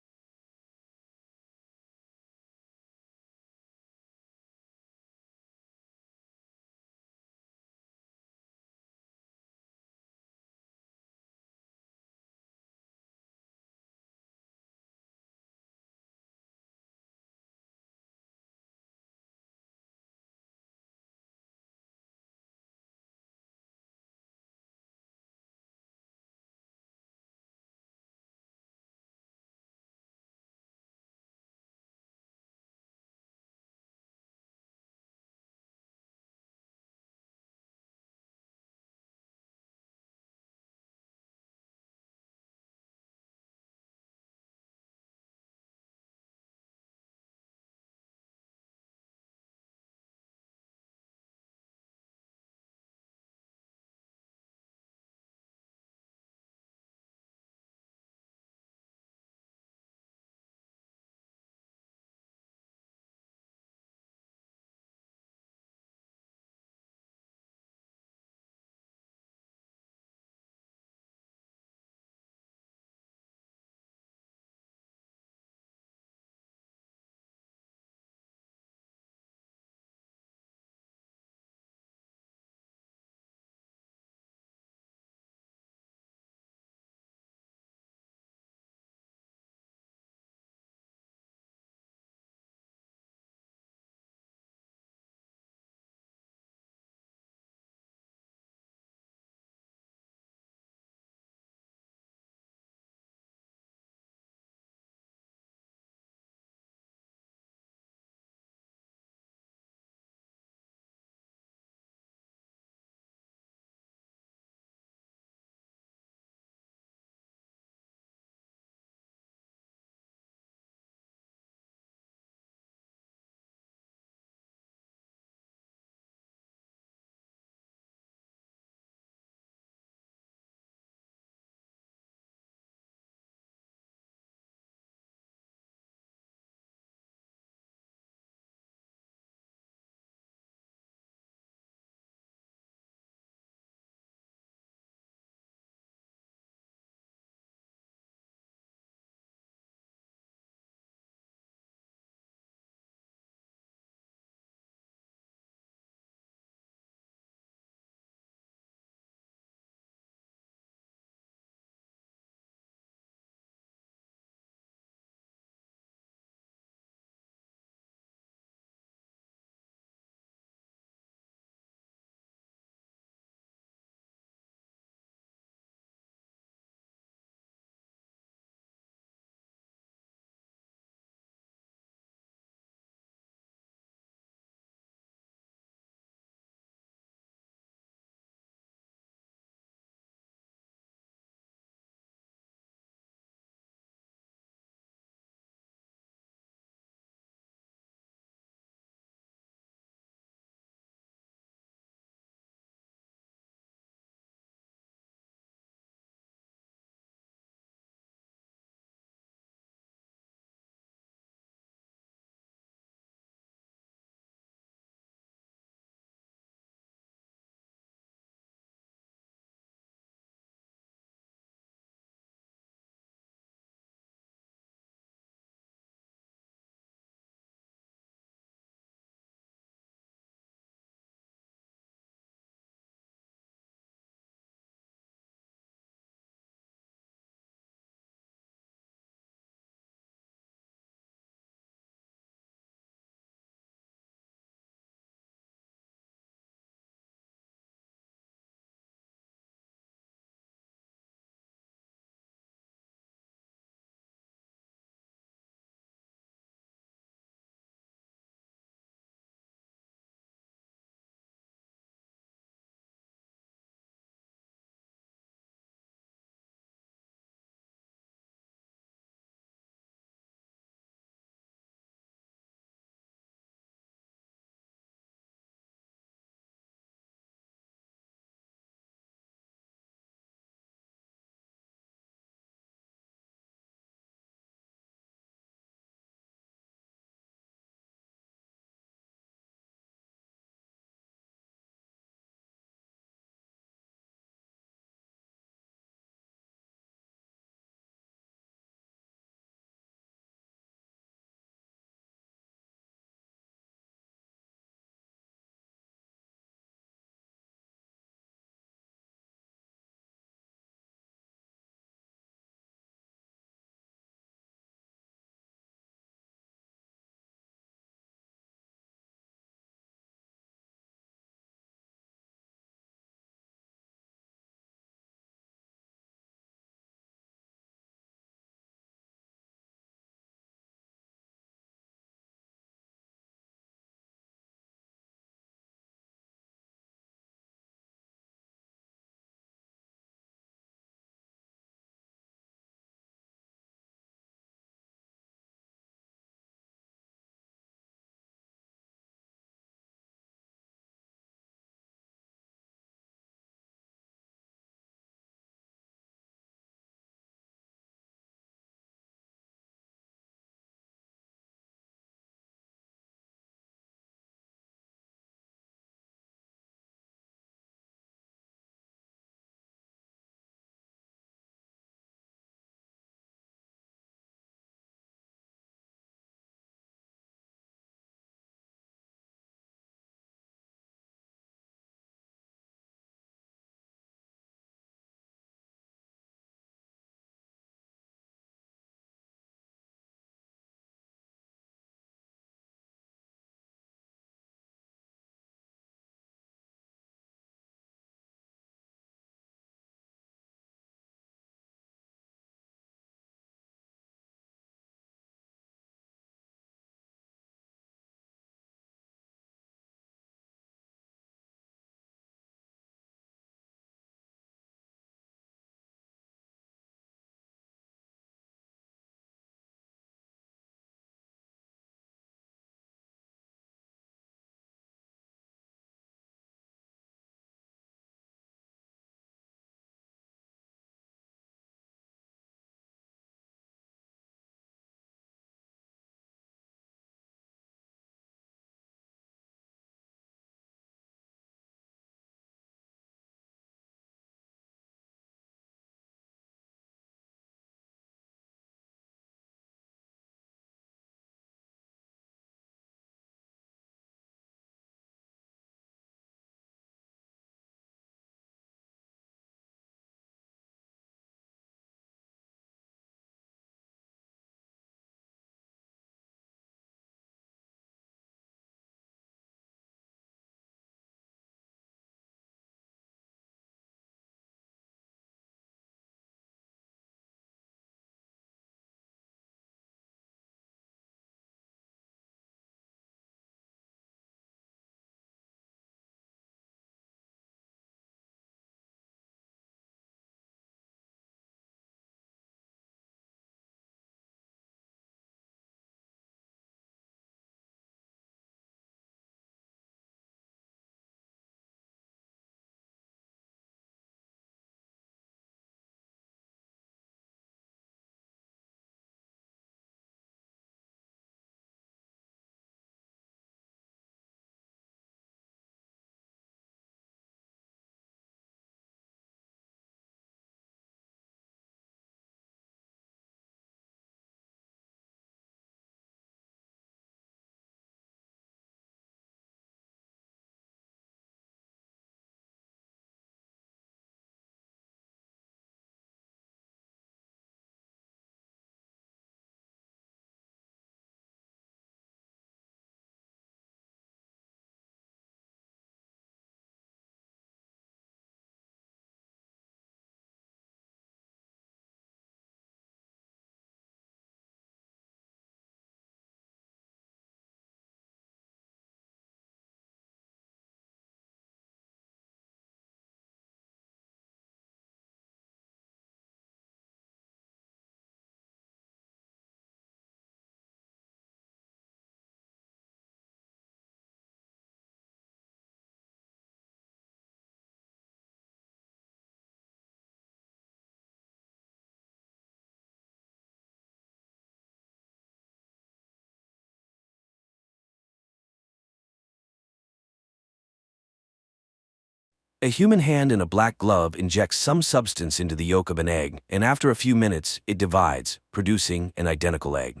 A human hand in a black glove injects some substance into the yolk of an egg, and after a few minutes, it divides, producing an identical egg.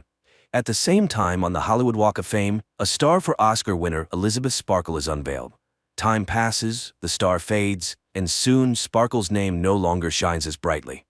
At the same time, on the Hollywood Walk of Fame, a star for Oscar winner Elizabeth Sparkle is unveiled. Time passes, the star fades, and soon Sparkle's name no longer shines as brightly.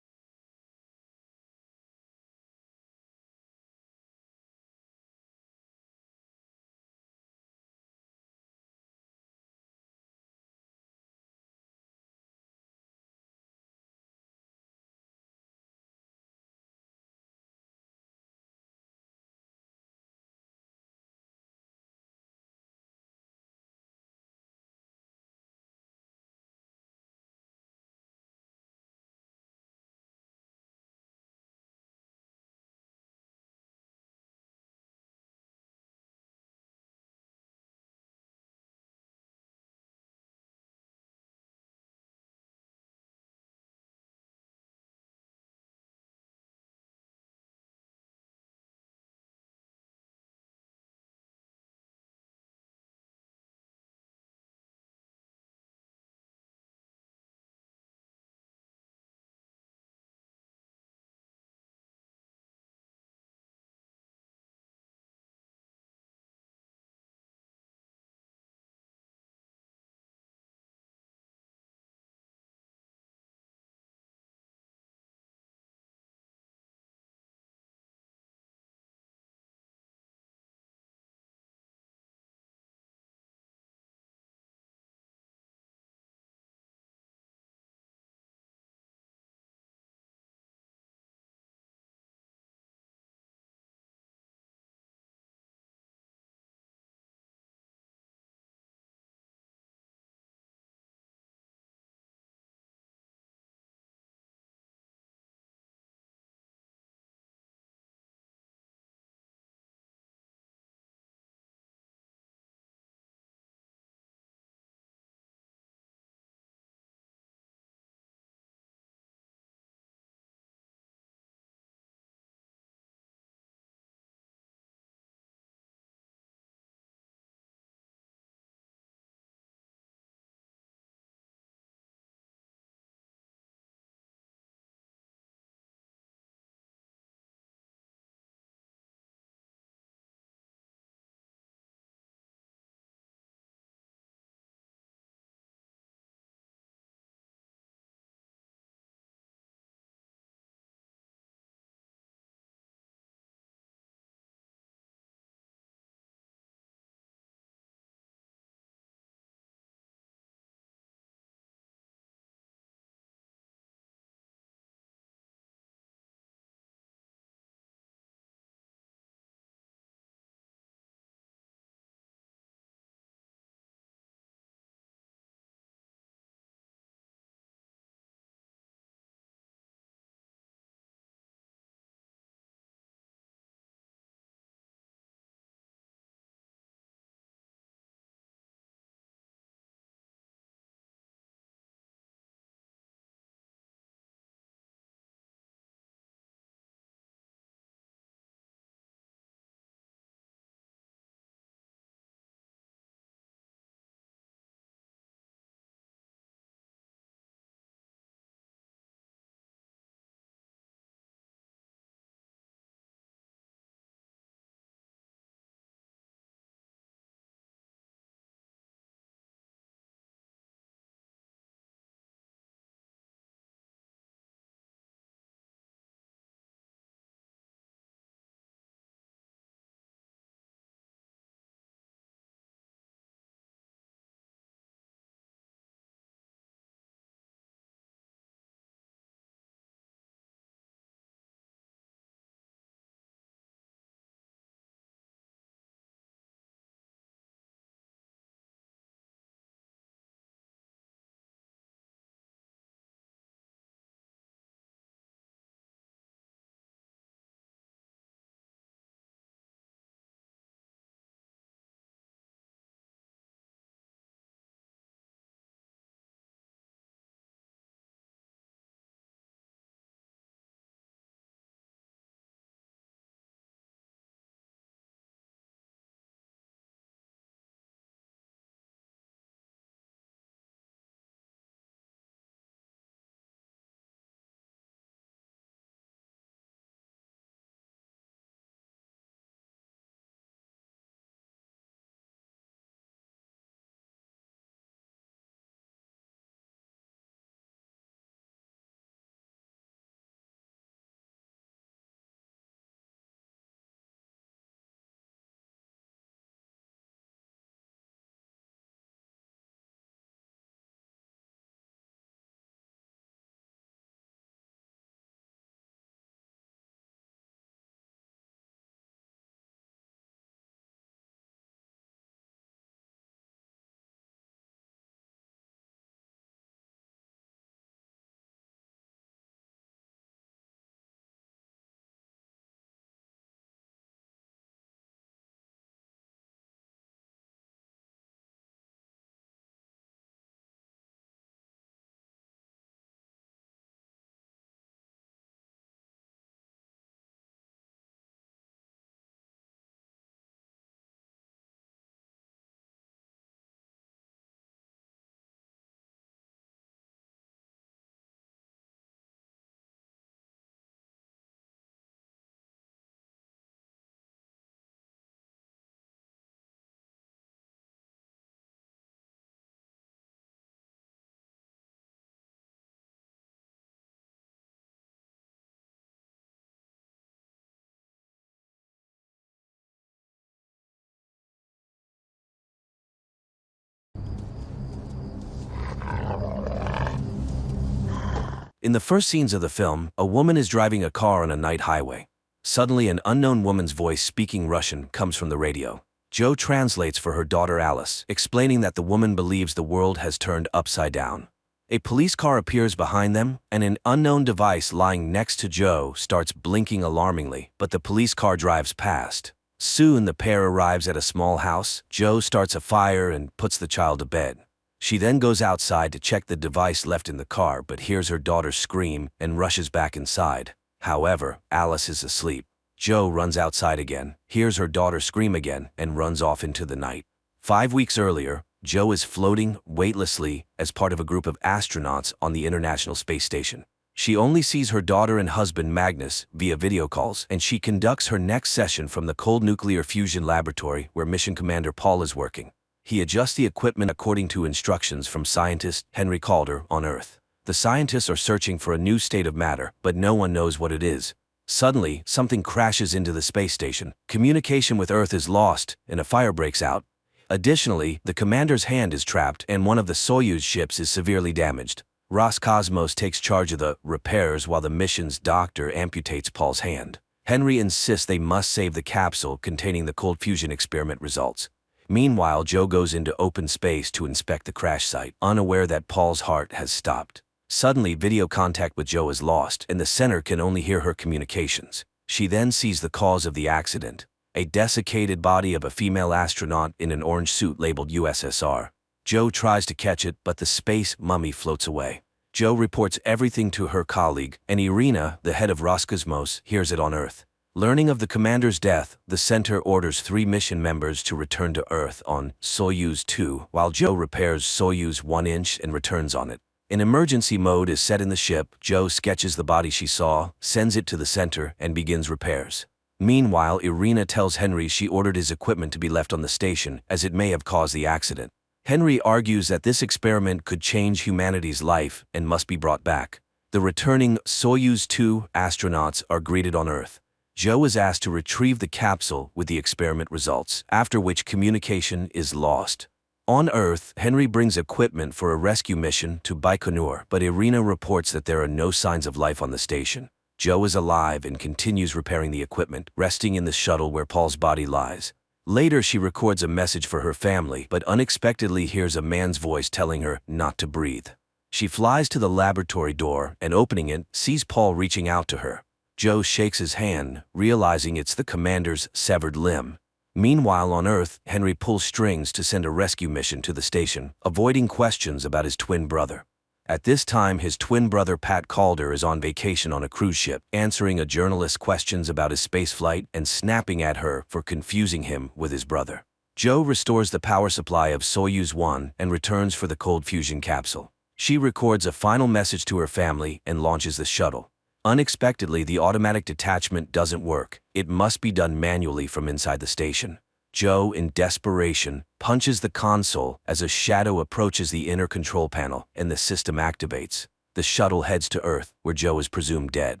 In the first scenes of the film, a woman is driving a car on a night highway. Suddenly, an unknown woman's voice speaking Russian comes from the radio. Joe translates for her daughter Alice, explaining that the woman believes the world has turned upside down. A police car appears behind them, and an unknown device lying next to Joe starts blinking alarmingly, but the police car drives past. Soon, the pair arrives at a small house. Joe starts a fire and puts the child to bed. She then goes outside to check the device left in the car, but hears her daughter scream and rushes back inside. However, Alice is asleep. Joe runs outside again, hears her daughter scream again, and runs off into the night. 5 weeks earlier, Joe is floating weightlessly as part of a group of astronauts on the International Space Station. She only sees her daughter and husband Magnus via video calls, and she conducts her next session from the cold nuclear fusion laboratory where Mission Commander Paul is working. He adjusts the equipment according to instructions from scientist Henry Calder on Earth. The scientists are searching for a new state of matter, but no one knows what it is. Suddenly, something crashes into the space station. Communication with Earth is lost, and a fire breaks out. Additionally, the commander's hand is trapped, and one of the Soyuz ships is severely damaged. Roscosmos takes charge of the repairs while the mission's doctor amputates Paul's hand. Henry insists they must save the capsule containing the cold fusion experiment results. Meanwhile, Joe goes into open space to inspect the crash site, unaware that Paul's heart has stopped. Suddenly, video contact with Joe is lost, and the center can only hear her communications. She then sees the cause of the accident: a desiccated body of a female astronaut in an orange suit labeled USSR. Joe tries to catch it, but the space mummy floats away. Joe reports everything to her colleague, and Irina, the head of Roscosmos, hears it on Earth. Learning of the commander's death, the center orders 3 mission members to return to Earth on Soyuz 2, while Joe repairs Soyuz 1 and returns on it. An emergency mode is set in the ship. Joe sketches the body she saw, sends it to the center, and begins repairs. Meanwhile, Irina tells Henry she ordered his equipment to be left on the station, as it may have caused the accident. Henry argues that this experiment could change humanity's life and must be brought back. The returning Soyuz 2 astronauts are greeted on Earth. Joe is asked to retrieve the capsule with the experiment results, after which communication is lost. On Earth, Henry brings equipment for a rescue mission to Baikonur, but Irina reports that there are no signs of life on the station. Joe is alive and continues repairing the equipment, resting in the shuttle where Paul's body lies. Later, she records a message for her family, but unexpectedly hears a man's voice telling her not to breathe. She flies to the laboratory door and, opening it, sees Paul reaching out to her. Joe shakes his hand, realizing it's the commander's severed limb. Meanwhile, on Earth, Henry pulls strings to send a rescue mission to the station, avoiding questions about his twin brother. At this time, his twin brother Pat Calder is on vacation on a cruise ship, answering a journalist's questions about his spaceflight and snapping at her for confusing him with his brother. Joe restores the power supply of Soyuz 1 and returns for the cold fusion capsule. She records a final message to her family and launches the shuttle. Unexpectedly, the automatic detachment doesn't work. It must be done manually from inside the station. Joe, in desperation, punches the console as a shadow approaches the inner control panel and the system activates. The shuttle heads to Earth, where Joe is presumed dead.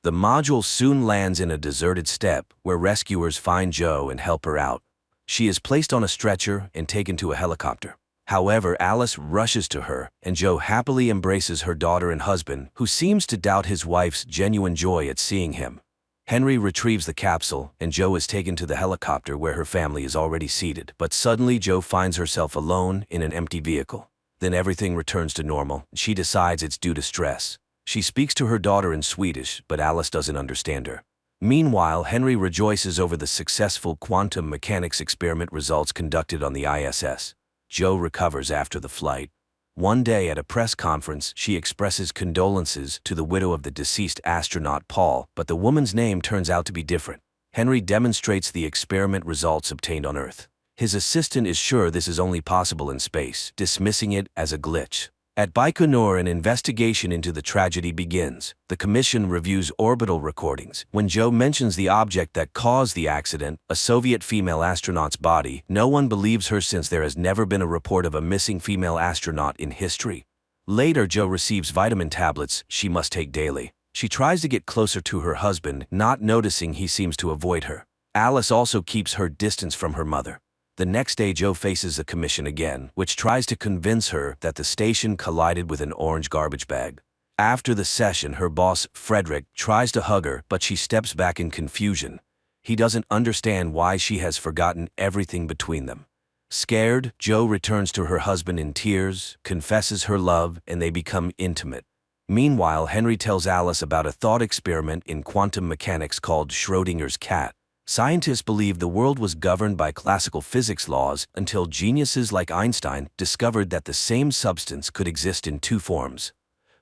The module soon lands in a deserted steppe where rescuers find Joe and help her out. She is placed on a stretcher and taken to a helicopter. However, Alice rushes to her, and Joe happily embraces her daughter and husband, who seems to doubt his wife's genuine joy at seeing him. Henry retrieves the capsule, and Joe is taken to the helicopter where her family is already seated. But suddenly, Joe finds herself alone in an empty vehicle. Then everything returns to normal. She decides it's due to stress. She speaks to her daughter in Swedish, but Alice doesn't understand her. Meanwhile, Henry rejoices over the successful quantum mechanics experiment results conducted on the ISS. Joe recovers after the flight. One day at a press conference, she expresses condolences to the widow of the deceased astronaut Paul, but the woman's name turns out to be different. Henry demonstrates the experiment results obtained on Earth. His assistant is sure this is only possible in space, dismissing it as a glitch. At Baikonur, an investigation into the tragedy begins. The commission reviews orbital recordings. When Joe mentions the object that caused the accident, a Soviet female astronaut's body, no one believes her since there has never been a report of a missing female astronaut in history. Later, Joe receives vitamin tablets she must take daily. She tries to get closer to her husband, not noticing he seems to avoid her. Alice also keeps her distance from her mother. The next day, Joe faces the commission again, which tries to convince her that the station collided with an orange garbage bag. After the session, her boss, Frederick, tries to hug her, but she steps back in confusion. He doesn't understand why she has forgotten everything between them. Scared, Jo returns to her husband in tears, confesses her love, and they become intimate. Meanwhile, Henry tells Alice about a thought experiment in quantum mechanics called Schrödinger's cat. Scientists believed the world was governed by classical physics laws until geniuses like Einstein discovered that the same substance could exist in two forms.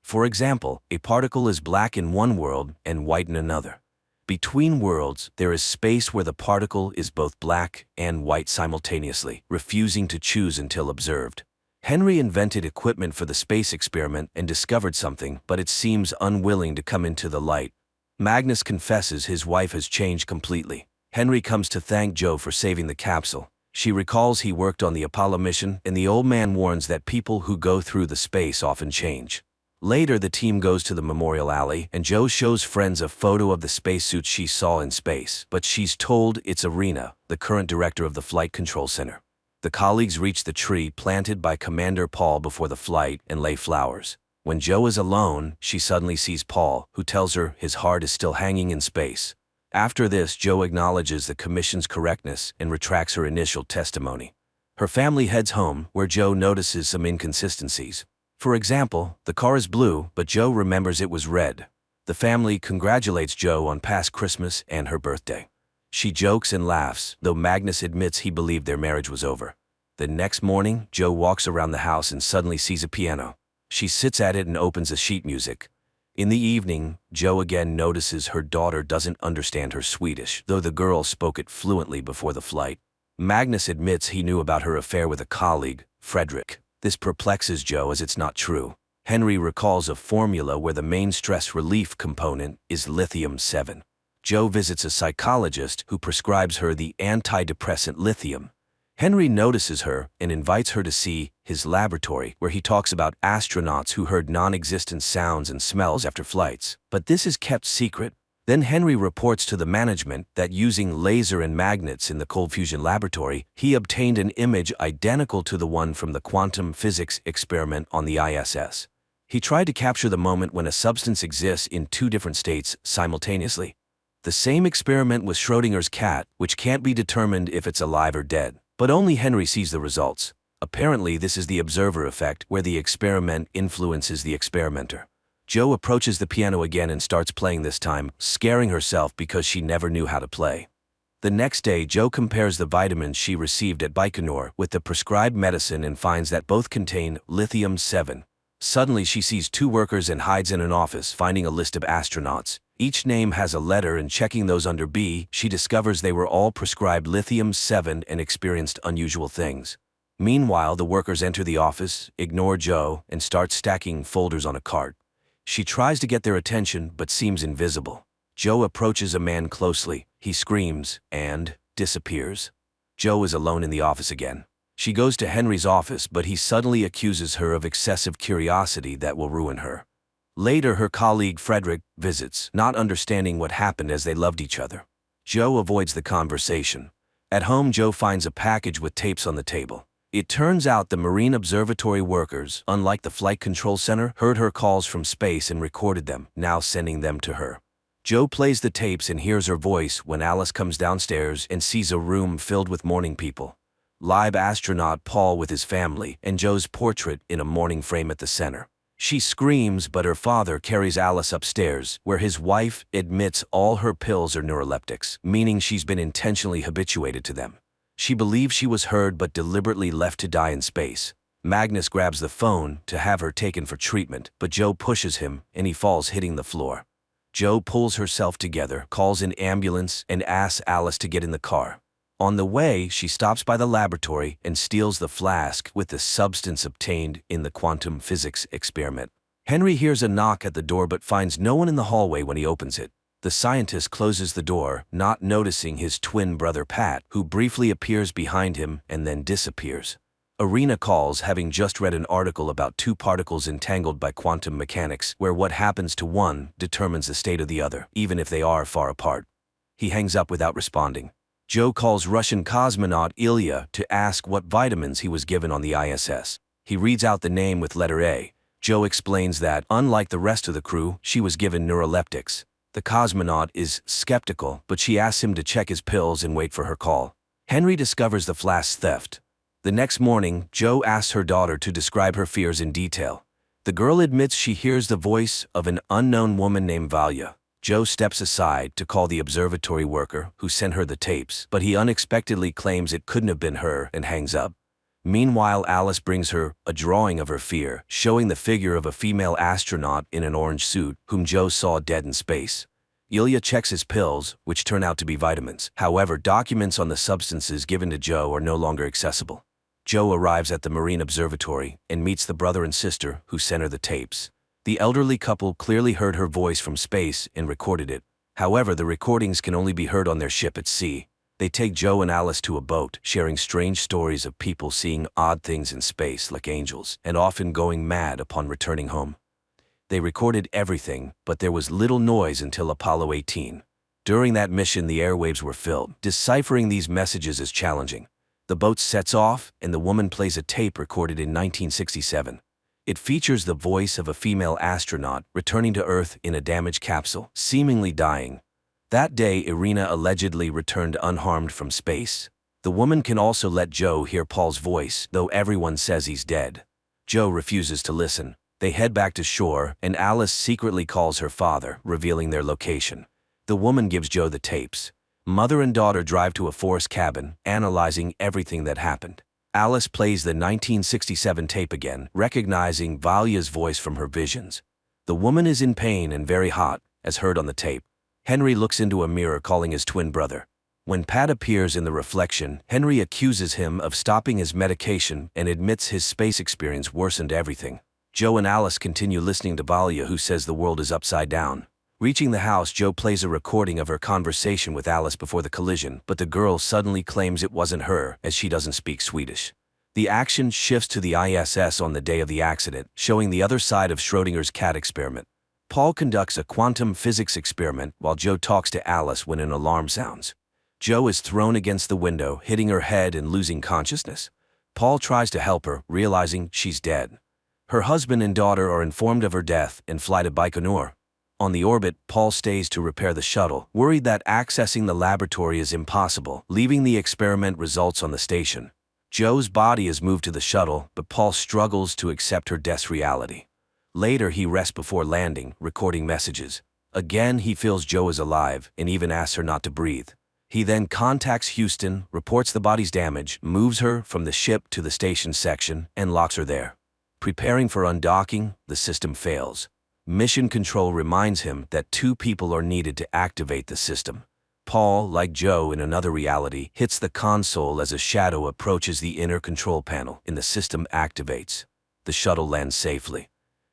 For example, a particle is black in one world and white in another. Between worlds, there is space where the particle is both black and white simultaneously, refusing to choose until observed. Henry invented equipment for the space experiment and discovered something, but it seems unwilling to come into the light. Magnus confesses his wife has changed completely. Henry comes to thank Jo for saving the capsule. She recalls he worked on the Apollo mission, and the old man warns that people who go through the space often change. Later, the team goes to the memorial alley, and Jo shows friends a photo of the spacesuit she saw in space, but she's told it's Irina, the current director of the Flight Control Center. The colleagues reach the tree planted by Commander Paul before the flight and lay flowers. When Jo is alone, she suddenly sees Paul, who tells her his heart is still hanging in space. After this, Jo acknowledges the commission's correctness and retracts her initial testimony. Her family heads home, where Jo notices some inconsistencies. For example, the car is blue, but Jo remembers it was red. The family congratulates Jo on past Christmas and her birthday. She jokes and laughs, though Magnus admits he believed their marriage was over. The next morning, Jo walks around the house and suddenly sees a piano. She sits at it and opens the sheet music. In the evening, Jo again notices her daughter doesn't understand her Swedish, though the girl spoke it fluently before the flight. Magnus admits he knew about her affair with a colleague, Frederick. This perplexes Jo as it's not true. Henry recalls a formula where the main stress relief component is lithium-7. Jo visits a psychologist who prescribes her the antidepressant lithium. Henry notices her and invites her to see his laboratory, where he talks about astronauts who heard non-existent sounds and smells after flights. But this is kept secret. Then Henry reports to the management that using laser and magnets in the cold fusion laboratory, he obtained an image identical to the one from the quantum physics experiment on the ISS. He tried to capture the moment when a substance exists in two different states simultaneously. The same experiment with Schrödinger's cat, which can't be determined if it's alive or dead. But only Henry sees the results. Apparently, this is the observer effect, where the experiment influences the experimenter. Jo approaches the piano again and starts playing this time, scaring herself because she never knew how to play. The next day, Jo compares the vitamins she received at Baikonur with the prescribed medicine and finds that both contain lithium-7. Suddenly, she sees two workers and hides in an office, finding a list of astronauts. Each name has a letter, and checking those under B, she discovers they were all prescribed lithium-7 and experienced unusual things. Meanwhile, the workers enter the office, ignore Jo, and start stacking folders on a cart. She tries to get their attention, but seems invisible. Jo approaches a man closely. He screams and disappears. Jo is alone in the office again. She goes to Henry's office, but he suddenly accuses her of excessive curiosity that will ruin her. Later, her colleague Frederick visits, not understanding what happened as they loved each other. Jo avoids the conversation. At home, Jo finds a package with tapes on the table. It turns out the Marine Observatory workers, unlike the Flight Control Center, heard her calls from space and recorded them, now sending them to her. Jo plays the tapes and hears her voice when Alice comes downstairs and sees a room filled with mourning people. Live astronaut Paul with his family, and Jo's portrait in a mourning frame at the center. She screams, but her father carries Alice upstairs, where his wife admits all her pills are neuroleptics, meaning she's been intentionally habituated to them. She believes she was heard but deliberately left to die in space. Magnus grabs the phone to have her taken for treatment, but Jo pushes him and he falls, hitting the floor. Jo pulls herself together, calls an ambulance, and asks Alice to get in the car. On the way, she stops by the laboratory and steals the flask with the substance obtained in the quantum physics experiment. Henry hears a knock at the door but finds no one in the hallway when he opens it. The scientist closes the door, not noticing his twin brother Pat, who briefly appears behind him and then disappears. Irina calls, having just read an article about two particles entangled by quantum mechanics, where what happens to one determines the state of the other, even if they are far apart. He hangs up without responding. Jo calls Russian cosmonaut Ilya to ask what vitamins he was given on the ISS. He reads out the name with letter A, Joe explains that, unlike the rest of the crew, she was given neuroleptics. The cosmonaut is skeptical, but she asks him to check his pills and wait for her call. Henry discovers the flask theft. The next morning, Joe asks her daughter to describe her fears in detail. The girl admits she hears the voice of an unknown woman named Valia. Joe steps aside to call the observatory worker who sent her the tapes, but he unexpectedly claims it couldn't have been her and hangs up. Meanwhile, Alice brings her a drawing of her fear, showing the figure of a female astronaut in an orange suit whom Joe saw dead in space. Ilya checks his pills, which turn out to be vitamins. However, documents on the substances given to Joe are no longer accessible. Joe arrives at the Marine Observatory and meets the brother and sister who sent her the tapes. The elderly couple clearly heard her voice from space and recorded it. However, the recordings can only be heard on their ship at sea. They take Joe and Alice to a boat, sharing strange stories of people seeing odd things in space like angels, and often going mad upon returning home. They recorded everything, but there was little noise until Apollo 18. During that mission, the airwaves were filled. Deciphering these messages is challenging. The boat sets off, and the woman plays a tape recorded in 1967. It features the voice of a female astronaut returning to Earth in a damaged capsule, seemingly dying. That day, Irina allegedly returned unharmed from space. The woman can also let Joe hear Paul's voice, though everyone says he's dead. Joe refuses to listen. They head back to shore, and Alice secretly calls her father, revealing their location. The woman gives Joe the tapes. Mother and daughter drive to a forest cabin, analyzing everything that happened. Alice plays the 1967 tape again, recognizing Valia's voice from her visions. The woman is in pain and very hot, as heard on the tape. Henry looks into a mirror, calling his twin brother. When Pat appears in the reflection, Henry accuses him of stopping his medication and admits his space experience worsened everything. Joe and Alice continue listening to Valia, who says the world is upside down. Reaching the house, Joe plays a recording of her conversation with Alice before the collision, but the girl suddenly claims it wasn't her, as she doesn't speak Swedish. The action shifts to the ISS on the day of the accident, showing the other side of Schrodinger's cat experiment. Paul conducts a quantum physics experiment while Joe talks to Alice when an alarm sounds. Joe is thrown against the window, hitting her head and losing consciousness. Paul tries to help her, realizing she's dead. Her husband and daughter are informed of her death and fly to Baikonur. On the orbit, Paul stays to repair the shuttle, worried that accessing the laboratory is impossible, leaving the experiment results on the station. Joe's body is moved to the shuttle, but Paul struggles to accept her death's reality. Later, he rests before landing, recording messages. Again, he feels Joe is alive and even asks her not to breathe. He then contacts Houston, reports the body's damage, moves her from the ship to the station section, and locks her there. Preparing for undocking, the system fails. Mission Control reminds him that 2 people are needed to activate the system. Paul, like Joe in another reality, hits the console as a shadow approaches the inner control panel, and the system activates. The shuttle lands safely.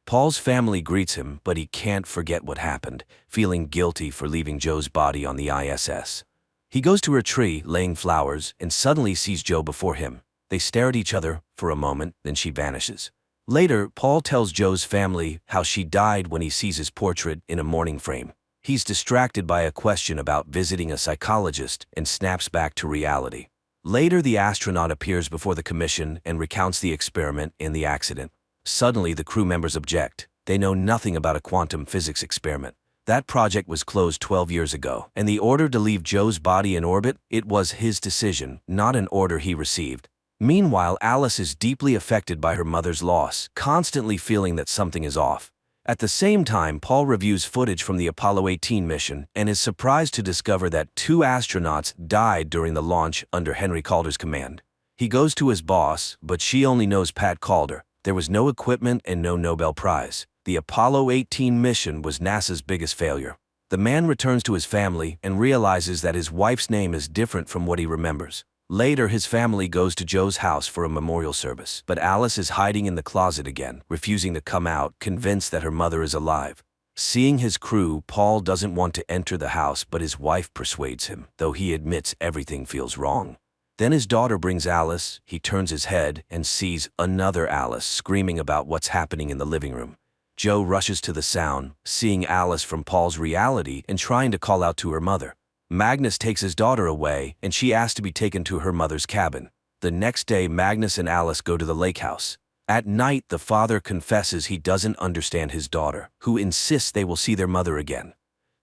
Paul's family greets him, but he can't forget what happened, feeling guilty for leaving Joe's body on the ISS. He goes to her tree, laying flowers, and suddenly sees Joe before him. They stare at each other for a moment, then she vanishes. Later, Paul tells Joe's family how she died when he sees his portrait in a mourning frame. He's distracted by a question about visiting a psychologist and snaps back to reality. Later, the astronaut appears before the commission and recounts the experiment and the accident. Suddenly, the crew members object. They know nothing about a quantum physics experiment. That project was closed 12 years ago, and the order to leave Joe's body in orbit, it was his decision, not an order he received. Meanwhile, Alice is deeply affected by her mother's loss, constantly feeling that something is off. At the same time, Paul reviews footage from the Apollo 18 mission and is surprised to discover that 2 astronauts died during the launch under Henry Calder's command. He goes to his boss, but she only knows Pat Calder. There was no equipment and no Nobel Prize. The Apollo 18 mission was NASA's biggest failure. The man returns to his family and realizes that his wife's name is different from what he remembers. Later, his family goes to Joe's house for a memorial service, but Alice is hiding in the closet again, refusing to come out, convinced that her mother is alive. Seeing his crew, Paul doesn't want to enter the house, but his wife persuades him, though he admits everything feels wrong. Then his daughter brings Alice. He turns his head and sees another Alice screaming about what's happening in the living room. Joe rushes to the sound, seeing Alice from Paul's reality and trying to call out to her mother. Magnus takes his daughter away, and she asks to be taken to her mother's cabin. The next day, Magnus and Alice go to the lake house. At night, the father confesses he doesn't understand his daughter, who insists they will see their mother again.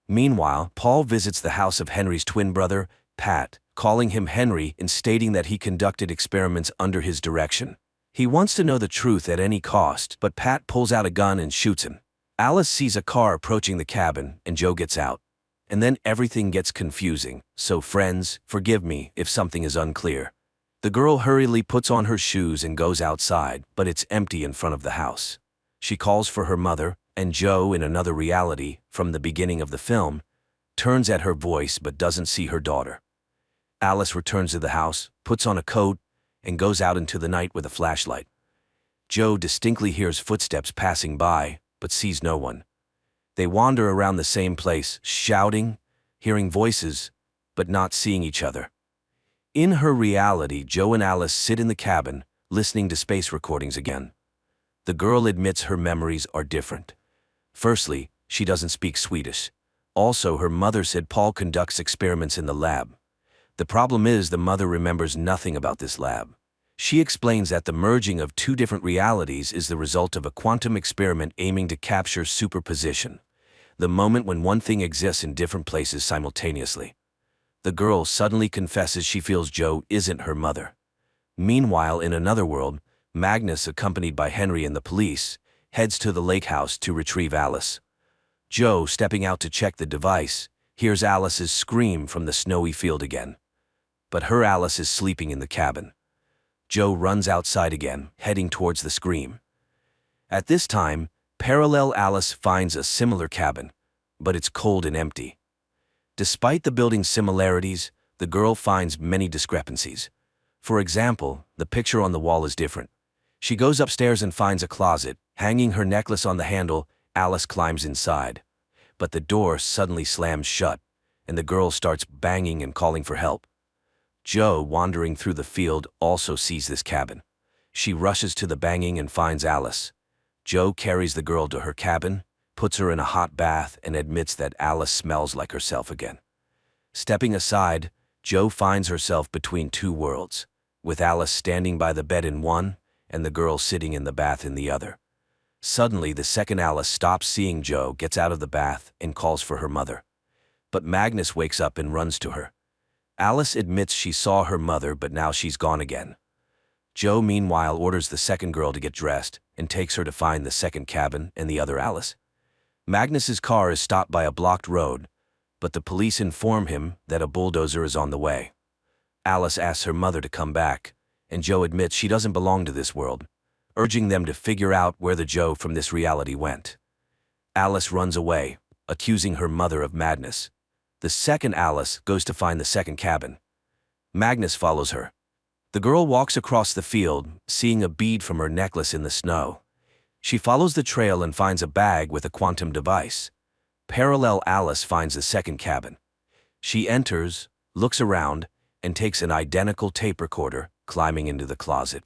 Meanwhile, Paul visits the house of Henry's twin brother, Pat, calling him Henry and stating that he conducted experiments under his direction. He wants to know the truth at any cost, but Pat pulls out a gun and shoots him. Alice sees a car approaching the cabin, and Joe gets out. And then everything gets confusing, so friends, forgive me if something is unclear. The girl hurriedly puts on her shoes and goes outside, but it's empty in front of the house. She calls for her mother, and Joe, in another reality, from the beginning of the film, turns at her voice but doesn't see her daughter. Alice returns to the house, puts on a coat, and goes out into the night with a flashlight. Joe distinctly hears footsteps passing by, but sees no one. They wander around the same place, shouting, hearing voices, but not seeing each other. In her reality, Joe and Alice sit in the cabin, listening to space recordings again. The girl admits her memories are different. Firstly, she doesn't speak Swedish. Also, her mother said Paul conducts experiments in the lab. The problem is the mother remembers nothing about this lab. She explains that the merging of two different realities is the result of a quantum experiment aiming to capture superposition, the moment when one thing exists in different places simultaneously. The girl suddenly confesses she feels Joe isn't her mother. Meanwhile, in another world, Magnus, accompanied by Henry and the police, heads to the lake house to retrieve Alice. Joe, stepping out to check the device, hears Alice's scream from the snowy field again. But her Alice is sleeping in the cabin. Joe runs outside again, heading towards the scream. At this time, parallel Alice finds a similar cabin, but it's cold and empty. Despite the building's similarities, the girl finds many discrepancies. For example, the picture on the wall is different. She goes upstairs and finds a closet. Hanging her necklace on the handle, Alice climbs inside. But the door suddenly slams shut, and the girl starts banging and calling for help. Joe, wandering through the field, also sees this cabin. She rushes to the banging and finds Alice. Joe carries the girl to her cabin, puts her in a hot bath, and admits that Alice smells like herself again. Stepping aside, Joe finds herself between two worlds, with Alice standing by the bed in one and the girl sitting in the bath in the other. Suddenly, the second Alice stops seeing Joe, gets out of the bath, and calls for her mother. But Magnus wakes up and runs to her. Alice admits she saw her mother, but now she's gone again. Joe, meanwhile, orders the second girl to get dressed and takes her to find the second cabin and the other Alice. Magnus's car is stopped by a blocked road, but the police inform him that a bulldozer is on the way. Alice asks her mother to come back, and Joe admits she doesn't belong to this world, urging them to figure out where the Joe from this reality went. Alice runs away, accusing her mother of madness. The second Alice goes to find the second cabin. Magnus follows her. The girl walks across the field, seeing a bead from her necklace in the snow. She follows the trail and finds a bag with a quantum device. Parallel Alice finds the second cabin. She enters, looks around, and takes an identical tape recorder, climbing into the closet.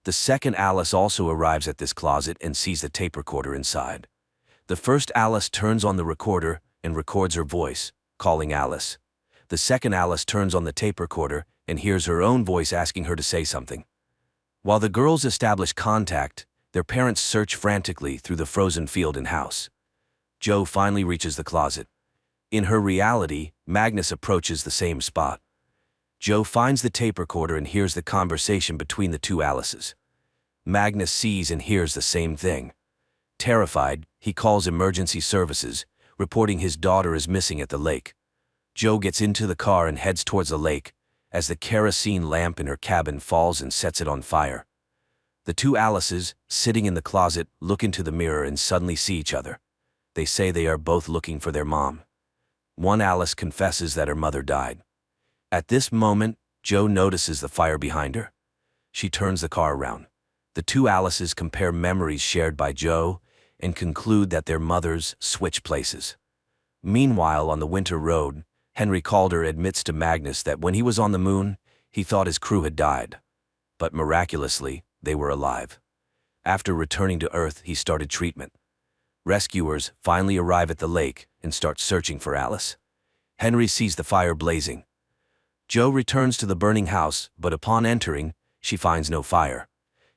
The second Alice also arrives at this closet and sees the tape recorder inside. The first Alice turns on the recorder and records her voice, calling Alice. The second Alice turns on the tape recorder and hears her own voice asking her to say something. While the girls establish contact, their parents search frantically through the frozen field and house. Joe finally reaches the closet. In her reality, Magnus approaches the same spot. Joe finds the tape recorder and hears the conversation between the two Alices. Magnus sees and hears the same thing. Terrified, he calls emergency services, reporting his daughter is missing at the lake. Joe gets into the car and heads towards the lake, as the kerosene lamp in her cabin falls and sets it on fire. The two Alices, sitting in the closet, look into the mirror and suddenly see each other. They say they are both looking for their mom. One Alice confesses that her mother died. At this moment, Joe notices the fire behind her. She turns the car around. The two Alices compare memories shared by Joe and conclude that their mothers switch places. Meanwhile, on the winter road, Henry Calder admits to Magnus that when he was on the moon, he thought his crew had died. But miraculously, they were alive. After returning to Earth, he started treatment. Rescuers finally arrive at the lake and start searching for Alice. Henry sees the fire blazing. Joe returns to the burning house, but upon entering, she finds no fire.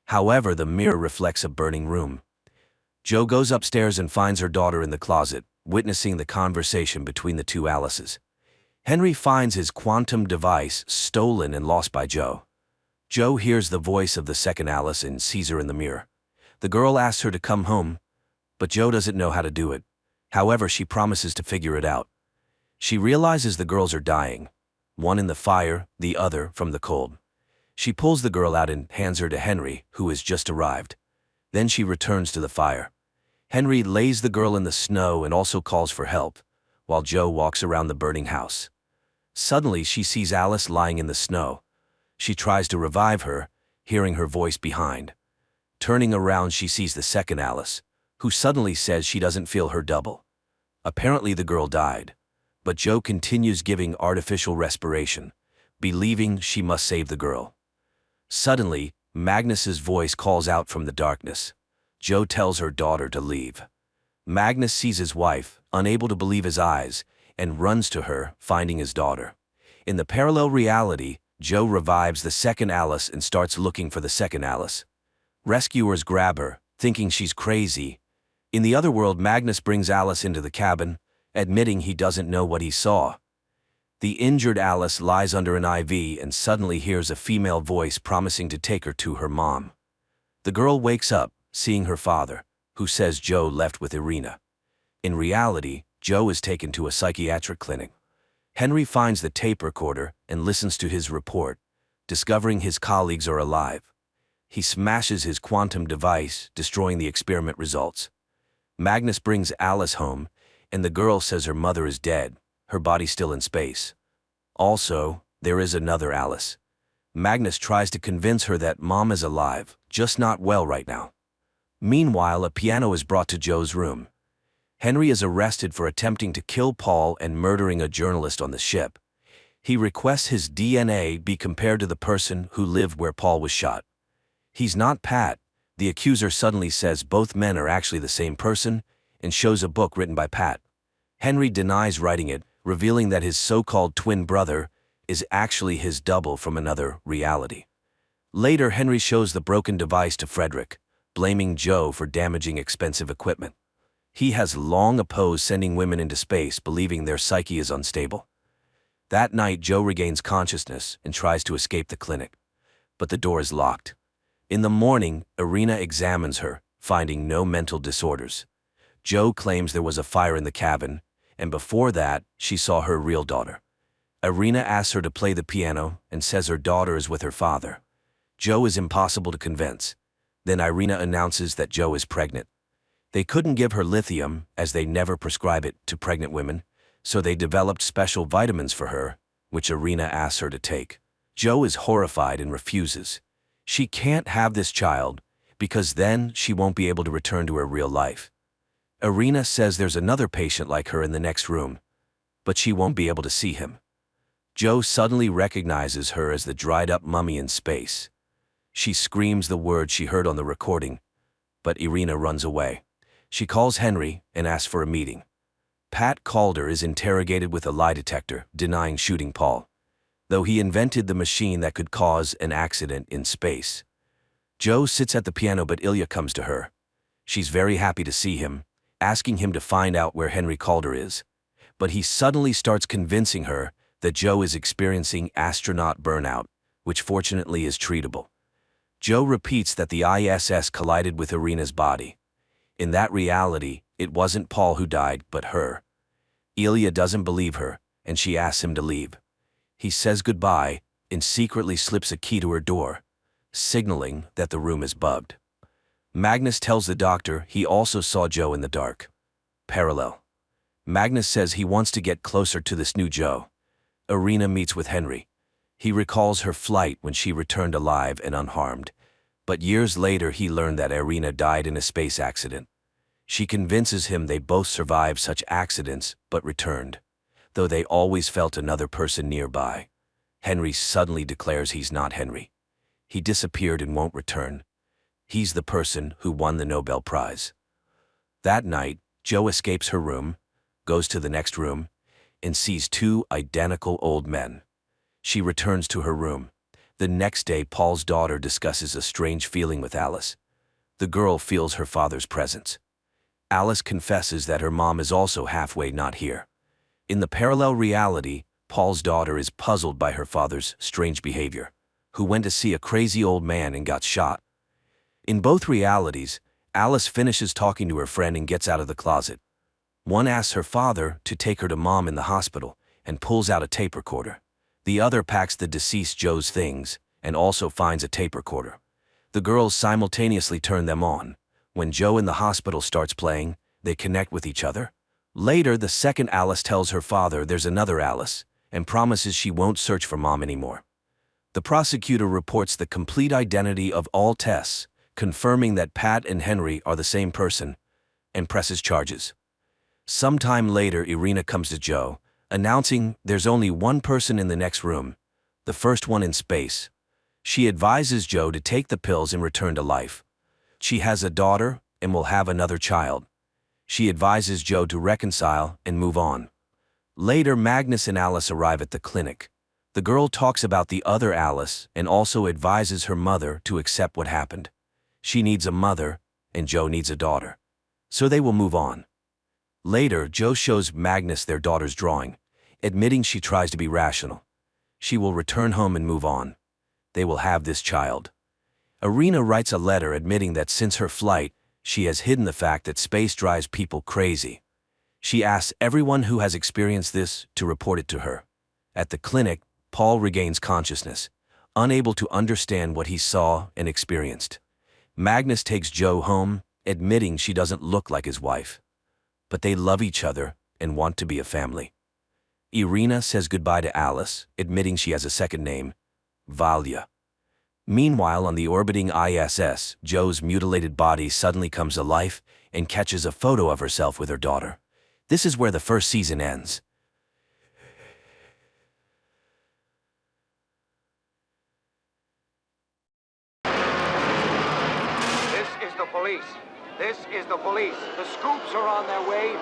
However, the mirror reflects a burning room. Jo goes upstairs and finds her daughter in the closet, witnessing the conversation between the two Alices. Henry finds his quantum device stolen and lost by Jo. Jo hears the voice of the second Alice and sees her in the mirror. The girl asks her to come home, but Jo doesn't know how to do it. However, she promises to figure it out. She realizes the girls are dying, one in the fire, the other from the cold. She pulls the girl out and hands her to Henry, who has just arrived. Then she returns to the fire. Henry lays the girl in the snow and also calls for help, while Jo walks around the burning house. Suddenly, she sees Alice lying in the snow. She tries to revive her, hearing her voice behind. Turning around, she sees the second Alice, who suddenly says she doesn't feel her double. Apparently, the girl died, but Jo continues giving artificial respiration, believing she must save the girl. Suddenly, Magnus's voice calls out from the darkness. Jo tells her daughter to leave. Magnus sees his wife, unable to believe his eyes, and runs to her, finding his daughter. In the parallel reality, Jo revives the second Alice and starts looking for the second Alice. Rescuers grab her, thinking she's crazy. In the other world, Magnus brings Alice into the cabin, admitting he doesn't know what he saw. The injured Alice lies under an IV and suddenly hears a female voice promising to take her to her mom. The girl wakes up, seeing her father, who says Jo left with Irina. In reality, Jo is taken to a psychiatric clinic. Henry finds the tape recorder and listens to his report, discovering his colleagues are alive. He smashes his quantum device, destroying the experiment results. Magnus brings Alice home, and the girl says her mother is dead, her body still in space. Also, there is another Alice. Magnus tries to convince her that mom is alive, just not well right now. Meanwhile, a piano is brought to Jo's room. Henry is arrested for attempting to kill Paul and murdering a journalist on the ship. He requests his DNA be compared to the person who lived where Paul was shot. He's not Pat. The accuser suddenly says both men are actually the same person and shows a book written by Pat. Henry denies writing it, revealing that his so-called twin brother is actually his double from another reality. Later, Henry shows the broken device to Frederick, blaming Jo for damaging expensive equipment. He has long opposed sending women into space, believing their psyche is unstable. That night, Jo regains consciousness and tries to escape the clinic, but the door is locked. In the morning, Irina examines her, finding no mental disorders. Jo claims there was a fire in the cabin, and before that, she saw her real daughter. Irina asks her to play the piano and says her daughter is with her father. Jo is impossible to convince. Then Irina announces that Jo is pregnant. They couldn't give her lithium, as they never prescribe it to pregnant women, so they developed special vitamins for her, which Irina asks her to take. Jo is horrified and refuses. She can't have this child, because then she won't be able to return to her real life. Irina says there's another patient like her in the next room, but she won't be able to see him. Jo suddenly recognizes her as the dried-up mummy in space. She screams the words she heard on the recording, but Irina runs away. She calls Henry and asks for a meeting. Pat Calder is interrogated with a lie detector, denying shooting Paul, though he invented the machine that could cause an accident in space. Jo sits at the piano, but Ilya comes to her. She's very happy to see him, asking him to find out where Henry Calder is, but he suddenly starts convincing her that Jo is experiencing astronaut burnout, which fortunately is treatable. Jo repeats that the ISS collided with Irina's body. In that reality, it wasn't Paul who died, but her. Ilya doesn't believe her, and she asks him to leave. He says goodbye and secretly slips a key to her door, signaling that the room is bugged. Magnus tells the doctor he also saw Jo in the dark. Parallel. Magnus says he wants to get closer to this new Jo. Irina meets with Henry. He recalls her flight when she returned alive and unharmed, but years later he learned that Irina died in a space accident. She convinces him they both survived such accidents but returned, though they always felt another person nearby. Henry suddenly declares he's not Henry. He disappeared and won't return. He's the person who won the Nobel Prize. That night, Jo escapes her room, goes to the next room, and sees two identical old men. She returns to her room. The next day, Paul's daughter discusses a strange feeling with Alice. The girl feels her father's presence. Alice confesses that her mom is also halfway not here. In the parallel reality, Paul's daughter is puzzled by her father's strange behavior, who went to see a crazy old man and got shot. In both realities, Alice finishes talking to her friend and gets out of the closet. One asks her father to take her to mom in the hospital and pulls out a tape recorder. The other packs the deceased Joe's things and also finds a tape recorder. The girls simultaneously turn them on. When Joe in the hospital starts playing, they connect with each other. Later, the second Alice tells her father there's another Alice and promises she won't search for mom anymore. The prosecutor reports the complete identity of all tests, confirming that Pat and Henry are the same person, and presses charges. Sometime later, Irina comes to Joe, announcing there's only one person in the next room, the first one in space. She advises Joe to take the pills and return to life. She has a daughter and will have another child. She advises Joe to reconcile and move on. Later, Magnus and Alice arrive at the clinic. The girl talks about the other Alice and also advises her mother to accept what happened. She needs a mother, and Joe needs a daughter. So they will move on. Later, Joe shows Magnus their daughter's drawing, admitting she tries to be rational. She will return home and move on. They will have this child. Irina writes a letter admitting that since her flight, she has hidden the fact that space drives people crazy. She asks everyone who has experienced this to report it to her. At the clinic, Paul regains consciousness, unable to understand what he saw and experienced. Magnus takes Joe home, admitting she doesn't look like his wife. But they love each other and want to be a family. Irina says goodbye to Alice, admitting she has a second name, Valia. Meanwhile, on the orbiting ISS, Joe's mutilated body suddenly comes to life and catches a photo of herself with her daughter. This is where the first season ends. This is the police. This is the police. The scoops are on their way.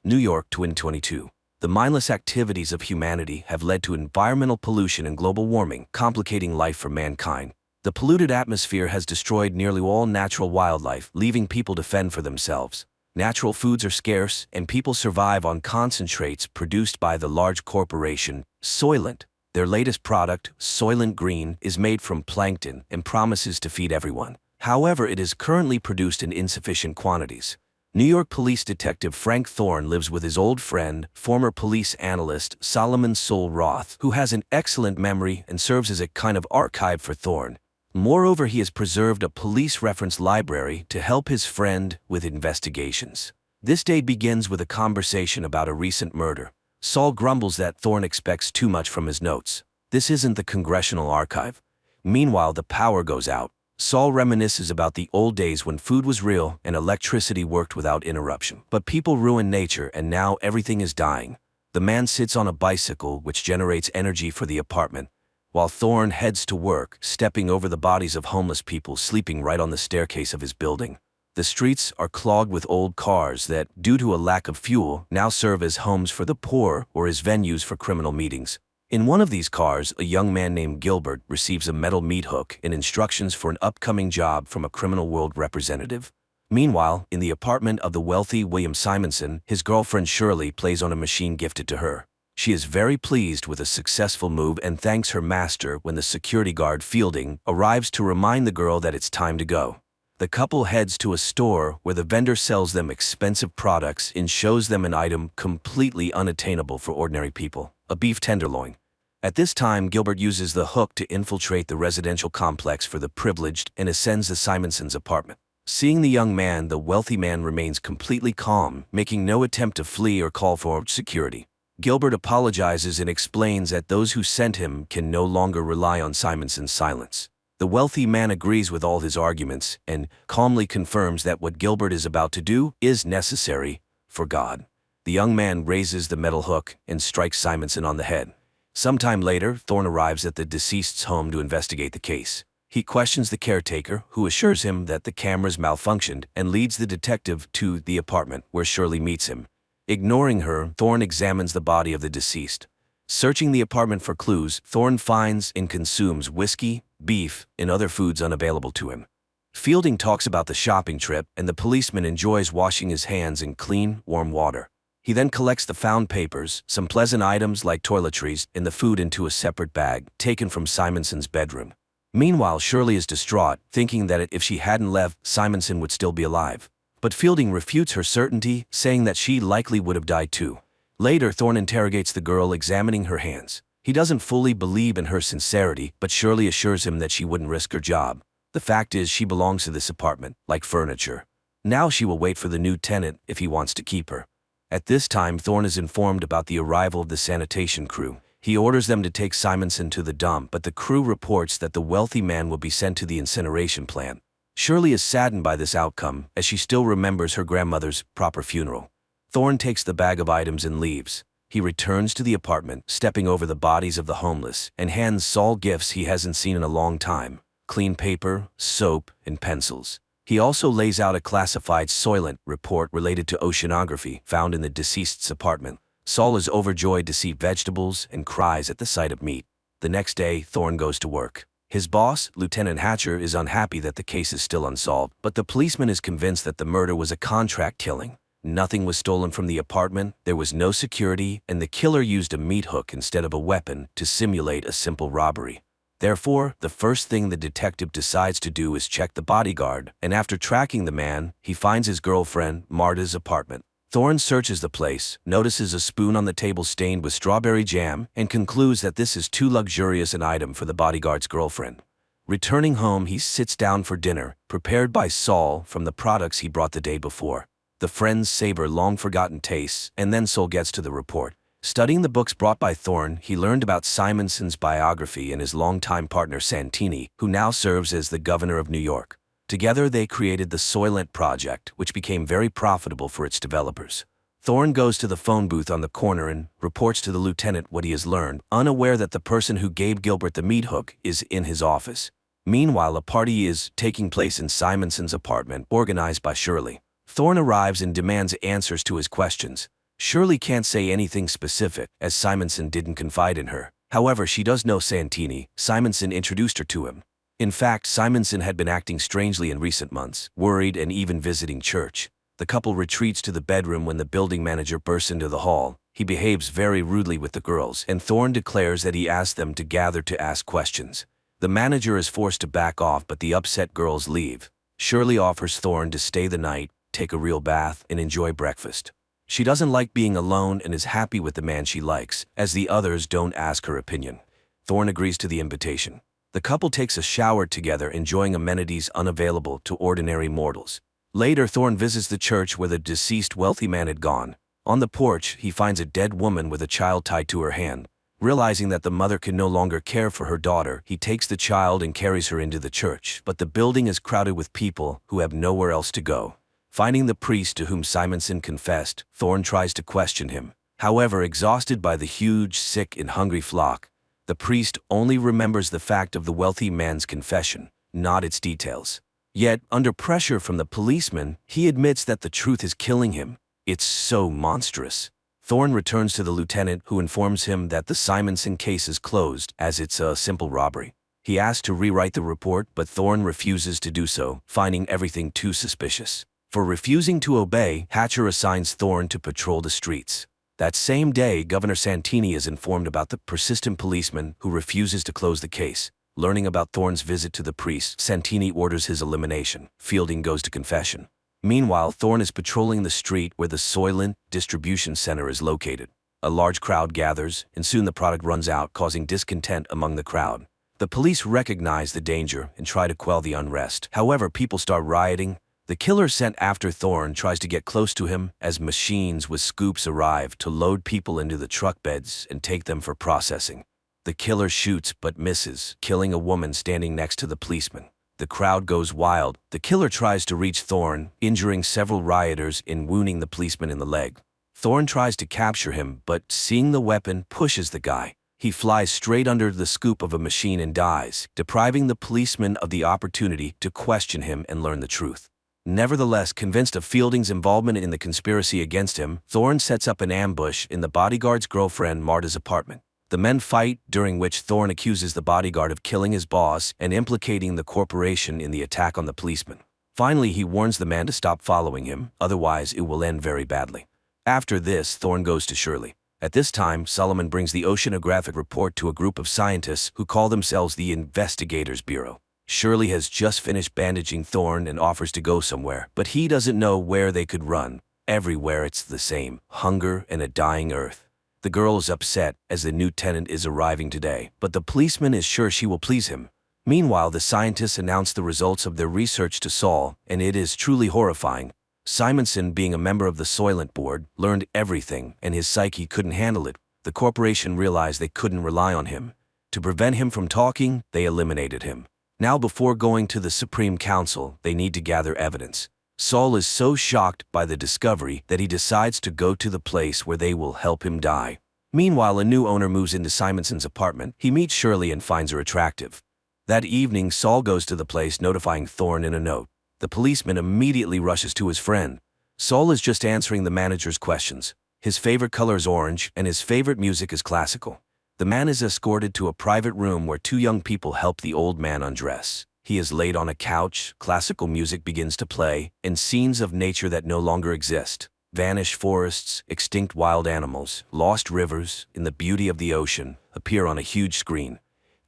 New York, 2022. The mindless activities of humanity have led to environmental pollution and global warming, complicating life for mankind. The polluted atmosphere has destroyed nearly all natural wildlife, leaving people to fend for themselves. Natural foods are scarce, and people survive on concentrates produced by the large corporation, Soylent. Their latest product, Soylent Green, is made from plankton and promises to feed everyone. However, it is currently produced in insufficient quantities. New York police detective Frank Thorne lives with his old friend, former police analyst Solomon Sol Roth, who has an excellent memory and serves as a kind of archive for Thorne. Moreover, he has preserved a police reference library to help his friend with investigations. This day begins with a conversation about a recent murder. Saul grumbles that Thorne expects too much from his notes. This isn't the Congressional Archive. Meanwhile, the power goes out. Saul reminisces about the old days when food was real and electricity worked without interruption. But people ruin nature and now everything is dying. The man sits on a bicycle which generates energy for the apartment, while Thorne heads to work, stepping over the bodies of homeless people sleeping right on the staircase of his building. The streets are clogged with old cars that, due to a lack of fuel, now serve as homes for the poor or as venues for criminal meetings. In one of these cars, a young man named Gilbert receives a metal meat hook and instructions for an upcoming job from a criminal world representative. Meanwhile, in the apartment of the wealthy William Simonson, his girlfriend Shirley plays on a machine gifted to her. She is very pleased with a successful move and thanks her master when the security guard Fielding arrives to remind the girl that it's time to go. The couple heads to a store where the vendor sells them expensive products and shows them an item completely unattainable for ordinary people, a beef tenderloin. At this time, Gilbert uses the hook to infiltrate the residential complex for the privileged and ascends the Simonsons' apartment. Seeing the young man, the wealthy man remains completely calm, making no attempt to flee or call for security. Gilbert apologizes and explains that those who sent him can no longer rely on Simonson's silence. The wealthy man agrees with all his arguments and calmly confirms that what Gilbert is about to do is necessary for God. The young man raises the metal hook and strikes Simonson on the head. Sometime later, Thorne arrives at the deceased's home to investigate the case. He questions the caretaker, who assures him that the cameras malfunctioned, and leads the detective to the apartment where Shirley meets him. Ignoring her, Thorne examines the body of the deceased. Searching the apartment for clues, Thorne finds and consumes whiskey, beef, and other foods unavailable to him. Fielding talks about the shopping trip, and the policeman enjoys washing his hands in clean, warm water. He then collects the found papers, some pleasant items like toiletries, and the food into a separate bag, taken from Simonson's bedroom. Meanwhile, Shirley is distraught, thinking that if she hadn't left, Simonson would still be alive. But Fielding refutes her certainty, saying that she likely would have died too. Later, Thorne interrogates the girl, examining her hands. He doesn't fully believe in her sincerity, but Shirley assures him that she wouldn't risk her job. The fact is, she belongs to this apartment, like furniture. Now she will wait for the new tenant if he wants to keep her. At this time, Thorne is informed about the arrival of the sanitation crew. He orders them to take Simonson to the dump, but the crew reports that the wealthy man will be sent to the incineration plant. Shirley is saddened by this outcome, as she still remembers her grandmother's proper funeral. Thorne takes the bag of items and leaves. He returns to the apartment, stepping over the bodies of the homeless, and hands Saul gifts he hasn't seen in a long time: clean paper, soap, and pencils. He also lays out a classified Soylent report related to oceanography found in the deceased's apartment. Saul is overjoyed to see vegetables and cries at the sight of meat. The next day, Thorne goes to work. His boss, Lieutenant Hatcher, is unhappy that the case is still unsolved, but the policeman is convinced that the murder was a contract killing. Nothing was stolen from the apartment, there was no security, and the killer used a meat hook instead of a weapon to simulate a simple robbery. Therefore, the first thing the detective decides to do is check the bodyguard, and after tracking the man, he finds his girlfriend, Marta's apartment. Thorne searches the place, notices a spoon on the table stained with strawberry jam, and concludes that this is too luxurious an item for the bodyguard's girlfriend. Returning home, he sits down for dinner, prepared by Saul from the products he brought the day before. The friends savor long-forgotten tastes, and then Saul gets to the report. Studying the books brought by Thorne, he learned about Simonson's biography and his longtime partner Santini, who now serves as the governor of New York. Together they created the Soylent Project, which became very profitable for its developers. Thorne goes to the phone booth on the corner and reports to the lieutenant what he has learned, unaware that the person who gave Gilbert the meat hook is in his office. Meanwhile, a party is taking place in Simonson's apartment, organized by Shirley. Thorne arrives and demands answers to his questions. Shirley can't say anything specific, as Simonson didn't confide in her. However, she does know Santini. Simonson introduced her to him. In fact, Simonson had been acting strangely in recent months, worried and even visiting church. The couple retreats to the bedroom when the building manager bursts into the hall. He behaves very rudely with the girls, and Thorne declares that he asked them to gather to ask questions. The manager is forced to back off, but the upset girls leave. Shirley offers Thorne to stay the night, take a real bath, and enjoy breakfast. She doesn't like being alone and is happy with the man she likes, as the others don't ask her opinion. Thorne agrees to the invitation. The couple takes a shower together, enjoying amenities unavailable to ordinary mortals. Later, Thorne visits the church where the deceased wealthy man had gone. On the porch, he finds a dead woman with a child tied to her hand. Realizing that the mother can no longer care for her daughter, he takes the child and carries her into the church, but the building is crowded with people who have nowhere else to go. Finding the priest to whom Simonson confessed, Thorne tries to question him. However, exhausted by the huge, sick, and hungry flock, the priest only remembers the fact of the wealthy man's confession, not its details. Yet, under pressure from the policeman, he admits that the truth is killing him. It's so monstrous. Thorne returns to the lieutenant, who informs him that the Simonson case is closed, as it's a simple robbery. He asks to rewrite the report, but Thorne refuses to do so, finding everything too suspicious. For refusing to obey, Hatcher assigns Thorne to patrol the streets. That same day, Governor Santini is informed about the persistent policeman who refuses to close the case. Learning about Thorne's visit to the priest, Santini orders his elimination. Fielding goes to confession. Meanwhile, Thorne is patrolling the street where the Soylent distribution center is located. A large crowd gathers, and soon the product runs out, causing discontent among the crowd. The police recognize the danger and try to quell the unrest. However, people start rioting. The killer sent after Thorne tries to get close to him as machines with scoops arrive to load people into the truck beds and take them for processing. The killer shoots but misses, killing a woman standing next to the policeman. The crowd goes wild. The killer tries to reach Thorne, injuring several rioters and wounding the policeman in the leg. Thorne tries to capture him, but seeing the weapon, pushes the guy. He flies straight under the scoop of a machine and dies, depriving the policeman of the opportunity to question him and learn the truth. Nevertheless, convinced of Fielding's involvement in the conspiracy against him, Thorne sets up an ambush in the bodyguard's girlfriend Marta's apartment. The men fight, during which Thorne accuses the bodyguard of killing his boss and implicating the corporation in the attack on the policeman. Finally, he warns the man to stop following him, otherwise it will end very badly. After this, Thorne goes to Shirley. At this time, Solomon brings the oceanographic report to a group of scientists who call themselves the Investigators Bureau. Shirley has just finished bandaging Thorne and offers to go somewhere, but he doesn't know where they could run. Everywhere it's the same: hunger and a dying earth. The girl is upset as the new tenant is arriving today, but the policeman is sure she will please him. Meanwhile, the scientists announce the results of their research to Saul, and it is truly horrifying. Simonson, being a member of the Soylent Board, learned everything, and his psyche couldn't handle it. The corporation realized they couldn't rely on him. To prevent him from talking, they eliminated him. Now, before going to the Supreme Council, they need to gather evidence. Saul is so shocked by the discovery that he decides to go to the place where they will help him die. Meanwhile, a new owner moves into Simonson's apartment. He meets Shirley and finds her attractive. That evening, Saul goes to the place, notifying Thorne in a note. The policeman immediately rushes to his friend. Saul is just answering the manager's questions. His favorite color is orange, and his favorite music is classical. The man is escorted to a private room where two young people help the old man undress. He is laid on a couch, classical music begins to play, and scenes of nature that no longer exist. Vanished forests, extinct wild animals, lost rivers, and the beauty of the ocean appear on a huge screen.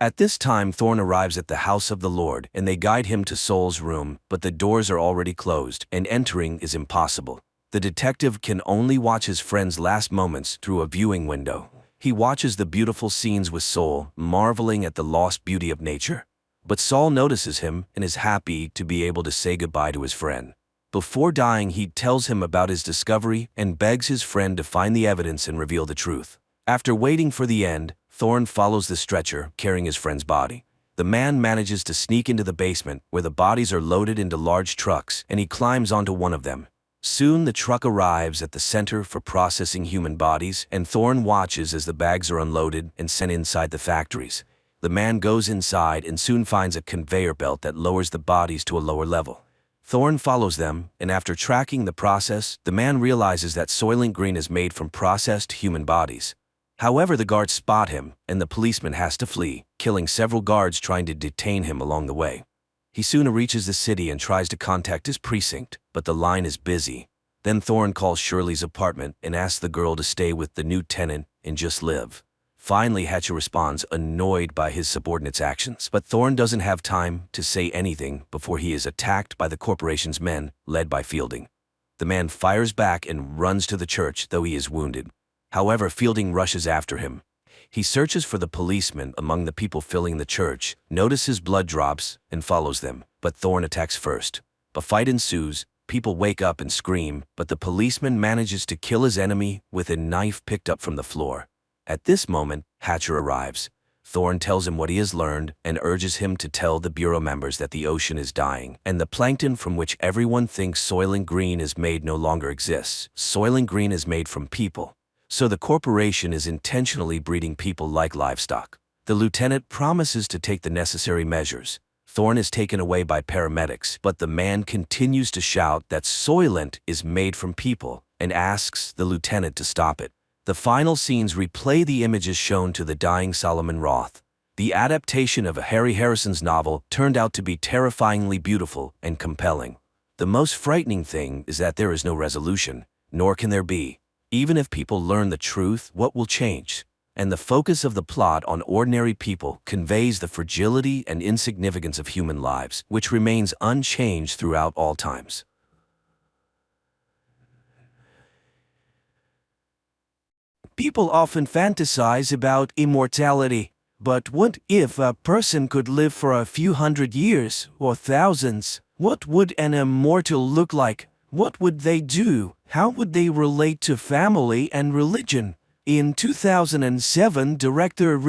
At this time, Thorne arrives at the house of the Lord, and they guide him to Saul's room, but the doors are already closed, and entering is impossible. The detective can only watch his friend's last moments through a viewing window. He watches the beautiful scenes with Saul, marveling at the lost beauty of nature. But Saul notices him and is happy to be able to say goodbye to his friend. Before dying, he tells him about his discovery and begs his friend to find the evidence and reveal the truth. After waiting for the end, Thorne follows the stretcher, carrying his friend's body. The man manages to sneak into the basement, where the bodies are loaded into large trucks, and he climbs onto one of them. Soon the truck arrives at the center for processing human bodies, and Thorne watches as the bags are unloaded and sent inside the factories. The man goes inside and soon finds a conveyor belt that lowers the bodies to a lower level. Thorne follows them, and after tracking the process, the man realizes that Soylent Green is made from processed human bodies. However, the guards spot him, and the policeman has to flee, killing several guards trying to detain him along the way. He soon reaches the city and tries to contact his precinct, but the line is busy. Then Thorne calls Shirley's apartment and asks the girl to stay with the new tenant and just live. Finally, Hatcher responds, annoyed by his subordinate's actions, but Thorne doesn't have time to say anything before he is attacked by the corporation's men, led by Fielding. The man fires back and runs to the church, though he is wounded. However, Fielding rushes after him. He searches for the policeman among the people filling the church, notices blood drops, and follows them, but Thorne attacks first. A fight ensues, people wake up and scream, but the policeman manages to kill his enemy with a knife picked up from the floor. At this moment, Hatcher arrives. Thorne tells him what he has learned and urges him to tell the Bureau members that the ocean is dying, and the plankton from which everyone thinks Soylent Green is made no longer exists. Soylent Green is made from people. So the corporation is intentionally breeding people like livestock. The lieutenant promises to take the necessary measures. Thorne is taken away by paramedics, but the man continues to shout that Soylent is made from people and asks the lieutenant to stop it. The final scenes replay the images shown to the dying Solomon Roth. The adaptation of Harry Harrison's novel turned out to be terrifyingly beautiful and compelling. The most frightening thing is that there is no resolution, nor can there be. Even if people learn the truth, what will change? And the focus of the plot on ordinary people conveys the fragility and insignificance of human lives, which remains unchanged throughout all times. People often fantasize about immortality. But what if a person could live for a few hundred years or thousands? What would an immortal look like? What would they do? How would they relate to family and religion? In 2007, director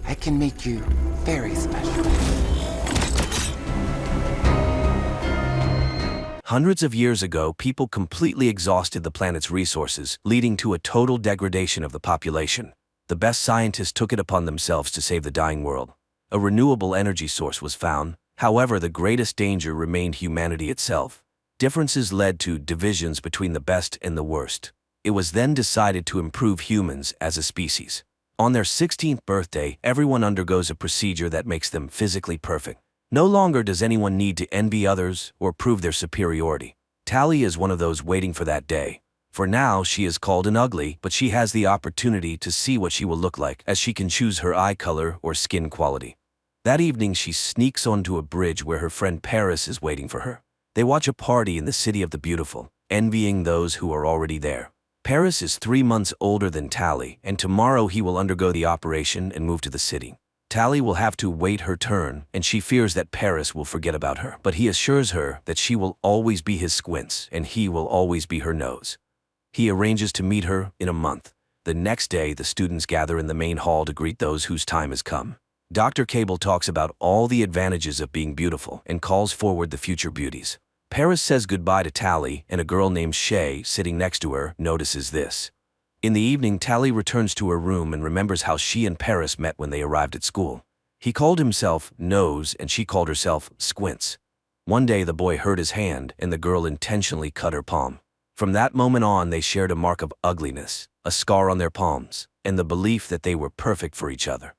I can make you very special. Hundreds of years ago, people completely exhausted the planet's resources, leading to a total degradation of the population. The best scientists took it upon themselves to save the dying world. A renewable energy source was found. However, the greatest danger remained humanity itself. Differences led to divisions between the best and the worst. It was then decided to improve humans as a species. On their 16th birthday, everyone undergoes a procedure that makes them physically perfect. No longer does anyone need to envy others or prove their superiority. Tally is one of those waiting for that day. For now, she is called an ugly, but she has the opportunity to see what she will look like, as she can choose her eye color or skin quality. That evening, she sneaks onto a bridge where her friend Paris is waiting for her. They watch a party in the City of the Beautiful, envying those who are already there. Paris is 3 months older than Tally, and tomorrow he will undergo the operation and move to the city. Tally will have to wait her turn, and she fears that Paris will forget about her, but he assures her that she will always be his squints and he will always be her nose. He arranges to meet her in a month. The next day, the students gather in the main hall to greet those whose time has come. Dr. Cable talks about all the advantages of being beautiful and calls forward the future beauties. Paris says goodbye to Tally, and a girl named Shay, sitting next to her, notices this. In the evening, Tally returns to her room and remembers how she and Paris met when they arrived at school. He called himself Nose and she called herself Squints. One day, the boy hurt his hand and the girl intentionally cut her palm. From that moment on, they shared a mark of ugliness, a scar on their palms, and the belief that they were perfect for each other.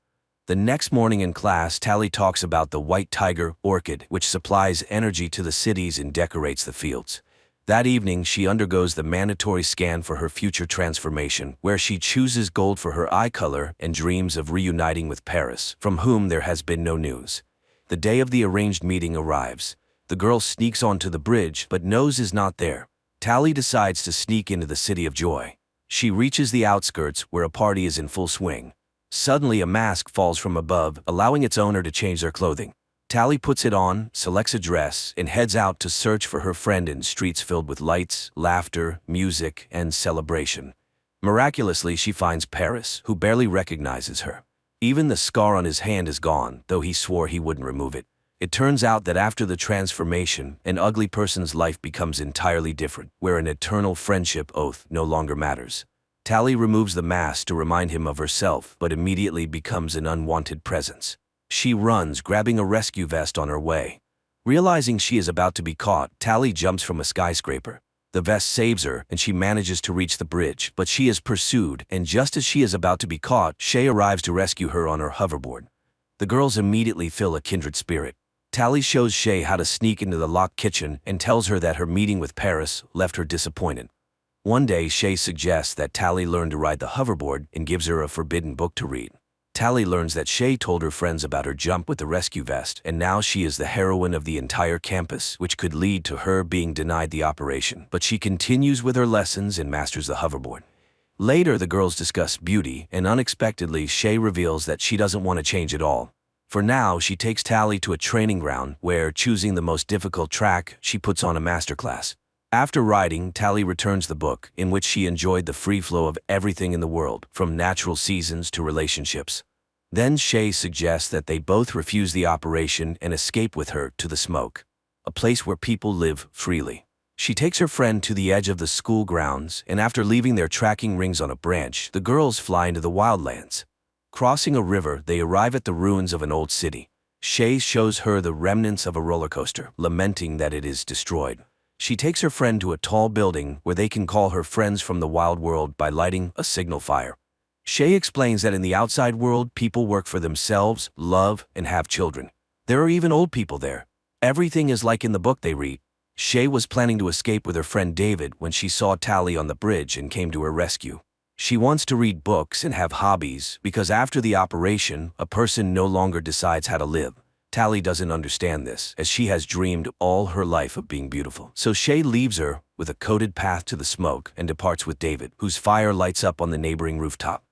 The next morning in class, Tally talks about the white tiger orchid, which supplies energy to the cities and decorates the fields. That evening, she undergoes the mandatory scan for her future transformation, where she chooses gold for her eye color and dreams of reuniting with Paris, from whom there has been no news. The day of the arranged meeting arrives. The girl sneaks onto the bridge, but Nose is not there. Tally decides to sneak into the City of Joy. She reaches the outskirts, where a party is in full swing. Suddenly, a mask falls from above, allowing its owner to change their clothing. Tally puts it on, selects a dress, and heads out to search for her friend in streets filled with lights, laughter, music, and celebration. Miraculously, she finds Paris, who barely recognizes her. Even the scar on his hand is gone, though he swore he wouldn't remove it. It turns out that after the transformation, an ugly person's life becomes entirely different, where an eternal friendship oath no longer matters. Tally removes the mask to remind him of herself, but immediately becomes an unwanted presence. She runs, grabbing a rescue vest on her way. Realizing she is about to be caught, Tally jumps from a skyscraper. The vest saves her, and she manages to reach the bridge, but she is pursued, and just as she is about to be caught, Shay arrives to rescue her on her hoverboard. The girls immediately feel a kindred spirit. Tally shows Shay how to sneak into the locked kitchen and tells her that her meeting with Paris left her disappointed. One day, Shay suggests that Tally learn to ride the hoverboard and gives her a forbidden book to read. Tally learns that Shay told her friends about her jump with the rescue vest, and now she is the heroine of the entire campus, which could lead to her being denied the operation. But she continues with her lessons and masters the hoverboard. Later, the girls discuss beauty, and unexpectedly, Shay reveals that she doesn't want to change at all. For now, she takes Tally to a training ground where, choosing the most difficult track, she puts on a masterclass. After riding, Tally returns the book, in which she enjoyed the free flow of everything in the world, from natural seasons to relationships. Then Shay suggests that they both refuse the operation and escape with her to the smoke, a place where people live freely. She takes her friend to the edge of the school grounds, and after leaving their tracking rings on a branch, the girls fly into the wildlands. Crossing a river, they arrive at the ruins of an old city. Shay shows her the remnants of a roller coaster, lamenting that it is destroyed. She takes her friend to a tall building where they can call her friends from the wild world by lighting a signal fire. Shay explains that in the outside world, people work for themselves, love, and have children. There are even old people there. Everything is like in the book they read. Shay was planning to escape with her friend David when she saw Tally on the bridge and came to her rescue. She wants to read books and have hobbies because after the operation, a person no longer decides how to live. Tally doesn't understand this, as she has dreamed all her life of being beautiful. So Shay leaves her with a coated path to the smoke and departs with David, whose fire lights up on the neighboring rooftop.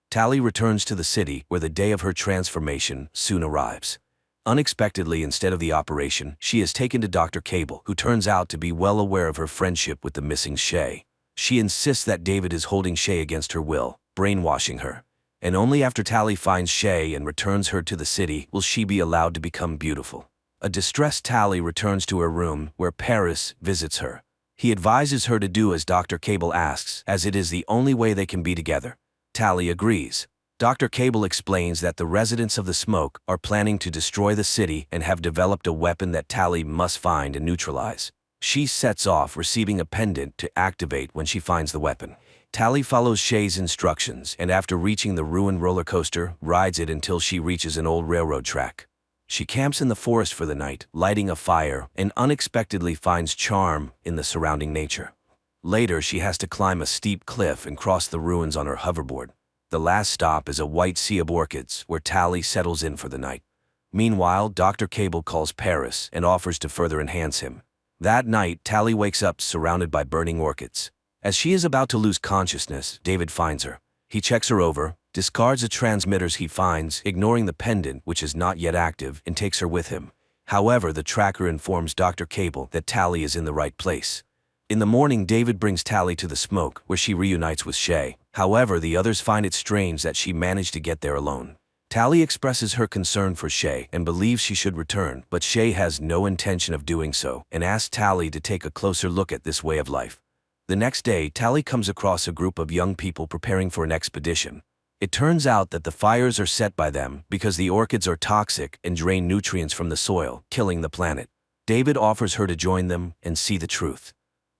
Tally returns to the city, where the day of her transformation soon arrives. Unexpectedly, instead of the operation, she is taken to Dr. Cable, who turns out to be well aware of her friendship with the missing Shay. She insists that David is holding Shay against her will, brainwashing her. And only after Tally finds Shay and returns her to the city will she be allowed to become beautiful. A distressed Tally returns to her room, where Paris visits her. He advises her to do as Dr. Cable asks, as it is the only way they can be together. Tally agrees. Dr. Cable explains that the residents of the Smoke are planning to destroy the city and have developed a weapon that Tally must find and neutralize. She sets off, receiving a pendant to activate when she finds the weapon. Tally follows Shay's instructions and after reaching the ruined roller coaster, rides it until she reaches an old railroad track. She camps in the forest for the night, lighting a fire, and unexpectedly finds charm in the surrounding nature. Later, she has to climb a steep cliff and cross the ruins on her hoverboard. The last stop is a white sea of orchids, where Tally settles in for the night. Meanwhile, Dr. Cable calls Paris and offers to further enhance him. That night, Tally wakes up surrounded by burning orchids. As she is about to lose consciousness, David finds her. He checks her over, discards the transmitters he finds, ignoring the pendant, which is not yet active, and takes her with him. However, the tracker informs Dr. Cable that Tally is in the right place. In the morning, David brings Tally to the Smoke, where she reunites with Shay. However, the others find it strange that she managed to get there alone. Tally expresses her concern for Shay and believes she should return, but Shay has no intention of doing so and asks Tally to take a closer look at this way of life. The next day, Tally comes across a group of young people preparing for an expedition. It turns out that the fires are set by them because the orchids are toxic and drain nutrients from the soil, killing the planet. David offers her to join them and see the truth.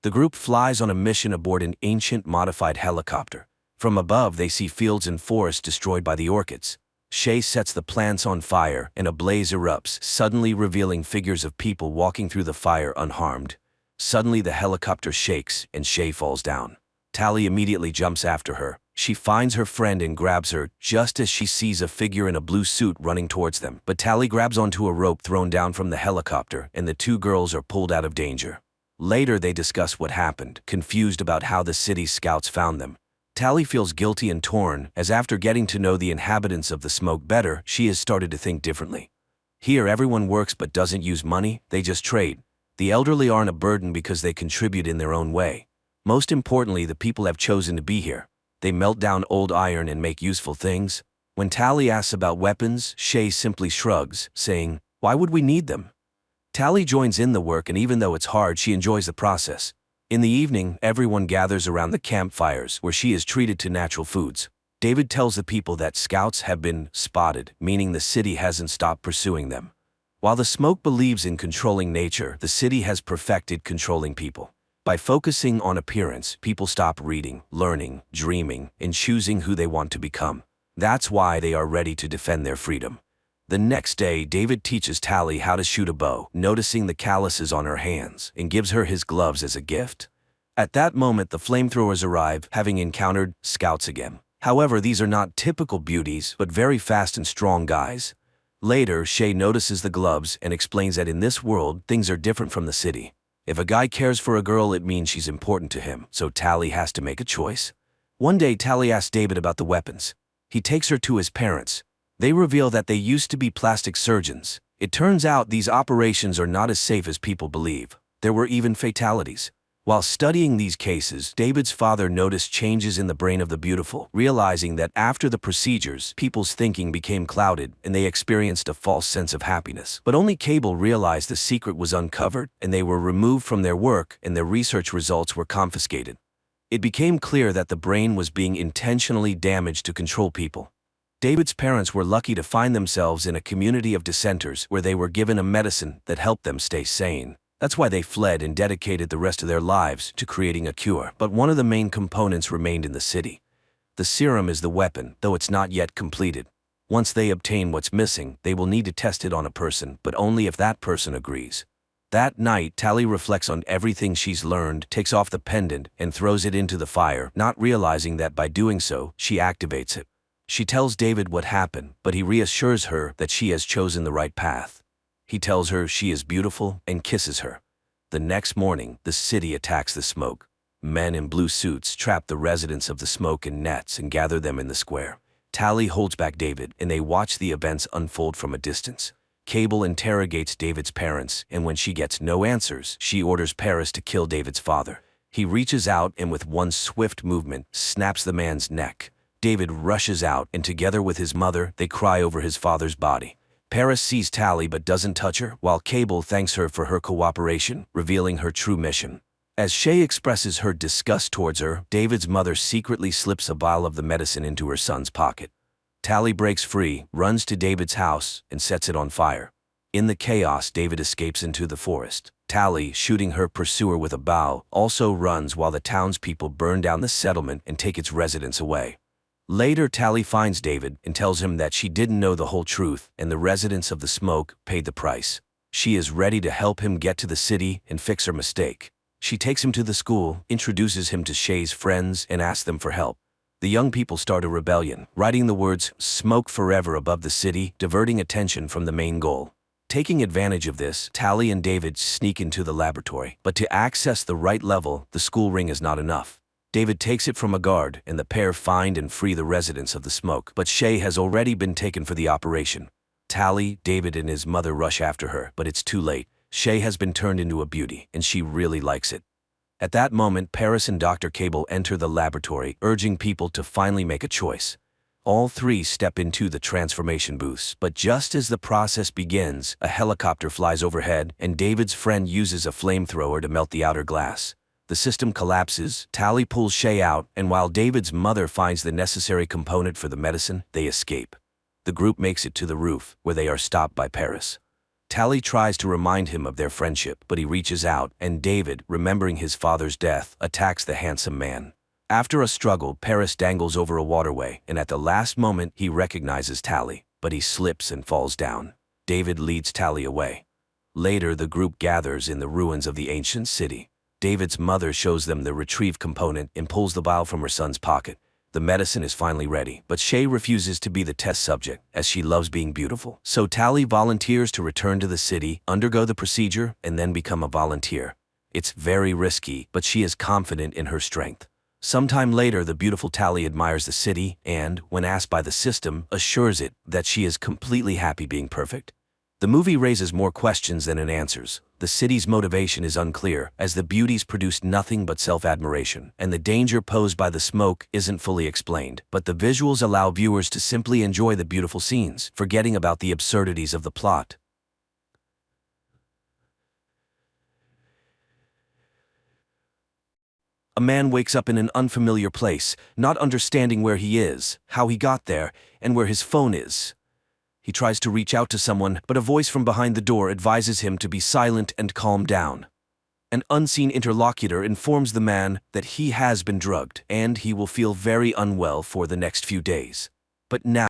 The group flies on a mission aboard an ancient modified helicopter. From above, they see fields and forests destroyed by the orchids. Shay sets the plants on fire and a blaze erupts, suddenly revealing figures of people walking through the fire unharmed. Suddenly the helicopter shakes and Shay falls down. Tally immediately jumps after her. She finds her friend and grabs her just as she sees a figure in a blue suit running towards them. But Tally grabs onto a rope thrown down from the helicopter and the two girls are pulled out of danger. Later they discuss what happened, confused about how the city's scouts found them. Tally feels guilty and torn, as after getting to know the inhabitants of the Smoke better, she has started to think differently. Here everyone works but doesn't use money, they just trade. The elderly aren't a burden because they contribute in their own way. Most importantly, the people have chosen to be here. They melt down old iron and make useful things. When Tally asks about weapons, Shay simply shrugs, saying, "Why would we need them?" Tally joins in the work and even though it's hard, she enjoys the process. In the evening, everyone gathers around the campfires where she is treated to natural foods. David tells the people that scouts have been spotted, meaning the city hasn't stopped pursuing them. While the Smoke believes in controlling nature, the city has perfected controlling people. By focusing on appearance, people stop reading, learning, dreaming, and choosing who they want to become. That's why they are ready to defend their freedom. The next day, David teaches Tally how to shoot a bow, noticing the calluses on her hands, and gives her his gloves as a gift. At that moment, the flamethrowers arrive, having encountered scouts again. However, these are not typical beauties, but very fast and strong guys. Later, Shay notices the gloves and explains that in this world, things are different from the city. If a guy cares for a girl, it means she's important to him, so Tally has to make a choice. One day, Tally asks David about the weapons. He takes her to his parents. They reveal that they used to be plastic surgeons. It turns out these operations are not as safe as people believe. There were even fatalities. While studying these cases, David's father noticed changes in the brain of the beautiful, realizing that after the procedures, people's thinking became clouded and they experienced a false sense of happiness. But only Cable realized the secret was uncovered and they were removed from their work and their research results were confiscated. It became clear that the brain was being intentionally damaged to control people. David's parents were lucky to find themselves in a community of dissenters where they were given a medicine that helped them stay sane. That's why they fled and dedicated the rest of their lives to creating a cure. But one of the main components remained in the city. The serum is the weapon, though it's not yet completed. Once they obtain what's missing, they will need to test it on a person, but only if that person agrees. That night, Tally reflects on everything she's learned, takes off the pendant, and throws it into the fire, not realizing that by doing so, she activates it. She tells David what happened, but he reassures her that she has chosen the right path. He tells her she is beautiful and kisses her. The next morning, the city attacks the Smoke. Men in blue suits trap the residents of the Smoke in nets and gather them in the square. Tally holds back David, and they watch the events unfold from a distance. Cable interrogates David's parents, and when she gets no answers, she orders Paris to kill David's father. He reaches out and with one swift movement, snaps the man's neck. David rushes out, and together with his mother, they cry over his father's body. Paris sees Tally but doesn't touch her, while Cable thanks her for her cooperation, revealing her true mission. As Shay expresses her disgust towards her, David's mother secretly slips a vial of the medicine into her son's pocket. Tally breaks free, runs to David's house, and sets it on fire. In the chaos, David escapes into the forest. Tally, shooting her pursuer with a bow, also runs while the townspeople burn down the settlement and take its residents away. Later, Tally finds David and tells him that she didn't know the whole truth, and the residents of the Smoke paid the price. She is ready to help him get to the city and fix her mistake. She takes him to the school, introduces him to Shay's friends, and asks them for help. The young people start a rebellion, writing the words "Smoke Forever" above the city, diverting attention from the main goal. Taking advantage of this, Tally and David sneak into the laboratory, but to access the right level, the school ring is not enough. David takes it from a guard, and the pair find and free the residents of the Smoke, but Shay has already been taken for the operation. Tally, David, and his mother rush after her, but it's too late. Shay has been turned into a beauty, and she really likes it. At that moment, Paris and Dr. Cable enter the laboratory, urging people to finally make a choice. All three step into the transformation booths, but just as the process begins, a helicopter flies overhead, and David's friend uses a flamethrower to melt the outer glass. The system collapses, Tally pulls Shay out, and while David's mother finds the necessary component for the medicine, they escape. The group makes it to the roof, where they are stopped by Paris. Tally tries to remind him of their friendship, but he reaches out, and David, remembering his father's death, attacks the handsome man. After a struggle, Paris dangles over a waterway, and at the last moment he recognizes Tally, but he slips and falls down. David leads Tally away. Later, the group gathers in the ruins of the ancient city. David's mother shows them the retrieve component and pulls the vial from her son's pocket. The medicine is finally ready, but Shay refuses to be the test subject, as she loves being beautiful. So Tally volunteers to return to the city, undergo the procedure, and then become a volunteer. It's very risky, but she is confident in her strength. Sometime later, the beautiful Tally admires the city and, when asked by the system, assures it that she is completely happy being perfect. The movie raises more questions than it answers. The city's motivation is unclear, as the beauties produce nothing but self-admiration, and the danger posed by the smoke isn't fully explained, but the visuals allow viewers to simply enjoy the beautiful scenes, forgetting about the absurdities of the plot. A man wakes up in an unfamiliar place, not understanding where he is, how he got there, and where his phone is. He tries to reach out to someone, but a voice from behind the door advises him to be silent and calm down. An unseen interlocutor informs the man that he has been drugged, and he will feel very unwell for the next few days. But now,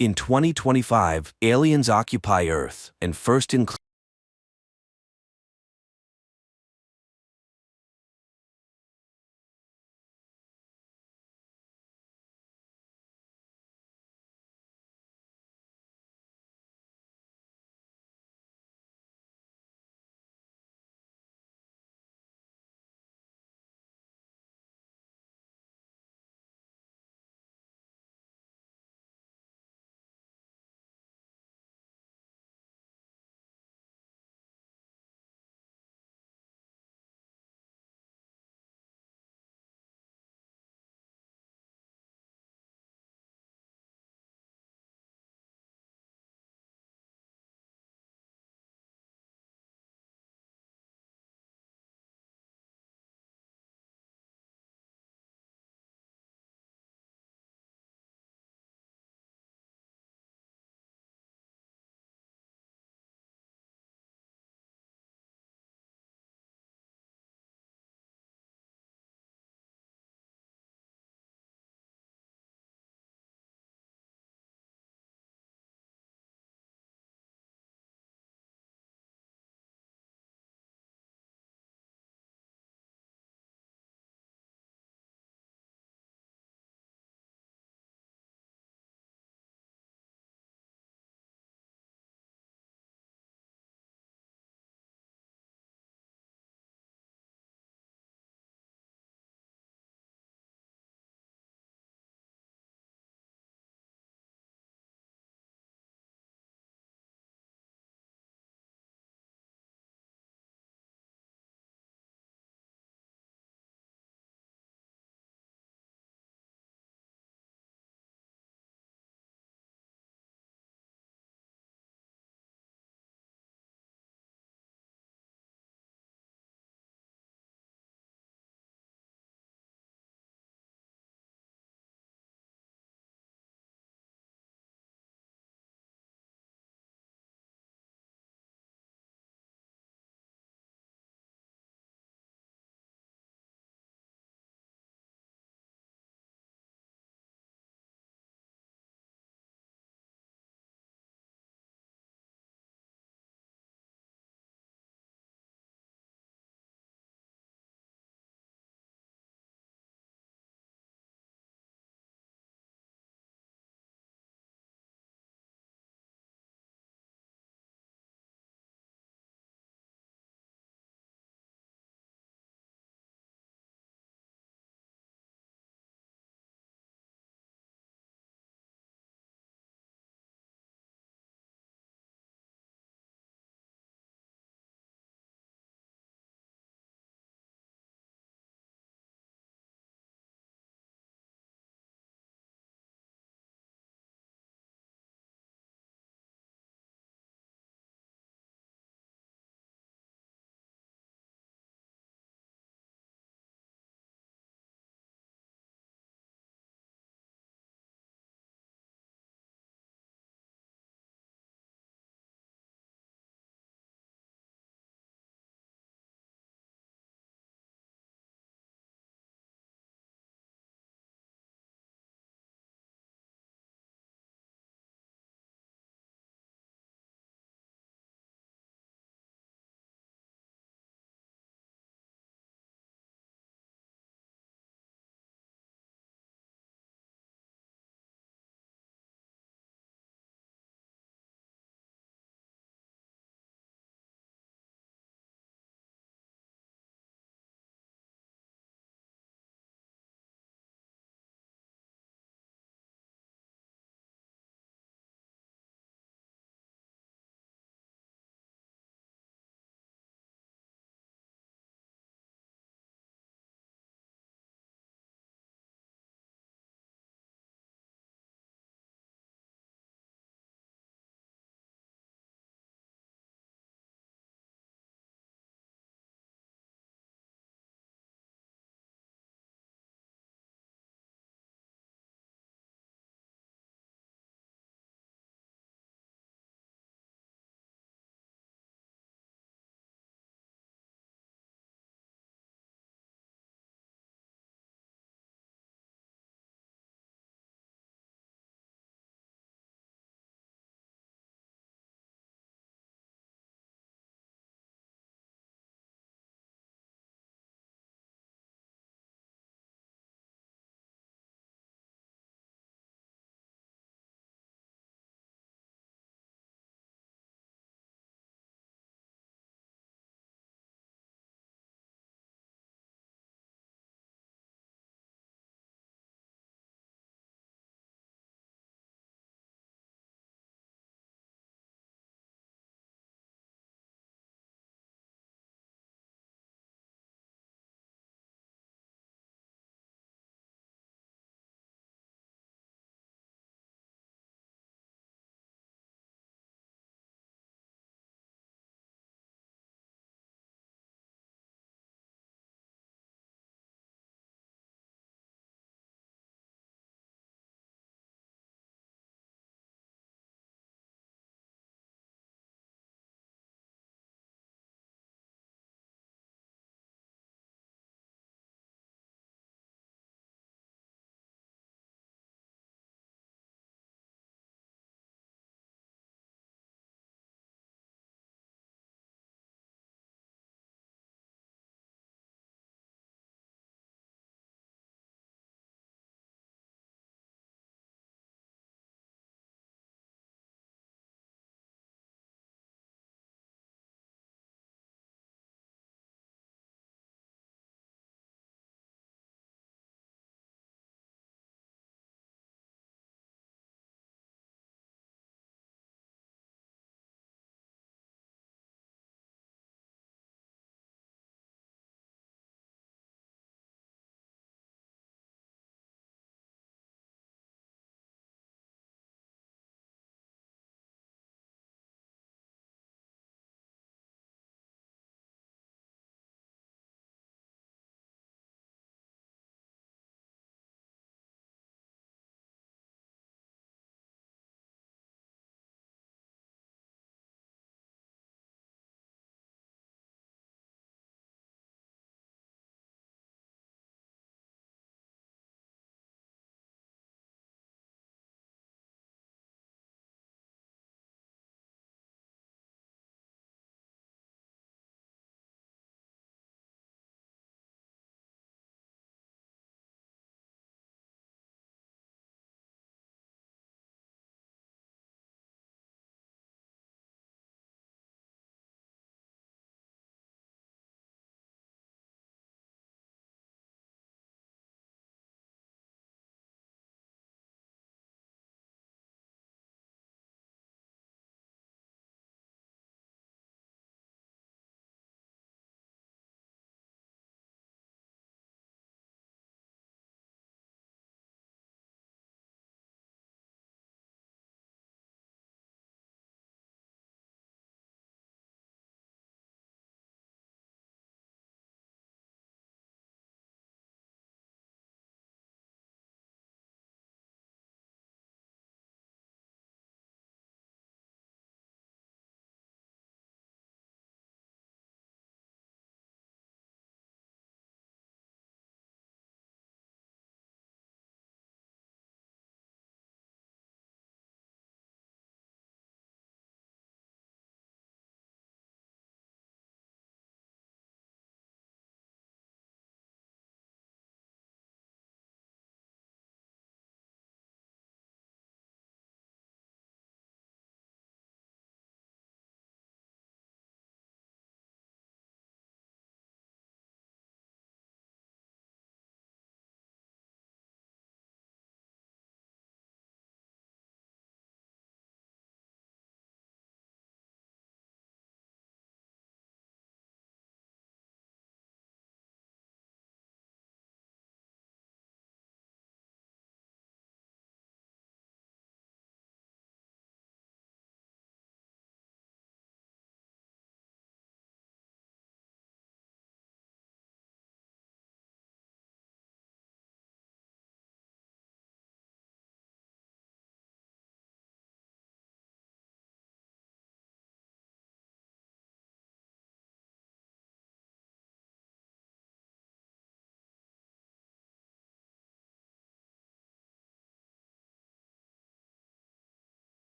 In 2025, aliens occupy Earth and first include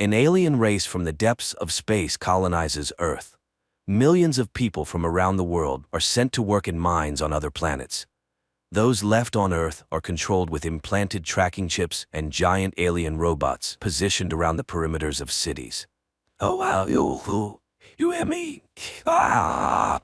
An alien race from the depths of space colonizes Earth. Millions of people from around the world are sent to work in mines on other planets. Those left on Earth are controlled with implanted tracking chips and giant alien robots positioned around the perimeters of cities. Oh, wow, you hear me? Ah!